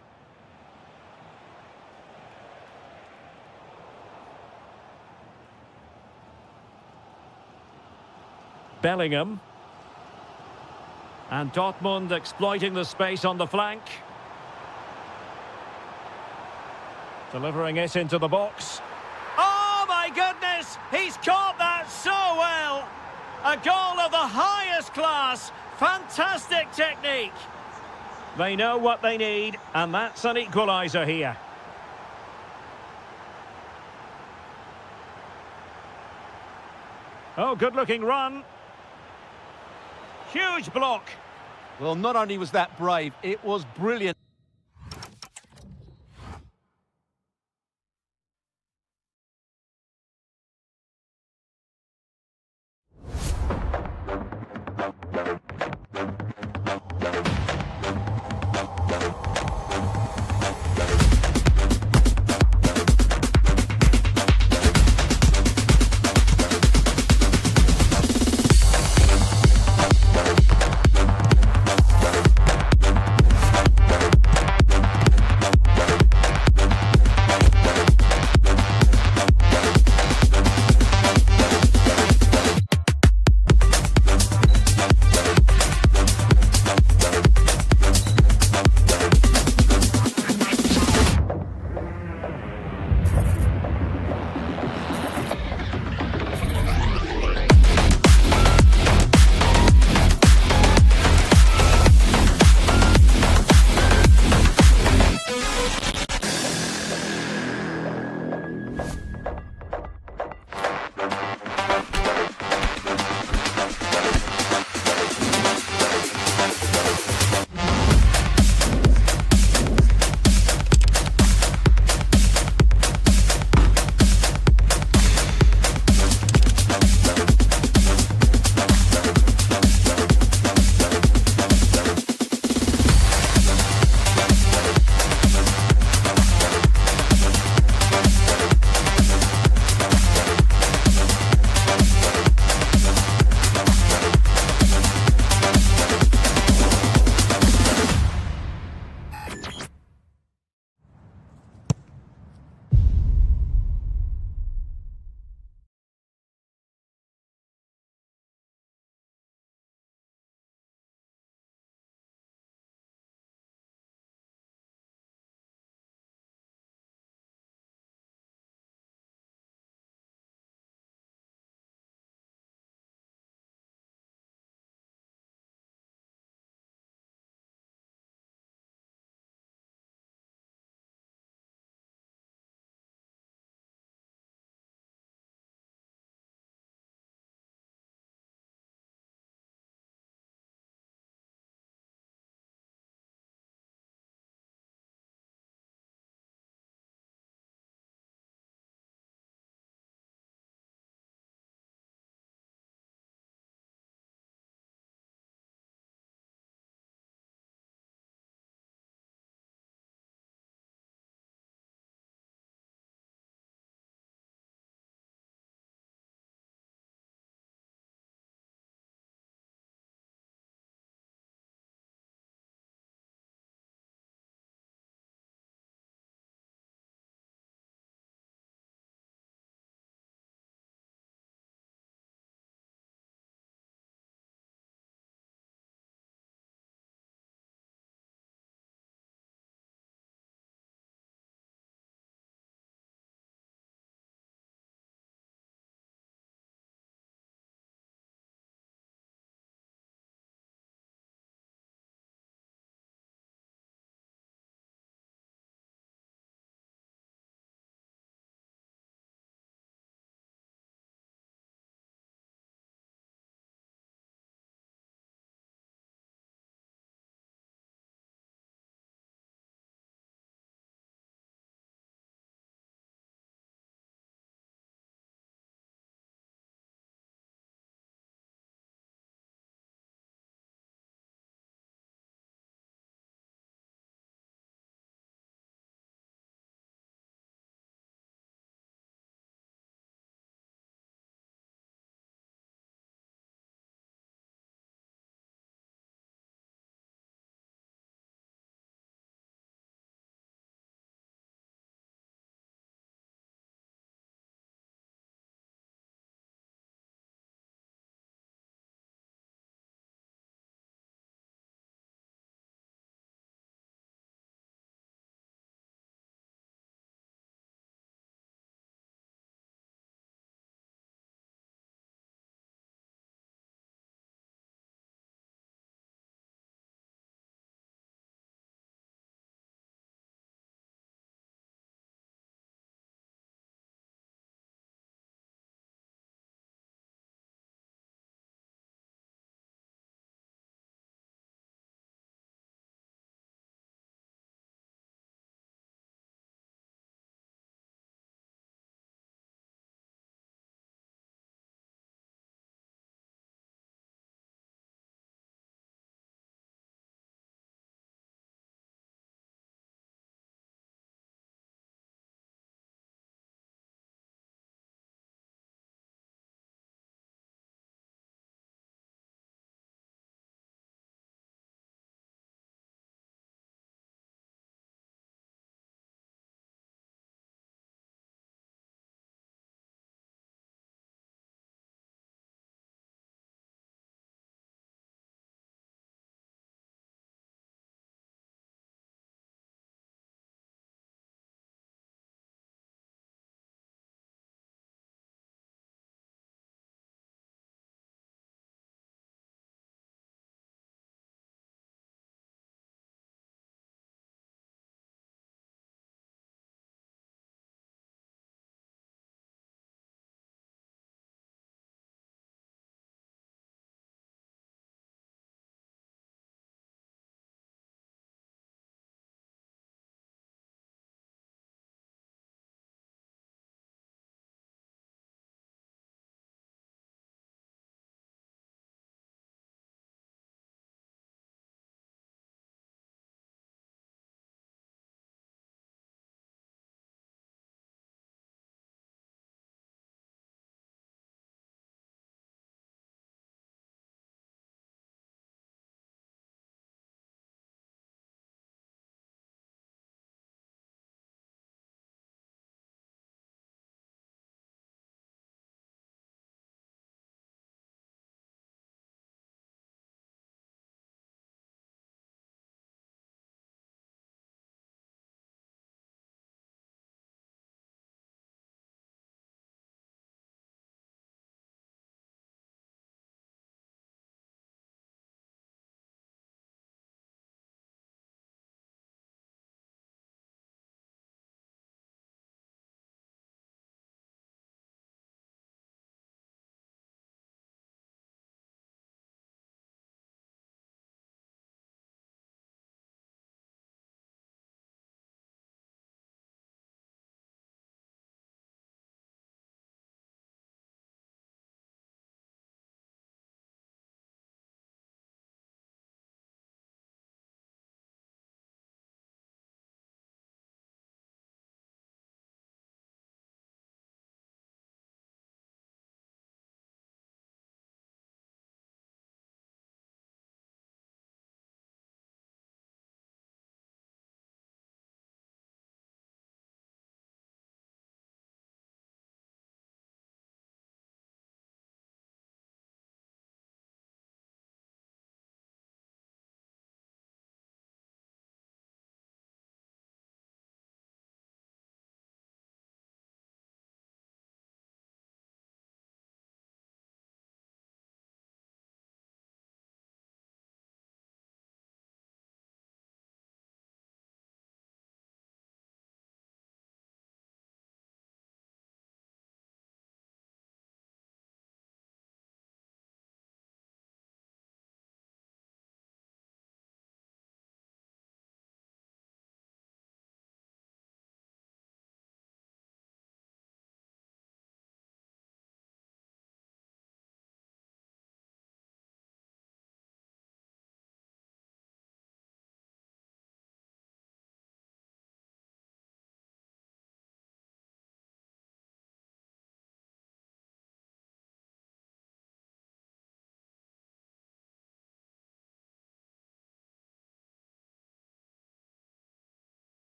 Bellingham. And Dortmund exploiting the space on the flank. Delivering it into the box. Oh, my goodness! He's caught that so well! A goal of the highest class. Fantastic technique. They know what they need, and that's an equaliser here. Oh, good-looking run. Huge block. Well, not only was that brave, it was brilliant.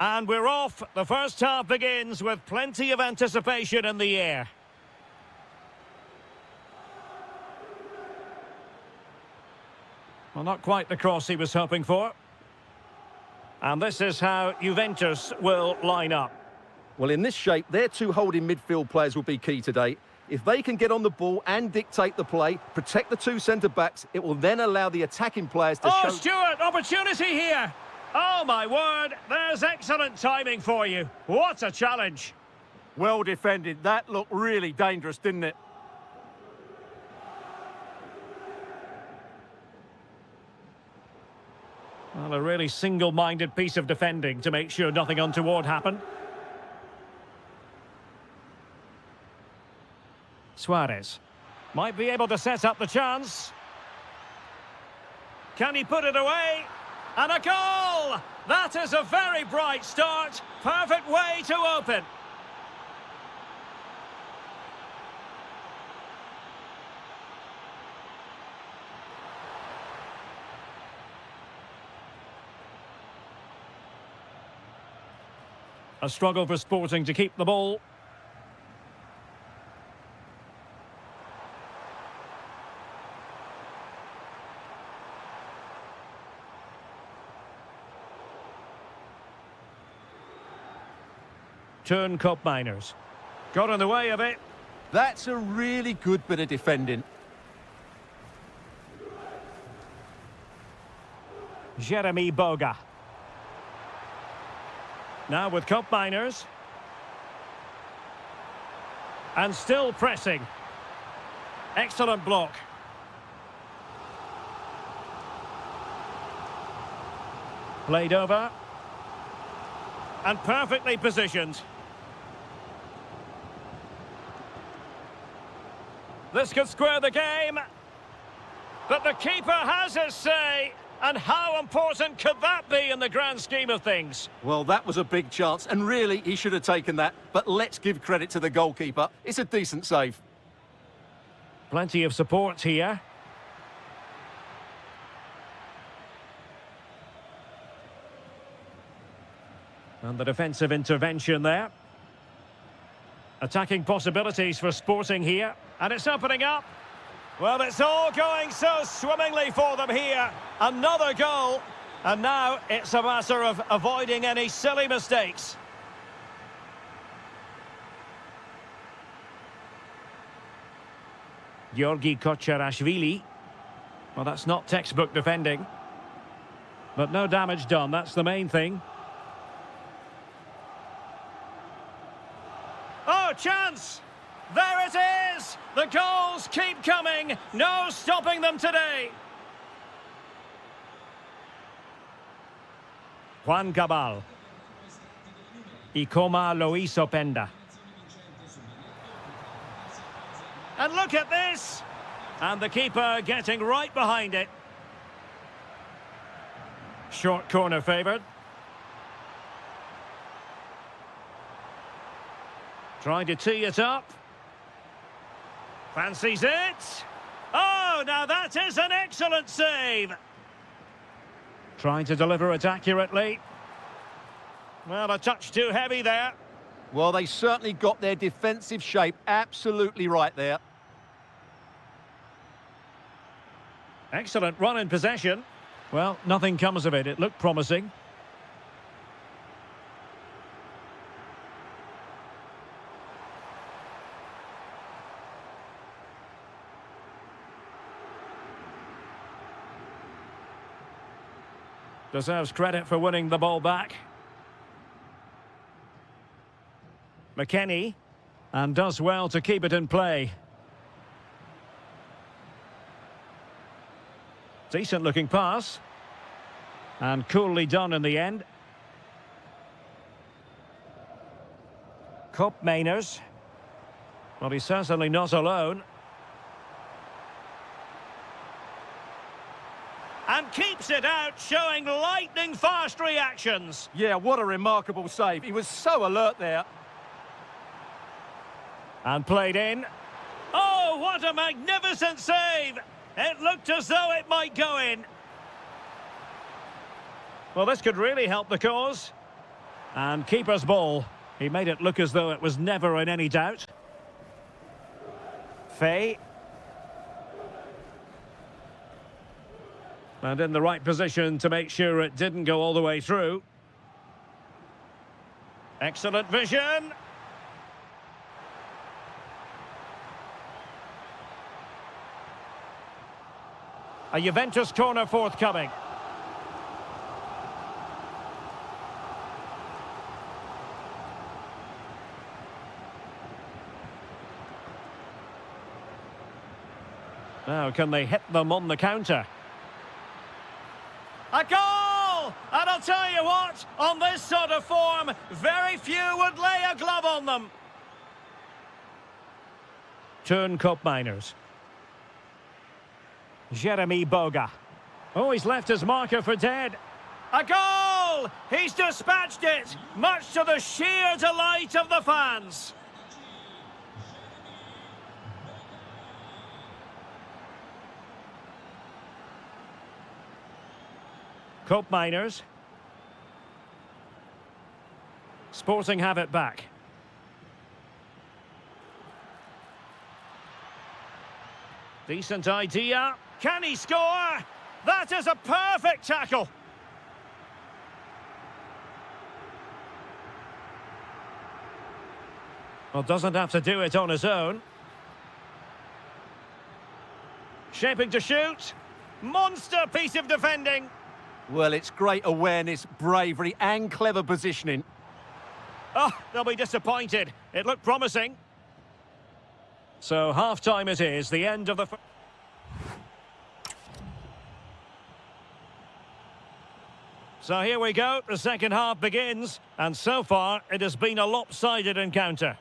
And we're off. The first half begins with plenty of anticipation in the air. Well, not quite the cross he was hoping for. And this is how Juventus will line up. Well, in this shape, their two holding midfield players will be key today. If they can get on the ball and dictate the play, protect the two centre-backs, it will then allow the attacking players to show... Oh, Stuart, opportunity here! Oh, my word, there's excellent timing for you. What a challenge. Well defended. That looked really dangerous, didn't it? Well, a really single-minded piece of defending to make sure nothing untoward happened. Suarez might be able to set up the chance. Can he put it away? And a goal! That is a very bright start. Perfect way to open. A struggle for Sporting to keep the ball. Turn Cup Miners. Got in the way of it. That's a really good bit of defending. Jeremy Boga. Now with Cup Miners. And still pressing. Excellent block. Played over. And perfectly positioned. This could square the game. But the keeper has his say. And how important could that be in the grand scheme of things? Well, that was a big chance, and really, he should have taken that. But let's give credit to the goalkeeper. It's a decent save. Plenty of support here. And the defensive intervention there. Attacking possibilities for Sporting here. And it's opening up. Well, it's all going so swimmingly for them here. Another goal. And now it's a matter of avoiding any silly mistakes. Georgi Kocharashvili. Well, that's not textbook defending. But no damage done, that's the main thing. Oh, chance! There it is! The goals keep coming. No stopping them today. Juan Cabal. Ikoma Loisopenda. And look at this! And the keeper getting right behind it. Short corner favoured. Trying to tee it up. Fancies it. Oh, now that is an excellent save. Trying to deliver it accurately. Well, a touch too heavy there. Well, they certainly got their defensive shape absolutely right there. Excellent run in possession. Well, nothing comes of it. It looked promising. Deserves credit for winning the ball back. McKennie. And does well to keep it in play. Decent looking pass. And coolly done in the end. Cup Mainers. Well, he's certainly not alone. And keeps it out, showing lightning-fast reactions. Yeah, what a remarkable save. He was so alert there. And played in. Oh, what a magnificent save! It looked as though it might go in. Well, this could really help the cause. And keeper's ball. He made it look as though it was never in any doubt. Fay. And in the right position to make sure it didn't go all the way through. Excellent vision. A Juventus corner forthcoming. Now, can they hit them on the counter? A goal! And I'll tell you what, on this sort of form, very few would lay a glove on them. Turn Cup Miners. Jeremy Boga. Oh, he's left his marker for dead. A goal! He's dispatched it, much to the sheer delight of the fans. Cup Miners. Sporting have it back. Decent idea. Can he score? That is a perfect tackle. Well, doesn't have to do it on his own. Shaping to shoot. Monster piece of defending. Well, it's great awareness, bravery and clever positioning. Oh, they'll be disappointed. It looked promising. So half-time it is, the end of the... So here we go, the second half begins, and so far it has been a lopsided encounter.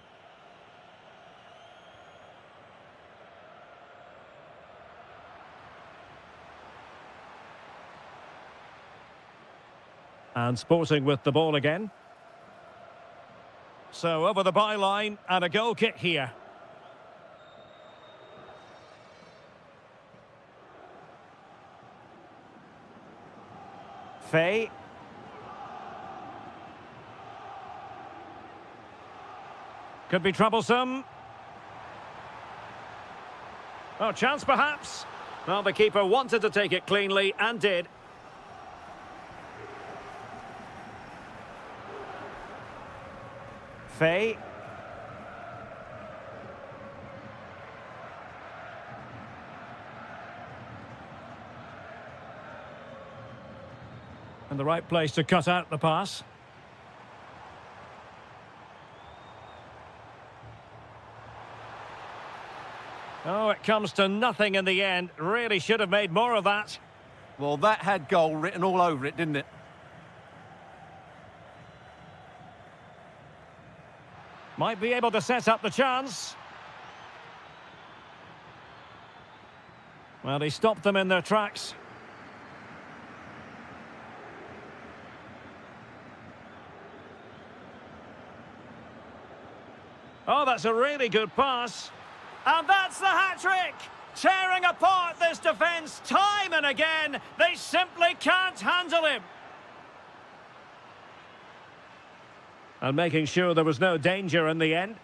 And Sporting with the ball again. So over the byline and a goal kick here. Fay. Could be troublesome. Oh, chance perhaps. Well, the keeper wanted to take it cleanly and did. Fay. And the right place to cut out the pass. Oh, it comes to nothing in the end. Really should have made more of that. Well, that had goal written all over it, didn't it? Might be able to set up the chance. Well, he stopped them in their tracks. Oh, that's a really good pass. And that's the hat-trick! Tearing apart this defence time and again. They simply can't handle him. And making sure there was no danger in the end.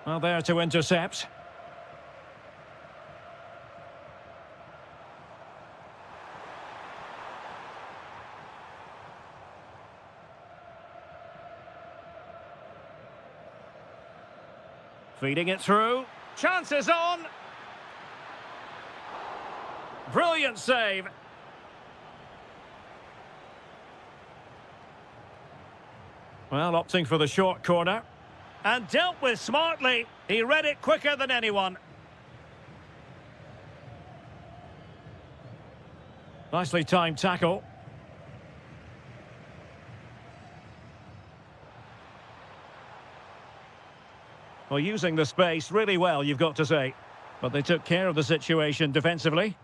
Well, there to intercept. Feeding it through. Chances on. Brilliant save. Well, opting for the short corner. And dealt with smartly. He read it quicker than anyone. Nicely timed tackle. Well, using the space really well, you've got to say. But they took care of the situation defensively.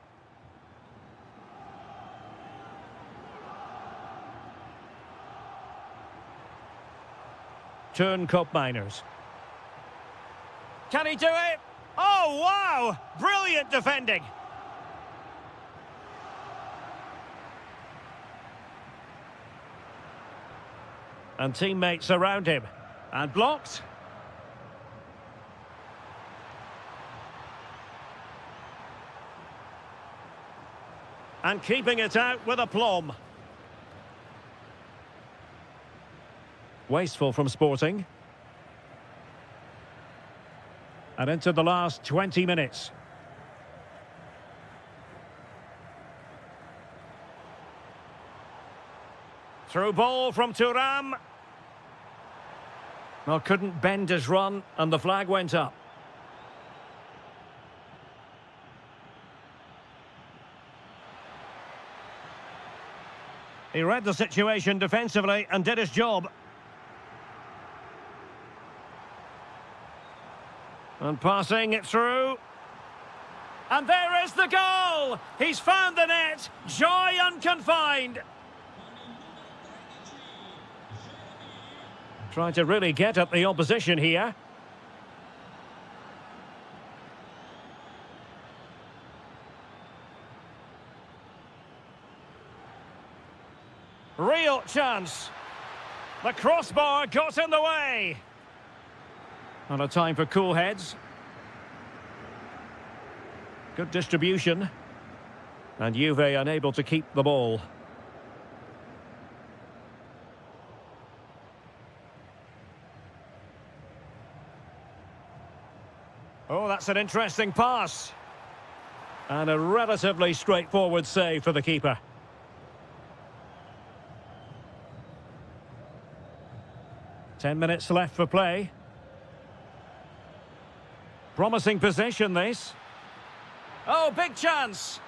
Turn Cup Miners. Can he do it? Oh, wow! Brilliant defending. And teammates around him. And blocked. And keeping it out with aplomb. Wasteful from Sporting. And into the last 20 minutes. Through ball from Thuram. Well, couldn't bend his run, and the flag went up. He read the situation defensively and did his job. And passing it through. And there is the goal! He's found the net. Joy unconfined. Trying to really get at the opposition here. Real chance. The crossbar got in the way. And a time for cool heads. Good distribution. And Juve unable to keep the ball. Oh, that's an interesting pass. And a relatively straightforward save for the keeper. Ten minutes left for play. Promising possession, this. Oh, big chance.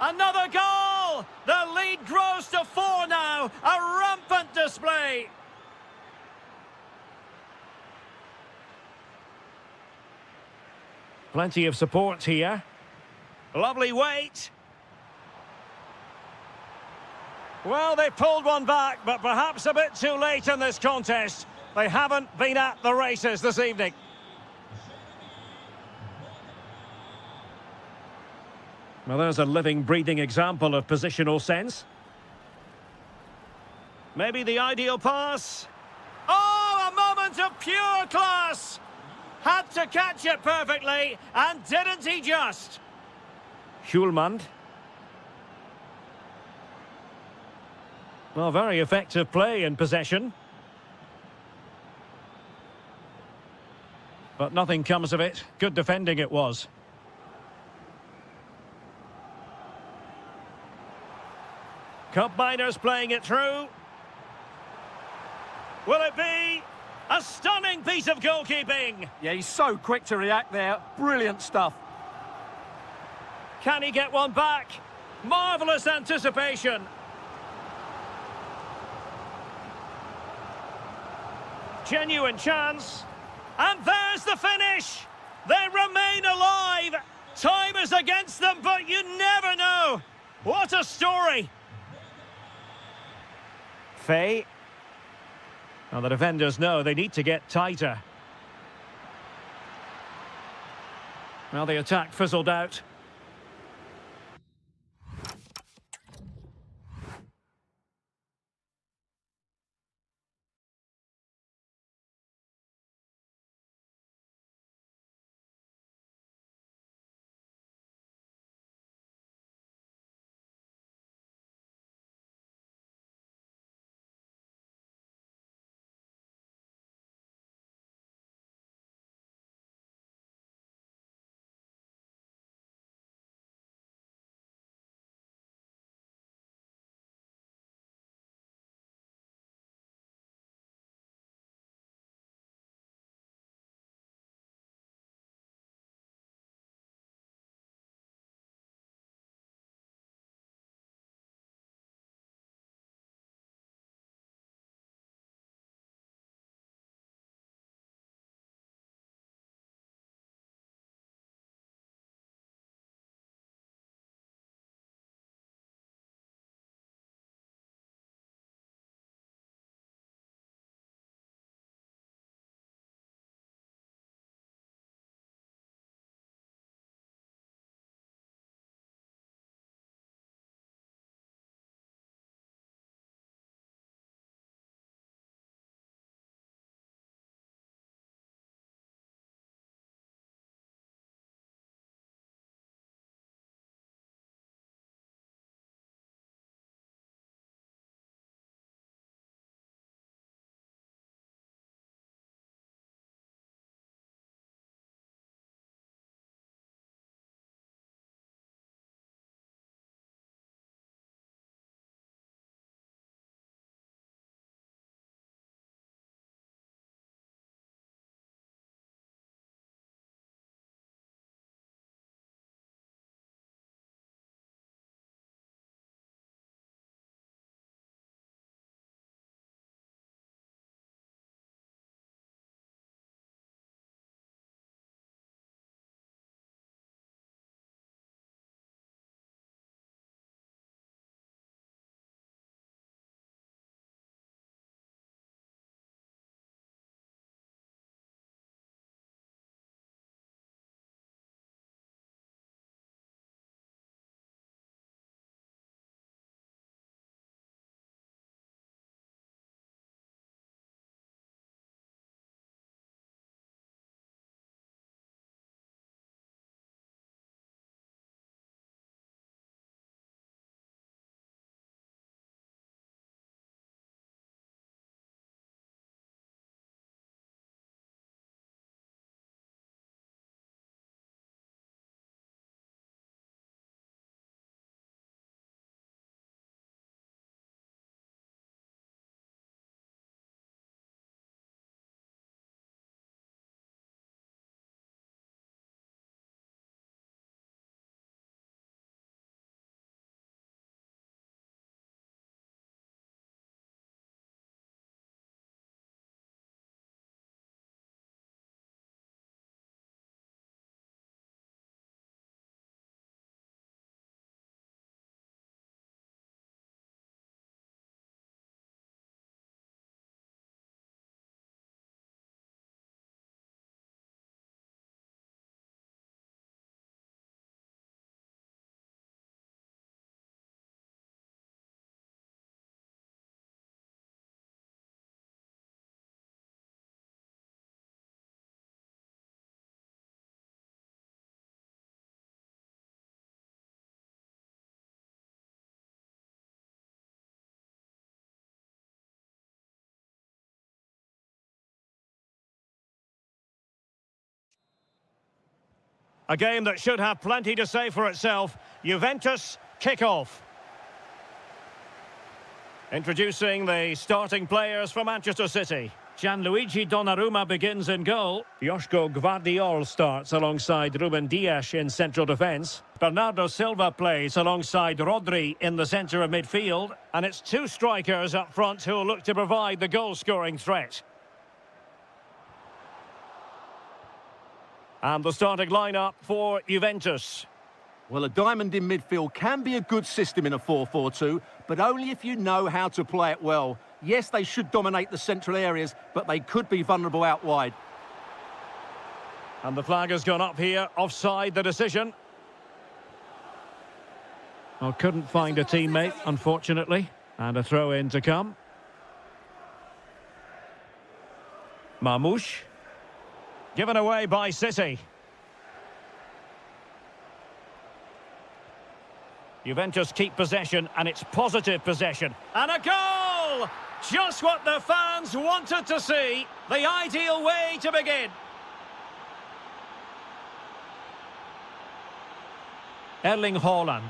Another goal! The lead grows to 4 now. A rampant display. Plenty of support here. Lovely weight. Well, they pulled one back, but perhaps a bit too late in this contest. They haven't been at the races this evening. Well, there's a living, breathing example of positional sense. Maybe the ideal pass. Oh, a moment of pure class! Had to catch it perfectly, and didn't he just? Schulmand. Well, very effective play in possession. But nothing comes of it. Good defending it was. Cup miners playing it through. Will it be? A stunning piece of goalkeeping. Yeah, he's so quick to react there. Brilliant stuff. Can he get one back? Marvellous anticipation. Genuine chance. And there's the finish. They remain alive. Time is against them, but you never know. What a story. Faye. Now the defenders know they need to get tighter. Well, the attack fizzled out. A game that should have plenty to say for itself. Juventus kick-off. Introducing the starting players for Manchester City. Gianluigi Donnarumma begins in goal. Joško Gvardiol starts alongside Ruben Dias in central defence. Bernardo Silva plays alongside Rodri in the centre of midfield. And it's two strikers up front who will look to provide the goal-scoring threat. And the starting lineup for Juventus. Well, a diamond in midfield can be a good system in a 4-4-2, but only if you know how to play it well. Yes, they should dominate the central areas, but they could be vulnerable out wide. And the flag has gone up here. Offside, the decision. Well, couldn't find a teammate, unfortunately. And a throw-in to come. Marmoush. Given away by City. Juventus keep possession, and it's positive possession. And a goal! Just what the fans wanted to see. The ideal way to begin. Erling Haaland.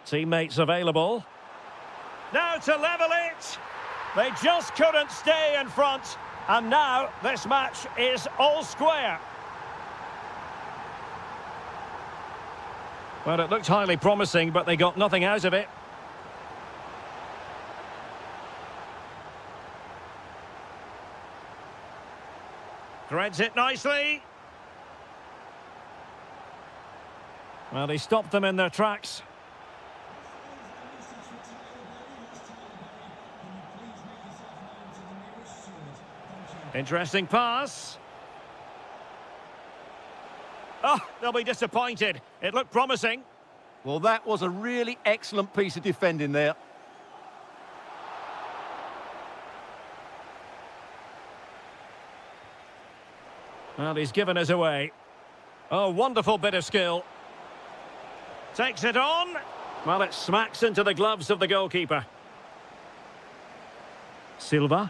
Teammates available. Now to level it. They just couldn't stay in front. And now this match is all square. Well, it looked highly promising, but they got nothing out of it. Threads it nicely. Well, he stopped them in their tracks. Interesting pass. Oh, they'll be disappointed. It looked promising. Well, that was a really excellent piece of defending there. Well, he's given us away. Oh, wonderful bit of skill. Takes it on. Well, it smacks into the gloves of the goalkeeper. Silva.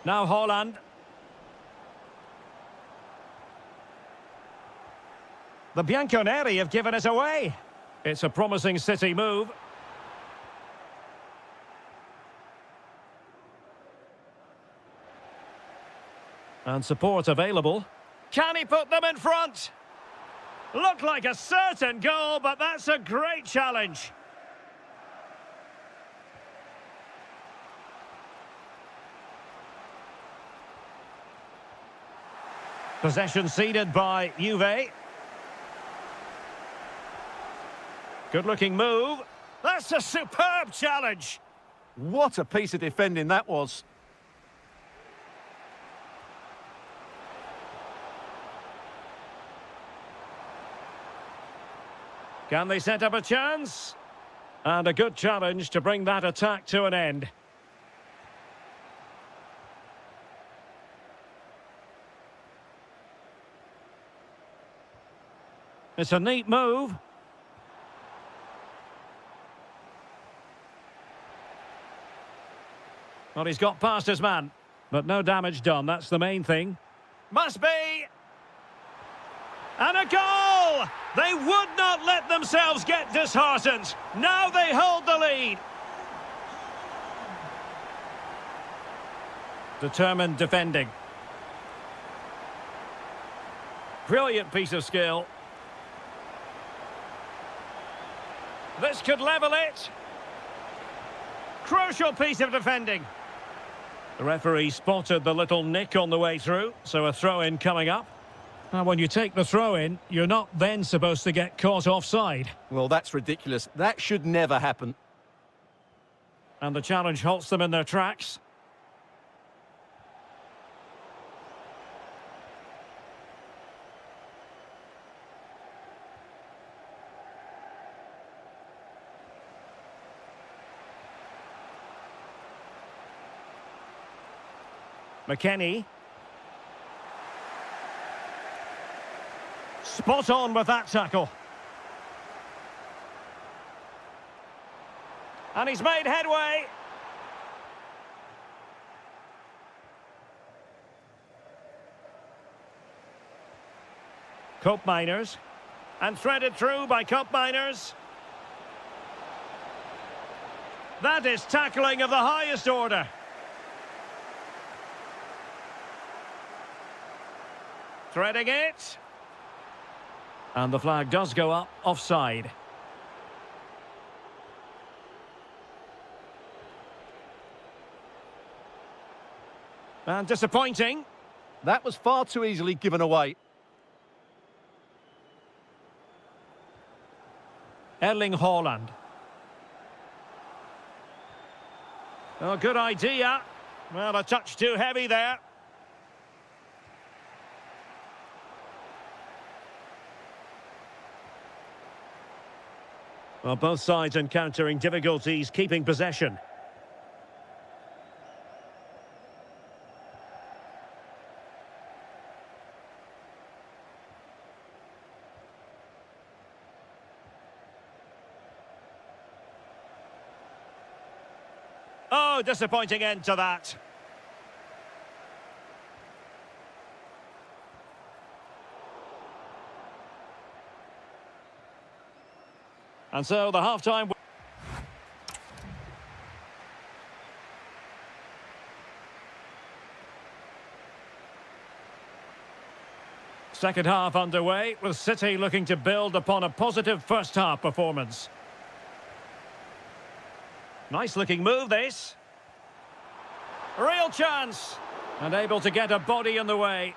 Now Haaland. The Bianconeri have given us away. It's a promising City move. And support available. Can he put them in front? Looked like a certain goal, but that's a great challenge. Possession ceded by Juve. Good-looking move. That's a superb challenge. What a piece of defending that was. Can they set up a chance? And a good challenge to bring that attack to an end. It's a neat move. Well, he's got past his man, but no damage done. That's the main thing. Must be. And a goal! They would not let themselves get disheartened. Now they hold the lead. Determined defending. Brilliant piece of skill. This could level it. Crucial piece of defending. The referee spotted the little nick on the way through, so a throw-in coming up. Now, when you take the throw-in, you're not then supposed to get caught offside. Well, that's ridiculous. That should never happen. And the challenge halts them in their tracks. McKennie. Spot on with that tackle. And he's made headway. Cope Miners. And threaded through by Cope Miners. That is tackling of the highest order. Threading it. And the flag does go up offside. And disappointing. That was far too easily given away. Erling Haaland. Oh, good idea. Well, a touch too heavy there. Well, both sides encountering difficulties keeping possession. Oh, disappointing end to that. And so the half-time... Second half underway, with City looking to build upon a positive first-half performance. Nice-looking move, this. Real chance. And able to get a body in the way.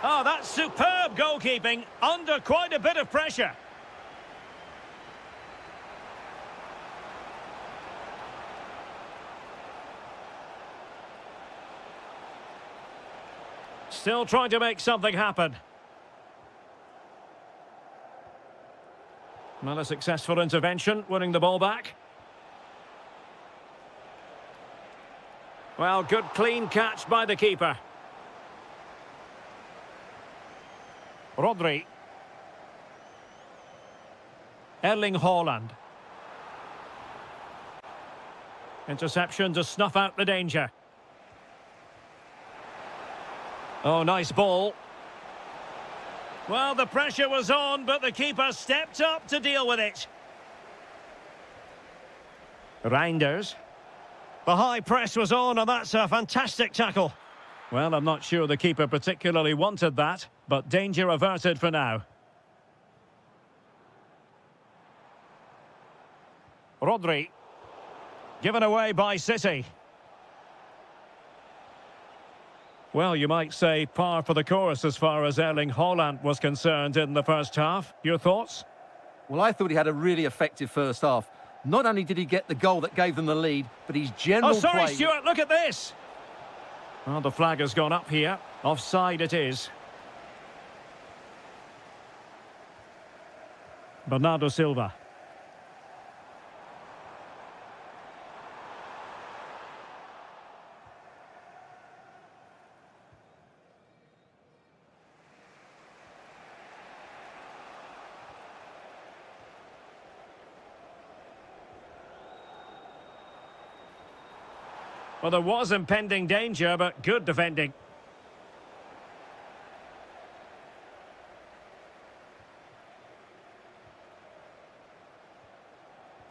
Oh, that's superb goalkeeping, under quite a bit of pressure. Still trying to make something happen. Well, a successful intervention, winning the ball back. Well, good clean catch by the keeper. Rodri. Erling Haaland. Interception to snuff out the danger. Oh, nice ball. Well, the pressure was on, but the keeper stepped up to deal with it. Reinders. The high press was on, and that's a fantastic tackle. Well, I'm not sure the keeper particularly wanted that, but danger averted for now. Rodri. Given away by City. Well, you might say par for the course as far as Erling Haaland was concerned in the first half. Your thoughts? Well, I thought he had a really effective first half. Not only did he get the goal that gave them the lead, but his general play... Oh, sorry, Stuart, look at this! Well, the flag has gone up here. Offside it is. Bernardo Silva. Well, there was impending danger, but good defending.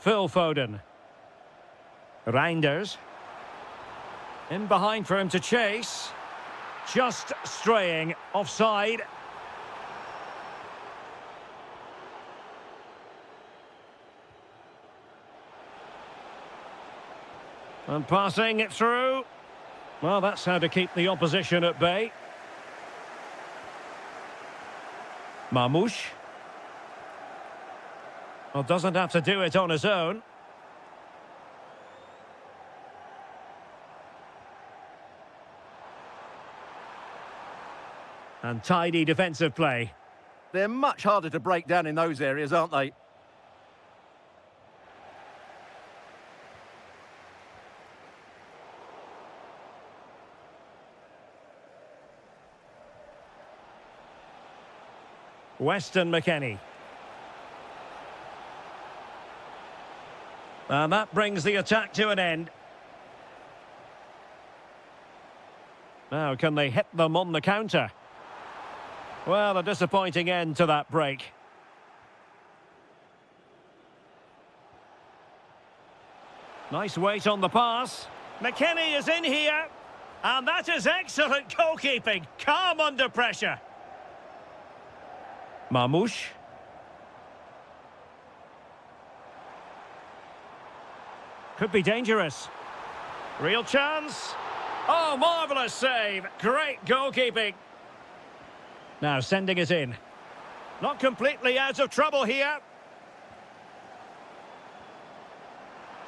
Phil Foden. Reinders. In behind for him to chase. Just straying offside. And passing it through. Well, that's how to keep the opposition at bay. Marmoush. Well, doesn't have to do it on his own. And tidy defensive play. They're much harder to break down in those areas, aren't they? Weston McKennie. And that brings the attack to an end. Now, can they hit them on the counter? Well, a disappointing end to that break. Nice weight on the pass. McKennie is in here. And that is excellent goalkeeping. Calm under pressure. Mamouche. Could be dangerous. Real chance. Oh, marvellous save. Great goalkeeping. Now sending it in. Not completely out of trouble here.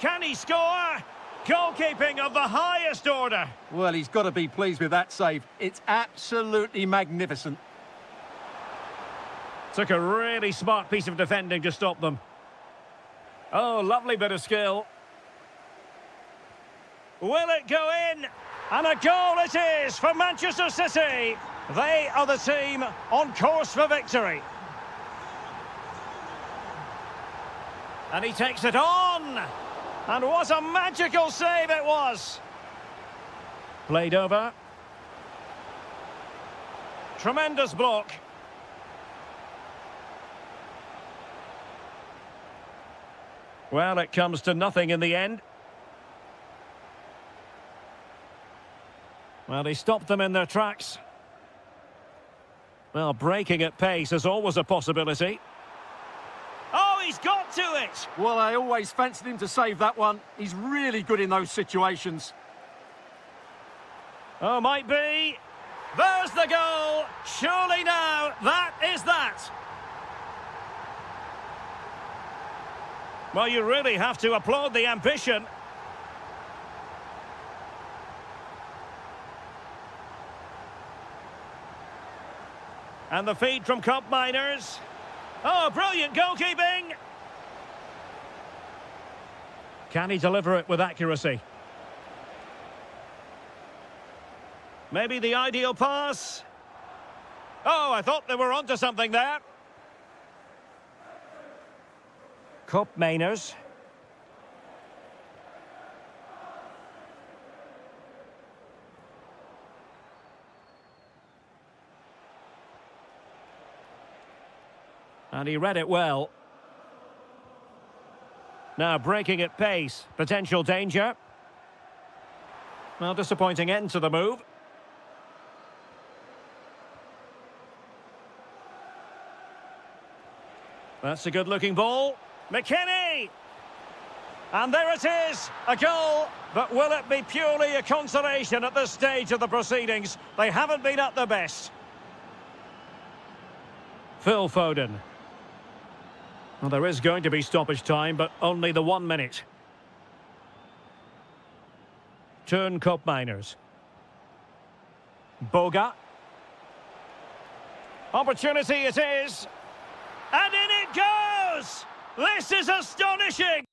Can he score? Goalkeeping of the highest order. Well, he's got to be pleased with that save. It's absolutely magnificent. Took a really smart piece of defending to stop them. Oh, lovely bit of skill. Will it go in? And a goal it is for Manchester City. They are the team on course for victory. And he takes it on. And what a magical save it was. Played over. Tremendous block. Well, it comes to nothing in the end. Well, he stopped them in their tracks. Well, breaking at pace is always a possibility. Oh, he's got to it! Well, I always fancied him to save that one. He's really good in those situations. Oh, might be. There's the goal. Surely now, that is that. Well, you really have to applaud the ambition. And the feed from Cup Miners. Oh, brilliant goalkeeping! Can he deliver it with accuracy? Maybe the ideal pass. Oh, I thought they were onto something there. Cup Miners. And he read it well. Now breaking at pace. Potential danger. Well, disappointing end to the move. That's a good-looking ball. McKennie! And there it is, a goal. But will it be purely a consolation at this stage of the proceedings? They haven't been at their best. Phil Foden. Well, there is going to be stoppage time, but only the 1 minute. Turn Cup Miners. Boga. Opportunity it is. And in it goes! This is astonishing!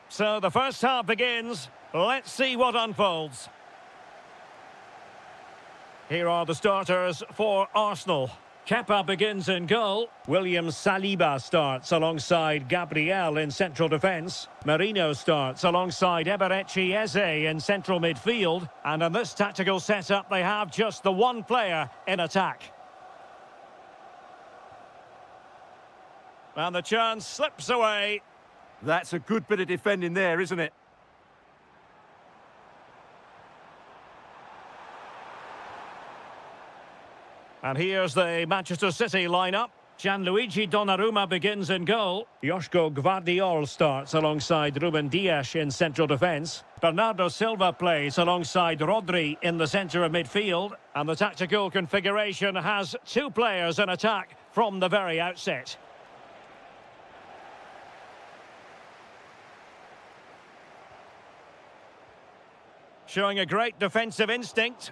So the first half begins. Let's see what unfolds. Here are the starters for Arsenal. Kepa begins in goal. William Saliba starts alongside Gabriel in central defence. Marino starts alongside Eberechi Eze in central midfield. And in this tactical setup, they have just the one player in attack. And the chance slips away. That's a good bit of defending there, isn't it? And here's the Manchester City lineup. Gianluigi Donnarumma begins in goal. Joško Gvardiol starts alongside Ruben Dias in central defence. Bernardo Silva plays alongside Rodri in the centre of midfield. And the tactical configuration has two players in attack from the very outset. Showing a great defensive instinct.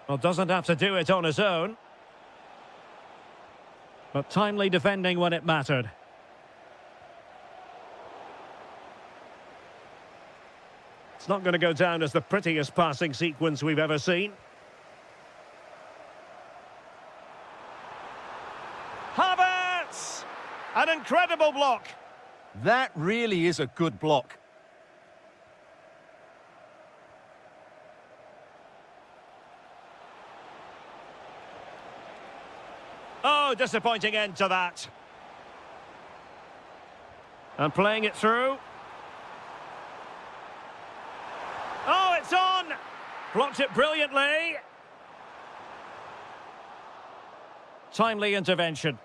Well, doesn't have to do it on his own. But timely defending when it mattered. It's not going to go down as the prettiest passing sequence we've ever seen. Havertz! An incredible block. That really is a good block. Oh, disappointing end to that. And playing it through. Oh, it's on! Blocked it brilliantly. Timely intervention.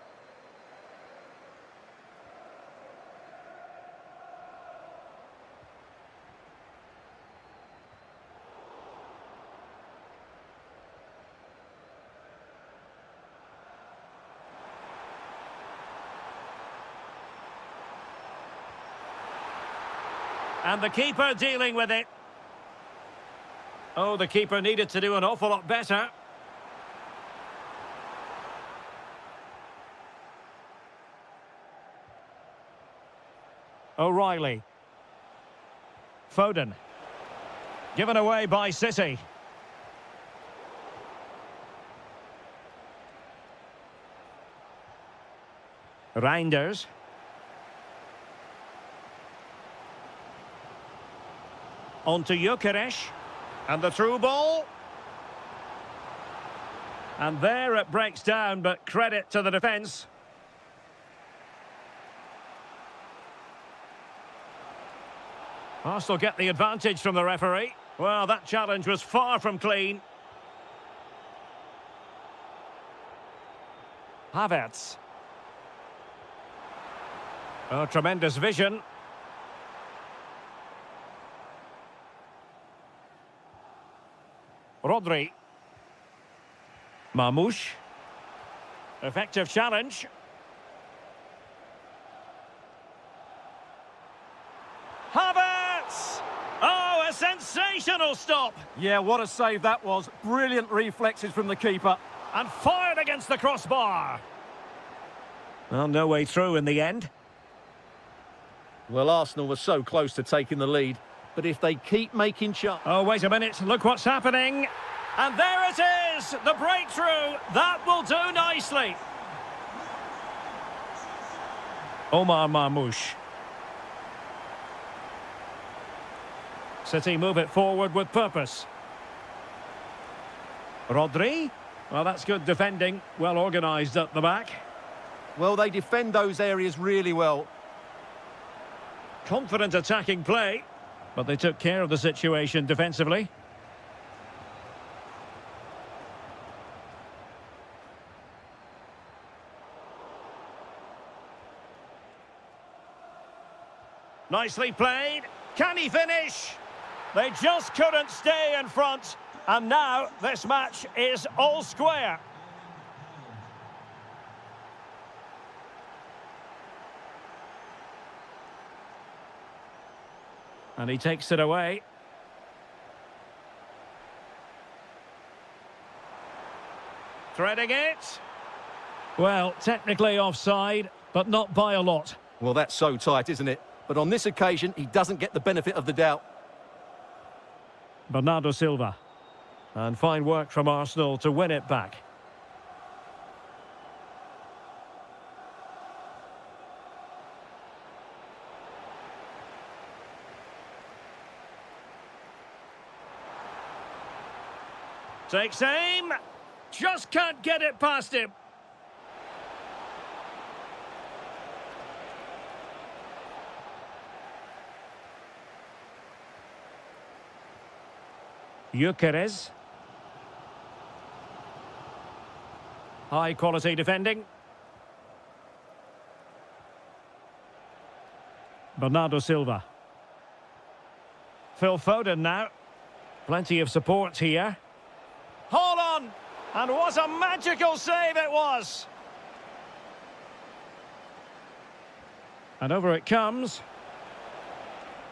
And the keeper dealing with it. Oh, the keeper needed to do an awful lot better. O'Reilly. Foden. Given away by City. Reinders. On to Gyökeres. And the through ball. And there it breaks down, but credit to the defence. Arsenal get the advantage from the referee. Well, that challenge was far from clean. Havertz. Oh, tremendous vision. Rodri. Mamouche. Effective challenge. Havertz! Oh, a sensational stop! Yeah, what a save that was. Brilliant reflexes from the keeper. And fired against the crossbar. Well, no way through in the end. Well, Arsenal were so close to taking the lead. But if they keep making shots... Oh, wait a minute. Look what's happening. And there it is. The breakthrough. That will do nicely. Omar Mamouche. City move it forward with purpose. Rodri. Well, that's good defending. Well organised at the back. Well, they defend those areas really well. Confident attacking play. But they took care of the situation defensively. Nicely played. Can he finish? They just couldn't stay in front. And now this match is all square. And he takes it away. Threading it. Well, technically offside, but not by a lot. Well, that's so tight, isn't it? But on this occasion, he doesn't get the benefit of the doubt. Bernardo Silva. And fine work from Arsenal to win it back. Takes aim. Just can't get it past him. Gyökeres. High quality defending. Bernardo Silva. Phil Foden now. Plenty of support here. Hold on! And what a magical save it was! And over it comes.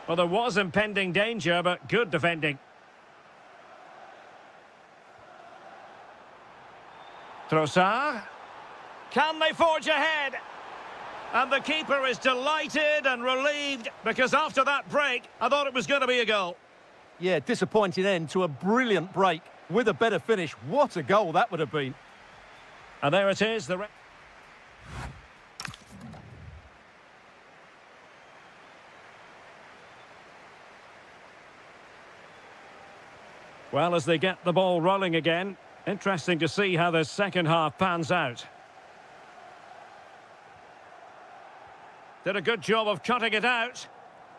Well, there was impending danger, but good defending. Trossard. Can they forge ahead? And the keeper is delighted and relieved, because after that break, I thought it was going to be a goal. Yeah, disappointing end to a brilliant break. With a better finish, what a goal that would have been. And there it is. Well, as they get the ball rolling again, interesting to see how the second half pans out. Did a good job of cutting it out.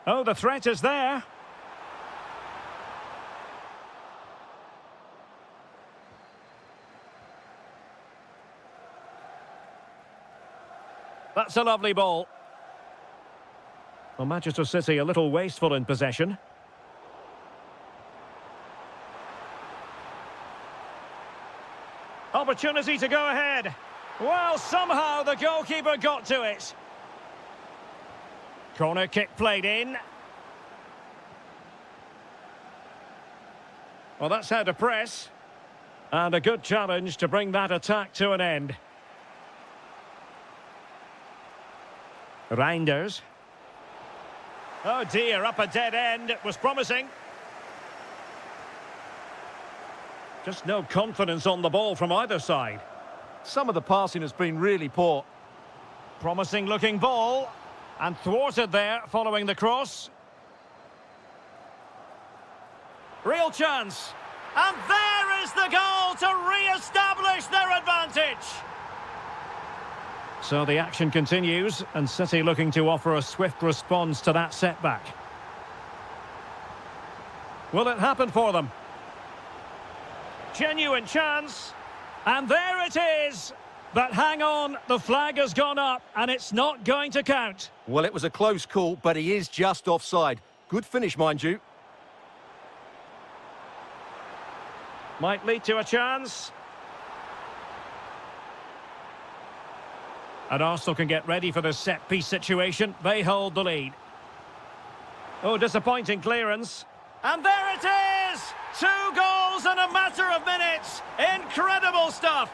Oh, the threat is there. That's a lovely ball. Well, Manchester City a little wasteful in possession. Opportunity to go ahead. Well, somehow the goalkeeper got to it. Corner kick played in. Well, that's how to press. And a good challenge to bring that attack to an end. Reinders. Oh dear, up a dead end. It was promising. Just no confidence on the ball from either side. Some of the passing has been really poor. Promising looking ball. And thwarted there following the cross. Real chance. And there is the goal to re-establish their advantage. So the action continues, and City looking to offer a swift response to that setback. Will it happen for them? Genuine chance. And there it is. But hang on, the flag has gone up, and it's not going to count. Well, it was a close call, but he is just offside. Good finish, mind you. Might lead to a chance. And Arsenal can get ready for this set-piece situation. They hold the lead. Oh, disappointing clearance. And there it is! 2 goals in a matter of minutes. Incredible stuff.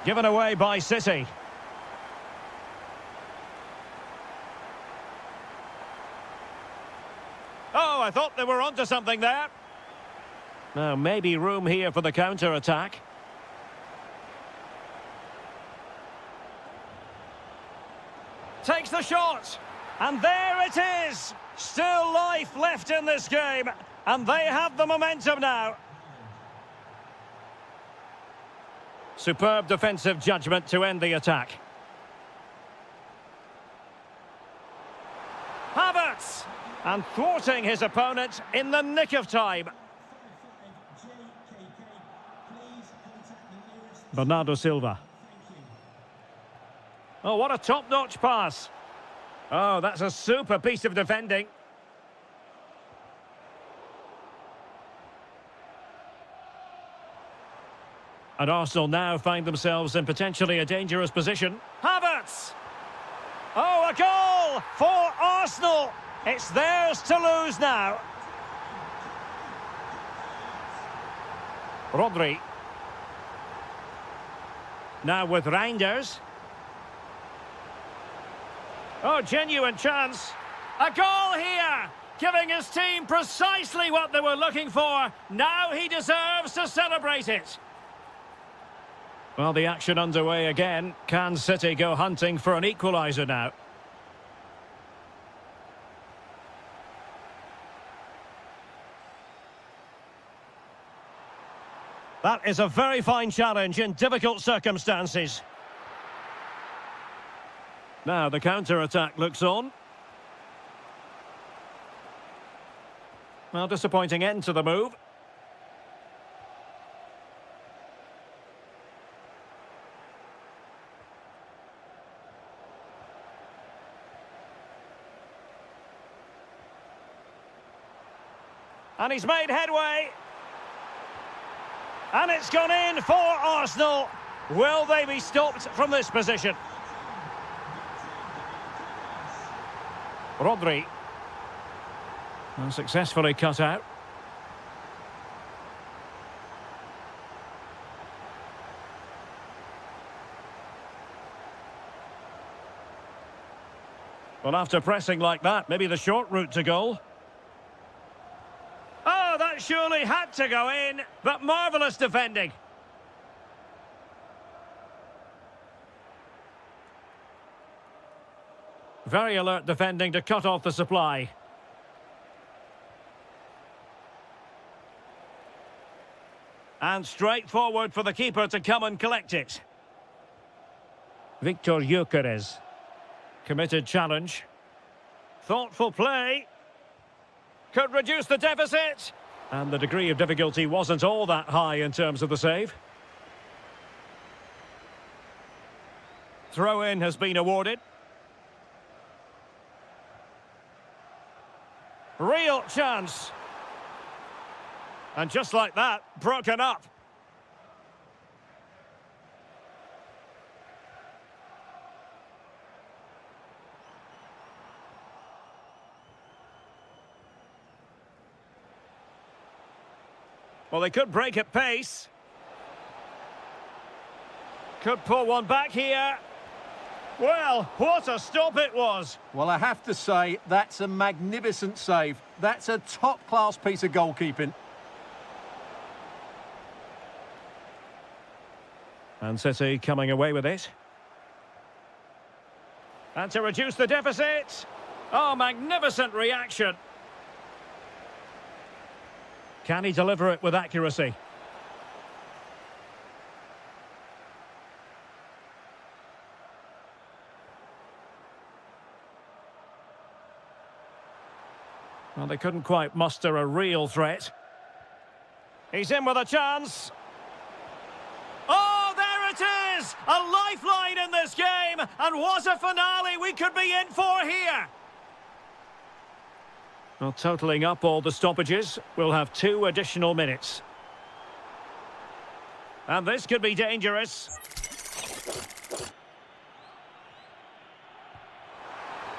Given away by City. Oh, I thought they were onto something there. Now, maybe room here for the counter-attack. Takes the shot. And there it is. Still life left in this game. And they have the momentum now. Superb defensive judgment to end the attack. Havertz! And thwarting his opponent in the nick of time. Bernardo Silva. Oh, what a top-notch pass. Oh, that's a super piece of defending. And Arsenal now find themselves in potentially a dangerous position. Havertz! Oh, a goal for Arsenal! It's theirs to lose now. Rodri. Now with Reinders. Oh, genuine chance. A goal here, giving his team precisely what they were looking for. Now he deserves to celebrate it. Well, the action underway again. Can City go hunting for an equaliser now? That is a very fine challenge in difficult circumstances. Now the counter-attack looks on. Well, disappointing end to the move. And he's made headway. And it's gone in for Arsenal. Will they be stopped from this position? Rodri. Unsuccessfully cut out. Well, after pressing like that, maybe the short route to goal. Oh, that surely had to go in, but marvellous defending. Very alert defending to cut off the supply. And straight forward for the keeper to come and collect it. Victor Gyökeres. Committed challenge. Thoughtful play. Could reduce the deficit. And the degree of difficulty wasn't all that high in terms of the save. Throw-in has been awarded. Real chance. And just like that, broken up. Well, they could break at pace. Could pull one back here. Well, what a stop it was. Well, I have to say, that's a magnificent save. That's a top-class piece of goalkeeping. And City coming away with it. And to reduce the deficit. Oh, magnificent reaction. Can he deliver it with accuracy? Well, they couldn't quite muster a real threat. He's in with a chance. Oh, there it is! A lifeline in this game! And what a finale we could be in for here! Well, totalling up all the stoppages, we'll have 2 additional minutes. And this could be dangerous.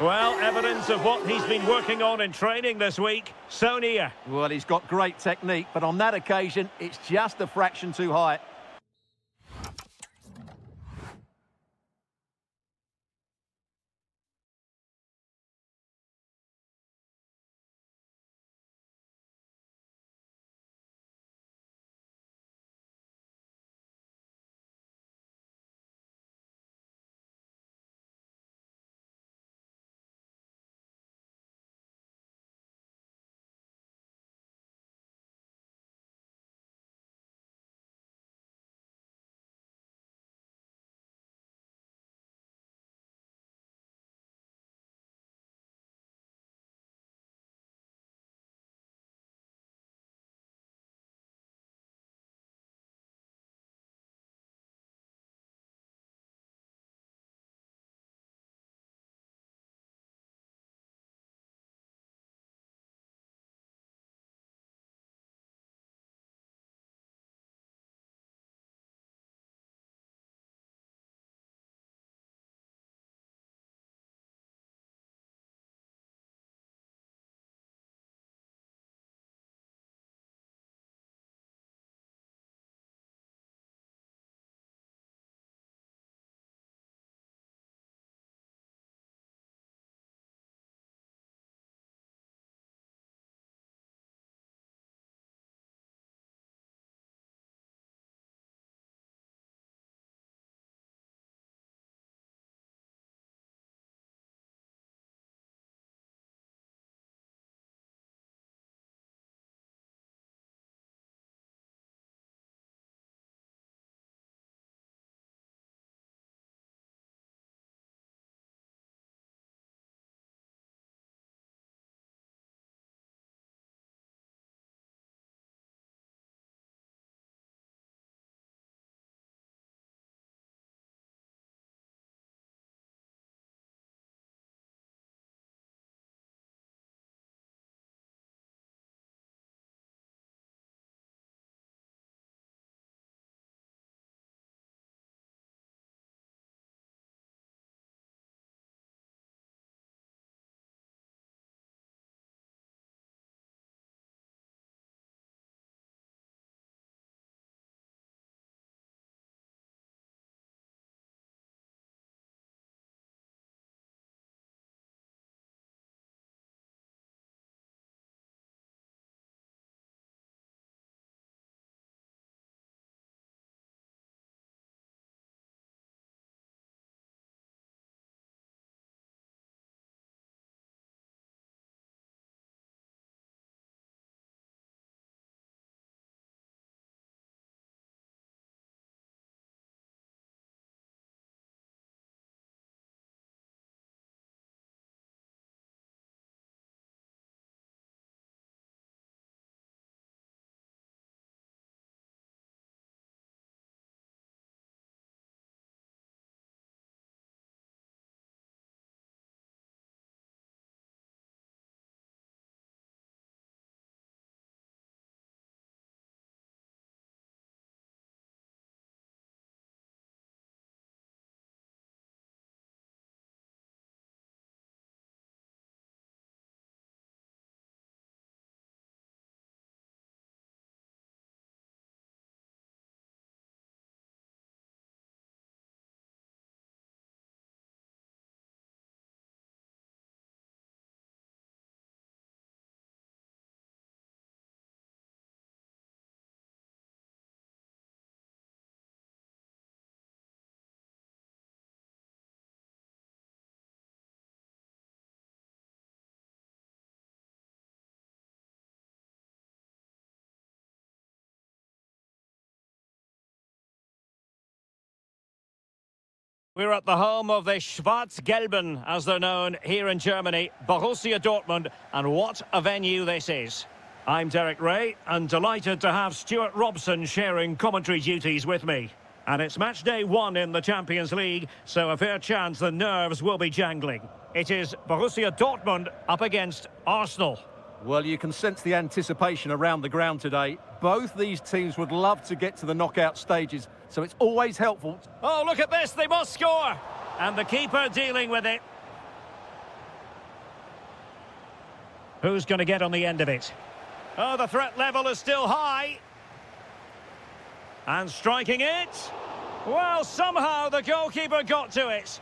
Well, evidence of what he's been working on in training this week. So near. Well, he's got great technique, but on that occasion, it's just a fraction too high. We're at the home of the Schwarz-Gelben, as they're known here in Germany, Borussia Dortmund, and what a venue this is. I'm Derek Ray, and delighted to have Stuart Robson sharing commentary duties with me. And it's match day 1 in the Champions League, so a fair chance the nerves will be jangling. It is Borussia Dortmund up against Arsenal. Well, you can sense the anticipation around the ground today. Both these teams would love to get to the knockout stages, so it's always helpful. Oh, look at this, they must score! And the keeper dealing with it. Who's going to get on the end of it? Oh, the threat level is still high. And striking it. Well, somehow the goalkeeper got to it.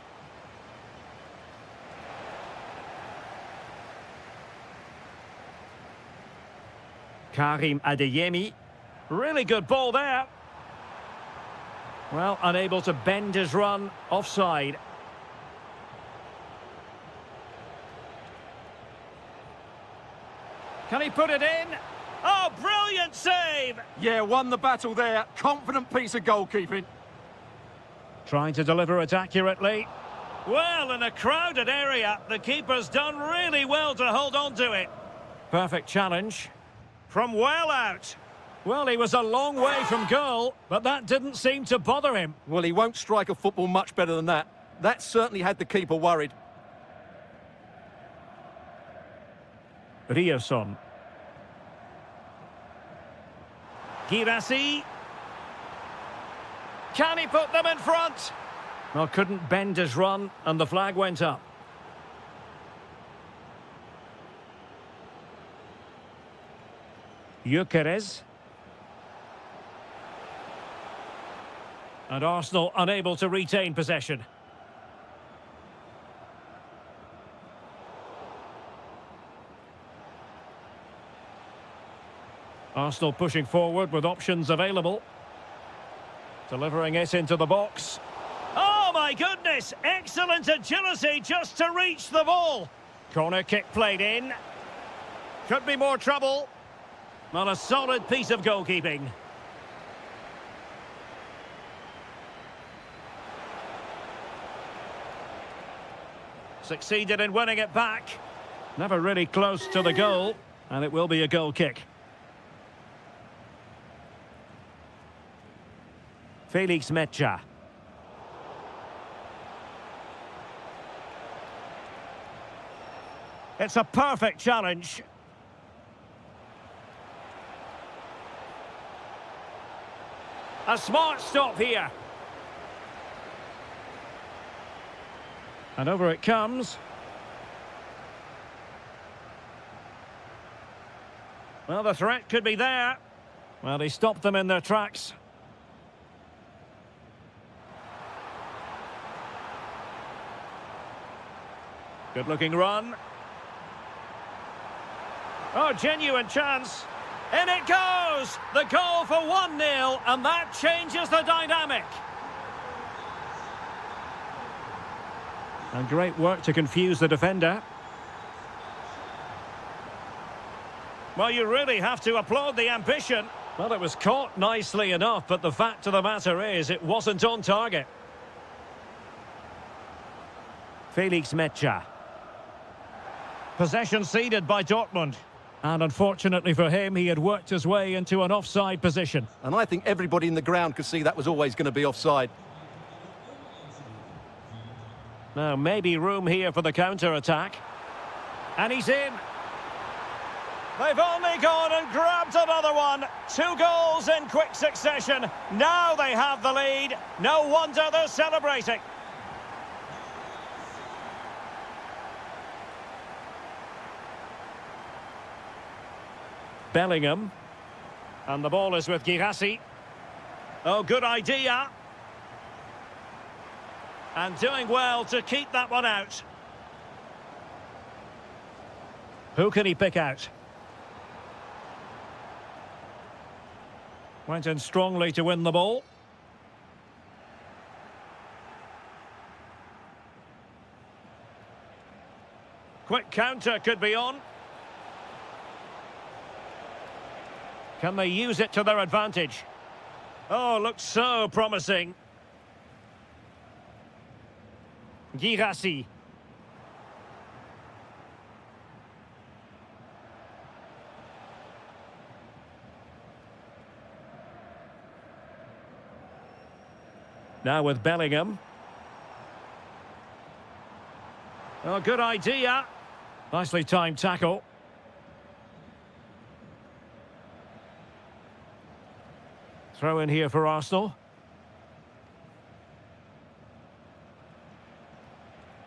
Karim Adeyemi. Really good ball there. Well, unable to bend his run, offside. Can he put it in? Oh, brilliant save! Yeah, won the battle there. Confident piece of goalkeeping. Trying to deliver it accurately. Well, in a crowded area, the keeper's done really well to hold on to it. Perfect challenge. From well out. Well, he was a long way from goal, but that didn't seem to bother him. Well, he won't strike a football much better than that. That certainly had the keeper worried. Rioson. Girassi. Can he put them in front? Well, couldn't bend his run, and the flag went up. Gyökeres. And Arsenal unable to retain possession. Arsenal pushing forward with options available. Delivering it into the box. Oh my goodness! Excellent agility just to reach the ball. Corner kick played in. Could be more trouble. Well, a solid piece of goalkeeping. Succeeded in winning it back. Never really close to the goal, and it will be a goal kick. Felix Mecha. It's a perfect challenge. A smart stop here. And over it comes. Well, the threat could be there. Well, he stopped them in their tracks. Good-looking run. Oh, genuine chance. In it goes! The goal for 1-0, and that changes the dynamic. And great work to confuse the defender. Well, you really have to applaud the ambition. Well, it was caught nicely enough, but the fact of the matter is it wasn't on target. Felix Mecha. Possession ceded by Dortmund. And unfortunately for him, he had worked his way into an offside position. And I think everybody in the ground could see that was always going to be offside. Now, maybe room here for the counter-attack. And he's in. They've only gone and grabbed another one. 2 goals in quick succession. Now they have the lead. No wonder they're celebrating. Bellingham. And the ball is with Girassi. Oh, good idea. And doing well to keep that one out. Who can he pick out? Went in strongly to win the ball. Quick counter could be on. Can they use it to their advantage? Oh, looks so promising. Girassi. Now with Bellingham. Oh, good idea. Nicely timed tackle. Throw in here for Arsenal.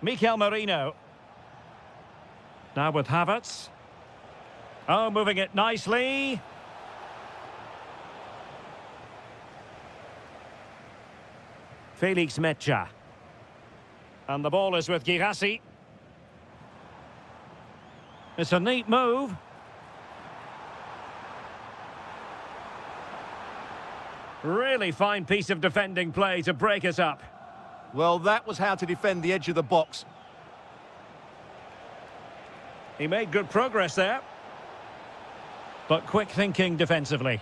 Mikel Merino. Now with Havertz. Oh, moving it nicely. Felix Mecha. And the ball is with Girassi. It's a neat move. Really fine piece of defending play to break us up. Well, that was how to defend the edge of the box. He made good progress there. But quick thinking defensively.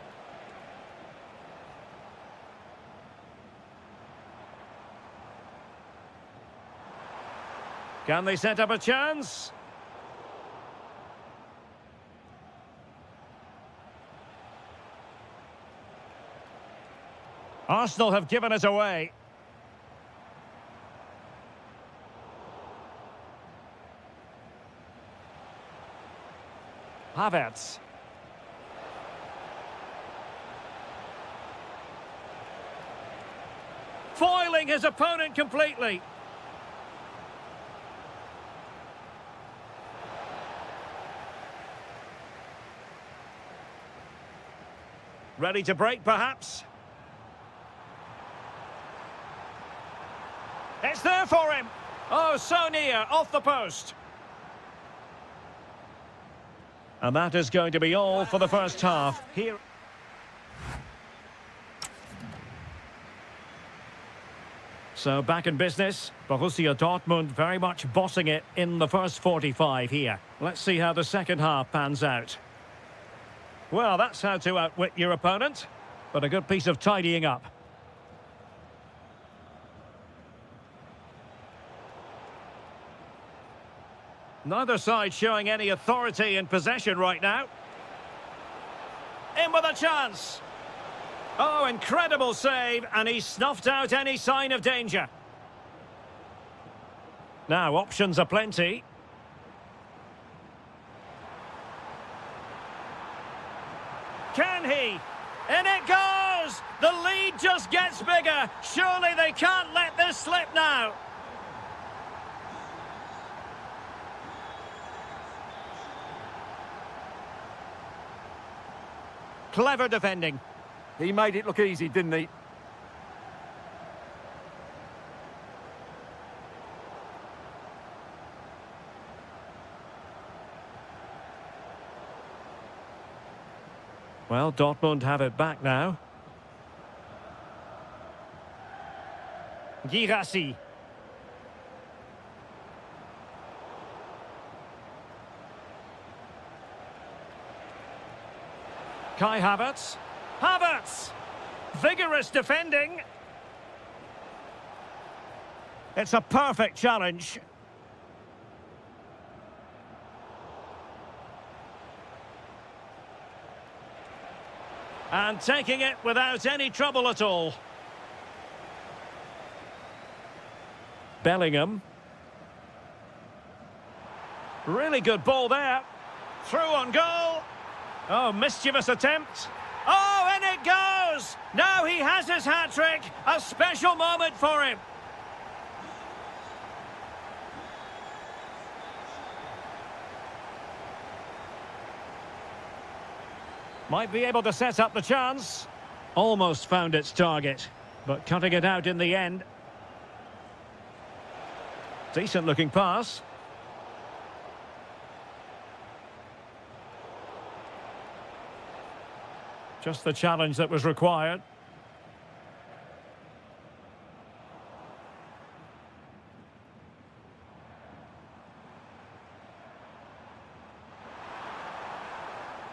Can they set up a chance? Arsenal have given us away. Havertz. Foiling his opponent completely. Ready to break, perhaps? It's there for him. Oh, so near, off the post. And that is going to be all for the first half. Here. So back in business. Borussia Dortmund very much bossing it in the first 45 here. Let's see how the second half pans out. Well, that's how to outwit your opponent. But a good piece of tidying up. Neither side showing any authority in possession right now. In with a chance. Oh, incredible save, and he snuffed out any sign of danger. Now, options are plenty. Can he? In it goes! The lead just gets bigger. Surely they can't let this slip now. Clever defending. He made it look easy, didn't he? Well, Dortmund have it back now. Girassi. Kai Havertz. Havertz! Vigorous defending. It's a perfect challenge. And taking it without any trouble at all. Bellingham. Really good ball there. Through on goal. Oh, mischievous attempt. Oh, and it goes! Now he has his hat-trick. A special moment for him. Might be able to set up the chance. Almost found its target, but cutting it out in the end. Decent-looking pass. Just the challenge that was required.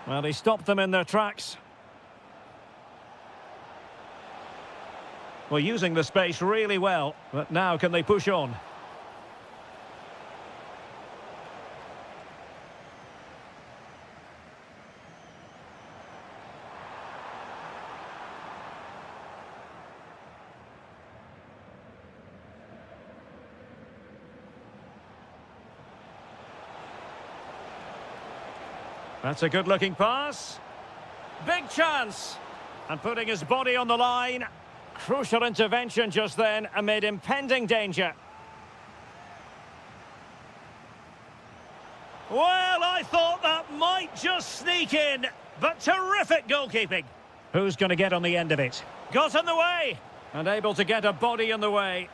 Well, he stopped them in their tracks. Well, using the space really well, but now can they push on? That's a good-looking pass. Big chance. And putting his body on the line. Crucial intervention just then amid impending danger. Well, I thought that might just sneak in, but terrific goalkeeping. Who's going to get on the end of it? Got in the way, and able to get a body in the way.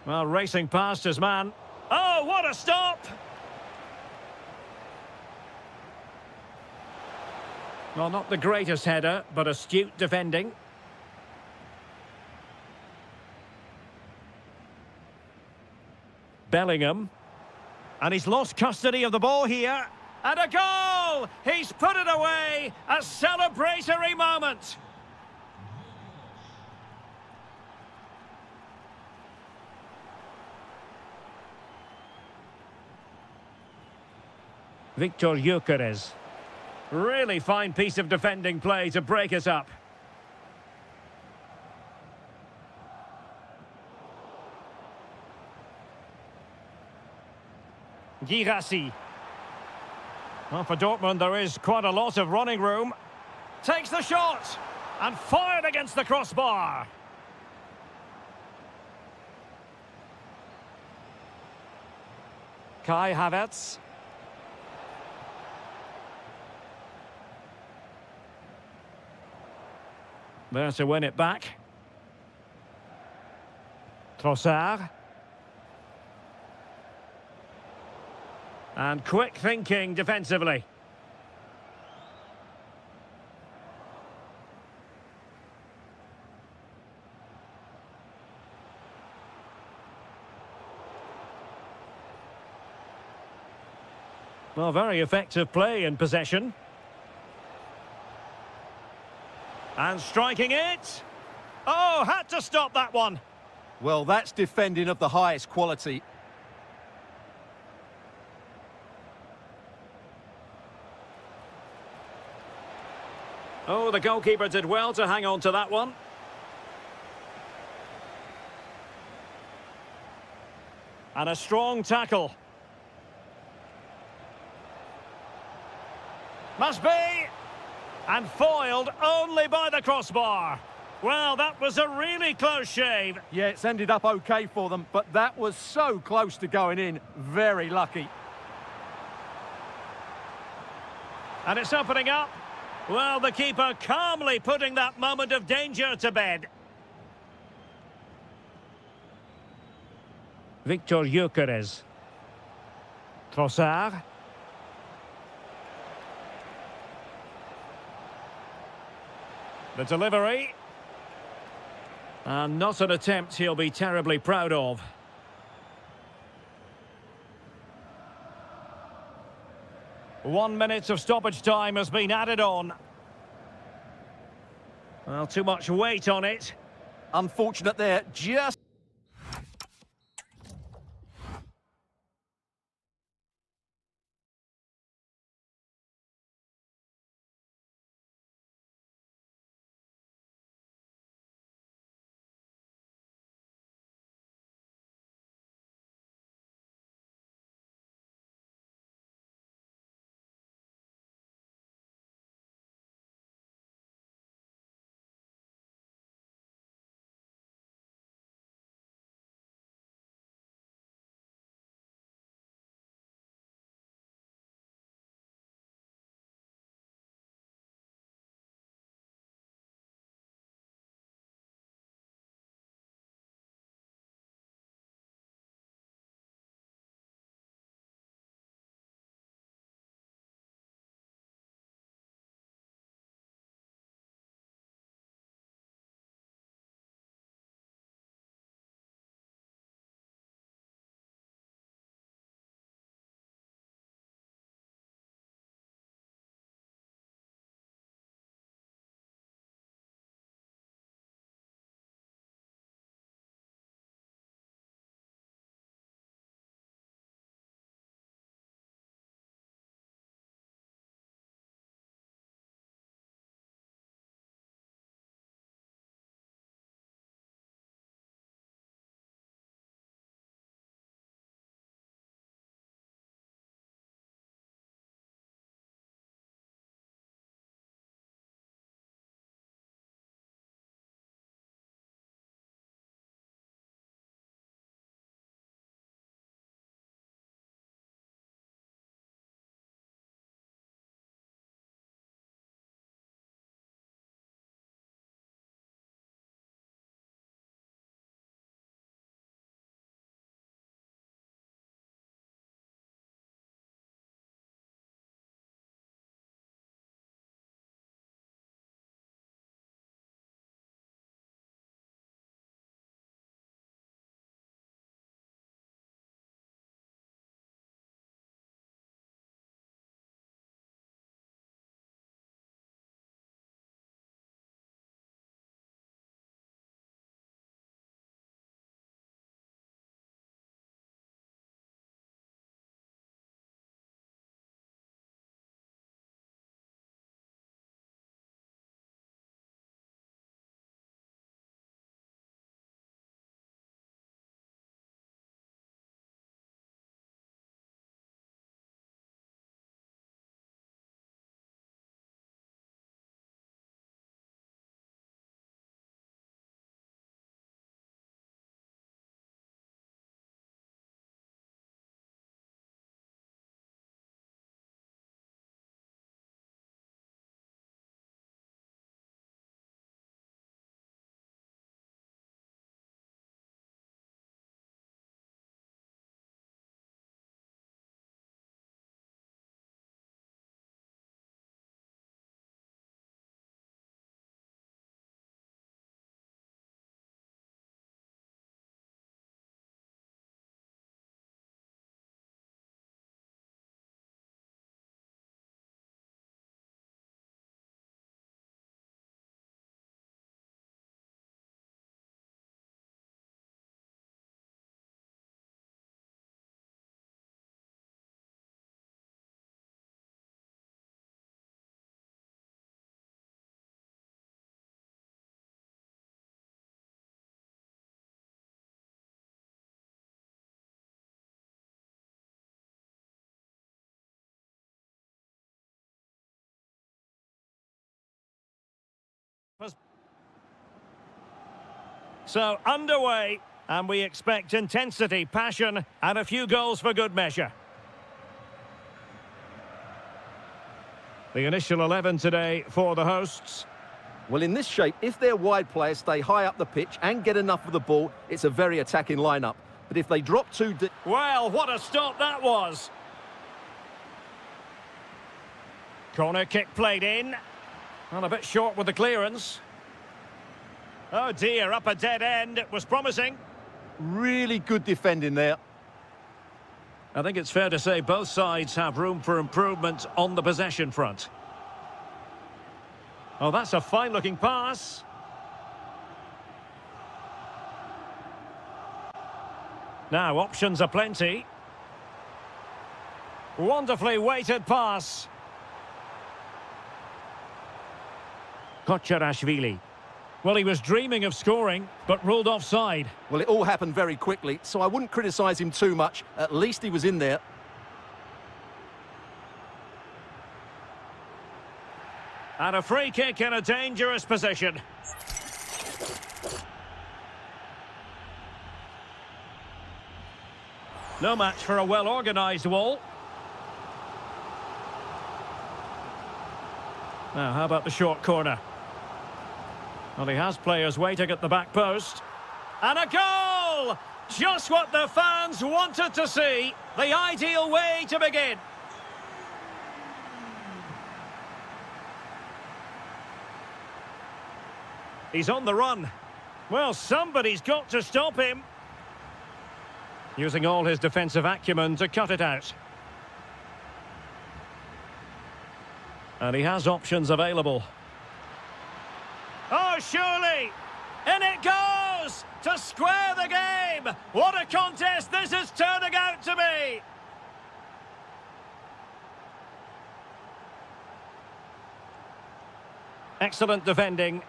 Well, racing past his man. Oh, what a stop! Well, not the greatest header, but astute defending. Bellingham. And he's lost custody of the ball here. And a goal! He's put it away! A celebratory moment! Victor Gyökeres. Really fine piece of defending play to break us up. Girassi. Well, for Dortmund, there is quite a lot of running room. Takes the shot and fired against the crossbar. Kai Havertz. There to win it back. Trossard. And quick thinking defensively. Well, very effective play in possession. And striking it. Oh, had to stop that one. Well, that's defending of the highest quality. Oh, the goalkeeper did well to hang on to that one. And a strong tackle. Must be. And foiled only by the crossbar. Well, that was a really close shave. Yeah, it's ended up okay for them, but that was so close to going in. Very lucky. And it's opening up. Well, the keeper calmly putting that moment of danger to bed. Victor Gyökeres. Trossard. The delivery. And not an attempt he'll be terribly proud of. One minute of stoppage time has been added on. Well, too much weight on it. Unfortunate there, just... So, underway, and we expect intensity, passion, and a few goals for good measure. The initial 11 today for the hosts. Well, in this shape, if their wide players stay high up the pitch and get enough of the ball, it's a very attacking lineup. But if they drop too deep... Well, what a stop that was. Corner kick played in. Well, a bit short with the clearance. Oh dear, up a dead end. It was promising. Really good defending there. I think it's fair to say both sides have room for improvement on the possession front. Oh, that's a fine-looking pass. Now, options are plenty. Wonderfully weighted pass. Kocherashvili. Well, he was dreaming of scoring, but ruled offside. Well, it all happened very quickly, so I wouldn't criticise him too much. At least he was in there. And a free kick in a dangerous position. No match for a well-organised wall. Now, how about the short corner? Well, he has players waiting at the back post. And a goal! Just what the fans wanted to see. The ideal way to begin. He's on the run. Well, somebody's got to stop him. Using all his defensive acumen to cut it out. And he has options available. Oh, surely! In it goes! To square the game! What a contest this is turning out to be! Excellent defending.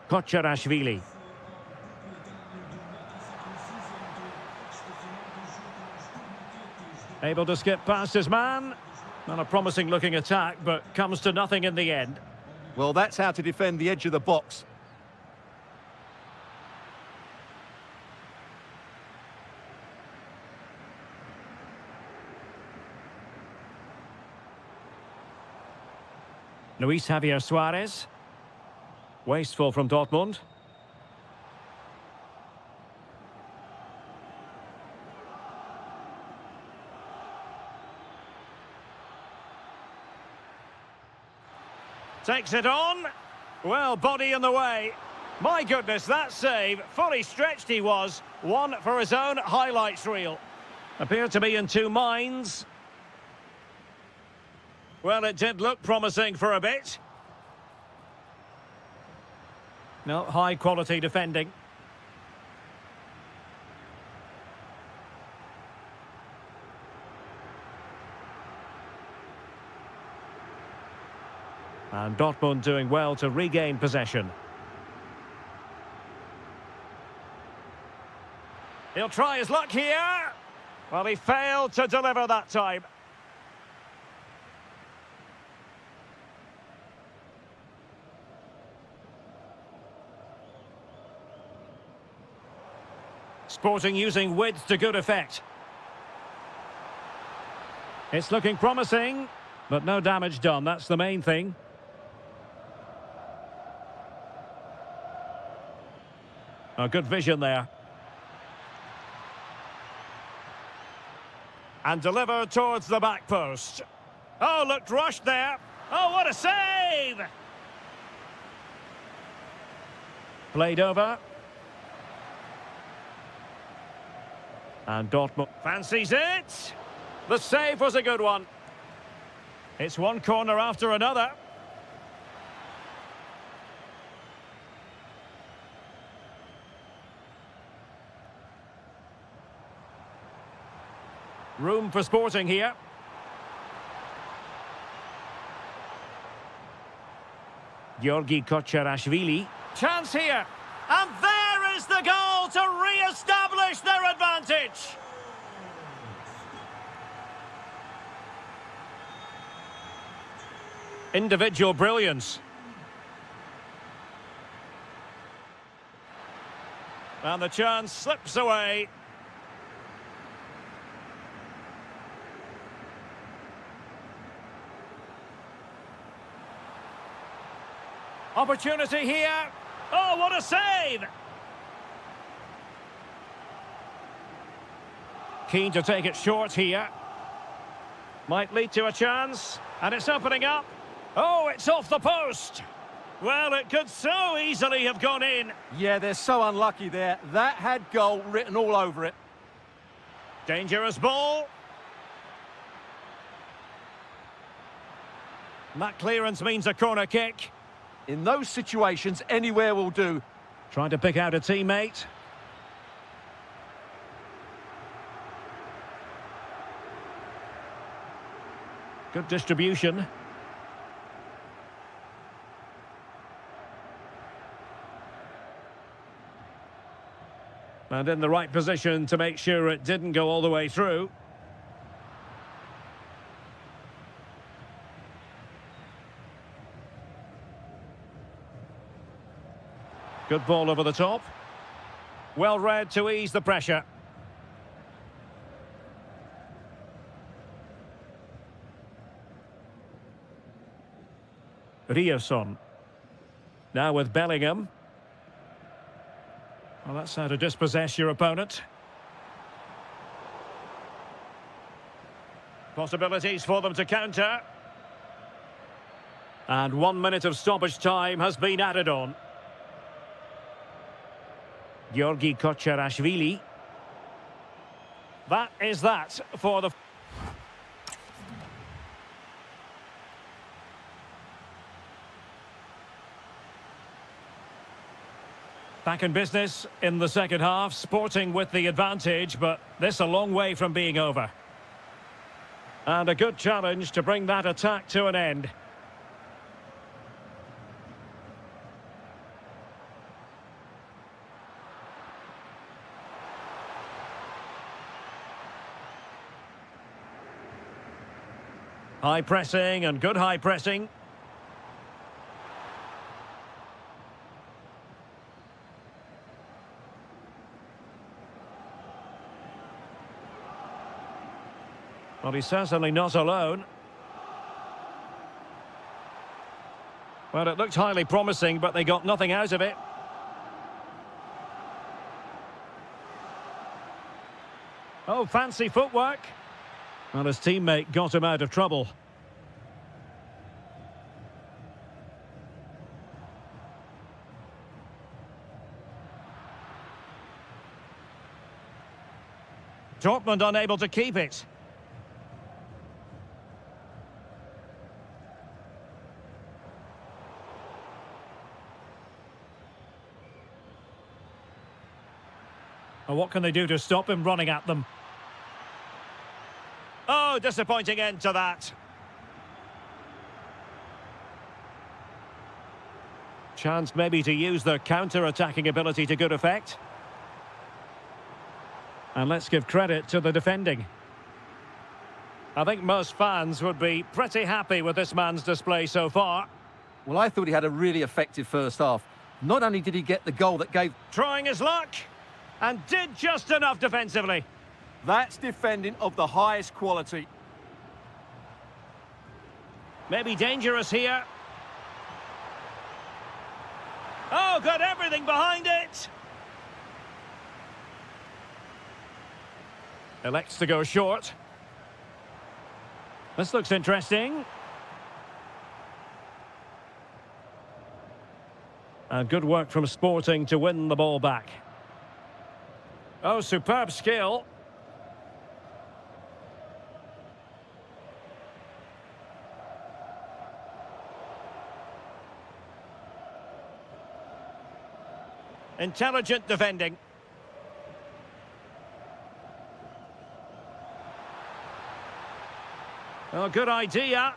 Kocherashvili. Able to skip past his man. Not a promising looking attack, but comes to nothing in the end. Well, that's how to defend the edge of the box. Luis Javier Suarez. Wasteful from Dortmund. Takes it on. Well, body in the way. My goodness, that save. Fully stretched he was. One for his own highlights reel. Appeared to be in two minds. Well, it did look promising for a bit. No, high-quality defending. And Dortmund doing well to regain possession. He'll try his luck here. Well, he failed to deliver that time. Sporting using width to good effect. It's looking promising, but no damage done. That's the main thing. A good vision there. And delivered towards the back post. Oh, looked rushed there. Oh, what a save! Played over. And Dortmund fancies it. The save was a good one. It's one corner after another. Room for Sporting here. Georgi Kocherashvili. Chance here. And there is the goal to re-establish their advantage. Individual brilliance. And the chance slips away. Opportunity here. Oh, what a save! Keen to take it short here. Might lead to a chance. And it's opening up. Oh, it's off the post. Well, it could so easily have gone in. Yeah, they're so unlucky there. That had goal written all over it. Dangerous ball. And that clearance means a corner kick. In those situations, anywhere will do. Trying to pick out a teammate. Good distribution. And in the right position to make sure it didn't go all the way through. Good ball over the top. Well read to ease the pressure. Riosson. Now with Bellingham. Well, that's how to dispossess your opponent. Possibilities for them to counter. And 1 minute of stoppage time has been added on. Georgi Kocharashvili. That is that for the... Back in business in the second half, Sporting with the advantage, but this a long way from being over. And a good challenge to bring that attack to an end. High pressing and good high pressing. Well, he's certainly not alone. Well, it looked highly promising, but they got nothing out of it. Oh, fancy footwork. Well, his teammate got him out of trouble. Dortmund unable to keep it. Well, what can they do to stop him running at them? Oh, disappointing end to that. Chance maybe to use their counter-attacking ability to good effect. And let's give credit to the defending. I think most fans would be pretty happy with this man's display so far. Well, I thought he had a really effective first half. Not only did he get the goal that gave... Trying his luck, and did just enough defensively. That's defending of the highest quality. Maybe dangerous here. Oh, got everything behind it. Elects to go short. This looks interesting. And good work from Sporting to win the ball back. Oh, superb skill. Intelligent defending. Oh, good idea.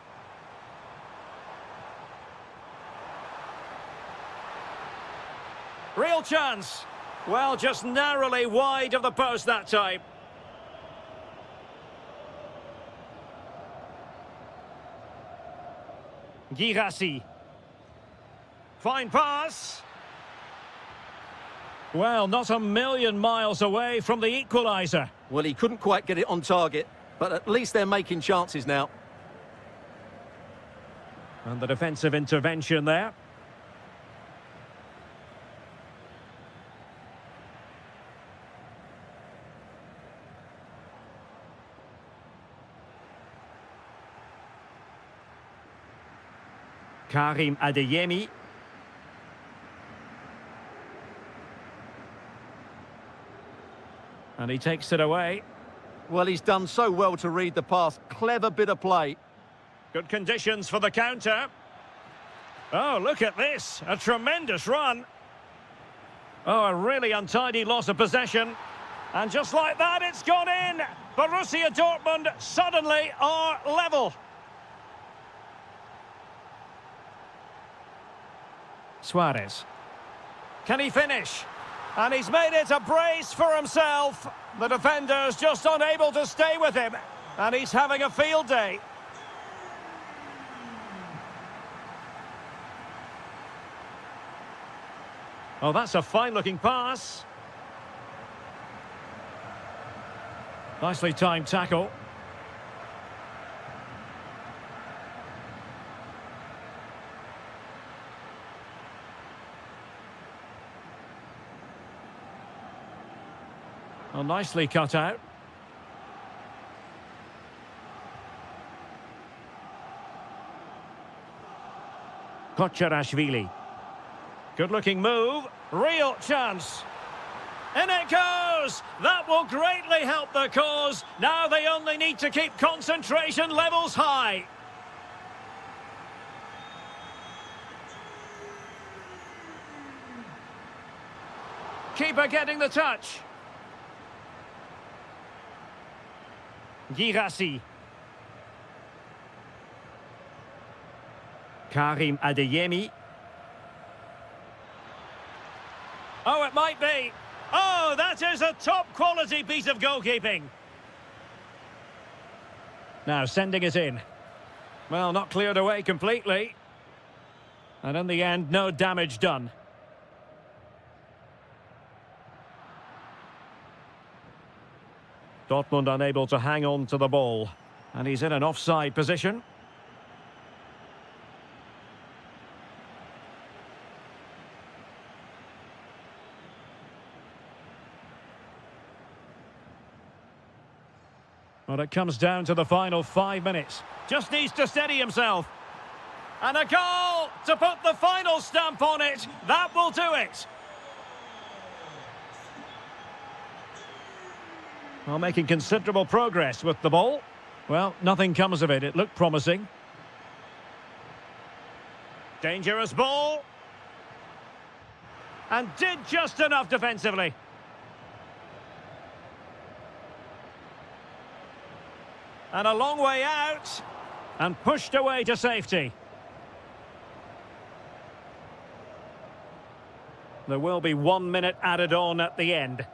Real chance. Well, just narrowly wide of the post that time. Girassi. Fine pass. Well, not a million miles away from the equaliser. Well, he couldn't quite get it on target, but at least they're making chances now. And the defensive intervention there. Karim Adeyemi. And he takes it away. Well, he's done so well to read the pass. Clever bit of play. Good conditions for the counter. Oh, look at this. A tremendous run. Oh, a really untidy loss of possession. And just like that, it's gone in. Borussia Dortmund suddenly are level. Suarez. Can he finish? And he's made it a brace for himself. The defender's just unable to stay with him. And he's having a field day. Oh, that's a fine-looking pass. Nicely timed tackle. Oh, nicely cut out. Kocharashvili. Good-looking move. Real chance. In it goes! That will greatly help the cause. Now they only need to keep concentration levels high. Keeper getting the touch. Girassi. Karim Adeyemi. Oh, it might be. Oh, that is a top-quality piece of goalkeeping. Now, sending it in. Well, not cleared away completely. And in the end, no damage done. Dortmund unable to hang on to the ball. And he's in an offside position. Well, it comes down to the final 5 minutes. Just needs to steady himself. And a goal to put the final stamp on it. That will do it. Well, making considerable progress with the ball. Well, nothing comes of it. It looked promising. Dangerous ball. And did just enough defensively. And a long way out. And pushed away to safety. There will be 1 minute added on at the end.